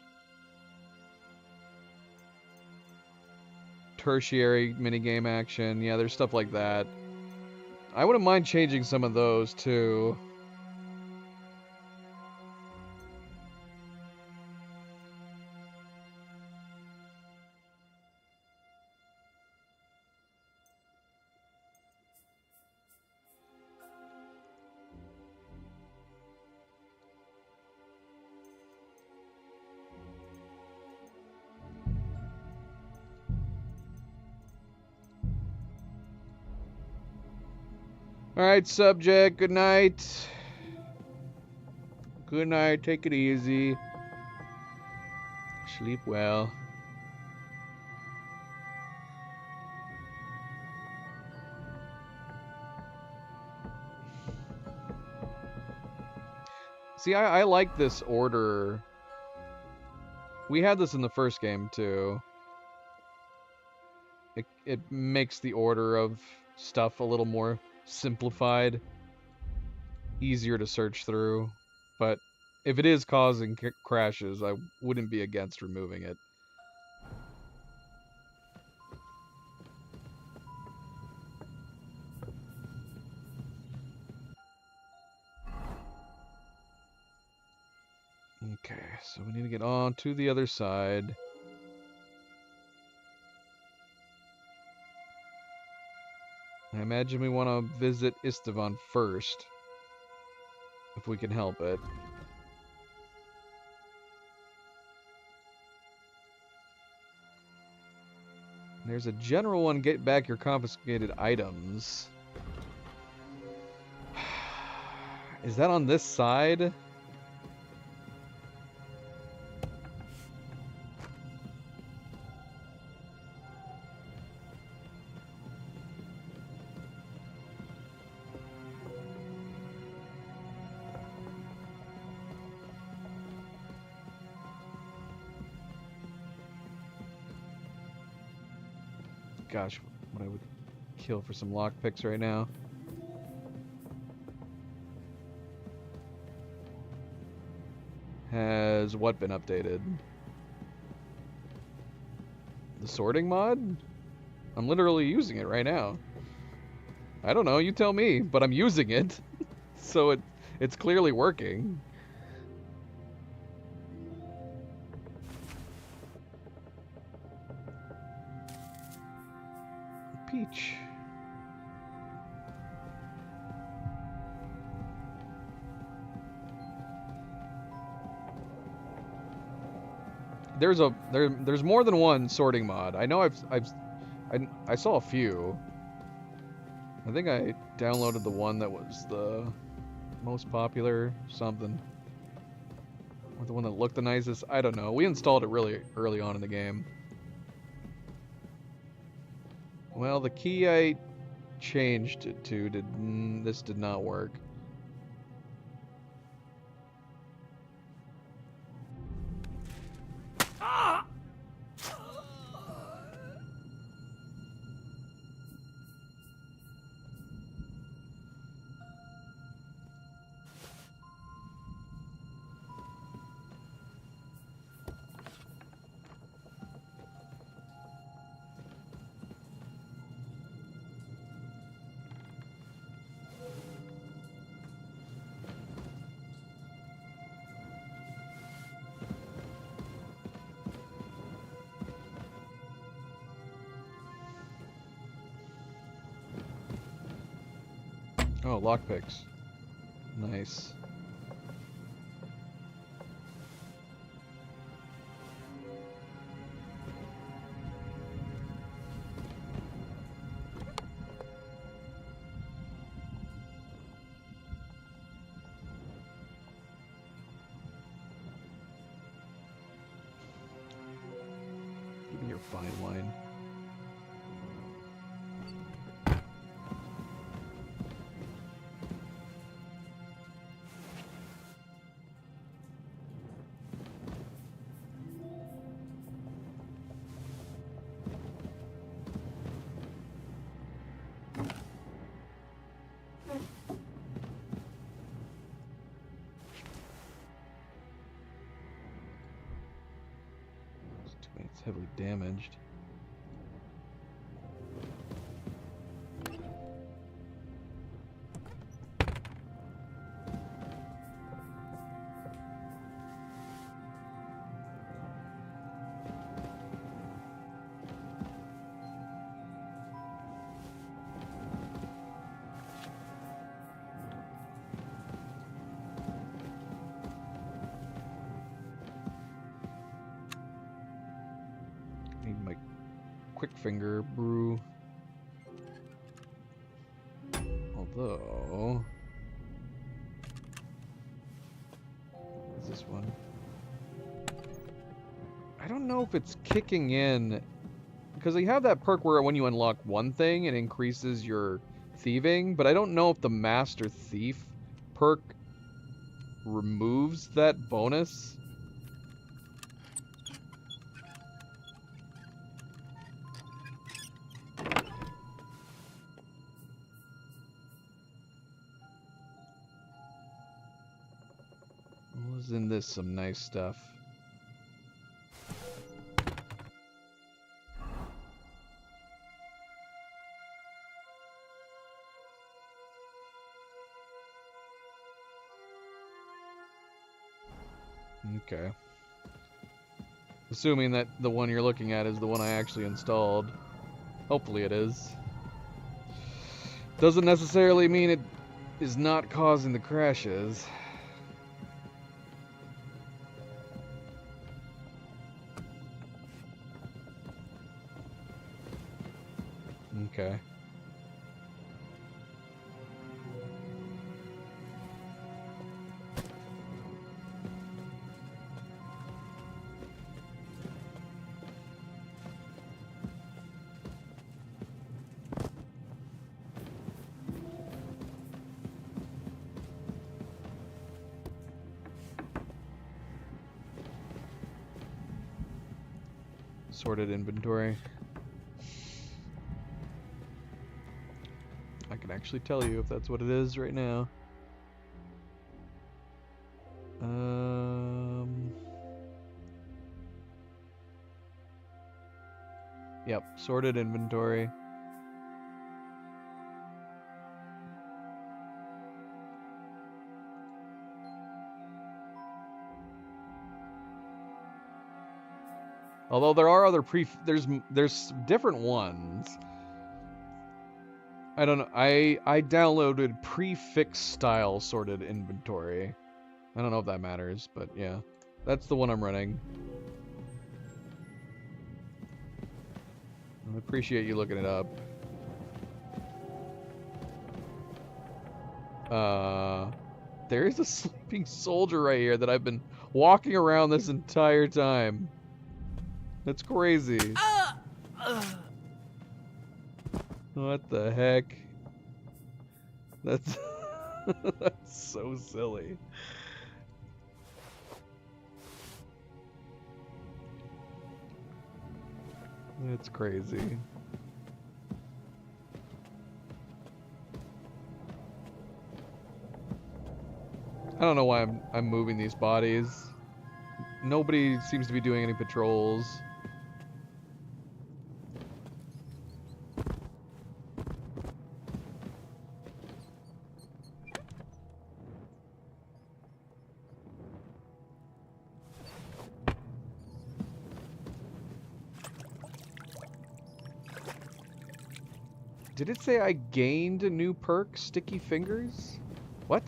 Tertiary minigame action. Yeah, there's stuff like that. I wouldn't mind changing some of those too. Alright, subject, good night. Good night, take it easy. Sleep well. See, I like this order. We had this in the first game, too. It makes the order of stuff a little more simplified, easier to search through, but if it is causing crashes, I wouldn't be against removing it. Okay, so we need to get on to the other side. I imagine we want to visit Istvan first, if we can help it. There's a general one, get back your confiscated items. Is that on this side? Gosh, what I would kill for some lockpicks right now. Has what been updated? The sorting mod? I'm literally using it right now. I don't know, you tell me, but I'm using it. So it's clearly working. Peach. There's more than one sorting mod. I know I saw a few. I think I downloaded the one that was the most popular something. Or the one that looked the nicest. I don't know. We installed it really early on in the game. Well, the key I changed it to this did not work. Oh, lockpicks. Nice. Give me your fine wine. It's heavily damaged. Need my quick finger brew. Although, what's this one? I don't know if it's kicking in because you have that perk where when you unlock one thing it increases your thieving, but I don't know if the Master Thief perk removes that bonus. Isn't this some nice stuff? Okay. Assuming that the one you're looking at is the one I actually installed. Hopefully it is. Doesn't necessarily mean it is not causing the crashes. Okay. Sorted inventory. I can actually tell you if that's what it is right now. Yep, sorted inventory. Although there are other there's different ones. I don't know. I downloaded prefix style sorted inventory. I don't know if that matters, but yeah. That's the one I'm running. I appreciate you looking it up. There is a sleeping soldier right here that I've been walking around this entire time. That's crazy. What the heck? That's that's so silly. It's crazy. I don't know why I'm moving these bodies. Nobody seems to be doing any patrols. Did it say I gained a new perk, Sticky Fingers? What?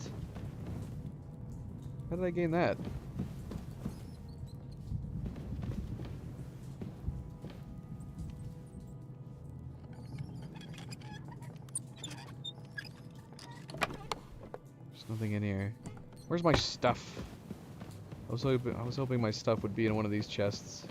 How did I gain that? There's nothing in here. Where's my stuff? I was hoping my stuff would be in one of these chests.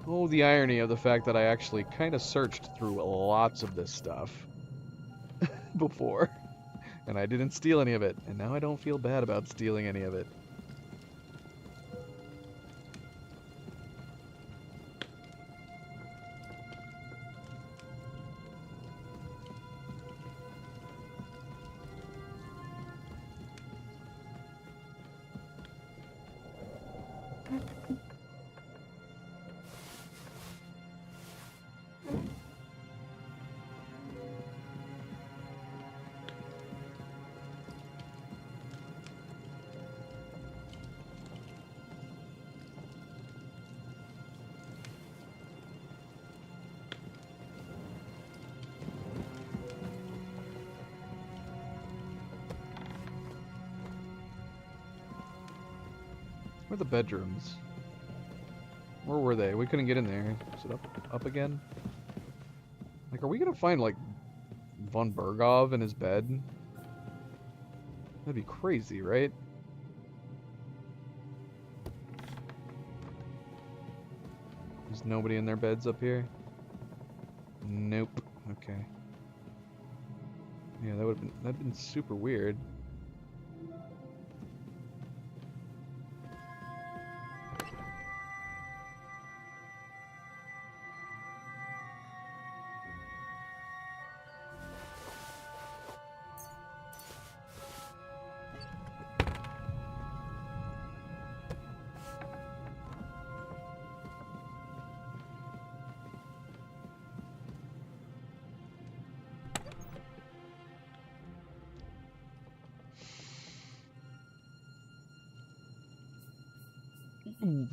Oh, the irony of the fact that I actually kind of searched through lots of this stuff before, and I didn't steal any of it, and now I don't feel bad about stealing any of it. Where are the bedrooms? Where were they? We couldn't get in there. Is it up again? Like, are we gonna find, like, von Bergov in his bed? That'd be crazy, right? There's nobody in their beds up here? Nope. Okay. Yeah, that'd been super weird.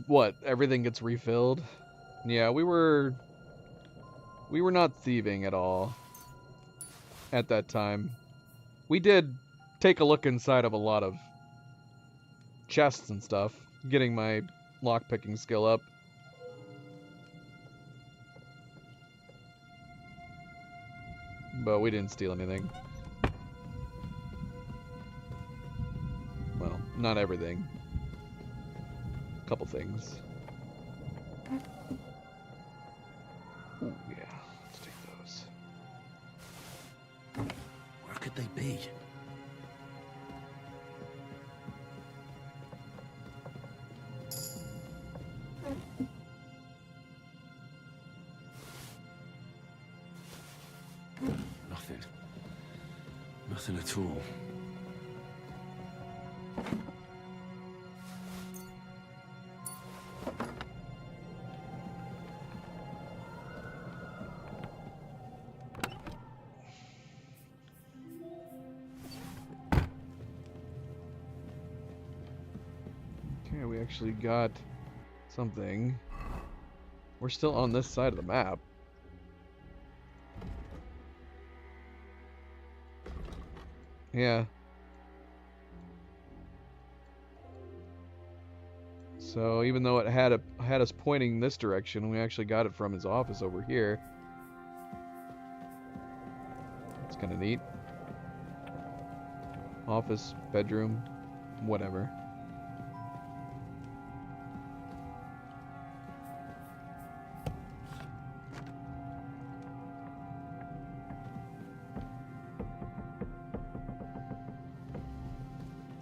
What? Everything gets refilled? Yeah, we were not thieving at all at that time. We did take a look inside of a lot of chests and stuff, getting my lockpicking skill up. But we didn't steal anything. Well, not everything. Couple things. Ooh, yeah, let's take those. Where could they be? Nothing. Nothing at all. Okay, we actually got something. We're still on this side of the map. Yeah. So even though it had us pointing this direction, we actually got it from his office over here. It's kind of neat. Office, bedroom, whatever.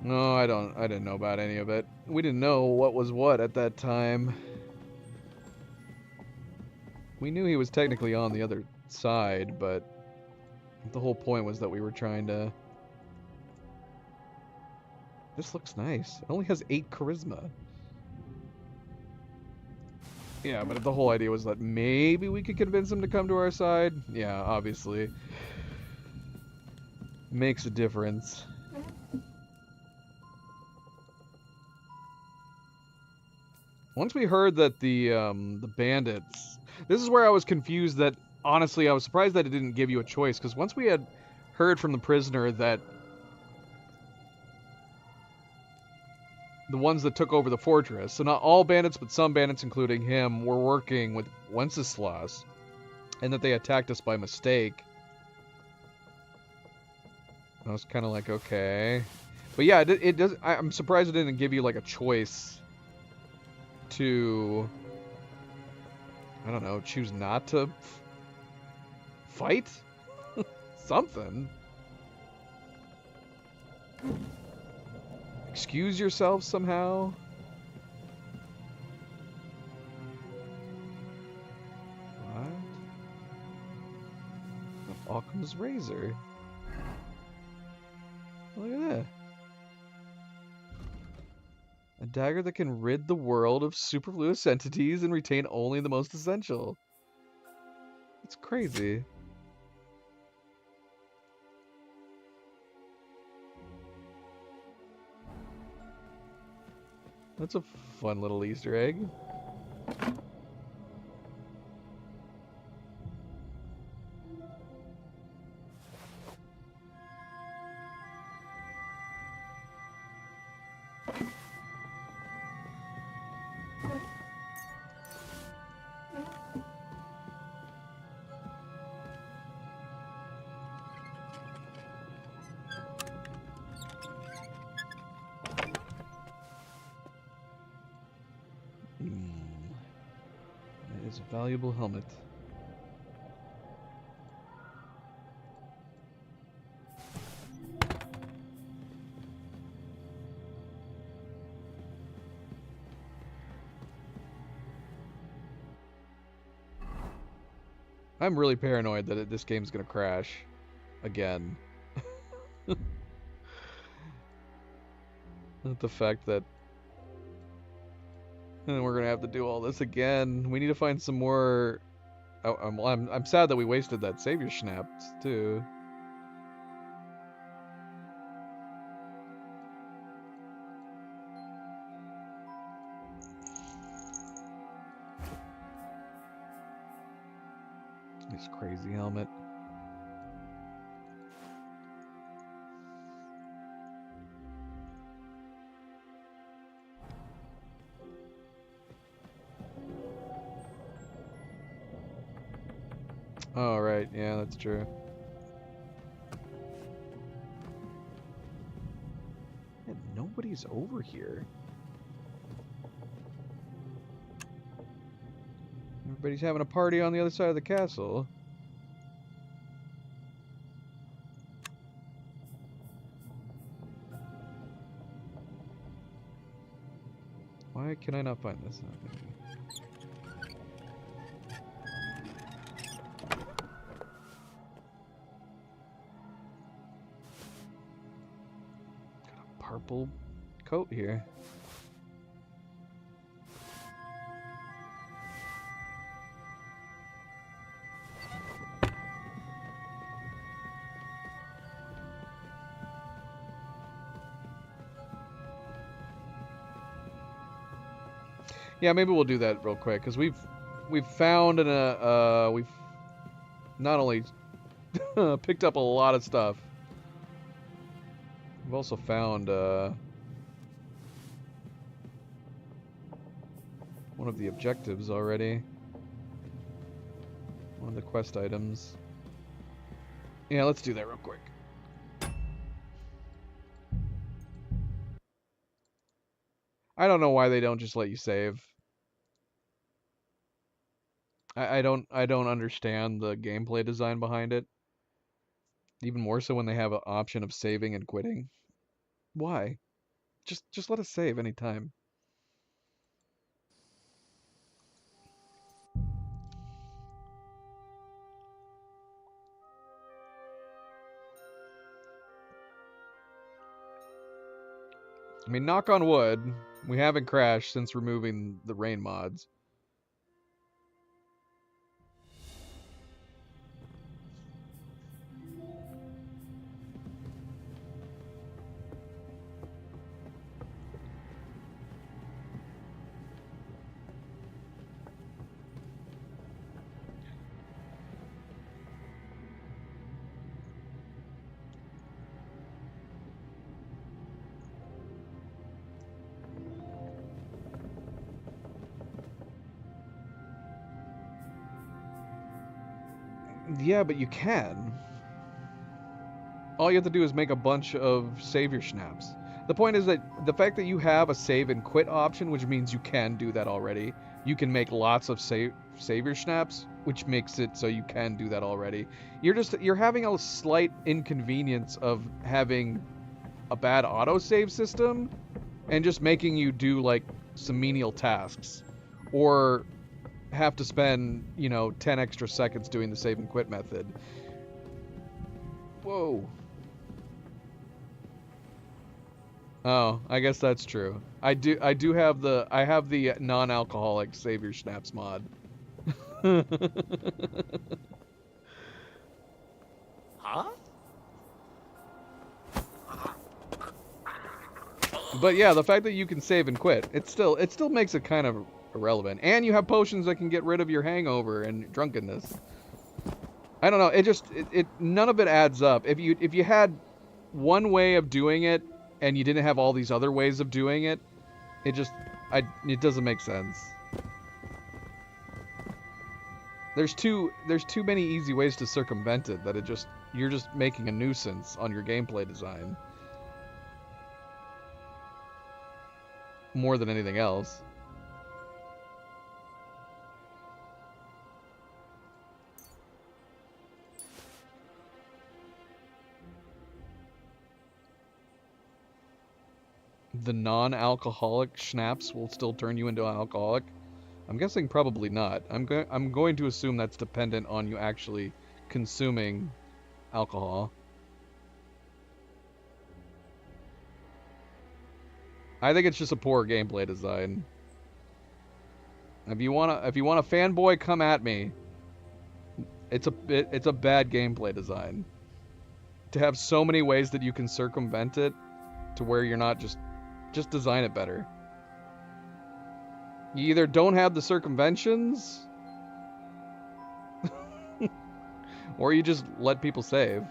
No, I didn't know about any of it. We didn't know what was what at that time. We knew he was technically on the other side, but the whole point was that we were trying to... This looks nice. It only has 8 charisma. Yeah, but the whole idea was that maybe we could convince him to come to our side. Yeah, obviously. Makes a difference. Once we heard that the bandits... This is where I was confused that, honestly, I was surprised that it didn't give you a choice, because once we had heard from the prisoner that the ones that took over the fortress, so not all bandits, but some bandits, including him, were working with Wenceslas, and that they attacked us by mistake. I was kind of like, okay. But yeah, it does. I'm surprised it didn't give you, like, a choice to, I don't know, choose not to fight? Something. Excuse yourself somehow? What? Occam's razor. Look at that. A dagger that can rid the world of superfluous entities and retain only the most essential. It's crazy. That's a fun little Easter egg. That is a valuable helmet. I'm really paranoid that this game's gonna crash again. The fact that we're gonna have to do all this again. We need to find some more. Oh, I'm sad that we wasted that savior schnapps too. This crazy helmet. Oh, right. Yeah, that's true. And nobody's over here. Everybody's having a party on the other side of the castle. Why can I not find this? Purple coat here. Yeah, maybe we'll do that real quick because we've found we've not only picked up a lot of stuff. We've also found one of the objectives already. One of the quest items. Yeah, let's do that real quick. I don't know why they don't just let you save. I don't understand the gameplay design behind it. Even more so when they have an option of saving and quitting. Why? Just let us save anytime. I mean, knock on wood, we haven't crashed since removing the rain mods. Yeah, but you can. All you have to do is make a bunch of savior schnapps. The point is that the fact that you have a save and quit option, which means you can do that already. You can make lots of savior schnapps, which makes it so you can do that already. You're having a slight inconvenience of having a bad autosave system and just making you do like some menial tasks or have to spend, 10 extra seconds doing the save and quit method. Whoa. Oh, I guess that's true. I have the non-alcoholic savior schnapps mod. Huh? But yeah, the fact that you can save and quit, it still makes it kind of irrelevant. And you have potions that can get rid of your hangover and drunkenness. I don't know, it none of it adds up. If you had one way of doing it and you didn't have all these other ways of doing it, it doesn't make sense. There's too many easy ways to circumvent it that you're just making a nuisance on your gameplay design. More than anything else. the non-alcoholic schnapps will still turn you into an alcoholic? I'm guessing probably not. I'm going to assume that's dependent on you actually consuming alcohol. I think it's just a poor gameplay design. If you wanna fanboy, come at me. It's a bad gameplay design. To have so many ways that you can circumvent it, to where you're not just design it better. You either don't have the circumventions, or you just let people save.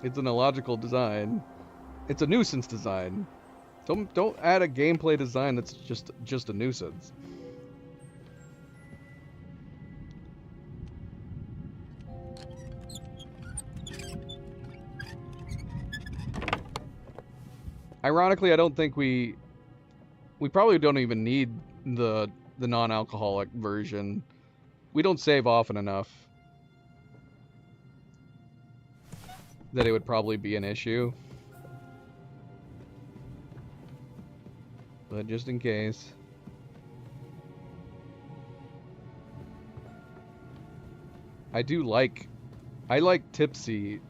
It's an illogical design. It's a nuisance design. Don't add a gameplay design that's just a nuisance. Ironically, I don't think we probably don't even need the non-alcoholic version. We don't save often enough that it would probably be an issue. But just in case. I like Tipsy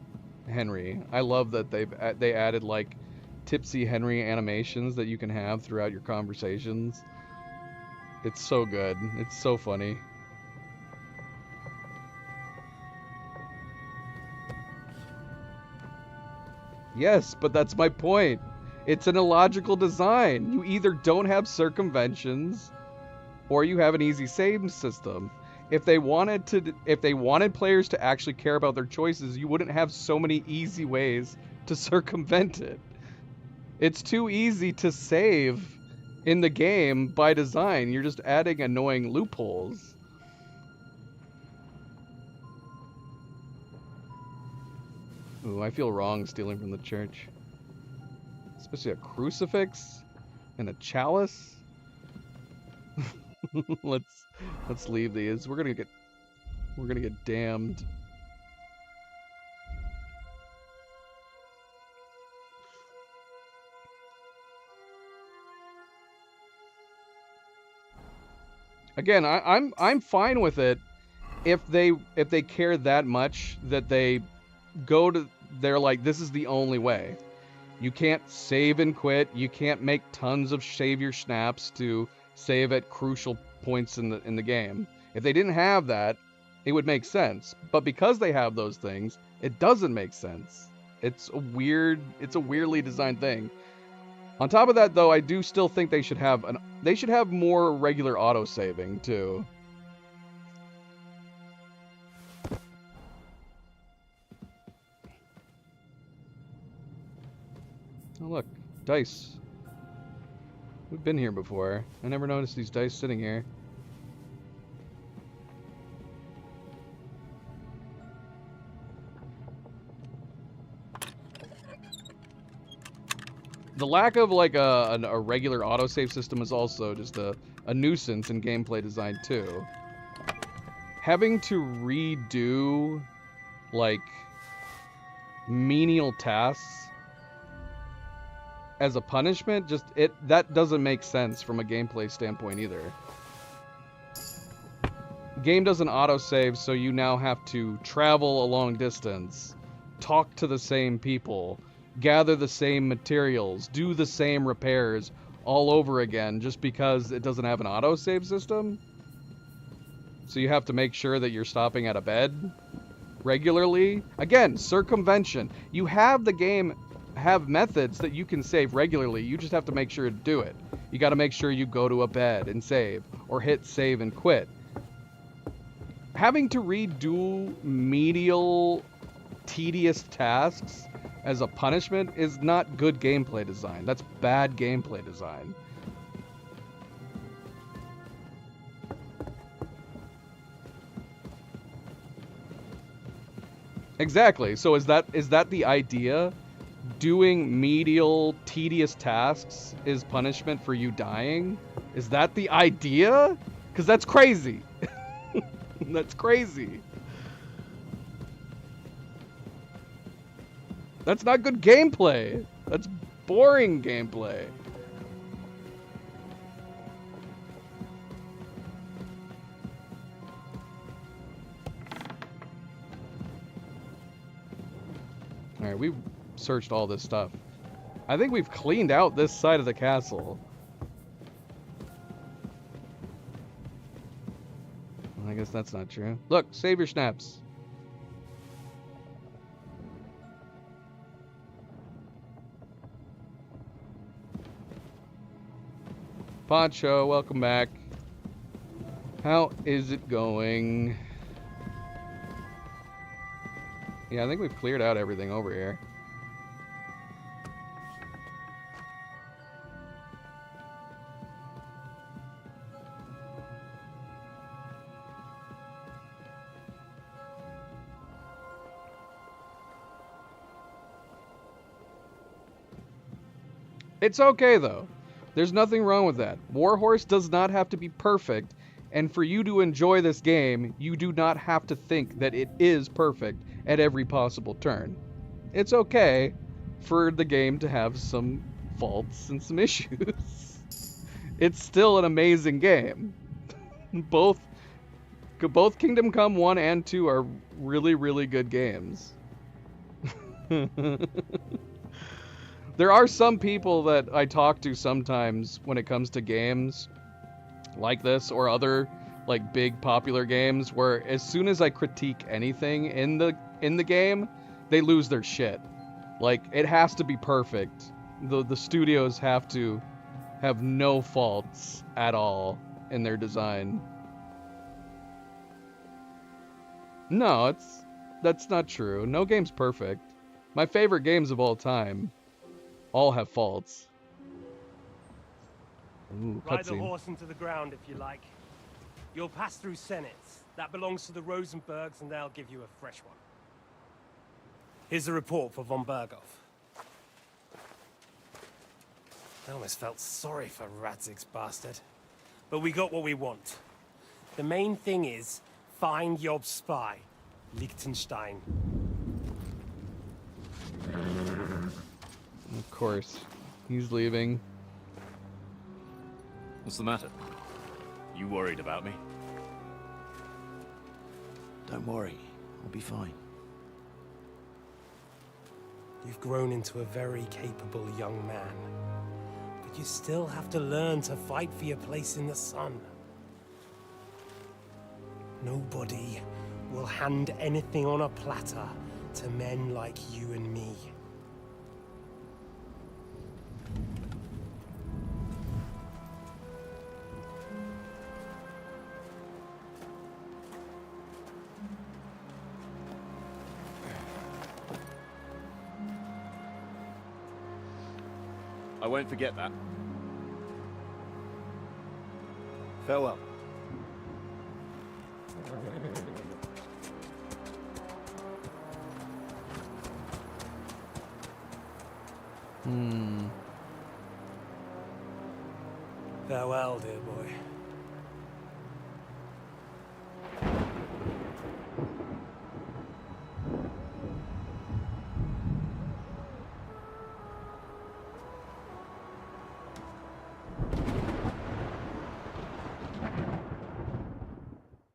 Henry. I love that they added like Tipsy Henry animations that you can have throughout your conversations. It's so good. It's so funny. Yes, but that's my point. It's an illogical design. You either don't have circumventions or you have an easy save system. If they wanted players to actually care about their choices, you wouldn't have so many easy ways to circumvent it. It's too easy to save in the game by design. You're just adding annoying loopholes. Ooh, I feel wrong stealing from the church. Especially a crucifix and a chalice. Let's leave these. We're gonna get damned. Again, I'm fine with it if they care that much that they're like, this is the only way. You can't save and quit. You can't make tons of save your snaps to save at crucial points in the game. If they didn't have that, it would make sense. But because they have those things, it doesn't make sense. It's a weirdly designed thing. On top of that, though, I do still think they should have more regular auto saving too. Oh look, dice. We've been here before. I never noticed these dice sitting here. The lack of like a regular autosave system is also just a nuisance in gameplay design too. Having to redo like menial tasks as a punishment, that doesn't make sense from a gameplay standpoint either. Game doesn't autosave, so you now have to travel a long distance, talk to the same people, gather the same materials, do the same repairs all over again just because it doesn't have an autosave system. So you have to make sure that you're stopping at a bed regularly. Again, circumvention. You have the game have methods that you can save regularly. You just have to make sure to do it. You got to make sure you go to a bed and save, or hit save and quit. Having to redo menial, tedious tasks as a punishment is not good gameplay design. That's bad gameplay design. Exactly. So is that the idea? Doing menial, tedious tasks is punishment for you dying? Is that the idea? Because that's crazy. That's crazy. That's not good gameplay. That's boring gameplay. Alright, we've searched all this stuff. I think we've cleaned out this side of the castle. I guess that's not true. Look, save your snaps. Poncho, welcome back. How is it going? Yeah, I think we've cleared out everything over here. It's okay, though. There's nothing wrong with that. Warhorse does not have to be perfect, and for you to enjoy this game, you do not have to think that it is perfect at every possible turn. It's okay for the game to have some faults and some issues. It's still an amazing game. Both Kingdom Come 1 and 2 are really, really good games. There are some people that I talk to sometimes when it comes to games like this or other like big popular games where as soon as I critique anything in the game, they lose their shit. Like, it has to be perfect. The studios have to have no faults at all in their design. No, that's not true. No game's perfect. My favorite games of all time all have faults. Ooh, Ride the cutscene. horse into the ground if you like. You'll pass through Senates. That belongs to the Rosenbergs, and they'll give you a fresh one. Here's a report for von Berghoff. I almost felt sorry for Radzig's bastard. But we got what we want. The main thing is, find Job's spy, Liechtenstein. Of course. He's leaving. What's the matter? You worried about me? Don't worry, I'll be fine. You've grown into a very capable young man. But you still have to learn to fight for your place in the sun. Nobody will hand anything on a platter to men like you and me. I won't forget that. Farewell. Farewell, dear boy.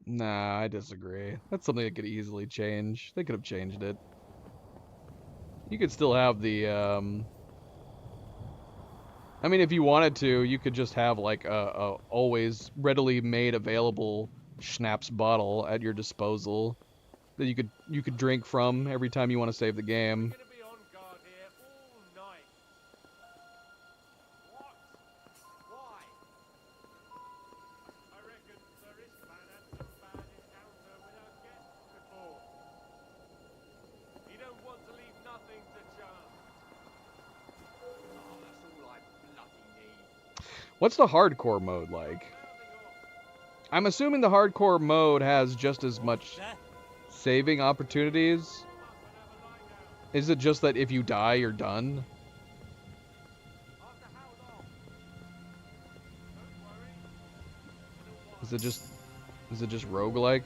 Nah, I disagree. That's something that could easily change. They could have changed it. You could still have the, I mean, if you wanted to, you could just have, like, a always readily made available schnapps bottle at your disposal that you could drink from every time you want to save the game. What's the hardcore mode like? I'm assuming the hardcore mode has just as much saving opportunities. Is it just that if you die, you're done? Is it just roguelike?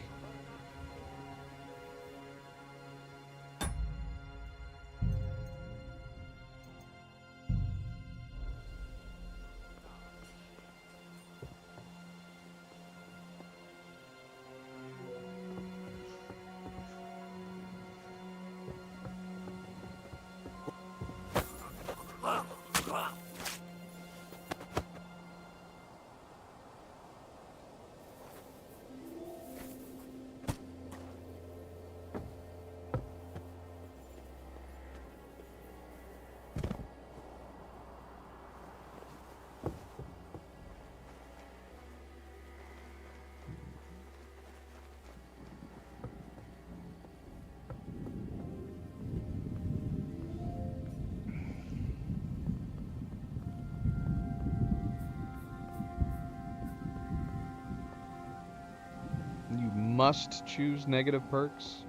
must choose negative perks.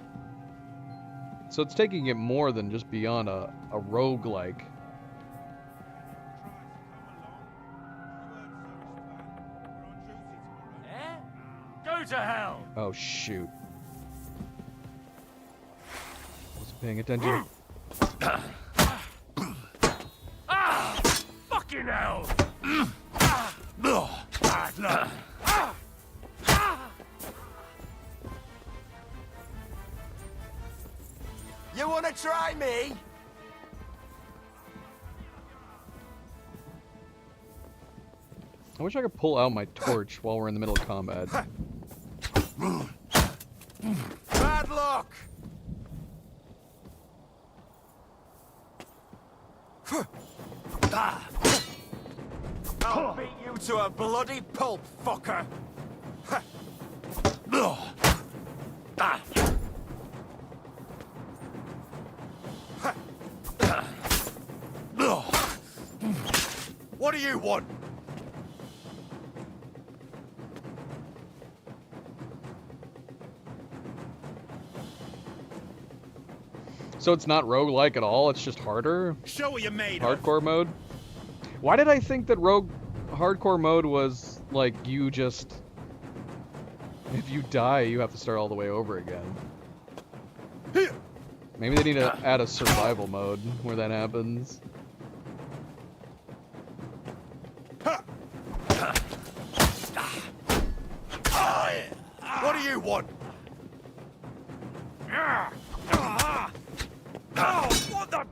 So it's taking it more than just beyond a roguelike. Go to hell! Oh shoot. Wasn't paying attention. Ah! Fucking hell! Bad luck! You wanna try me? I wish I could pull out my torch while we're in the middle of combat. Bad luck! I'll beat you to a bloody pulp, fucker! What do you want? So it's not roguelike at all, it's just harder? Show what you're made of. Hardcore mode? Why did I think that hardcore mode was like you just... If you die, you have to start all the way over again. Maybe they need to add a survival mode where that happens. What do you want? Oh, what the...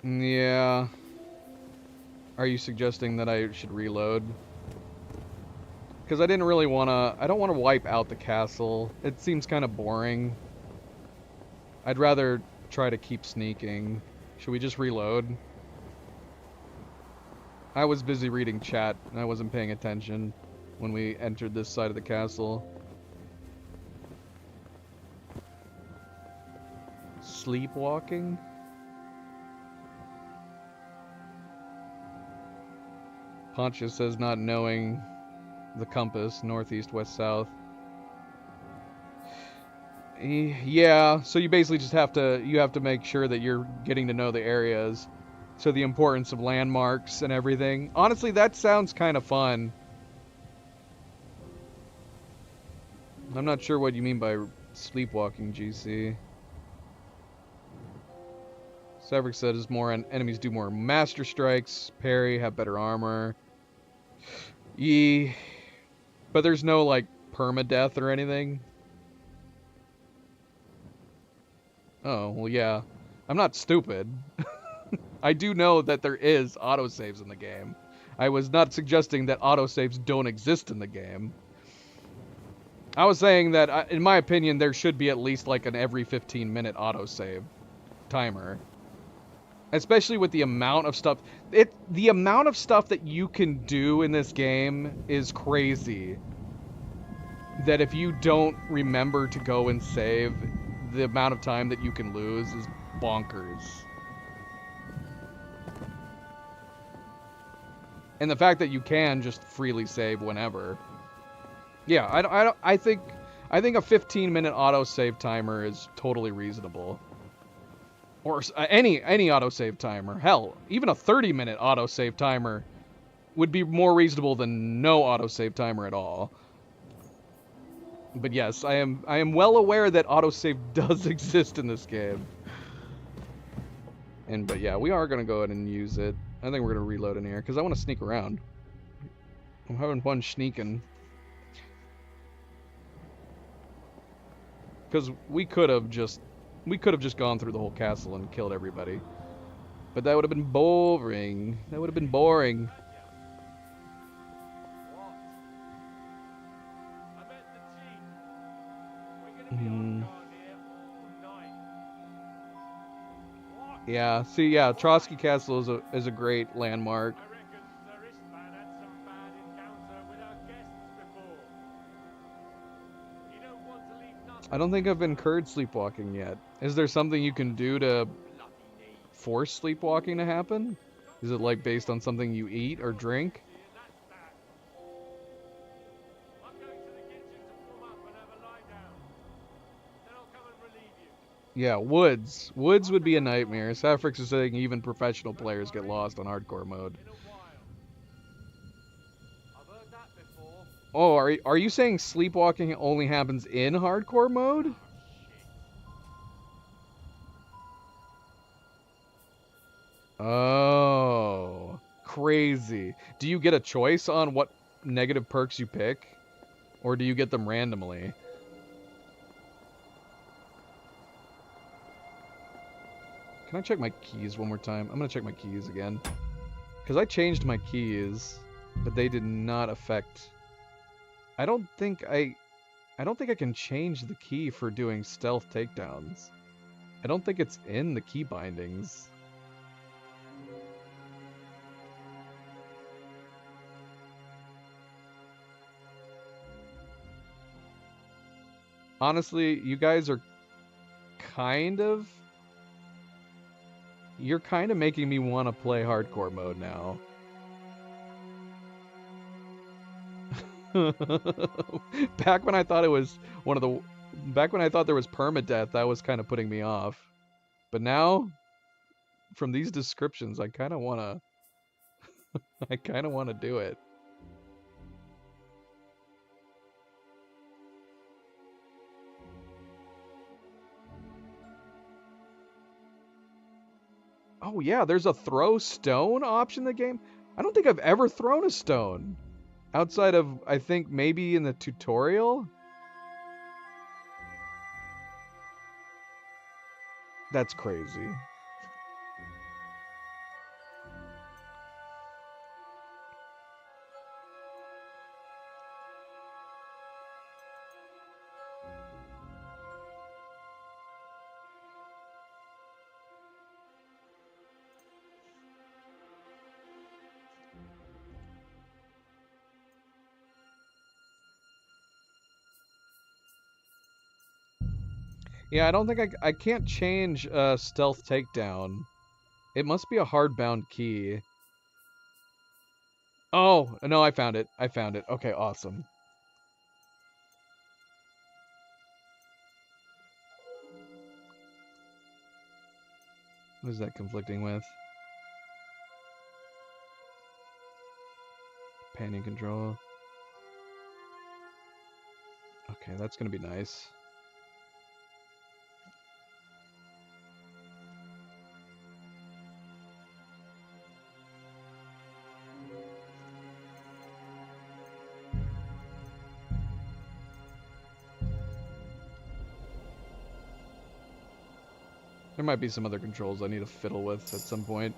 Yeah. Are you suggesting that I should reload? Because I didn't really want to... I don't want to wipe out the castle. It seems kind of boring. I'd rather try to keep sneaking. Should we just reload? I was busy reading chat, and I wasn't paying attention when we entered this side of the castle. Sleepwalking? Pontius says not knowing the compass, northeast, west, south. Yeah, so you basically just have to make sure that you're getting to know the areas. So the importance of landmarks and everything. Honestly, that sounds kind of fun. I'm not sure what you mean by sleepwalking, GC. Severick said is more enemies do more master strikes, parry, have better armor. But there's no like permadeath or anything. Oh, well yeah. I'm not stupid. I do know that there is autosaves in the game. I was not suggesting that autosaves don't exist in the game. I was saying that, in my opinion, there should be at least like an every 15-minute autosave timer. Especially with the amount of stuff. The amount of stuff that you can do in this game is crazy. That if you don't remember to go and save, the amount of time that you can lose is bonkers. And the fact that you can just freely save whenever. Yeah, I think a 15-minute autosave timer is totally reasonable. Or any autosave timer. Hell, even a 30-minute autosave timer would be more reasonable than no autosave timer at all. But yes, I am well aware that autosave does exist in this game. But yeah, we are going to go ahead and use it. I think we're going to reload in here, because I want to sneak around. I'm having fun sneaking. Because we could have just gone through the whole castle and killed everybody. But that would have been boring. That would have been boring. Yeah, see, yeah, Trotsky Castle is a great landmark. I don't think I've incurred sleepwalking yet. Is there something you can do to force sleepwalking to happen? Is it like based on something you eat or drink? Yeah, woods. Woods would be a nightmare. Saffrix is saying even professional players get lost on hardcore mode. Oh, are you saying sleepwalking only happens in hardcore mode? Oh, crazy. Do you get a choice on what negative perks you pick? Or do you get them randomly? Can I check my keys one more time? I'm gonna check my keys again. Because I changed my keys, but they did not affect... I don't think I can change the key for doing stealth takedowns. I don't think it's in the key bindings. Honestly, you guys are you're kind of making me want to play hardcore mode now. Back when I thought it was back when I thought there was permadeath, that was kind of putting me off. But now, from these descriptions, I kind of want to do it. Oh yeah, there's a throw stone option in the game. I don't think I've ever thrown a stone. Outside of, I think, maybe in the tutorial? That's crazy. Yeah, I don't think I can't change stealth takedown. It must be a hardbound key. Oh, no, I found it. I found it. Okay, awesome. What is that conflicting with? Panning control. Okay, that's gonna be nice. There might be some other controls I need to fiddle with at some point.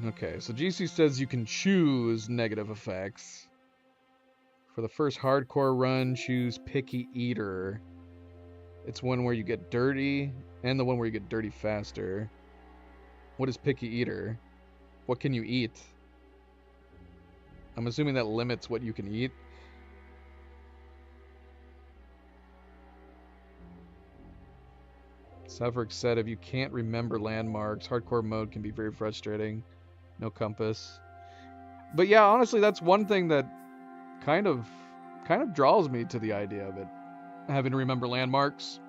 Okay, so GC says you can choose negative effects. For the first hardcore run, choose Picky Eater. It's one where you get dirty, and the one where you get dirty faster. What is Picky Eater? What can you eat? I'm assuming that limits what you can eat. Saffrix said if you can't remember landmarks, hardcore mode can be very frustrating. No compass. But yeah, honestly, that's one thing that kind of draws me to the idea of it. Having to remember landmarks.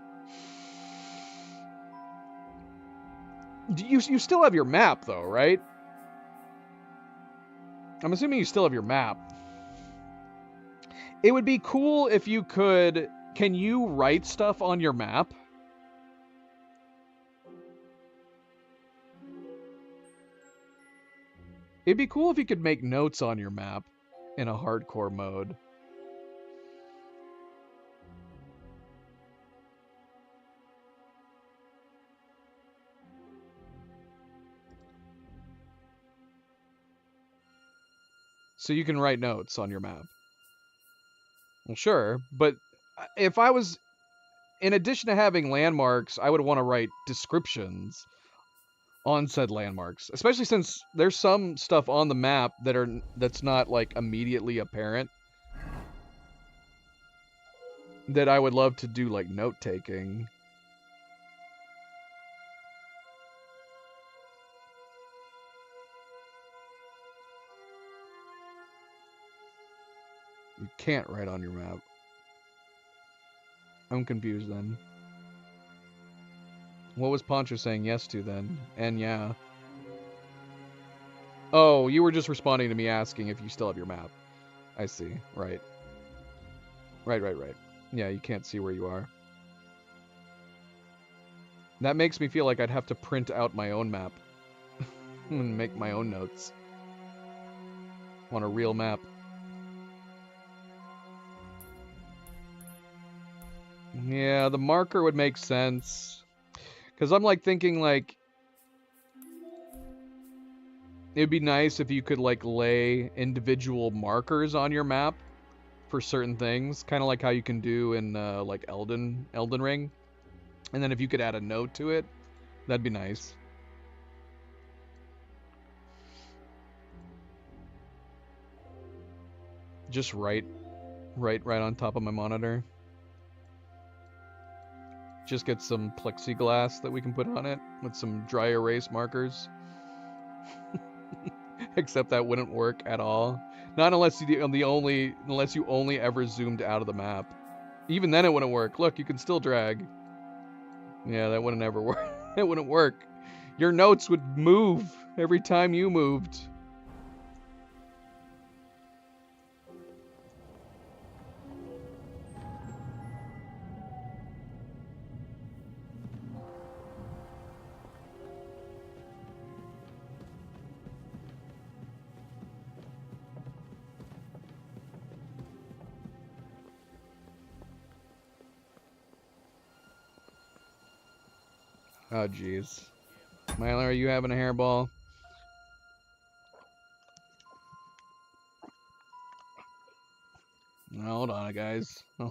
You still have your map though, right? I'm assuming you still have your map. It would be cool if you could... Can you write stuff on your map? It'd be cool if you could make notes on your map in a hardcore mode. So you can write notes on your map. Well, sure, but if I was... In addition to having landmarks, I would want to write descriptions on said landmarks, especially since there's some stuff on the map that's not like immediately apparent, that I would love to do like note taking. You can't write on your map. I'm confused then. What was Poncho saying yes to then? And yeah. Oh, you were just responding to me asking if you still have your map. I see. Right. Right. Yeah, you can't see where you are. That makes me feel like I'd have to print out my own map and make my own notes on a real map. Yeah, the marker would make sense. Because I'm like thinking like it'd be nice if you could like lay individual markers on your map for certain things, kind of like how you can do in like Elden Ring. And then if you could add a note to it, that'd be nice. Just right on top of my monitor. Just get some plexiglass that we can put on it with some dry erase markers. Except that wouldn't work at all. Not unless unless you only ever zoomed out of the map. Even then it wouldn't work. Look, you can still drag. Yeah, that wouldn't ever work. It wouldn't work. Your notes would move every time you moved. Oh, jeez. Myler, are you having a hairball? No, hold on, guys. Oh.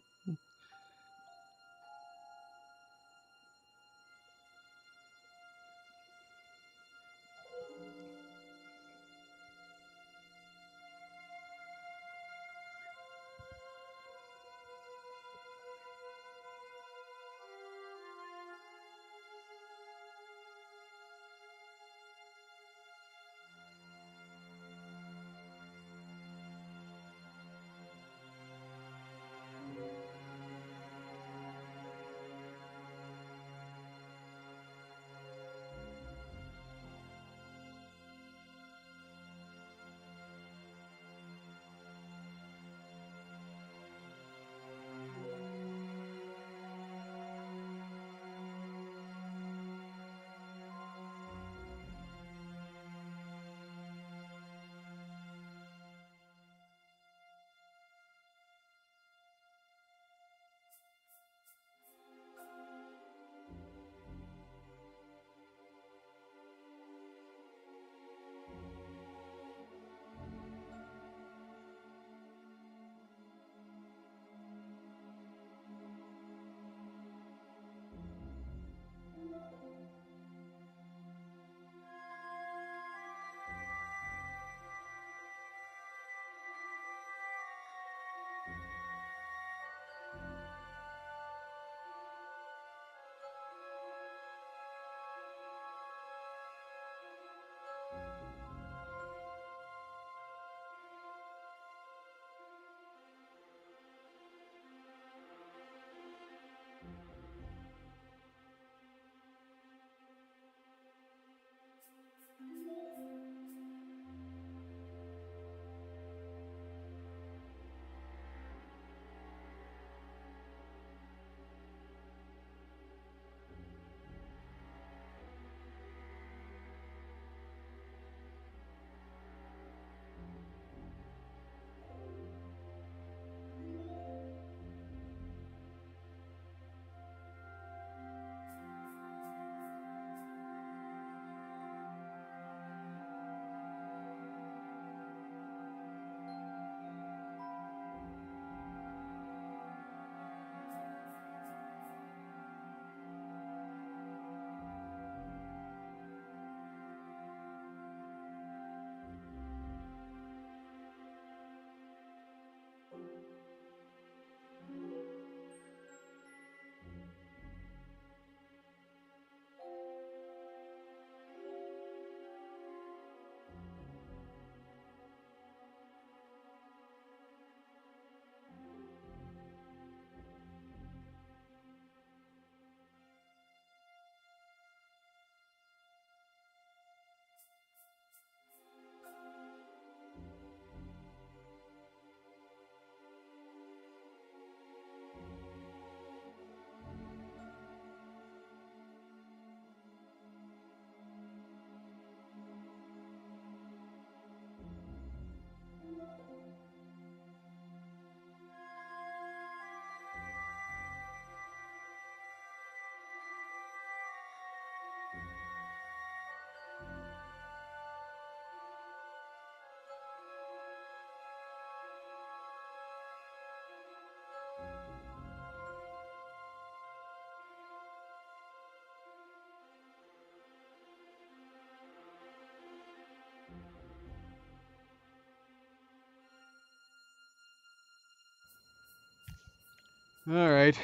All right.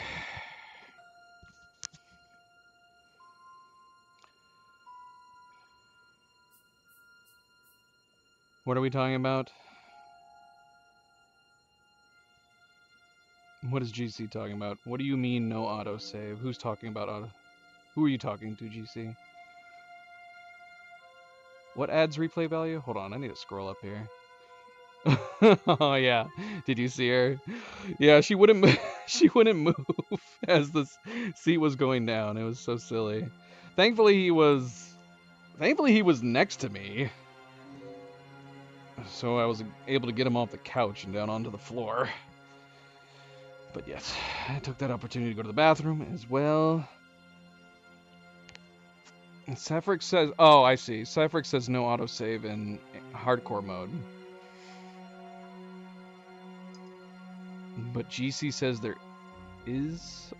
What are we talking about? What is GC talking about? What do you mean no autosave? Who's talking about auto? Who are you talking to, GC? What adds replay value? Hold on, I need to scroll up here. Oh yeah, did you see her? Yeah, she wouldn't she wouldn't move as the seat was going down. It was so silly. Thankfully he was next to me, so I was able to get him off the couch and down onto the floor. But yes, I took that opportunity to go to the bathroom as well. And Sapphic says, oh, I see. Sapphic says no autosave in hardcore mode. But GC says there is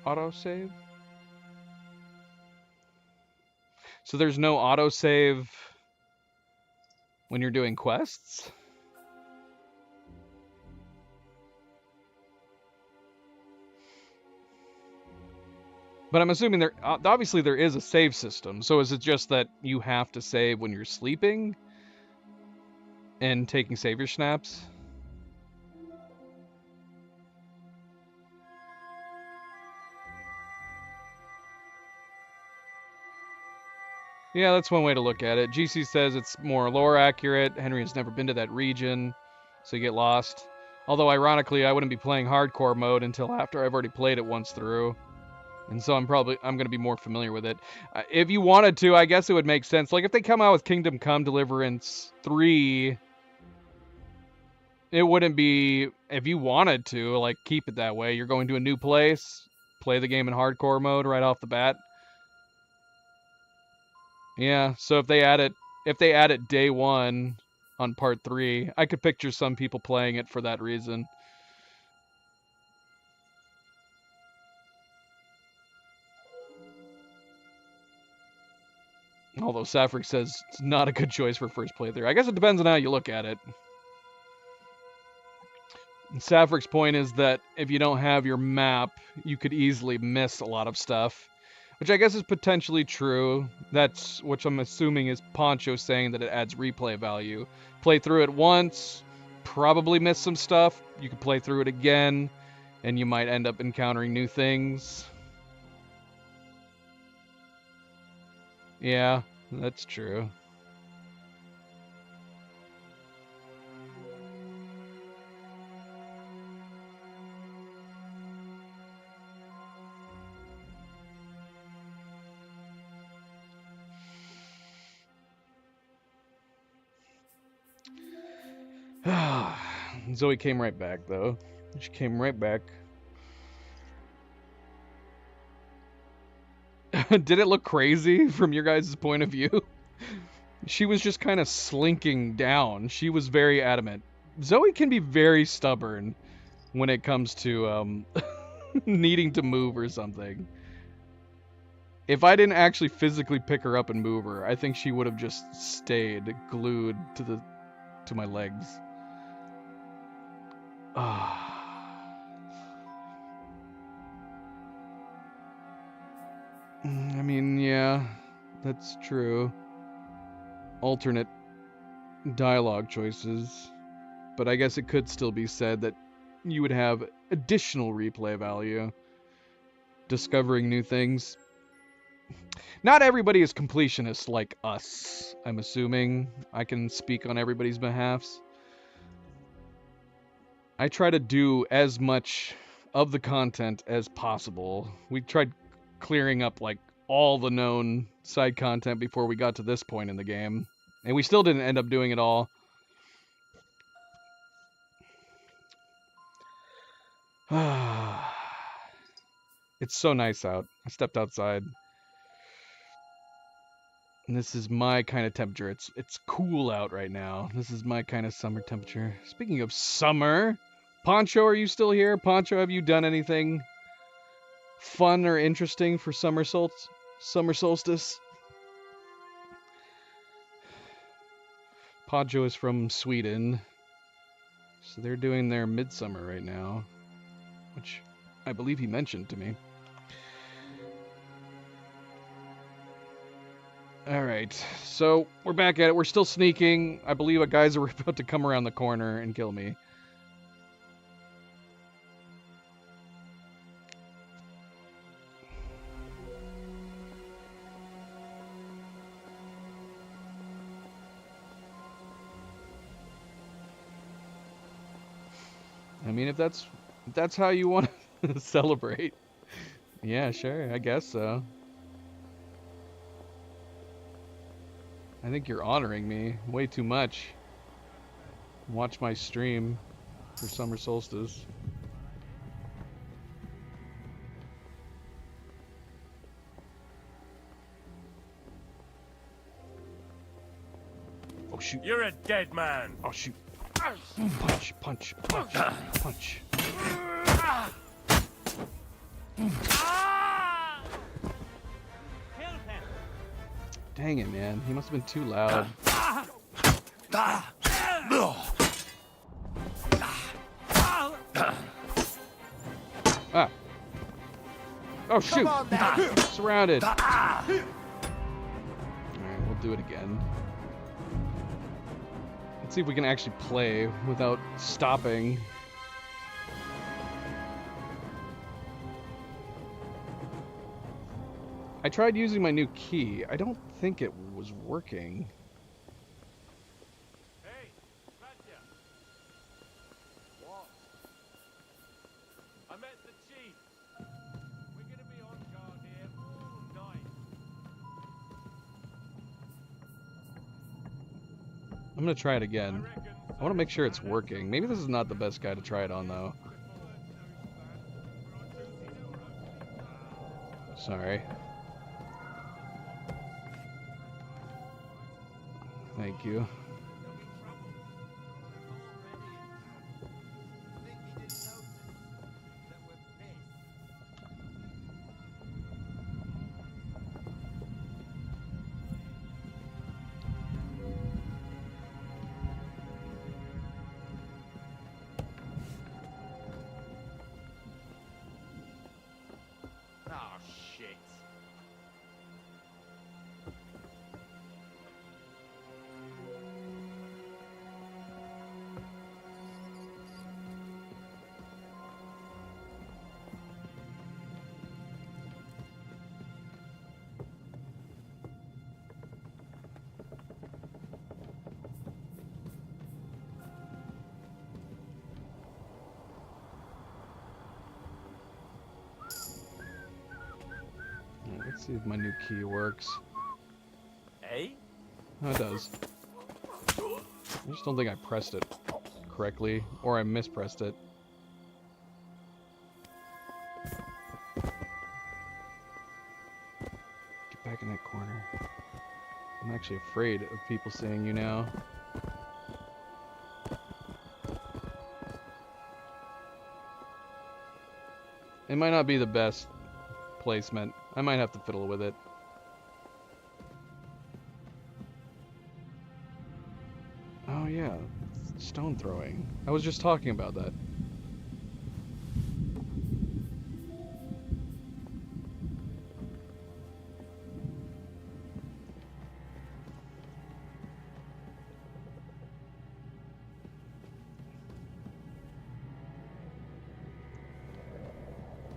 autosave. So there's no autosave when you're doing quests? But I'm assuming there, obviously there is a save system. So is it just that you have to save when you're sleeping and taking savior snaps? Yeah, that's one way to look at it. GC says it's more lore accurate. Henry has never been to that region, so you get lost. Although, ironically, I wouldn't be playing hardcore mode until after I've already played it once through. And so I'm going to be more familiar with it. If you wanted to, I guess it would make sense. Like, if they come out with Kingdom Come Deliverance 3, it wouldn't be, if you wanted to, like, keep it that way. You're going to a new place, play the game in hardcore mode right off the bat. Yeah, so if they add it day one on part 3, I could picture some people playing it for that reason. Although Sapphic says it's not a good choice for first playthrough. I guess it depends on how you look at it. And Sapphic's point is that if you don't have your map, you could easily miss a lot of stuff. Which I guess is potentially true. That's what I'm assuming is Poncho saying that it adds replay value. Play through it once, probably miss some stuff. You could play through it again, and you might end up encountering new things. Yeah, that's true. Zoe came right back, though. She came right back. Did it look crazy from your guys' point of view? She was just kind of slinking down. She was very adamant. Zoe can be very stubborn when it comes to needing to move or something. If I didn't actually physically pick her up and move her, I think she would have just stayed glued to my legs. I mean, yeah, that's true. Alternate dialogue choices. But I guess it could still be said that you would have additional replay value. Discovering new things. Not everybody is completionist like us, I'm assuming. I can speak on everybody's behalfs. I try to do as much of the content as possible. We tried clearing up like all the known side content before we got to this point in the game. And we still didn't end up doing it all. It's so nice out. I stepped outside. And this is my kind of temperature. It's cool out right now. This is my kind of summer temperature. Speaking of summer, Poncho, are you still here? Poncho, have you done anything fun or interesting for summer solstice? Poncho is from Sweden. So they're doing their midsummer right now. which I believe he mentioned to me. Alright, so we're back at it. We're still sneaking. I believe guys are about to come around the corner and kill me. I mean, if that's how you want to celebrate, yeah, sure, I guess so. I think you're honoring me way too much. Watch my stream for Summer Solstice. Oh shoot. You're a dead man. Oh shoot. Punch, punch, punch, punch. Dang it, man. He must have been too loud. Ah. Oh shoot. Surrounded. Alright, we'll do it again. Let's see if we can actually play without stopping. I tried using my new key. I don't think it was working. Hey, Radja. What? I met the chief. We're gonna be on guard here all night. I'm gonna try it again. I want to make sure it's working. Maybe this is not the best guy to try it on, though. Sorry. Thank you. Oh, shit. Let's see if my new key works. Hey? Oh, it does. I just don't think I pressed it correctly, or I mispressed it. Get back in that corner. I'm actually afraid of people seeing you now. It might not be the best placement. I might have to fiddle with it. Oh yeah, stone throwing. I was just talking about that.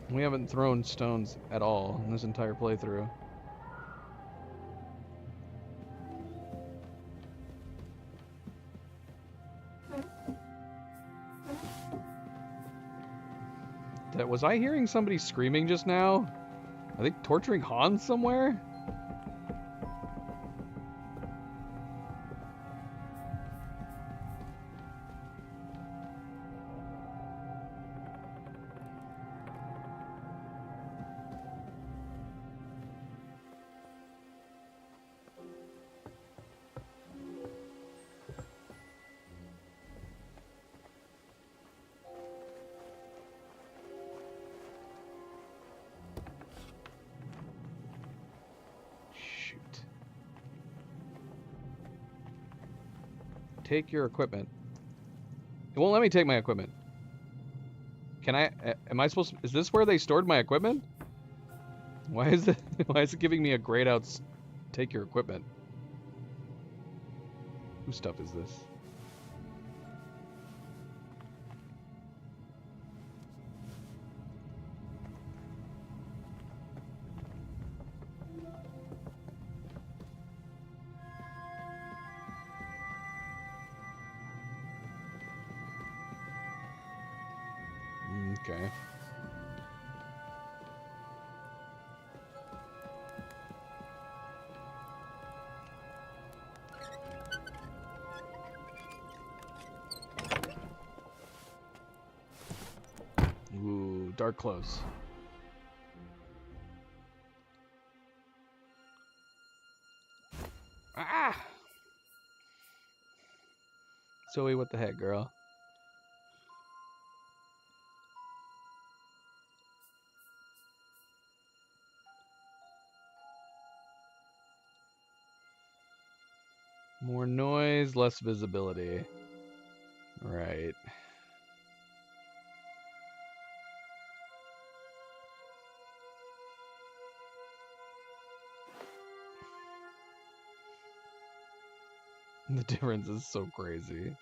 We haven't thrown stones at all in this entire playthrough. Was I hearing somebody screaming just now? Are they torturing Hans somewhere? Take your equipment. It won't let me take my equipment. Can I? Am I supposed to? Is this where they stored my equipment? Why is it? Why is it giving me a grayed out? Take your equipment. Whose stuff is this? Okay. Ooh, dark clothes. Ah! Zoe, what the heck, girl? More noise, less visibility. Right. The difference is so crazy.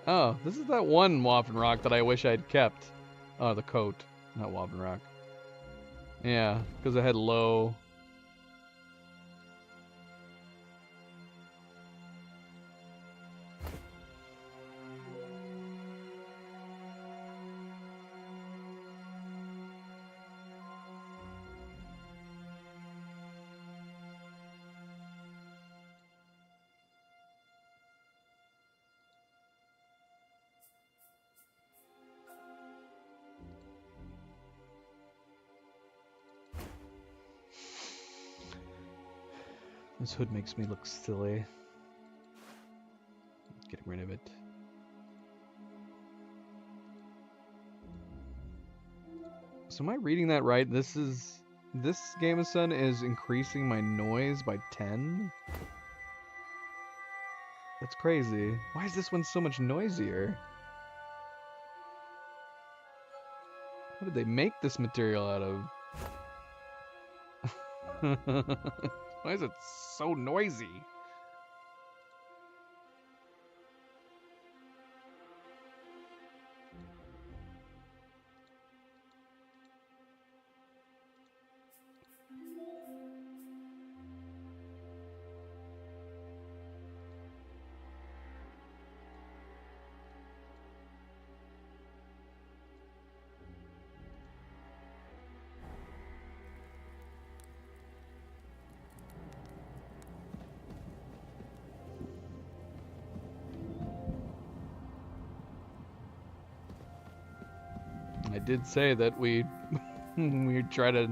Oh, this is that one Waffen Rock that I wish I'd kept. Oh, the coat, not Waffen Rock. Yeah, because it had low. This hood makes me look silly. Getting rid of it. So am I reading that right? This Game of Sun is increasing my noise by 10? That's crazy. Why is this one so much noisier? What did they make this material out of? Why is it so noisy? I did say that we try to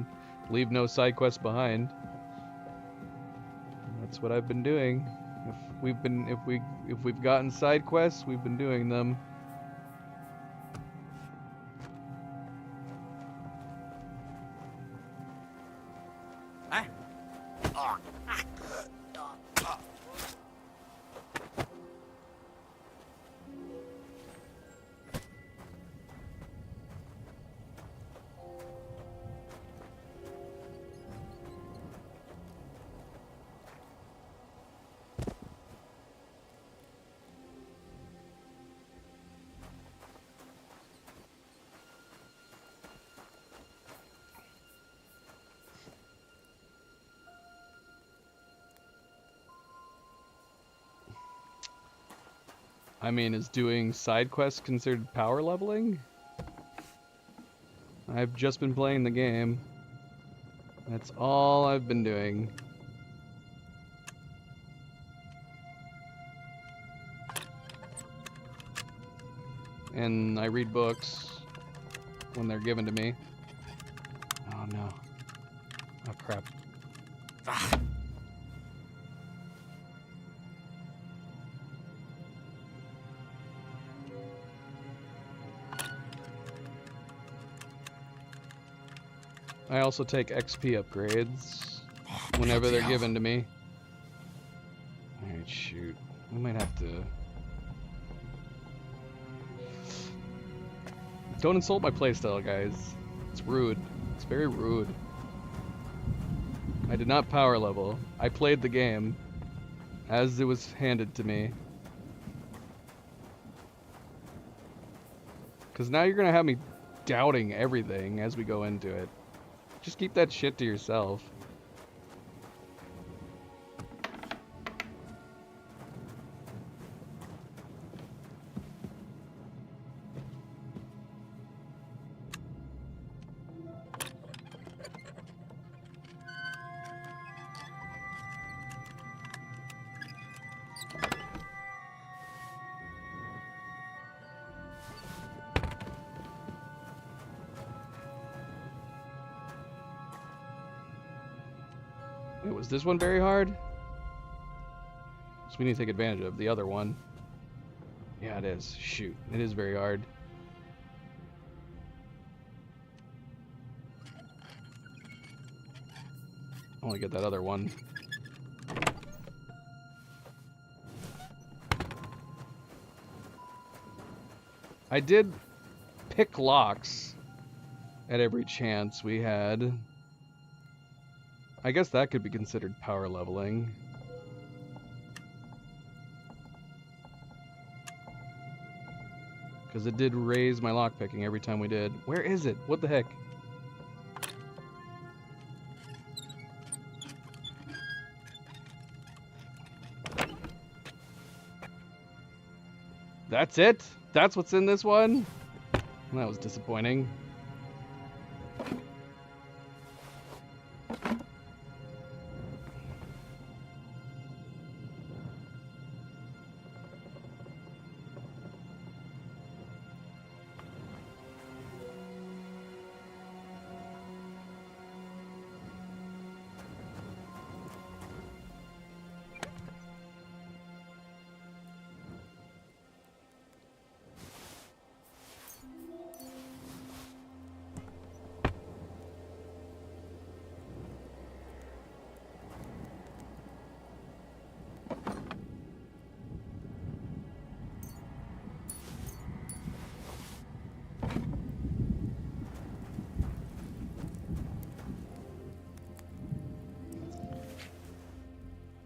leave no side quests behind. That's what I've been doing. If we've gotten side quests, we've been doing them. I mean, is doing side quests considered power leveling? I've just been playing the game. That's all I've been doing. And I read books when they're given to me. Oh no. Oh crap. Ah. I also take XP upgrades whenever they're given to me. Alright. shoot. We might have to... Don't insult my playstyle, guys. It's rude. It's very rude. I did not power level. I played the game as it was handed to me. Because now you're going to have me doubting everything as we go into it. Just keep that shit to yourself. Was this one very hard? So we need to take advantage of the other one. Yeah, it is. Shoot, it is very hard. I want to get that other one. I did pick locks at every chance we had. I guess that could be considered power leveling. Because it did raise my lockpicking every time we did. Where is it? What the heck? That's it? That's what's in this one? That was disappointing.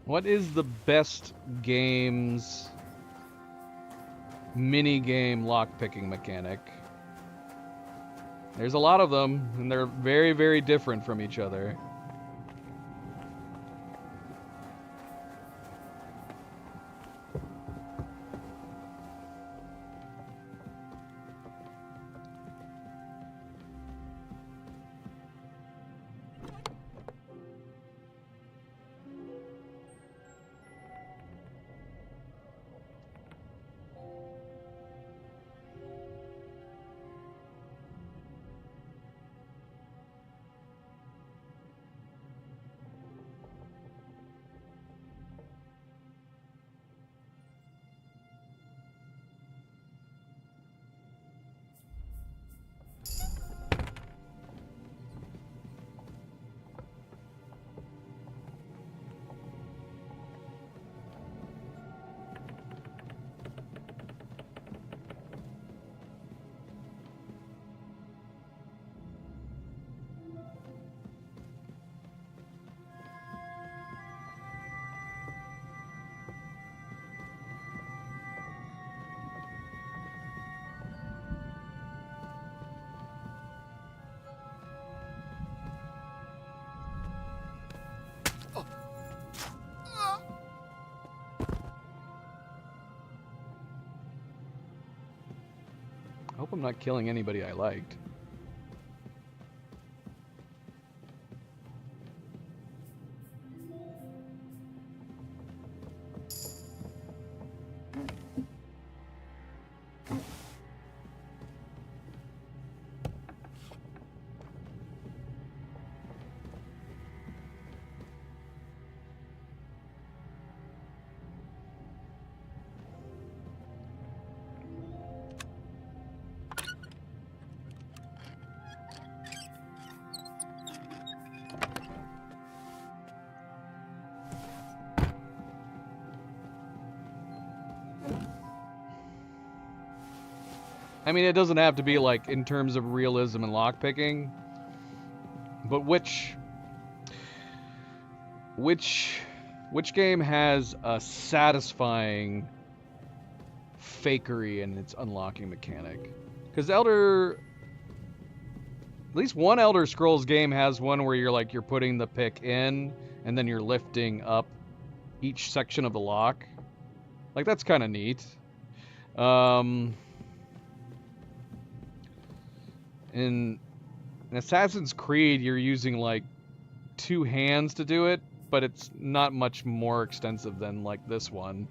What is the best game's mini-game lockpicking mechanic? There's a lot of them, and they're very, very different from each other. I hope I'm not killing anybody I liked. I mean, it doesn't have to be like in terms of realism and lockpicking, but which game has a satisfying fakery in its unlocking mechanic? Because at least one Elder Scrolls game has one where you're putting the pick in and then you're lifting up each section of the lock. Like, that's kind of neat. In Assassin's Creed, you're using like 2 hands to do it, but it's not much more extensive than like this one.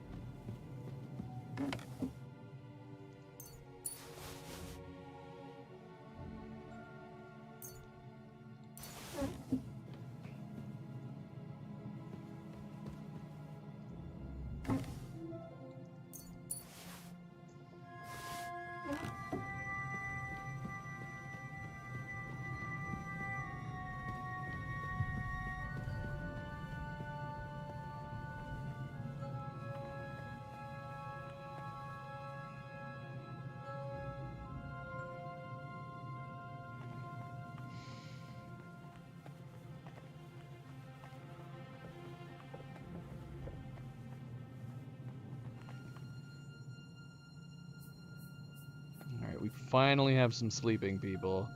We finally have some sleeping people.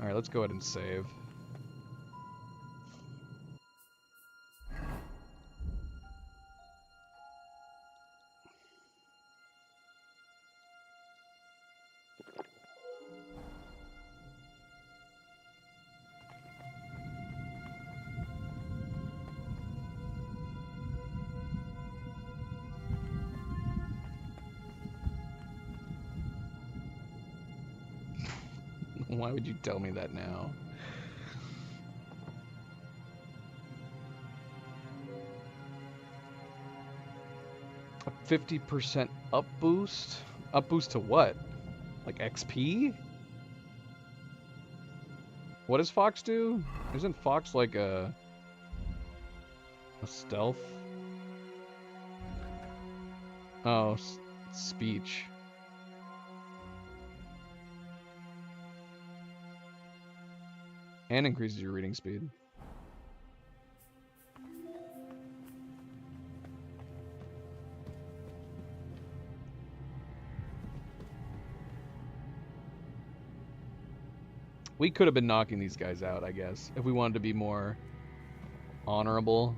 Alright, let's go ahead and save. Why would you tell me that now? A 50% up boost? Up boost to what? Like XP? What does Fox do? Isn't Fox like a stealth? Oh, speech. And increases your reading speed. We could have been knocking these guys out, I guess, if we wanted to be more honorable.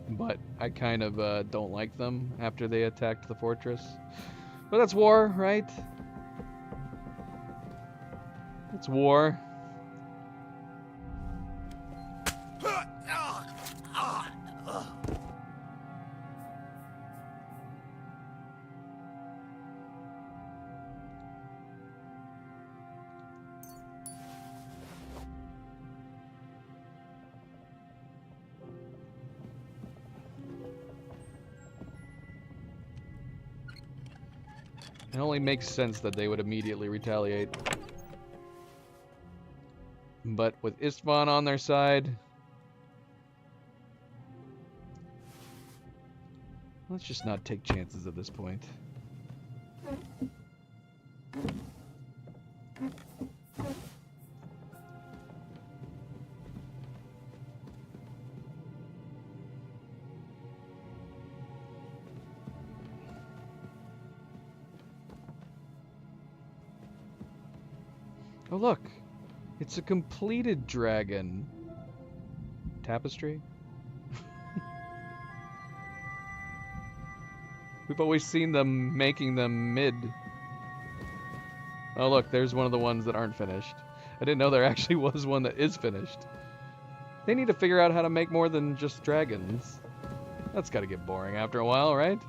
But I kind of don't like them after they attacked the fortress. But that's war, right? It's war. It only makes sense that they would immediately retaliate. But with Istvan on their side, let's just not take chances at this point. Oh look, it's a completed dragon. Tapestry? We've always seen them making them mid. Oh look, there's one of the ones that aren't finished. I didn't know there actually was one that is finished. They need to figure out how to make more than just dragons. That's gotta get boring after a while, right?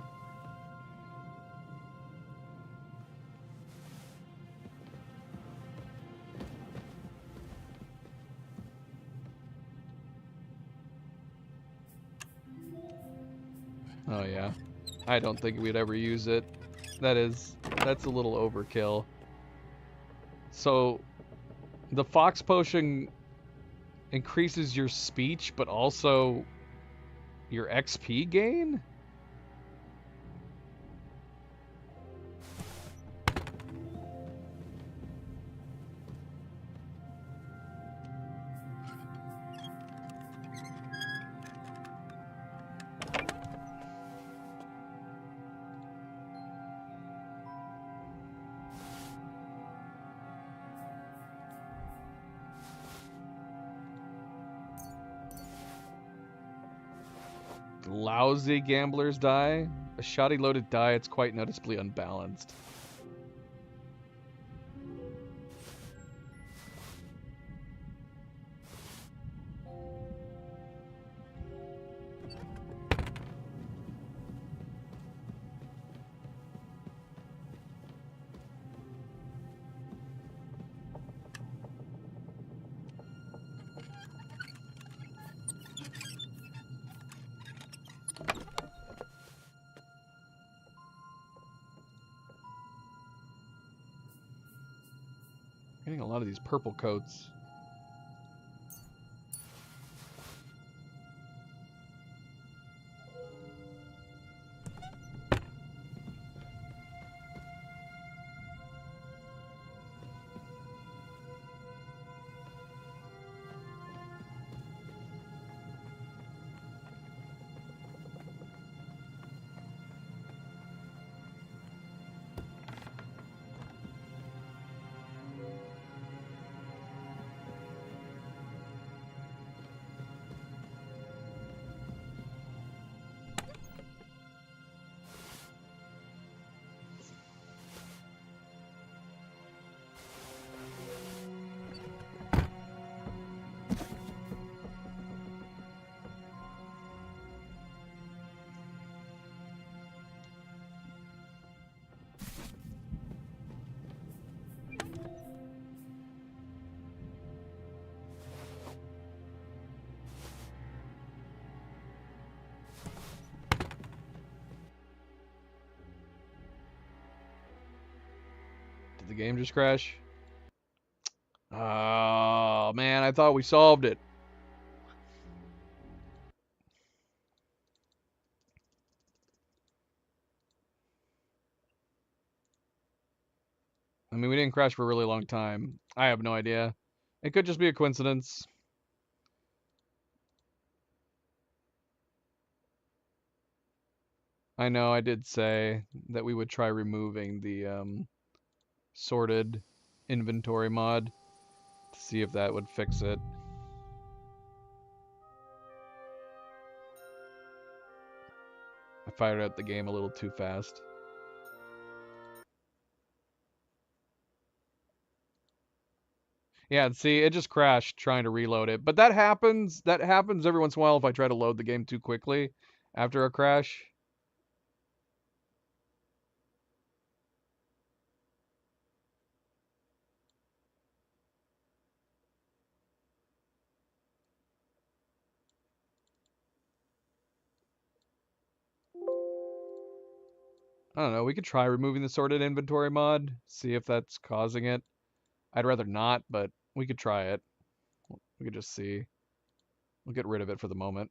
Oh yeah. I don't think we'd ever use it. That's a little overkill. So, the Fox Potion increases your speech, but also Your XP gain? Lousy gambler's die. A shoddy loaded die, it's quite noticeably unbalanced. Getting a lot of these purple coats. Did the game just crash? Oh, man, I thought we solved it. I mean, we didn't crash for a really long time. I have no idea. It could just be a coincidence. I know I did say that we would try removing the sorted inventory mod to see if that would fix it. I fired up the game a little too fast. Yeah, see, it just crashed trying to reload it. But that happens every once in a while if I try to load the game too quickly after a crash. I don't know, we could try removing the sorted inventory mod, see if that's causing it. I'd rather not, but we could try it. We could just see. We'll get rid of it for the moment.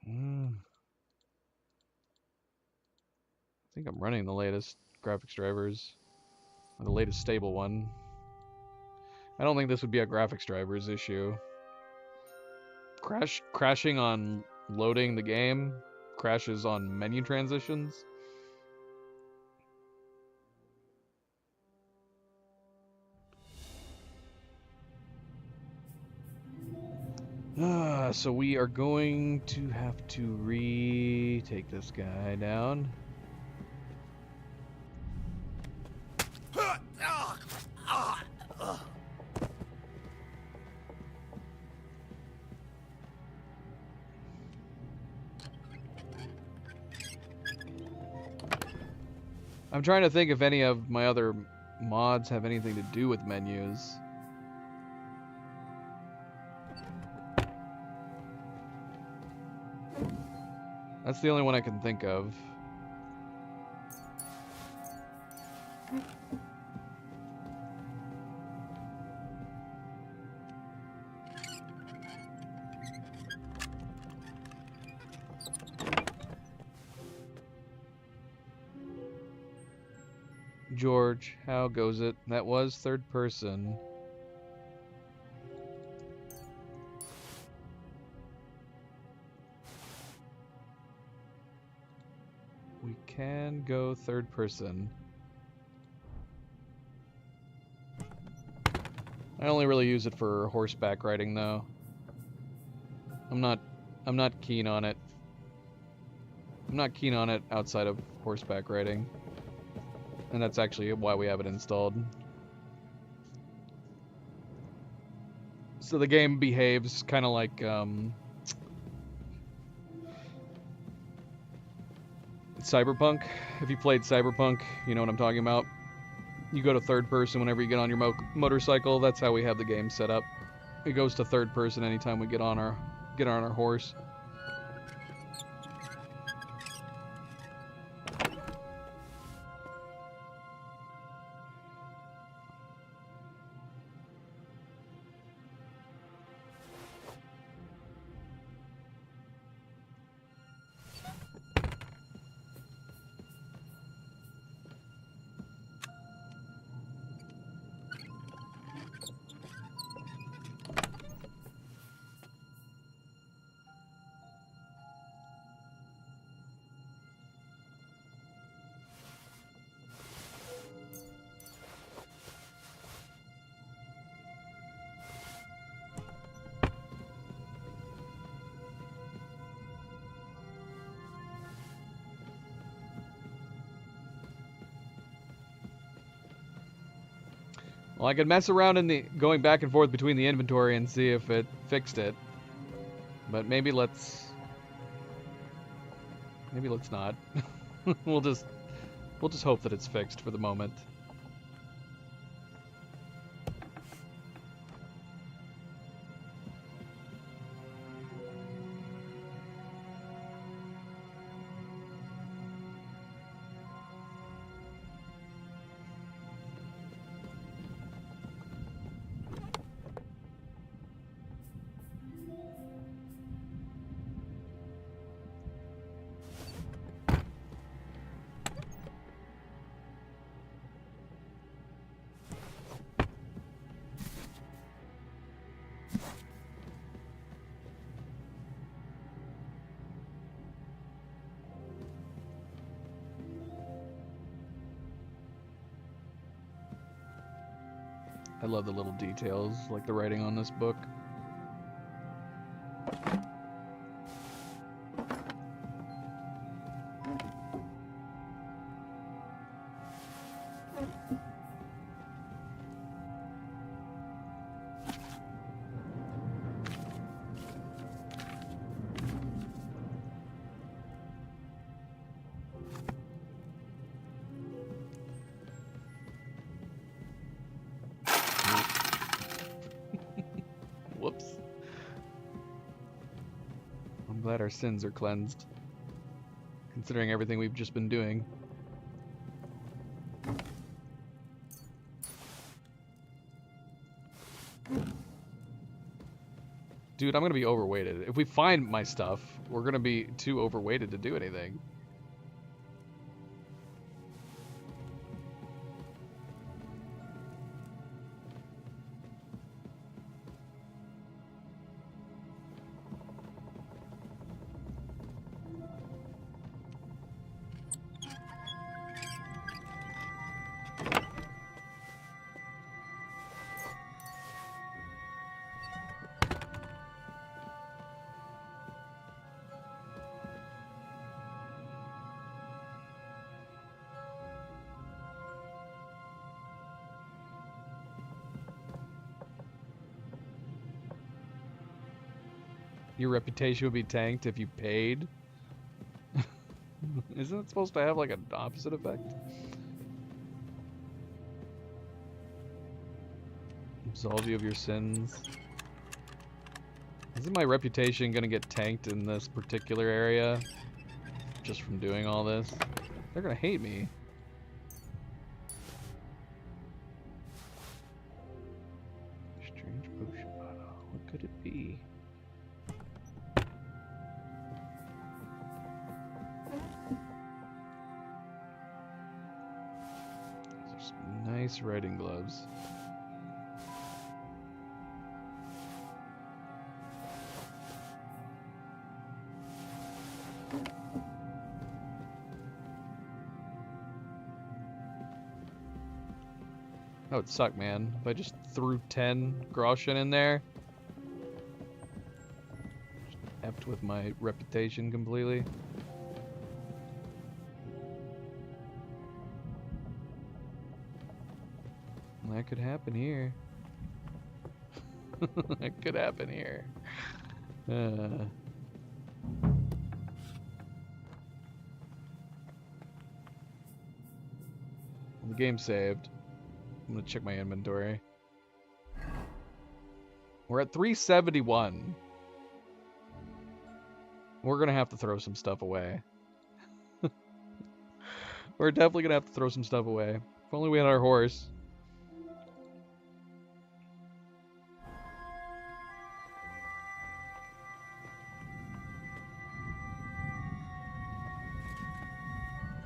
I think I'm running the latest graphics drivers. Or the latest stable one. I don't think this would be a graphics drivers issue. Crashing on loading the game, crashes on menu transitions. So we are going to have to take this guy down. I'm trying to think if any of my other mods have anything to do with menus. That's the only one I can think of. George, how goes it? That was third person. We can go third person. I only really use it for horseback riding though. I'm not keen on it. I'm not keen on it outside of horseback riding. And that's actually why we have it installed. So the game behaves kind of like Cyberpunk. If you played Cyberpunk, you know what I'm talking about. You go to third person whenever you get on your motorcycle. That's how we have the game set up. It goes to third person anytime we get on our horse. Well, I could mess around in the going back and forth between the inventory and see if it fixed it. But maybe let's not. we'll just hope that it's fixed for the moment. I love the little details, like the writing on this book. Whoops. I'm glad our sins are cleansed, considering everything we've just been doing. Dude, I'm gonna be overweighted. If we find my stuff, we're gonna be too overweighted to do anything. Your reputation would be tanked if you paid. Isn't it supposed to have like an opposite effect? Absolve you of your sins. Isn't my reputation gonna get tanked in this particular area? Just from doing all this? They're gonna hate me. Strange potion bottle. What could it be? Nice riding gloves. That would suck, man. If I just threw 10 groschen in there. Just effed with my reputation completely. That could happen here. That could happen here. The game saved. I'm gonna check my inventory. We're at 371. We're gonna have to throw some stuff away. We're definitely gonna have to throw some stuff away. If only we had our horse.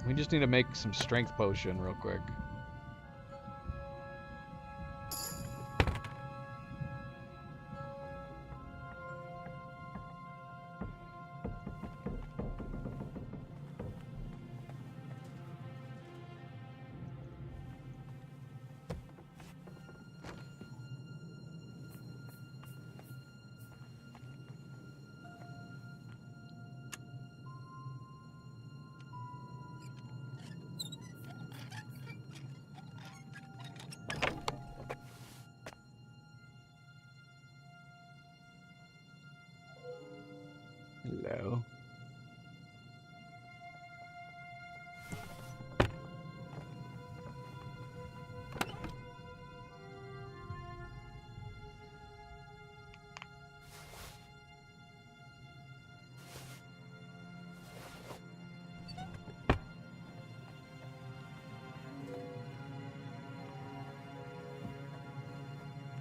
We just need to make some strength potion real quick. Hello.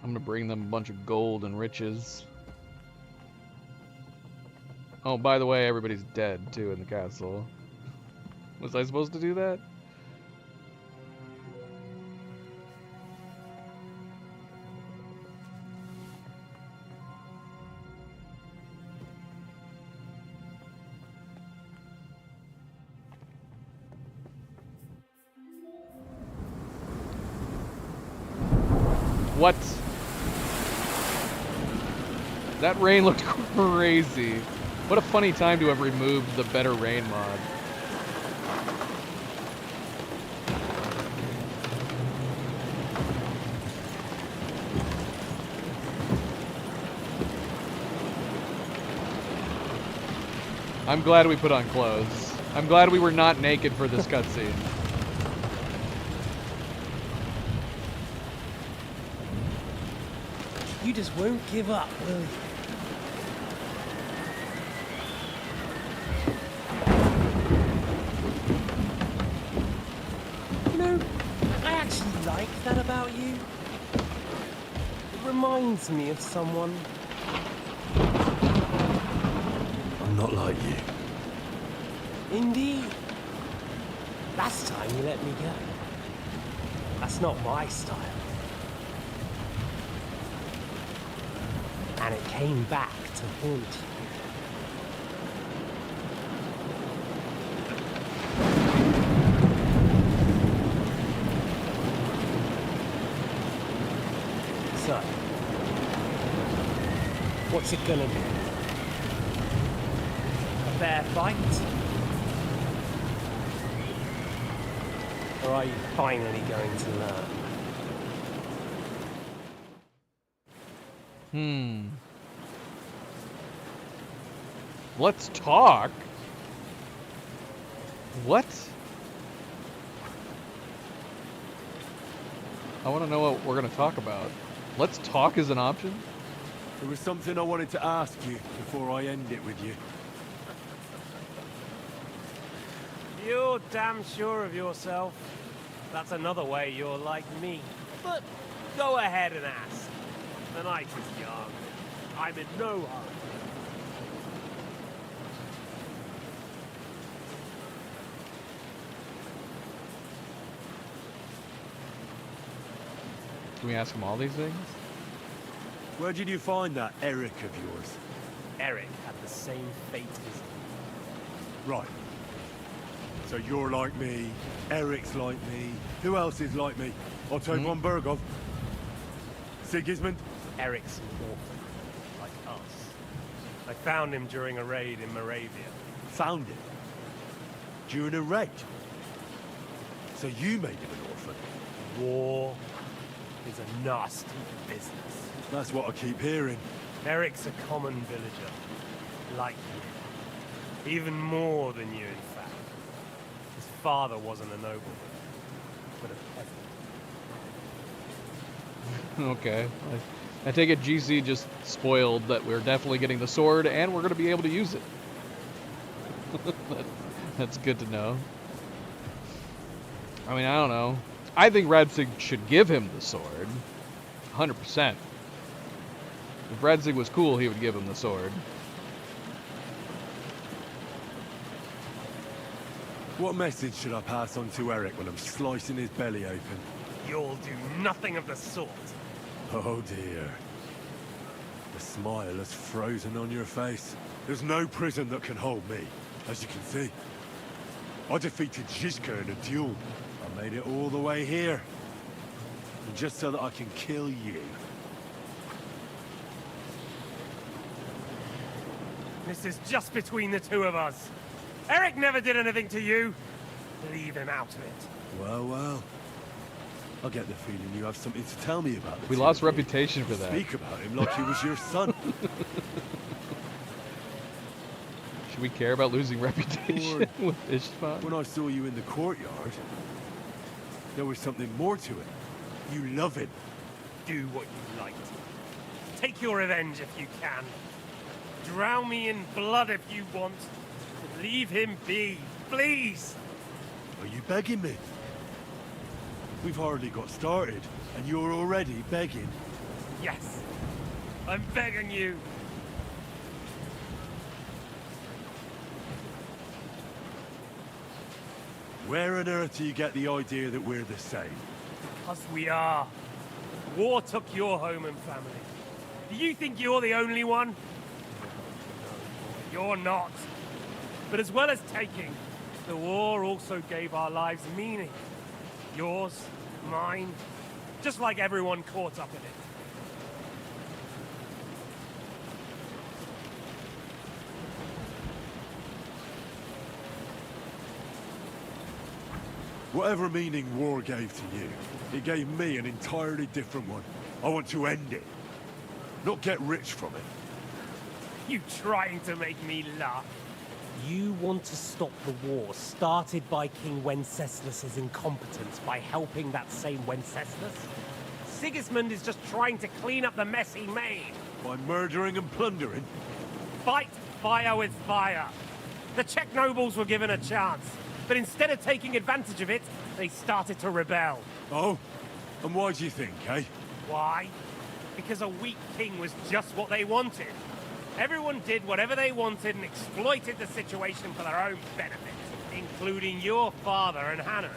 I'm gonna bring them a bunch of gold and riches. Oh, by the way, everybody's dead, too, in the castle. Was I supposed to do that? What? That rain looked crazy. What a funny time to have removed the better rain mod. I'm glad we put on clothes. I'm glad we were not naked for this cutscene. You just won't give up, will you? I actually like that about you. It reminds me of someone. I'm not like you. Indeed. Last time you let me go. That's not my style. And it came back to haunt you. So, what's it gonna be? A fair fight? Or are you finally going to learn? Let's talk. What? I want to know what we're going to talk about. Let's talk is an option? There was something I wanted to ask you before I end it with you. You're damn sure of yourself. That's another way you're like me. But go ahead and ask. The night is young. I'm in no hurry. Can we ask him all these things? Where did you find that Eric of yours? Eric had the same fate as you. Right. So you're like me, Eric's like me. Who else is like me? Otto von Berghoff? Sigismund? Eric's an orphan, like us. I found him during a raid in Moravia. Found him? During a raid? So you made him an orphan? War is a nasty business. That's what I keep hearing. Eric's a common villager, like you. Even more than you, in fact. His father wasn't a nobleman, but a peasant. Okay. I take it GC just spoiled that we're definitely getting the sword and we're going to be able to use it. That's good to know. I mean, I don't know. I think Radzig should give him the sword. 100%. If Radzig was cool, he would give him the sword. What message should I pass on to Eric when I'm slicing his belly open? You'll do nothing of the sort. Oh dear. The smile has frozen on your face. There's no prison that can hold me, as you can see. I defeated Zizka in a duel. I made it all the way here. And just so that I can kill you. This is just between the two of us. Eric never did anything to you. Leave him out of it. Well, well. I get the feeling you have something to tell me about. We lost reputation for that. Speak about him like he was your son. Should we care about losing reputation with Ishvan? When I saw you in the courtyard, there was something more to it. You love him. Do what you like. Take your revenge if you can. Drown me in blood if you want. But leave him be, please. Are you begging me? We've hardly got started, and you're already begging. Yes. I'm begging you. Where on earth do you get the idea that we're the same? Because we are. War took your home and family. Do you think you're the only one? You're not. But as well as taking, the war also gave our lives meaning. Yours, mine, just like everyone caught up in it. Whatever meaning war gave to you, it gave me an entirely different one. I want to end it, not get rich from it. You trying to make me laugh? You want to stop the war started by King Wenceslas's incompetence by helping that same Wenceslas? Sigismund is just trying to clean up the mess he made. By murdering and plundering? Fight fire with fire. The Czech nobles were given a chance, but instead of taking advantage of it, they started to rebel. Oh? And why do you think, eh? Why? Because a weak king was just what they wanted. Everyone did whatever they wanted and exploited the situation for their own benefit, including your father and Hanush.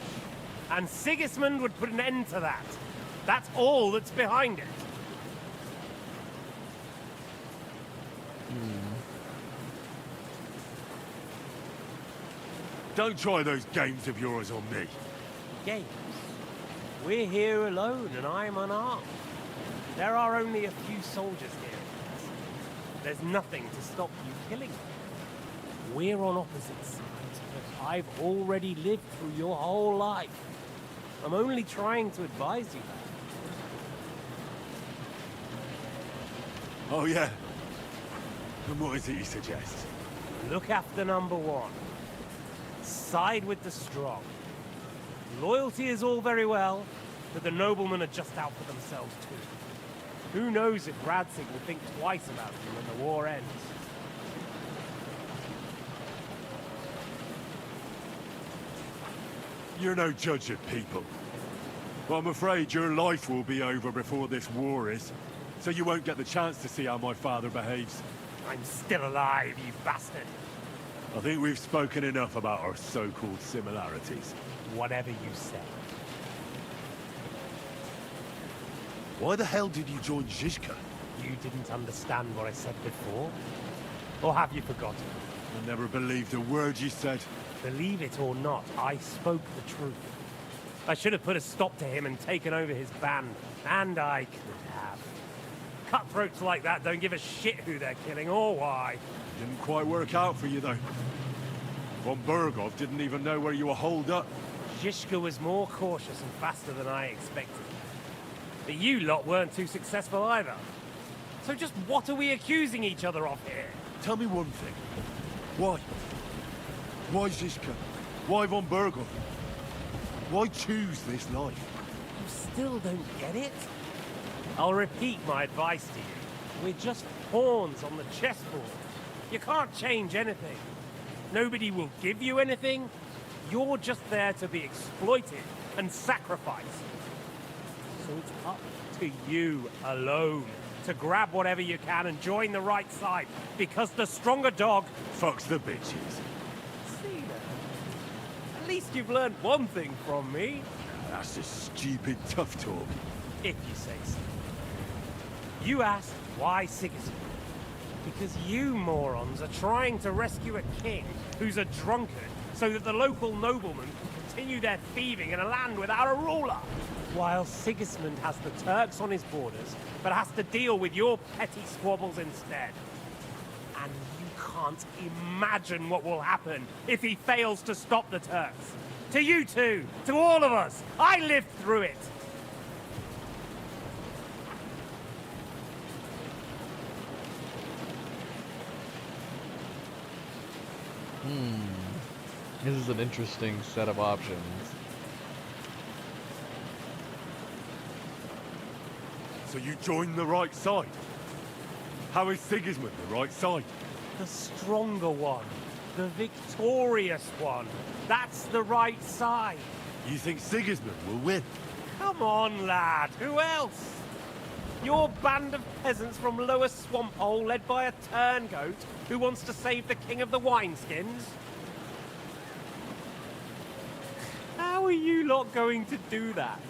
And Sigismund would put an end to that. That's all that's behind it. Don't try those games of yours on me. Games? We're here alone and I'm unarmed. There are only a few soldiers here. There's nothing to stop you killing them. We're on opposite sides, but I've already lived through your whole life. I'm only trying to advise you. Oh, yeah? And what is it you suggest? Look after number one. Side with the strong. Loyalty is all very well, but the noblemen are just out for themselves too. Who knows if Radzig will think twice about you when the war ends. You're no judge of people. But I'm afraid your life will be over before this war is, so you won't get the chance to see how my father behaves. I'm still alive, you bastard. I think we've spoken enough about our so-called similarities. Whatever you say. Why the hell did you join Zizka? You didn't understand what I said before? Or have you forgotten? I never believed a word you said. Believe it or not, I spoke the truth. I should have put a stop to him and taken over his band. And I could have. Cutthroats like that don't give a shit who they're killing or why. Didn't quite work out for you, though. Von Bergov didn't even know where you were holed up. Zizka was more cautious and faster than I expected. But you lot weren't too successful either. So just what are we accusing each other of here? Tell me one thing. Why? Why Zizka? Why Von Bergov? Why choose this life? You still don't get it? I'll repeat my advice to you. We're just pawns on the chessboard. You can't change anything. Nobody will give you anything. You're just there to be exploited and sacrificed. So it's up to you alone to grab whatever you can and join the right side, because the stronger dog fucks the bitches. See that? At least you've learned one thing from me. That's just stupid tough talk. If you say so. You asked why Sigismund? Because you morons are trying to rescue a king who's a drunkard so that the local noblemen can continue their thieving in a land without a ruler. While Sigismund has the Turks on his borders, but has to deal with your petty squabbles instead. And you can't imagine what will happen if he fails to stop the Turks. To you two, to all of us, I lived through it. This is an interesting set of options. So you joined the right side? How is Sigismund the right side? The stronger one. The victorious one. That's the right side. You think Sigismund will win? Come on, lad. Who else? Your band of peasants from Lower Swamphole led by a turncoat who wants to save the king of the wineskins? How are you lot going to do that?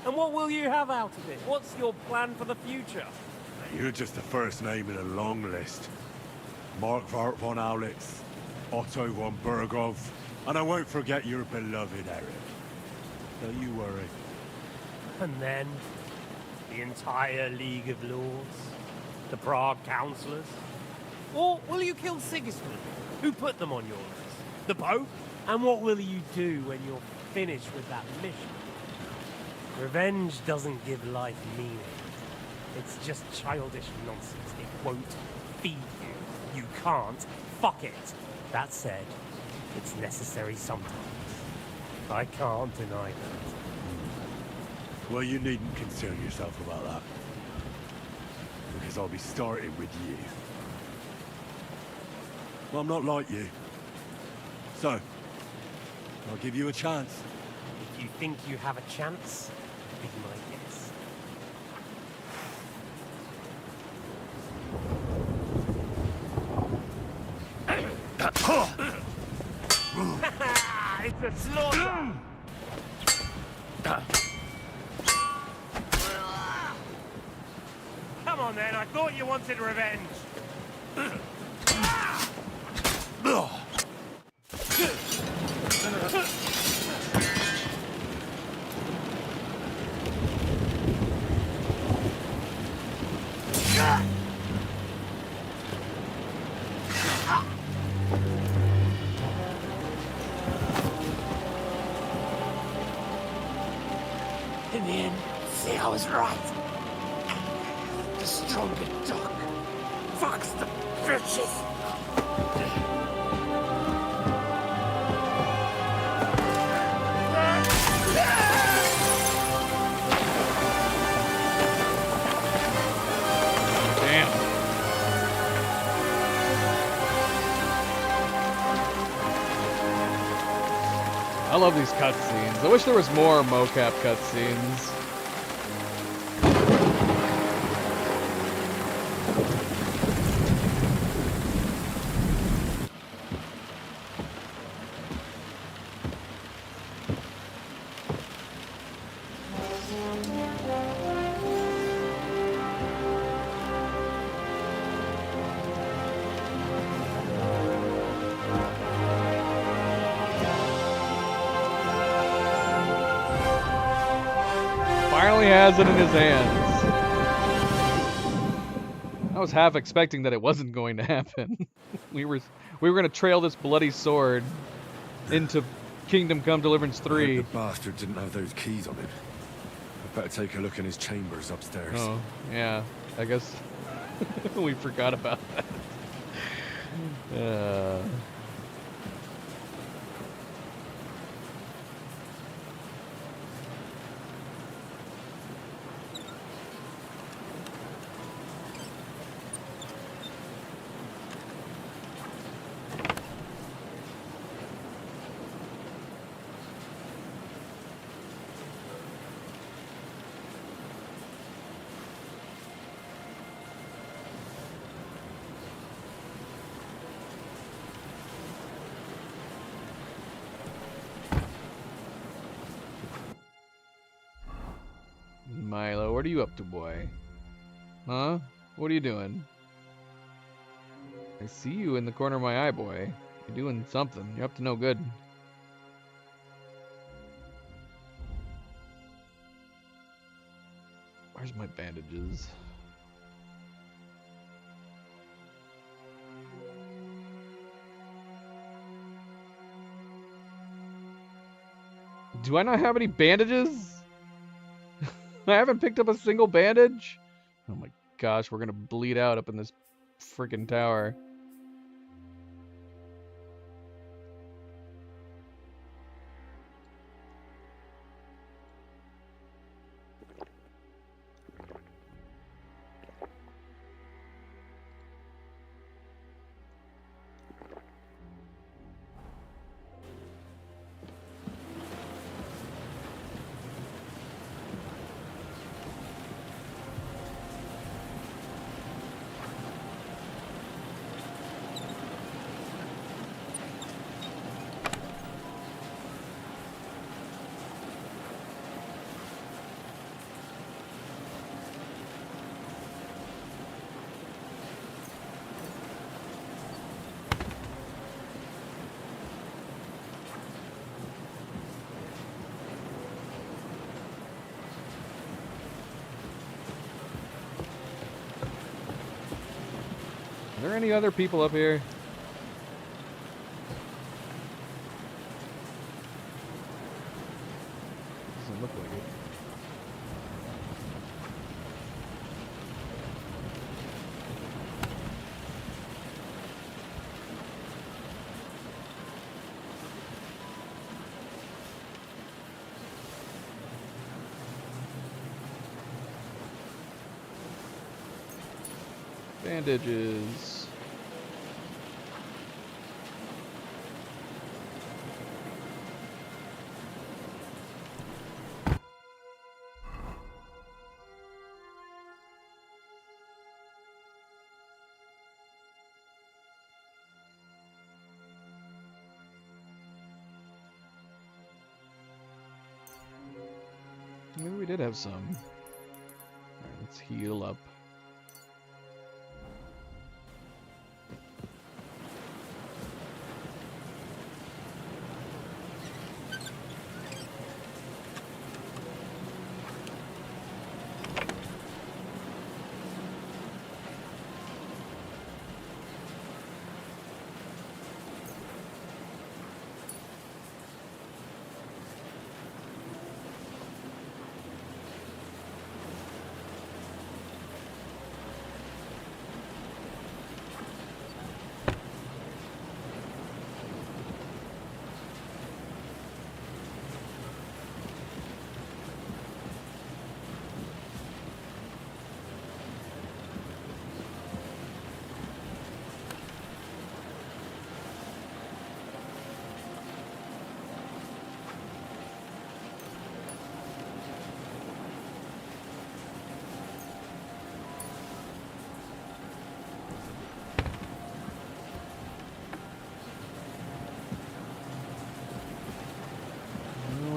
And what will you have out of it? What's your plan for the future? You're just the first name in a long list. Markvart von Aulitz, Otto von Bergov, and I won't forget your beloved Eric. Don't you worry. And then, the entire League of Lords? The Prague Councillors? Or will you kill Sigismund? Who put them on your list? The Pope? And what will you do when you're finished with that mission? Revenge doesn't give life meaning. It's just childish nonsense. It won't feed you. You can't fuck it. That said, it's necessary sometimes. I can't deny that. Well, you needn't concern yourself about that. Because I'll be starting with you. Well, I'm not like you. So, I'll give you a chance. If you think you have a chance, be my guest. It's a slaughter! Come on then, I thought you wanted revenge. In the end, see, I was right. The stronger dog fucks the bitches. I love these cutscenes. I wish there was more mocap cutscenes. has it in his hands. I was half expecting that it wasn't going to happen. we were gonna trail this bloody sword into Kingdom Come Deliverance 3. The bastard didn't have those keys on him. I better take a look in his chambers upstairs. Oh, yeah. I guess we forgot about that. Milo, what are you up to, boy? Huh? What are you doing? I see you in the corner of my eye, boy. You're doing something. You're up to no good. Where's my bandages? Do I not have any bandages? I haven't picked up a single bandage? Oh my gosh, we're gonna bleed out up in this freaking tower. Are there any other people up here? Doesn't look like it. Bandages. Maybe we did have some. Alright, let's heal up.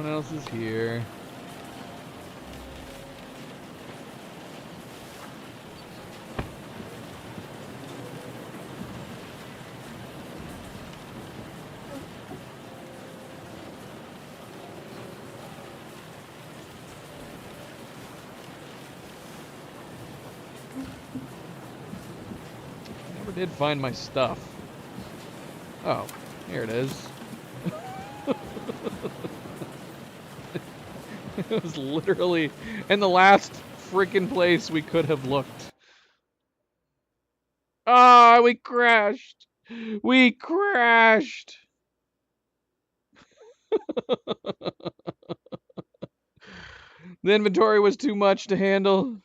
Else is here. Never did find my stuff. Oh, here it is. It was literally in the last freaking place we could have looked. Ah, we crashed. We crashed. The inventory was too much to handle.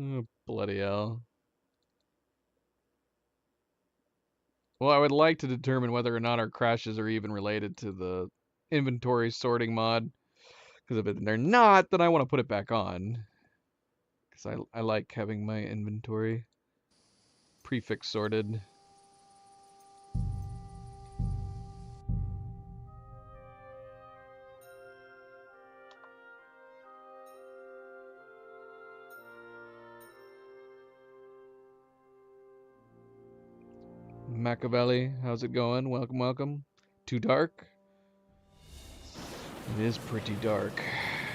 Oh, bloody hell. Well, I would like to determine whether or not our crashes are even related to the inventory sorting mod. Because if they're not, then I want to put it back on. Because I like having my inventory prefix sorted. Machiavelli, how's it going? Welcome, welcome. Too dark? It is pretty dark.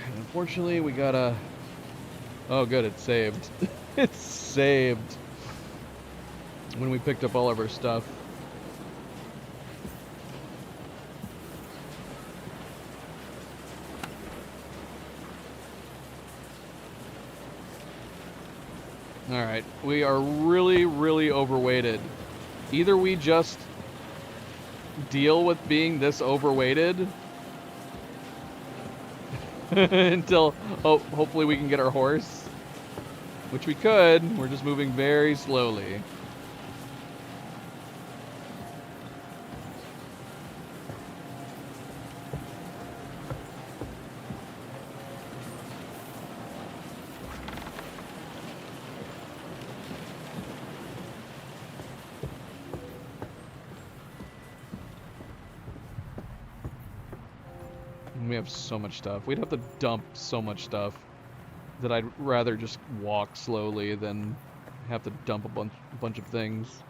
And unfortunately, we gotta... Oh, good, it's saved. It's saved. When we picked up all of our stuff. Alright, we are really, really overweighted. Either we just deal with being this overweighted until hopefully we can get our horse, which we could. We're just moving very slowly. We have so much stuff. We'd have to dump so much stuff that I'd rather just walk slowly than have to dump a bunch of things.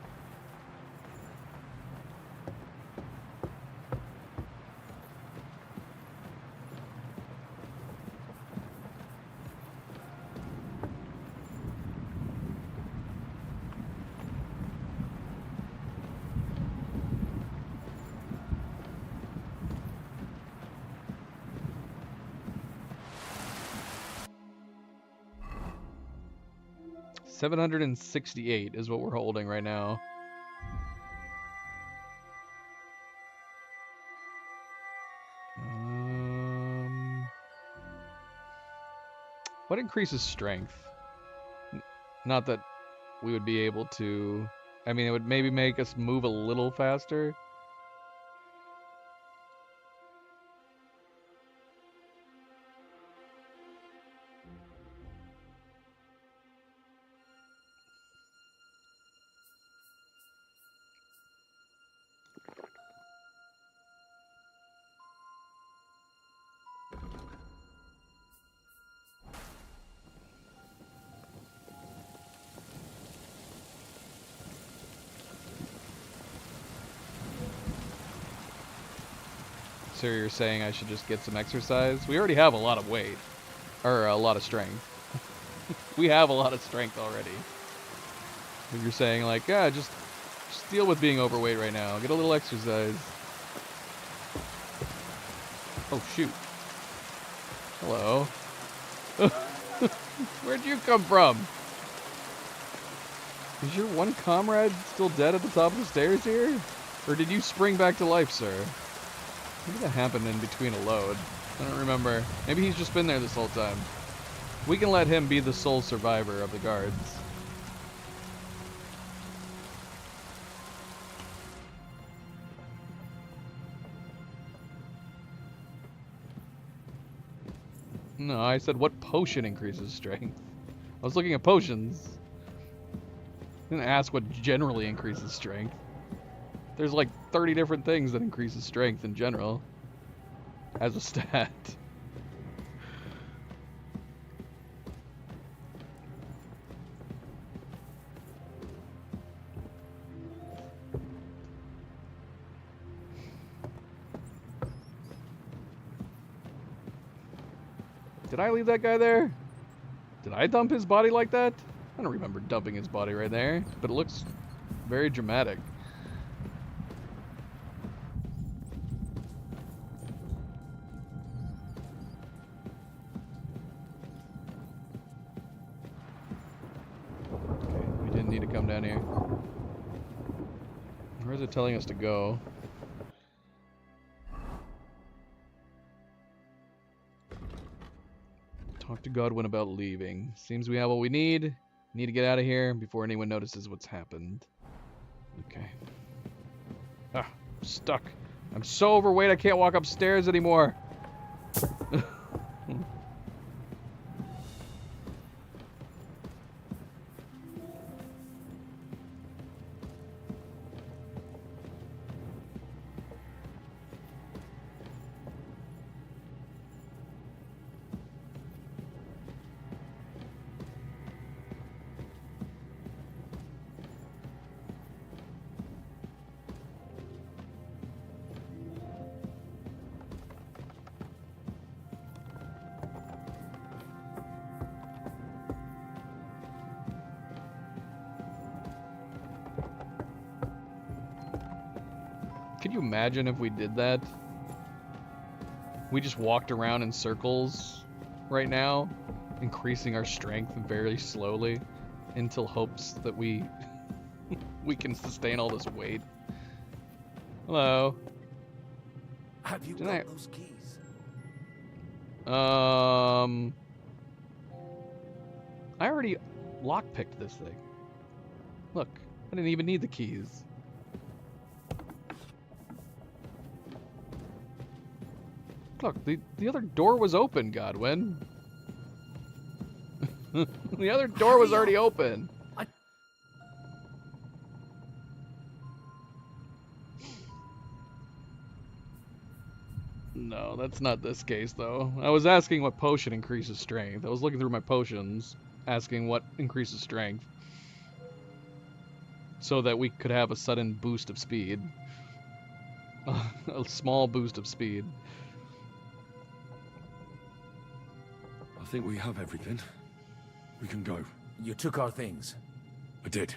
$768 is what we're holding right now. What increases strength? Not that we would be able to... I mean, it would maybe make us move a little faster. So you're saying I should just get some exercise? We already have a lot of weight. Or a lot of strength. We have a lot of strength already. But you're saying like, yeah, just deal with being overweight right now. Get a little exercise. Oh, shoot. Hello. Where'd you come from? Is your one comrade still dead at the top of the stairs here? Or did you spring back to life, sir? Maybe that happened in between a load. I don't remember. Maybe he's just been there this whole time. We can let him be the sole survivor of the guards. No, I said what potion increases strength. I was looking at potions. I didn't ask what generally increases strength. There's like 30 different things that increases strength in general. As a stat. Did I leave that guy there? Did I dump his body like that? I don't remember dumping his body right there, but it looks very dramatic. Okay, we didn't need to come down here. Where is it telling us to go? Talk to Godwin about leaving. Seems we have what we need. Need to get out of here before anyone notices what's happened. Okay. Ah, I'm stuck. I'm so overweight I can't walk upstairs anymore. Can you imagine if we did that? We just walked around in circles right now, increasing our strength very slowly until hopes that we can sustain all this weight. Hello. Have you got those keys? I already lockpicked this thing. Look, I didn't even need the keys. Look, the other door was open, Godwin. The other door was already open. No, that's not this case, though. I was asking what potion increases strength. I was looking through my potions, asking what increases strength. So that we could have a sudden boost of speed. A small boost of speed. I think we have everything. We can go. You took our things. I did.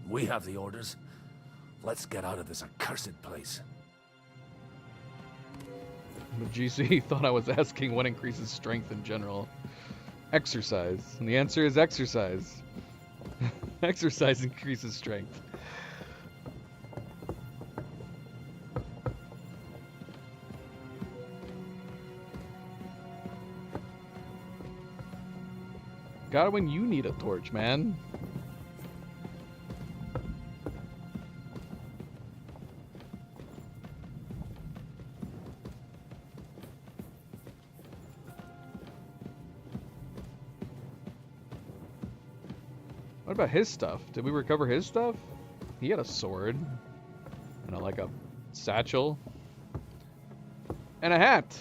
We have the orders. Let's get out of this accursed place. But GC thought I was asking what increases strength in general. Exercise. And the answer is exercise. Exercise increases strength. Godwin, you need a torch, man. What about his stuff? Did we recover his stuff? He had a sword. And like a satchel. And a hat.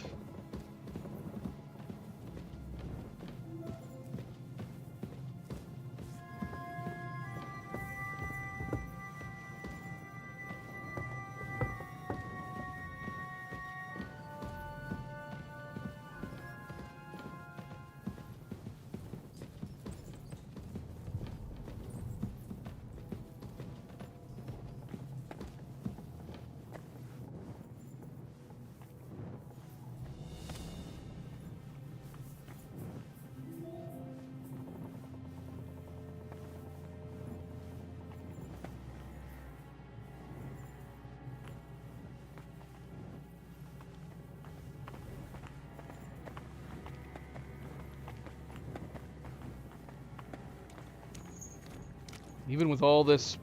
Even with all this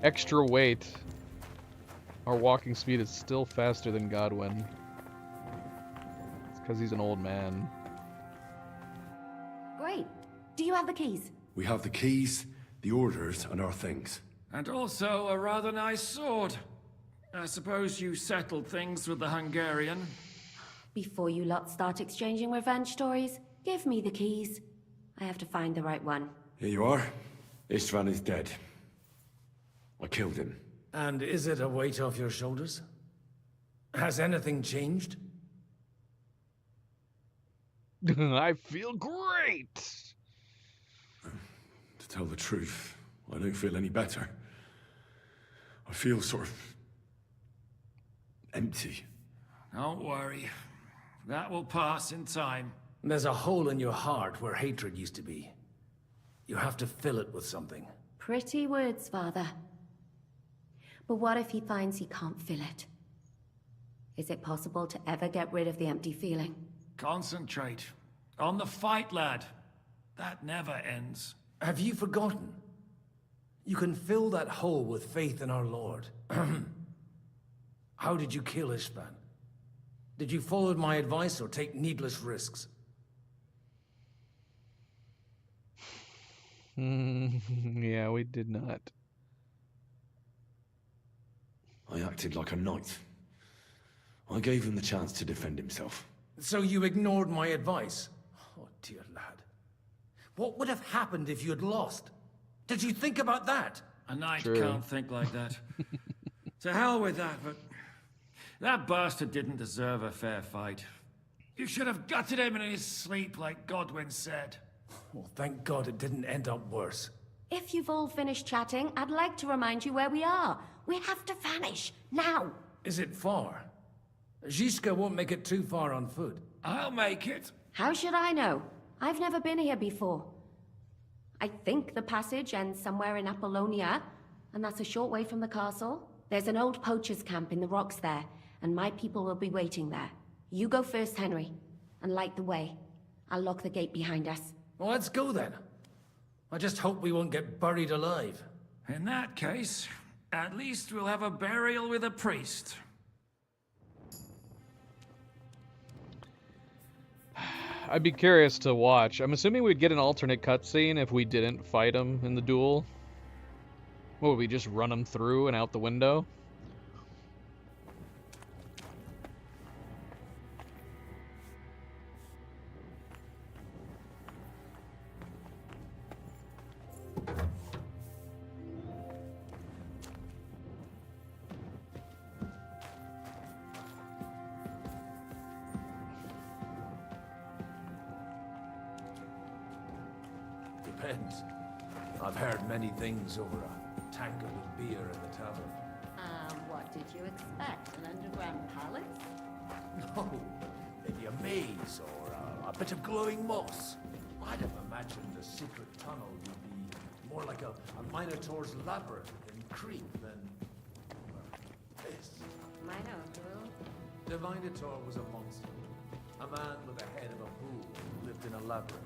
extra weight, our walking speed is still faster than Godwin. It's because he's an old man. Great. Do you have the keys? We have the keys, the orders, and our things. And also a rather nice sword. I suppose you settled things with the Hungarian. Before you lot start exchanging revenge stories, give me the keys. I have to find the right one. Here you are. Istvan is dead. I killed him. And is it a weight off your shoulders? Has anything changed? I feel great. To tell the truth, I don't feel any better. I feel sort of empty. Don't worry. That will pass in time. There's a hole in your heart where hatred used to be. You have to fill it with something. Pretty words, Father. But what if he finds he can't fill it? Is it possible to ever get rid of the empty feeling? Concentrate. On the fight, lad. That never ends. Have you forgotten? You can fill that hole with faith in our Lord. How did you kill Ishban? Did you follow my advice or take needless risks? Yeah, we did not. I acted like a knight. I gave him the chance to defend himself. So you ignored my advice? Oh, dear lad. What would have happened if you had lost? Did you think about that? A knight True. can't think like that. To hell with that, but... That bastard didn't deserve a fair fight. You should have gutted him in his sleep, like Godwin said. Well, thank God it didn't end up worse. If you've all finished chatting, I'd like to remind you where we are. We have to vanish, now! Is it far? Zizka won't make it too far on foot. I'll make it. How should I know? I've never been here before. I think the passage ends somewhere in Apollonia, and that's a short way from the castle. There's an old poacher's camp in the rocks there, and my people will be waiting there. You go first, Henry, and light the way. I'll lock the gate behind us. Well, let's go then. I just hope we won't get buried alive. In that case, at least we'll have a burial with a priest. I'd be curious to watch. I'm assuming we'd get an alternate cutscene if we didn't fight him in the duel. What, would we just run him through and out the window? Depends. I've heard many things over a tankard of beer in the tavern. What did you expect? An underground palace? No, maybe a maze or a bit of glowing moss. I'd have imagined a secret tunnel would be more like a Minotaur's labyrinth in Crete than this. Minotaur? The Minotaur was a monster. A man with the head of a bull who lived in a labyrinth.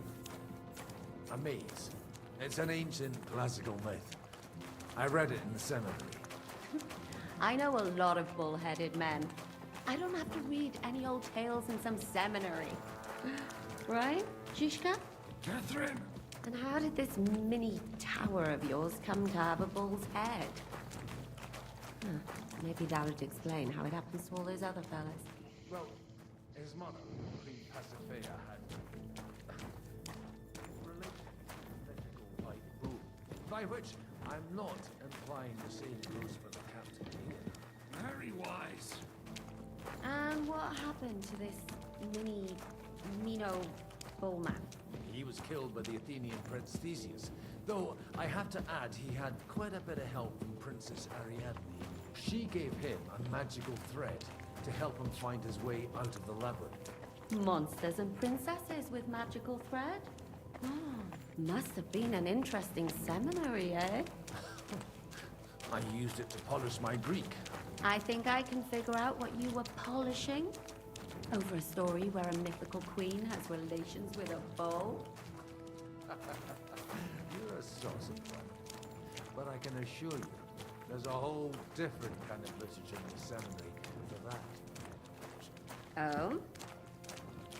A maze. It's an ancient classical myth. I read it in the seminary. I know a lot of bull-headed men. I don't have to read any old tales in some seminary. Right, Zizka? Catherine! And how did this mini tower of yours come to have a bull's head? Huh, maybe that would explain how it happens to all those other fellas. Well, his mother, Queen Pasiphae, had mythical white bull, by which I'm not implying the same goes for the captain here. Very wise. And what happened to this Mino bullman? He was killed by the Athenian Prince Theseus, though I have to add he had quite a bit of help from Princess Ariadne. She gave him a magical thread to help him find his way out of the labyrinth. Monsters and princesses with magical thread? Oh, must have been an interesting seminary, eh? I used it to polish my Greek. I think I can figure out what you were polishing. Over a story where a mythical queen has relations with a bull? You're a saucy one. But I can assure you, there's a whole different kind of literature in the seminary for that. Oh?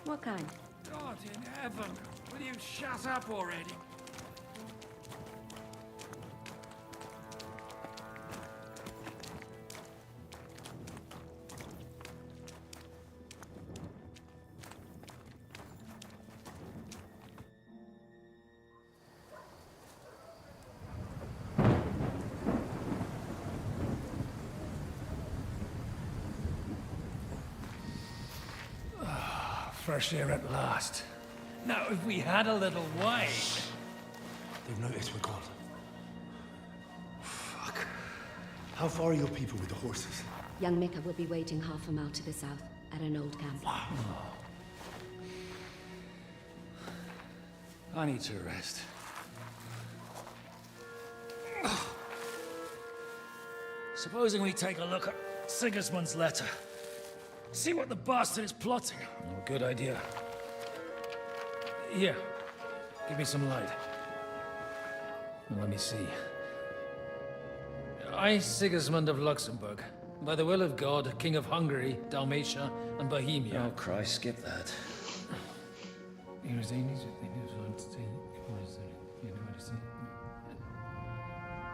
What kind? God in heaven, will you shut up already? Fresh air at last. Now, if we had a little wine... They've noticed we're gone. Fuck. How far are your people with the horses? Young Mika will be waiting half a mile to the south, at an old camp. I need to rest. Supposing we take a look at Sigismund's letter. See what the bastard is plotting. Oh, good idea. Here, give me some light. Now, let me see. I, Sigismund of Luxembourg, by the will of God, King of Hungary, Dalmatia, and Bohemia. Oh, Christ, skip that.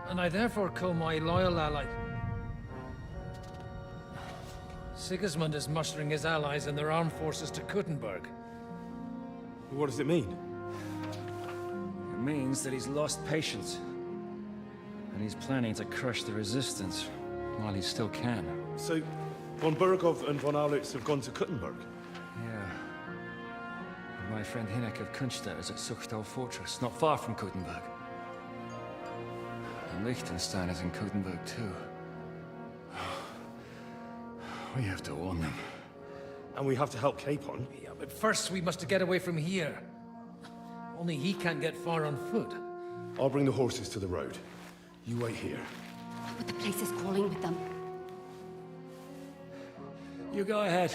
And I therefore call my loyal ally... Sigismund is mustering his allies and their armed forces to Kuttenberg. What does it mean? It means that he's lost patience. And he's planning to crush the resistance while he still can. So, von Burgov and von Aulitz have gone to Kuttenberg? Yeah. And my friend Hinek of Kunstad is at Suchtal Fortress, not far from Kuttenberg. And Liechtenstein is in Kuttenberg too. We have to warn them. And we have to help Capon? Yeah, but first we must get away from here. Only he can't get far on foot. I'll bring the horses to the road. You wait here. But the place is crawling with them. You go ahead.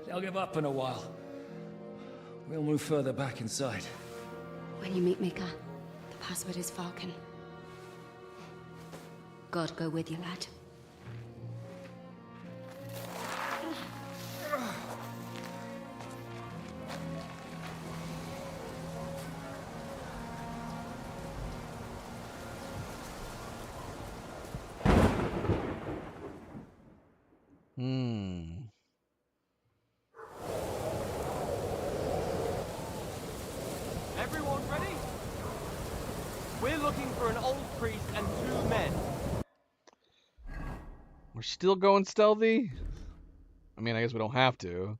They'll give up in a while. We'll move further back inside. When you meet Mika, the password is Falcon. God go with you, lad. Everyone ready? We're looking for an old priest and 2 men. We're still going stealthy? I mean, I guess we don't have to.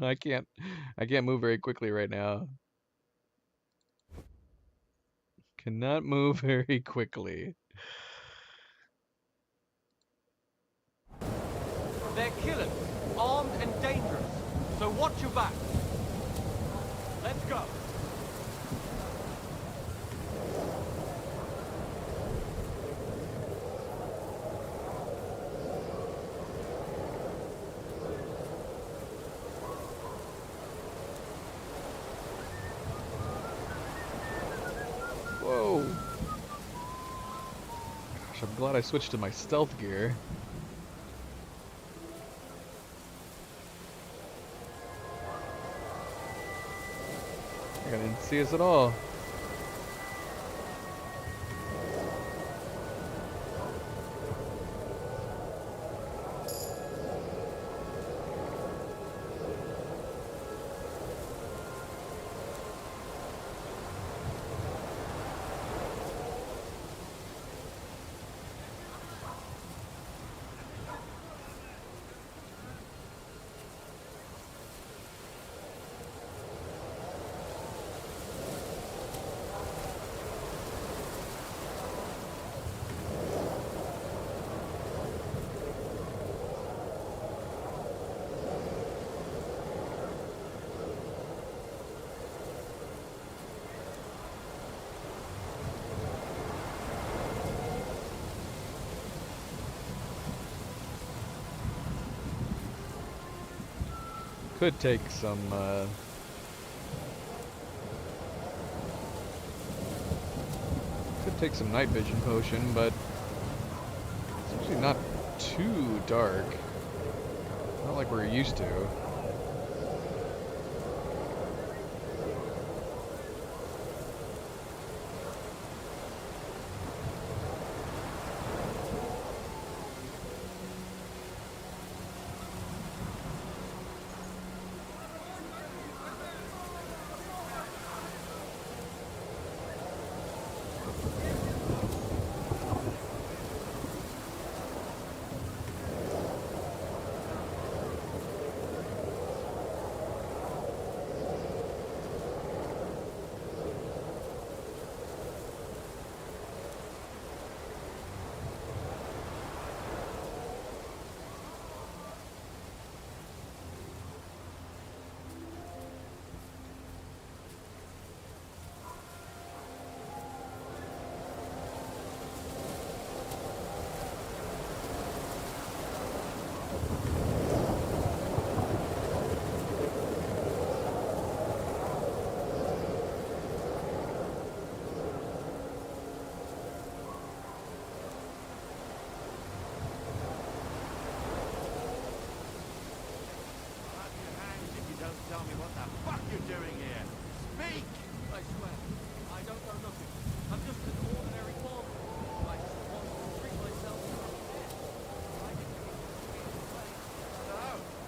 I can't move very quickly right now. Cannot move very quickly. They're killers, armed and dangerous. So watch your back. Let's go. Whoa. Gosh, I'm glad I switched to my stealth gear. I didn't see us at all. Could take some night vision potion, but it's actually not too dark. Not like we're used to. me what the fuck you're doing here. Speak! I swear, I don't know nothing. I'm just an ordinary farmer. I just want to treat myself to a bit. I didn't mean to be in the way. So,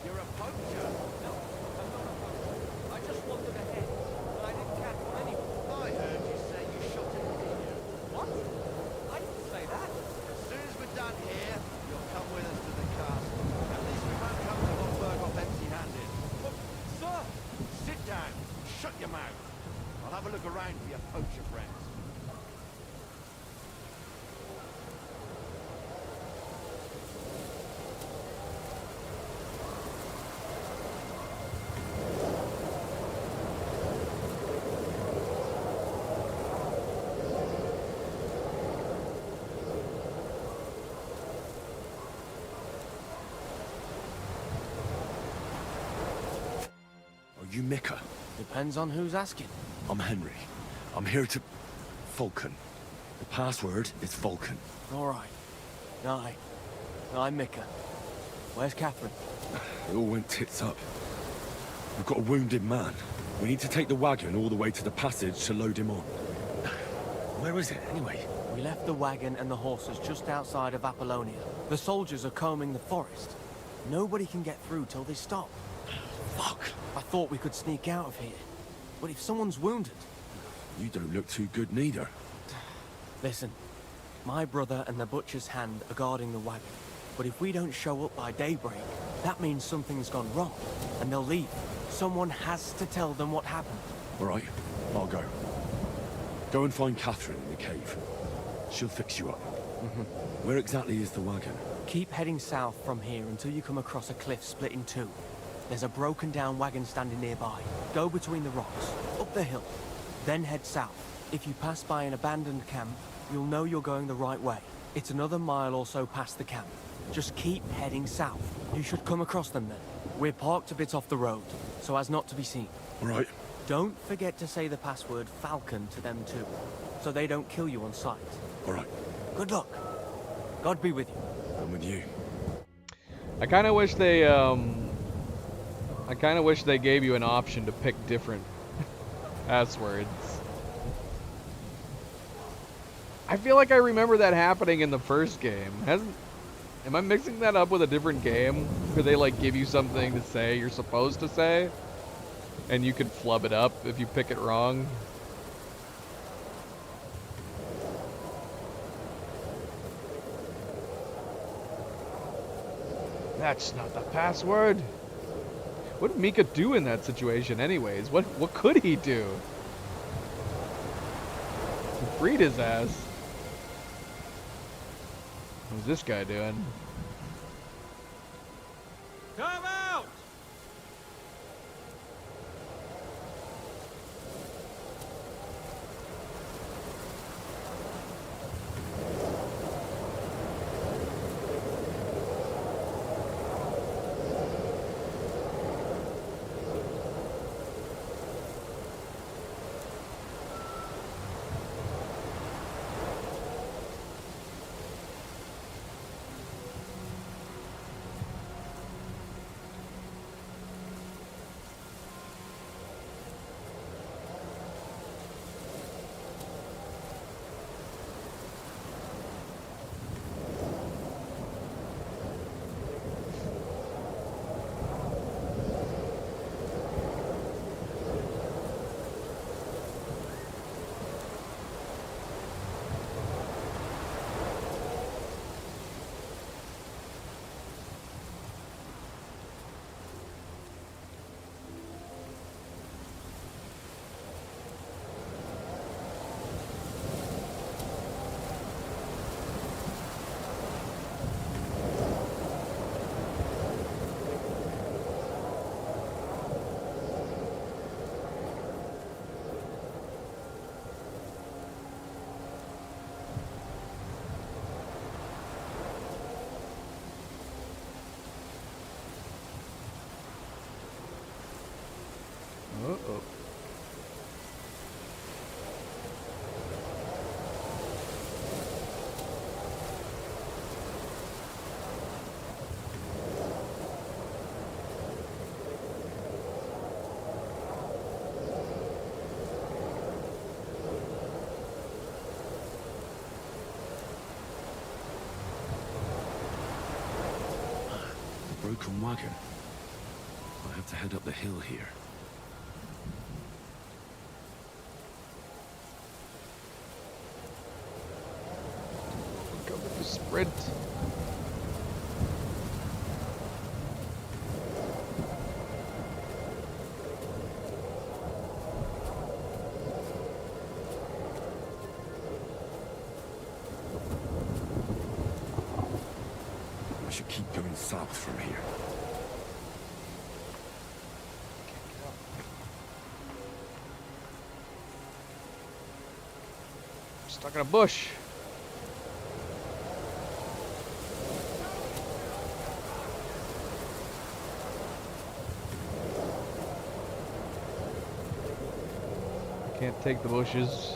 you're a poacher? No, I'm not a poacher. I just wanted a head, and I didn't catch one anyway. I heard you say you shot a deer. What? I didn't say that. As soon as we're done here, you'll come with us to the castle. At least we won't come to Hotburg off empty-handed. Sir! Sit down. Shut your mouth. I'll have a look around for your poacher friends. Are you Micah? Depends on who's asking. I'm Henry. I'm here to... Vulcan. The password is Vulcan. All right. I'm Micah. Where's Catherine? It all went tits up. We've got a wounded man. We need to take the wagon all the way to the passage to load him on. Where is it, anyway? We left the wagon and the horses just outside of Apollonia. The soldiers are combing the forest. Nobody can get through till they stop. Fuck. I thought we could sneak out of here. But if someone's wounded... You don't look too good neither. Listen, my brother and the butcher's hand are guarding the wagon. But if we don't show up by daybreak, that means something's gone wrong. And they'll leave. Someone has to tell them what happened. All right, I'll go. Go and find Catherine in the cave. She'll fix you up. Where exactly is the wagon? Keep heading south from here until you come across a cliff split in two. There's a broken down wagon standing nearby. Go between the rocks, up the hill, then head south. If you pass by an abandoned camp, you'll know you're going the right way. It's another mile or so past the camp. Just keep heading south. You should come across them then. We're parked a bit off the road, so as not to be seen. All right. Don't forget to say the password Falcon to them too, so they don't kill you on sight. All right. Good luck. God be with you. I'm with you. I kind of wish they gave you an option to pick different passwords. I feel like I remember that happening in the first game. Am I mixing that up with a different game? Where they like give you something to say you're supposed to say? And you can flub it up if you pick it wrong? That's not the password. What did Mika do in that situation anyways? What could he do? He freed his ass. What's this guy doing? Come out! Uh-oh. fucking wagon. I have to head up the hill here. Go with the sprint. I should keep going south from here. Stuck in a bush. Can't take the bushes.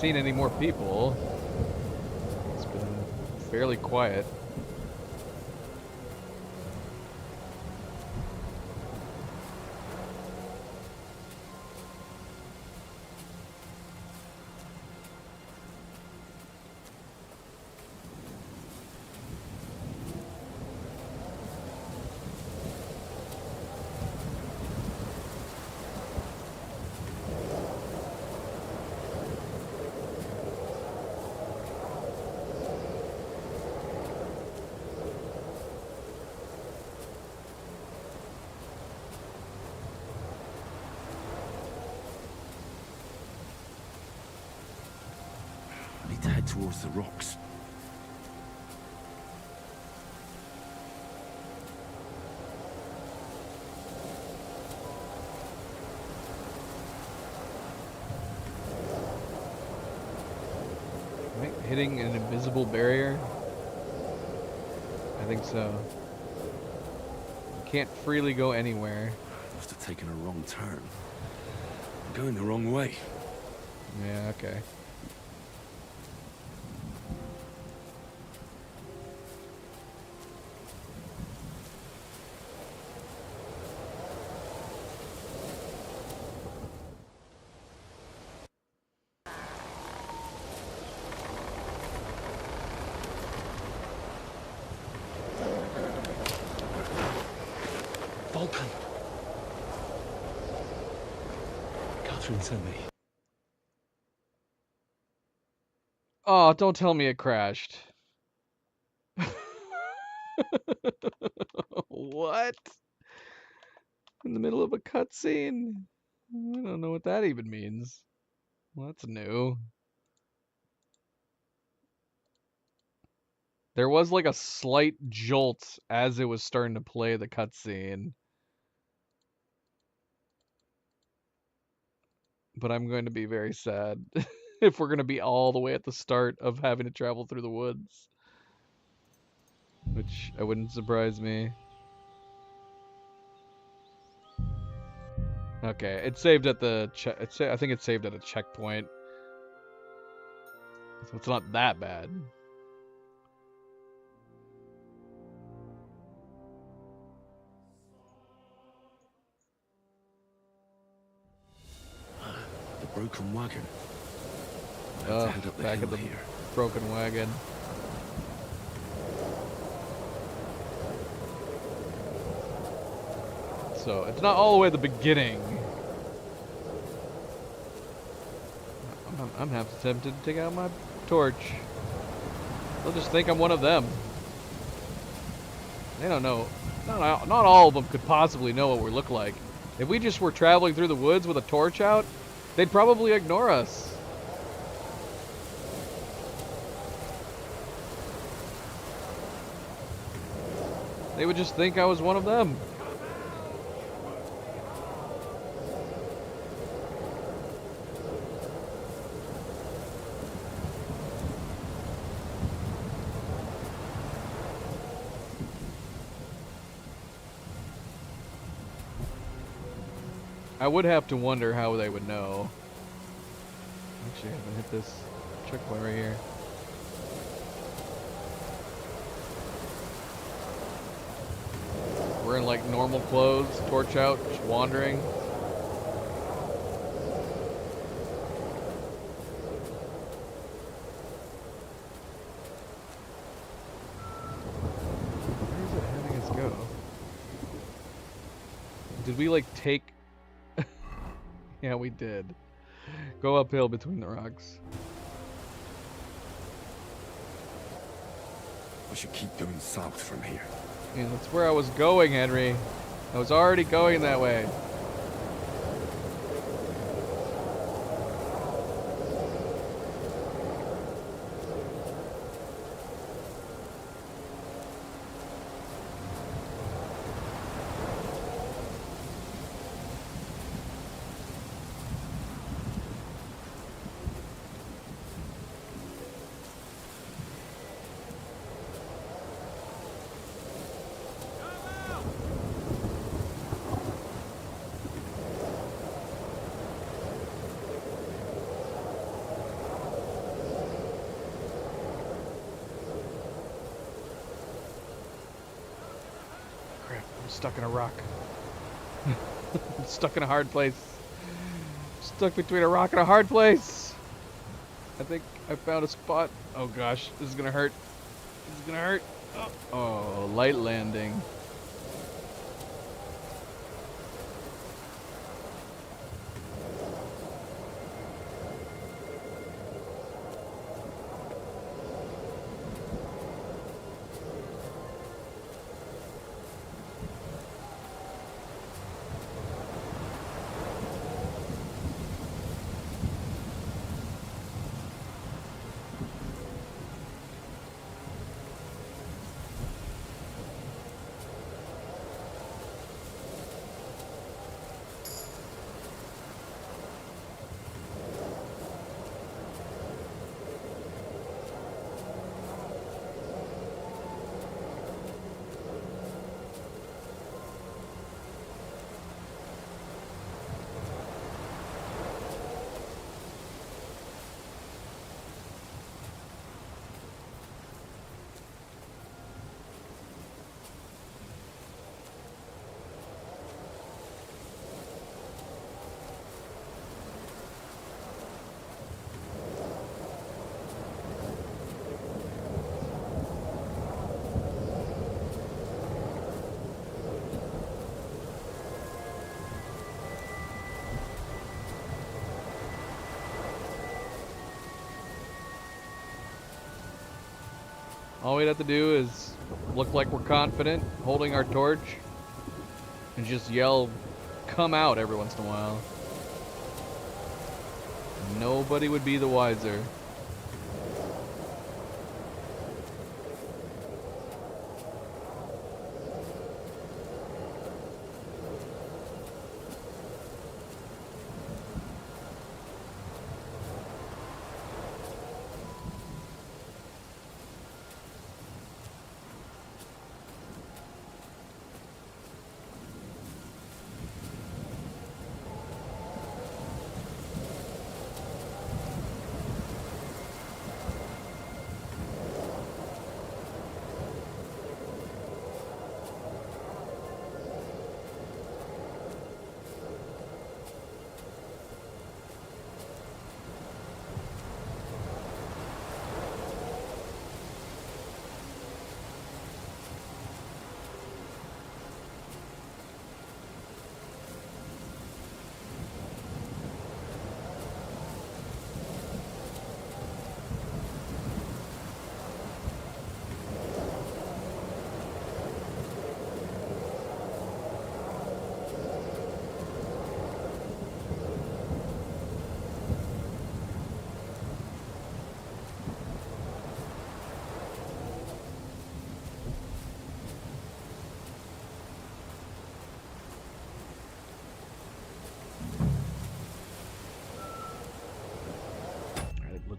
Seen any more people. It's been fairly quiet. To head towards the rocks. hitting an invisible barrier? I think so. You can't freely go anywhere. Must have taken a wrong turn. I'm going the wrong way. Yeah, okay. Vulcan. Catherine sent me. Oh, don't tell me it crashed. What? In the middle of a cutscene? I don't know what that even means. Well, that's new. There was like a slight jolt as it was starting to play the cutscene. But I'm going to be very sad if we're going to be all the way at the start of having to travel through the woods. Which I wouldn't surprise me. Okay, it saved at the I think it saved at a checkpoint. So it's not that bad. The broken wagon. Back at the broken wagon. So it's not all the way at the beginning. I'm half tempted to take out my torch. They'll just think I'm one of them. They don't know. Not all of them could possibly know what we look like. If we just were traveling through the woods with a torch out, they'd probably ignore us. They would just think I was one of them. I would have to wonder how they would know. Actually, I haven't hit this checkpoint right here. We're in like normal clothes, torch out, just wandering. Where is it having us go? Did we like take... Yeah, we did. Go uphill between the rocks. I should keep going south from here. Yeah, that's where I was going, Henry. I was already going that way. I'm stuck in a rock. I'm stuck in a hard place. Stuck between a rock and a hard place. I think I found a spot. Oh gosh, this is gonna hurt. This is gonna hurt. Oh, light landing. All we'd have to do is look like we're confident, holding our torch, and just yell, "Come out," every once in a while. Nobody would be the wiser.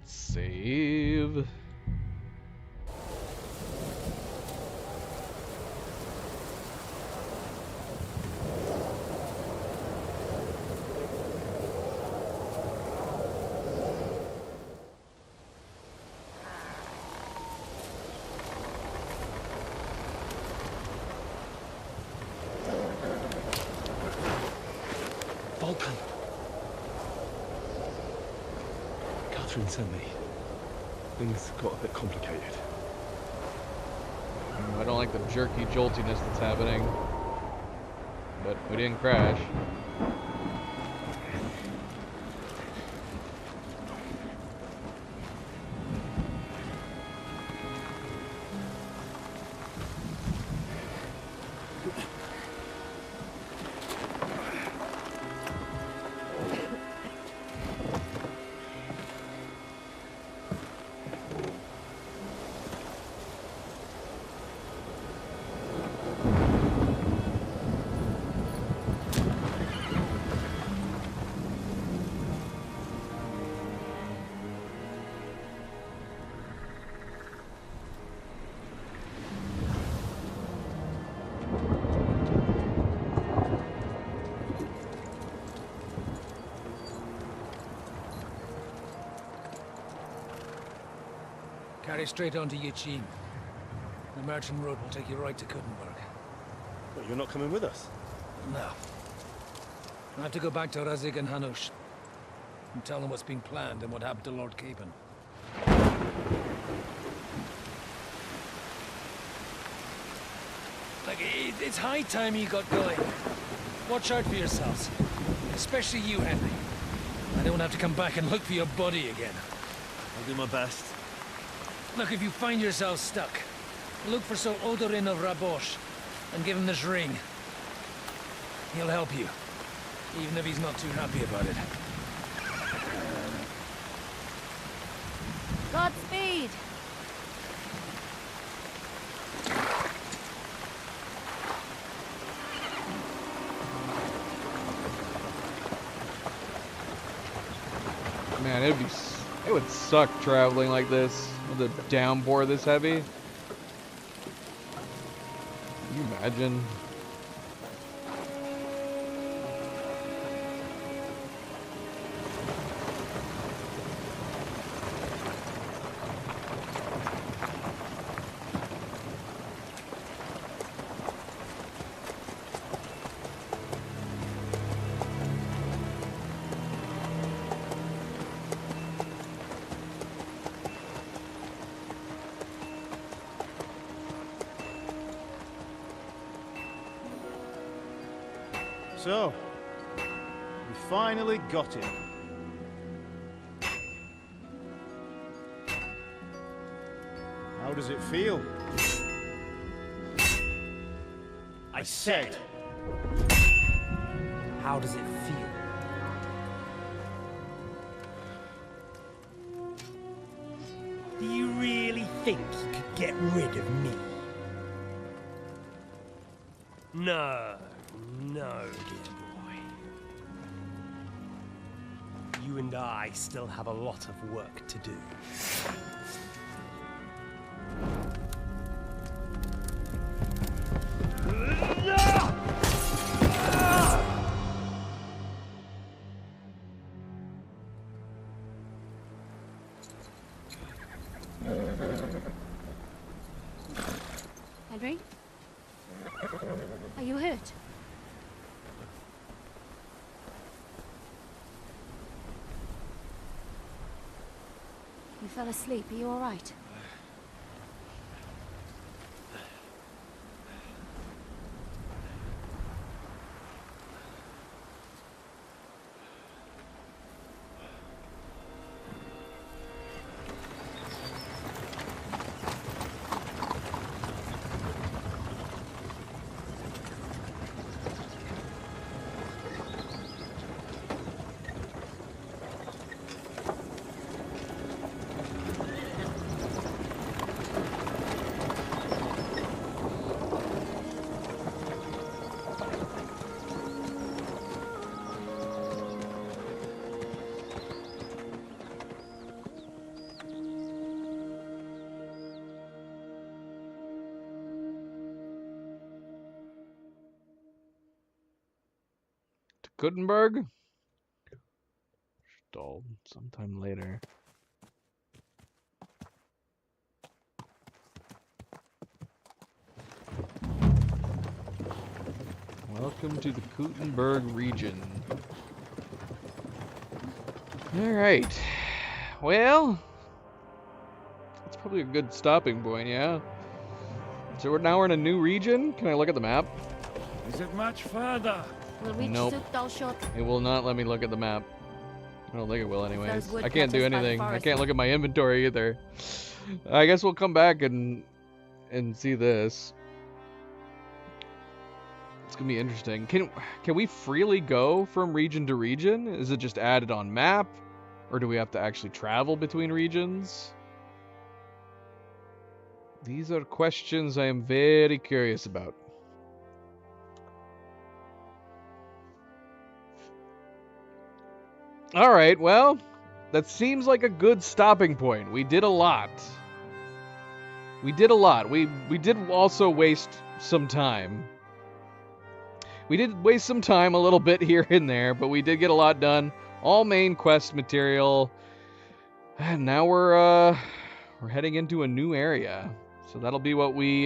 Save. Vulcan. Catherine sent me. Things got a bit complicated. I don't like the jerky joltiness that's happening. But we didn't crash. Carry straight on to Yichin. The merchant road will take you right to Kuttenberg. But you're not coming with us? No. I have to go back to Razik and Hanush and tell them what's been planned and what happened to Lord Capen. Like, it's high time you got going. Watch out for yourselves. Especially you, Henry. I don't have to come back and look for your body again. I'll do my best. Look, if you find yourself stuck, look for Sir Odorin of Rabosh and give him this ring. He'll help you, even if he's not too happy about it. Godspeed! Man, it would suck traveling like this with a downpour this heavy. Can you imagine? So, we finally got him. How does it feel? I said, how does it feel? Do you really think you could get rid of me? No, no, dear boy. You and I still have a lot of work to do. Henry? Are you hurt? You fell asleep. Are you all right? Gutenberg? Stalled sometime later. Welcome to the Gutenberg region. Alright. Well, that's probably a good stopping point, yeah? So now we're in a new region? Can I look at the map? Is it much further? We'll reach Nope. Sukdal shortly. It will not let me look at the map. I don't think it will anyways. wood I can't do cutters by the anything. I forest. can't look at my inventory either. I guess we'll come back and see this. It's gonna be interesting. Can we freely go from region to region? Is it just added on map? Or do we have to actually travel between regions? These are questions I am very curious about. Alright, well, that seems like a good stopping point. We did a lot. We did a lot. We did also waste some time. We did waste some time a little bit here and there, but we did get a lot done. All main quest material. And now we're heading into a new area. So that'll be what we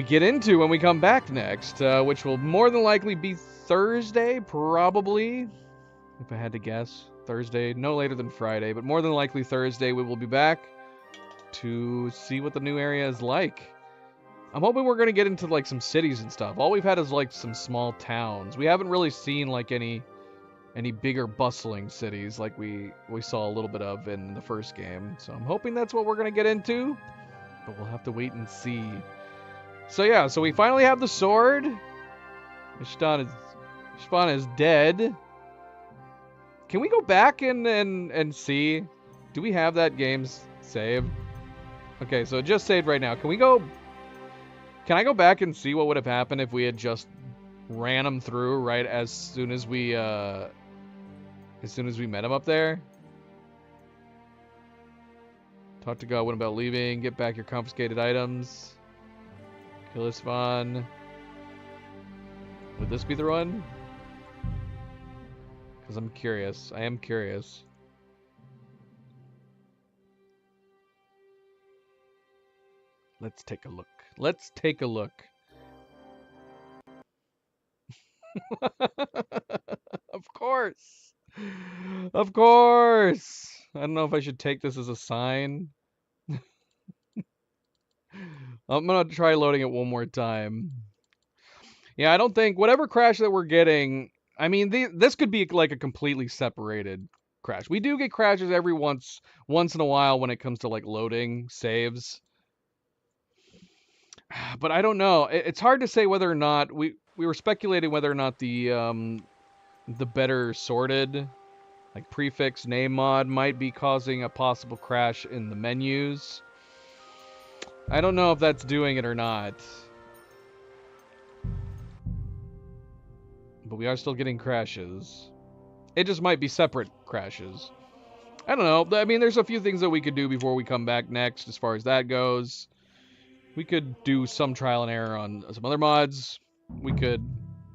get into when we come back next, which will more than likely be Thursday, probably, if I had to guess. Thursday, no later than Friday, but more than likely Thursday we will be back to see what the new area is like. I'm hoping we're going to get into like some cities and stuff. All we've had is like some small towns. We haven't really seen like any bigger bustling cities like we saw a little bit of in the first game. So I'm hoping that's what we're going to get into, but we'll have to wait and see. So yeah, so we finally have the sword. Ishtan is dead. Can we go back and see? Do we have that game's saved? Okay, so it just saved right now. Can I go back and see what would have happened if we had just ran him through right as soon as we met him up there? Talk to Godwin about leaving. Get back your confiscated items. Kill Isvan. Would this be the run? Because I'm curious. I am curious. Let's take a look. Let's take a look. Of course. Of course. I don't know if I should take this as a sign. I'm going to try loading it one more time. Yeah, I don't think whatever crash that we're getting, I mean, this could be like a completely separated crash. We do get crashes every once in a while when it comes to like loading saves. But I don't know. It's hard to say whether or not we were speculating whether or not the better sorted like prefix name mod might be causing a possible crash in the menus. I don't know if that's doing it or not. But we are still getting crashes. It just might be separate crashes. I don't know. I mean, there's a few things that we could do before we come back next as far as that goes. We could do some trial and error on some other mods. We could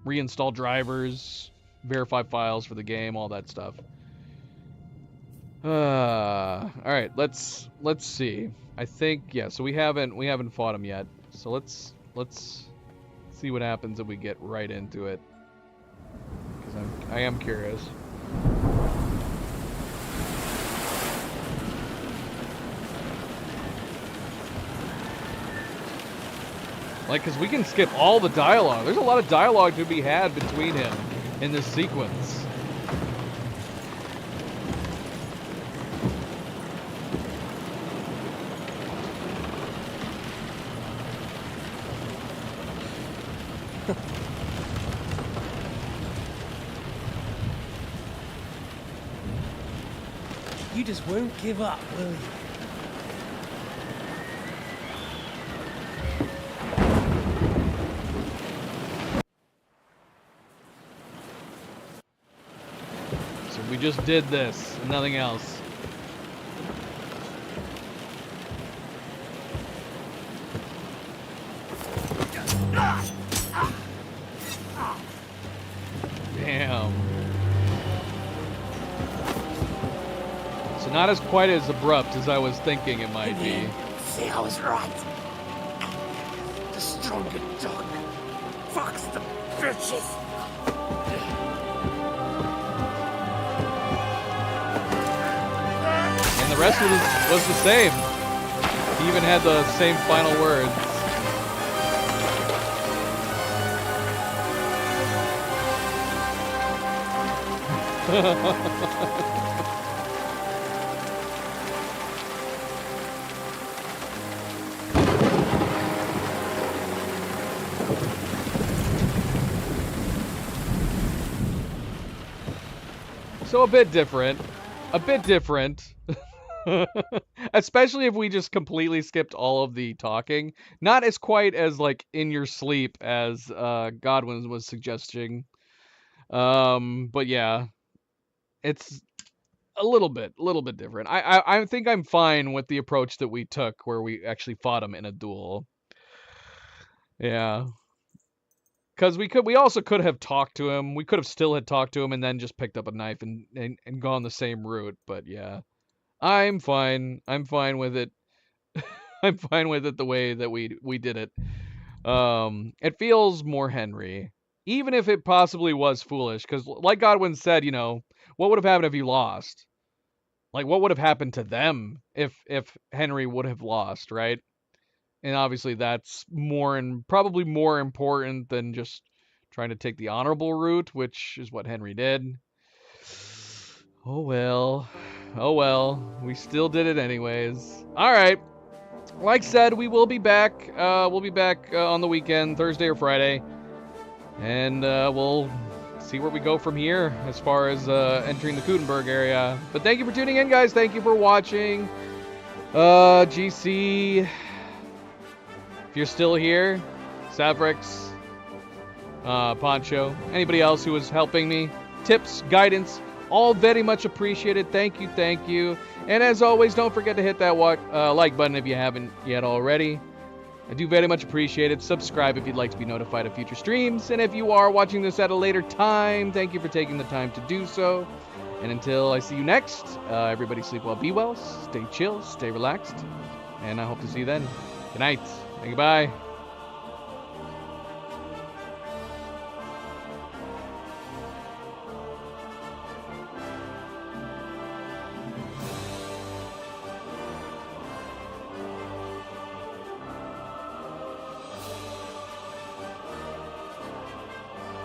reinstall drivers, verify files for the game, all that stuff. All right, let's see. I think yeah. So we haven't fought him yet. So let's see what happens if we get right into it. Because I am curious. Like, because we can skip all the dialogue. There's a lot of dialogue to be had between him in this sequence. You just won't give up, will you? So we just did this and nothing else. Damn. So not as quite as abrupt as I was thinking it might be. See, I was right. The stronger dog fucks the bitches. And the rest of it was the same. He even had the same final words. So a bit different. A bit different. Especially if we just completely skipped all of the talking. Not as quite as like in your sleep as Godwin was suggesting. But yeah. It's a little bit different. I think I'm fine with the approach that we took where we actually fought him in a duel. Yeah. Because we also could have talked to him. We could have still had talked to him and then just picked up a knife and gone the same route. But yeah, I'm fine. I'm fine with it. I'm fine with it the way that we did it. It feels more Henry, even if it possibly was foolish. Because like Godwin said, you know, what would have happened if you lost? Like, what would have happened to them if Henry would have lost, right? And obviously that's probably more important than just trying to take the honorable route, which is what Henry did. Oh well. Oh well. We still did it anyways. All right. Like said, we will be back. We'll be back on the weekend, Thursday or Friday. And we'll see where we go from here as far as entering the Kutenberg area. But thank you for tuning in, guys. Thank you for watching. GC... If you're still here, Savrix, Poncho, anybody else who was helping me, tips, guidance, all very much appreciated. Thank you, thank you. And as always, don't forget to hit that like button if you haven't yet already. I do very much appreciate it. Subscribe if you'd like to be notified of future streams. And if you are watching this at a later time, thank you for taking the time to do so. And until I see you next, everybody sleep well, be well, stay chill, stay relaxed. And I hope to see you then. Good night. Goodbye.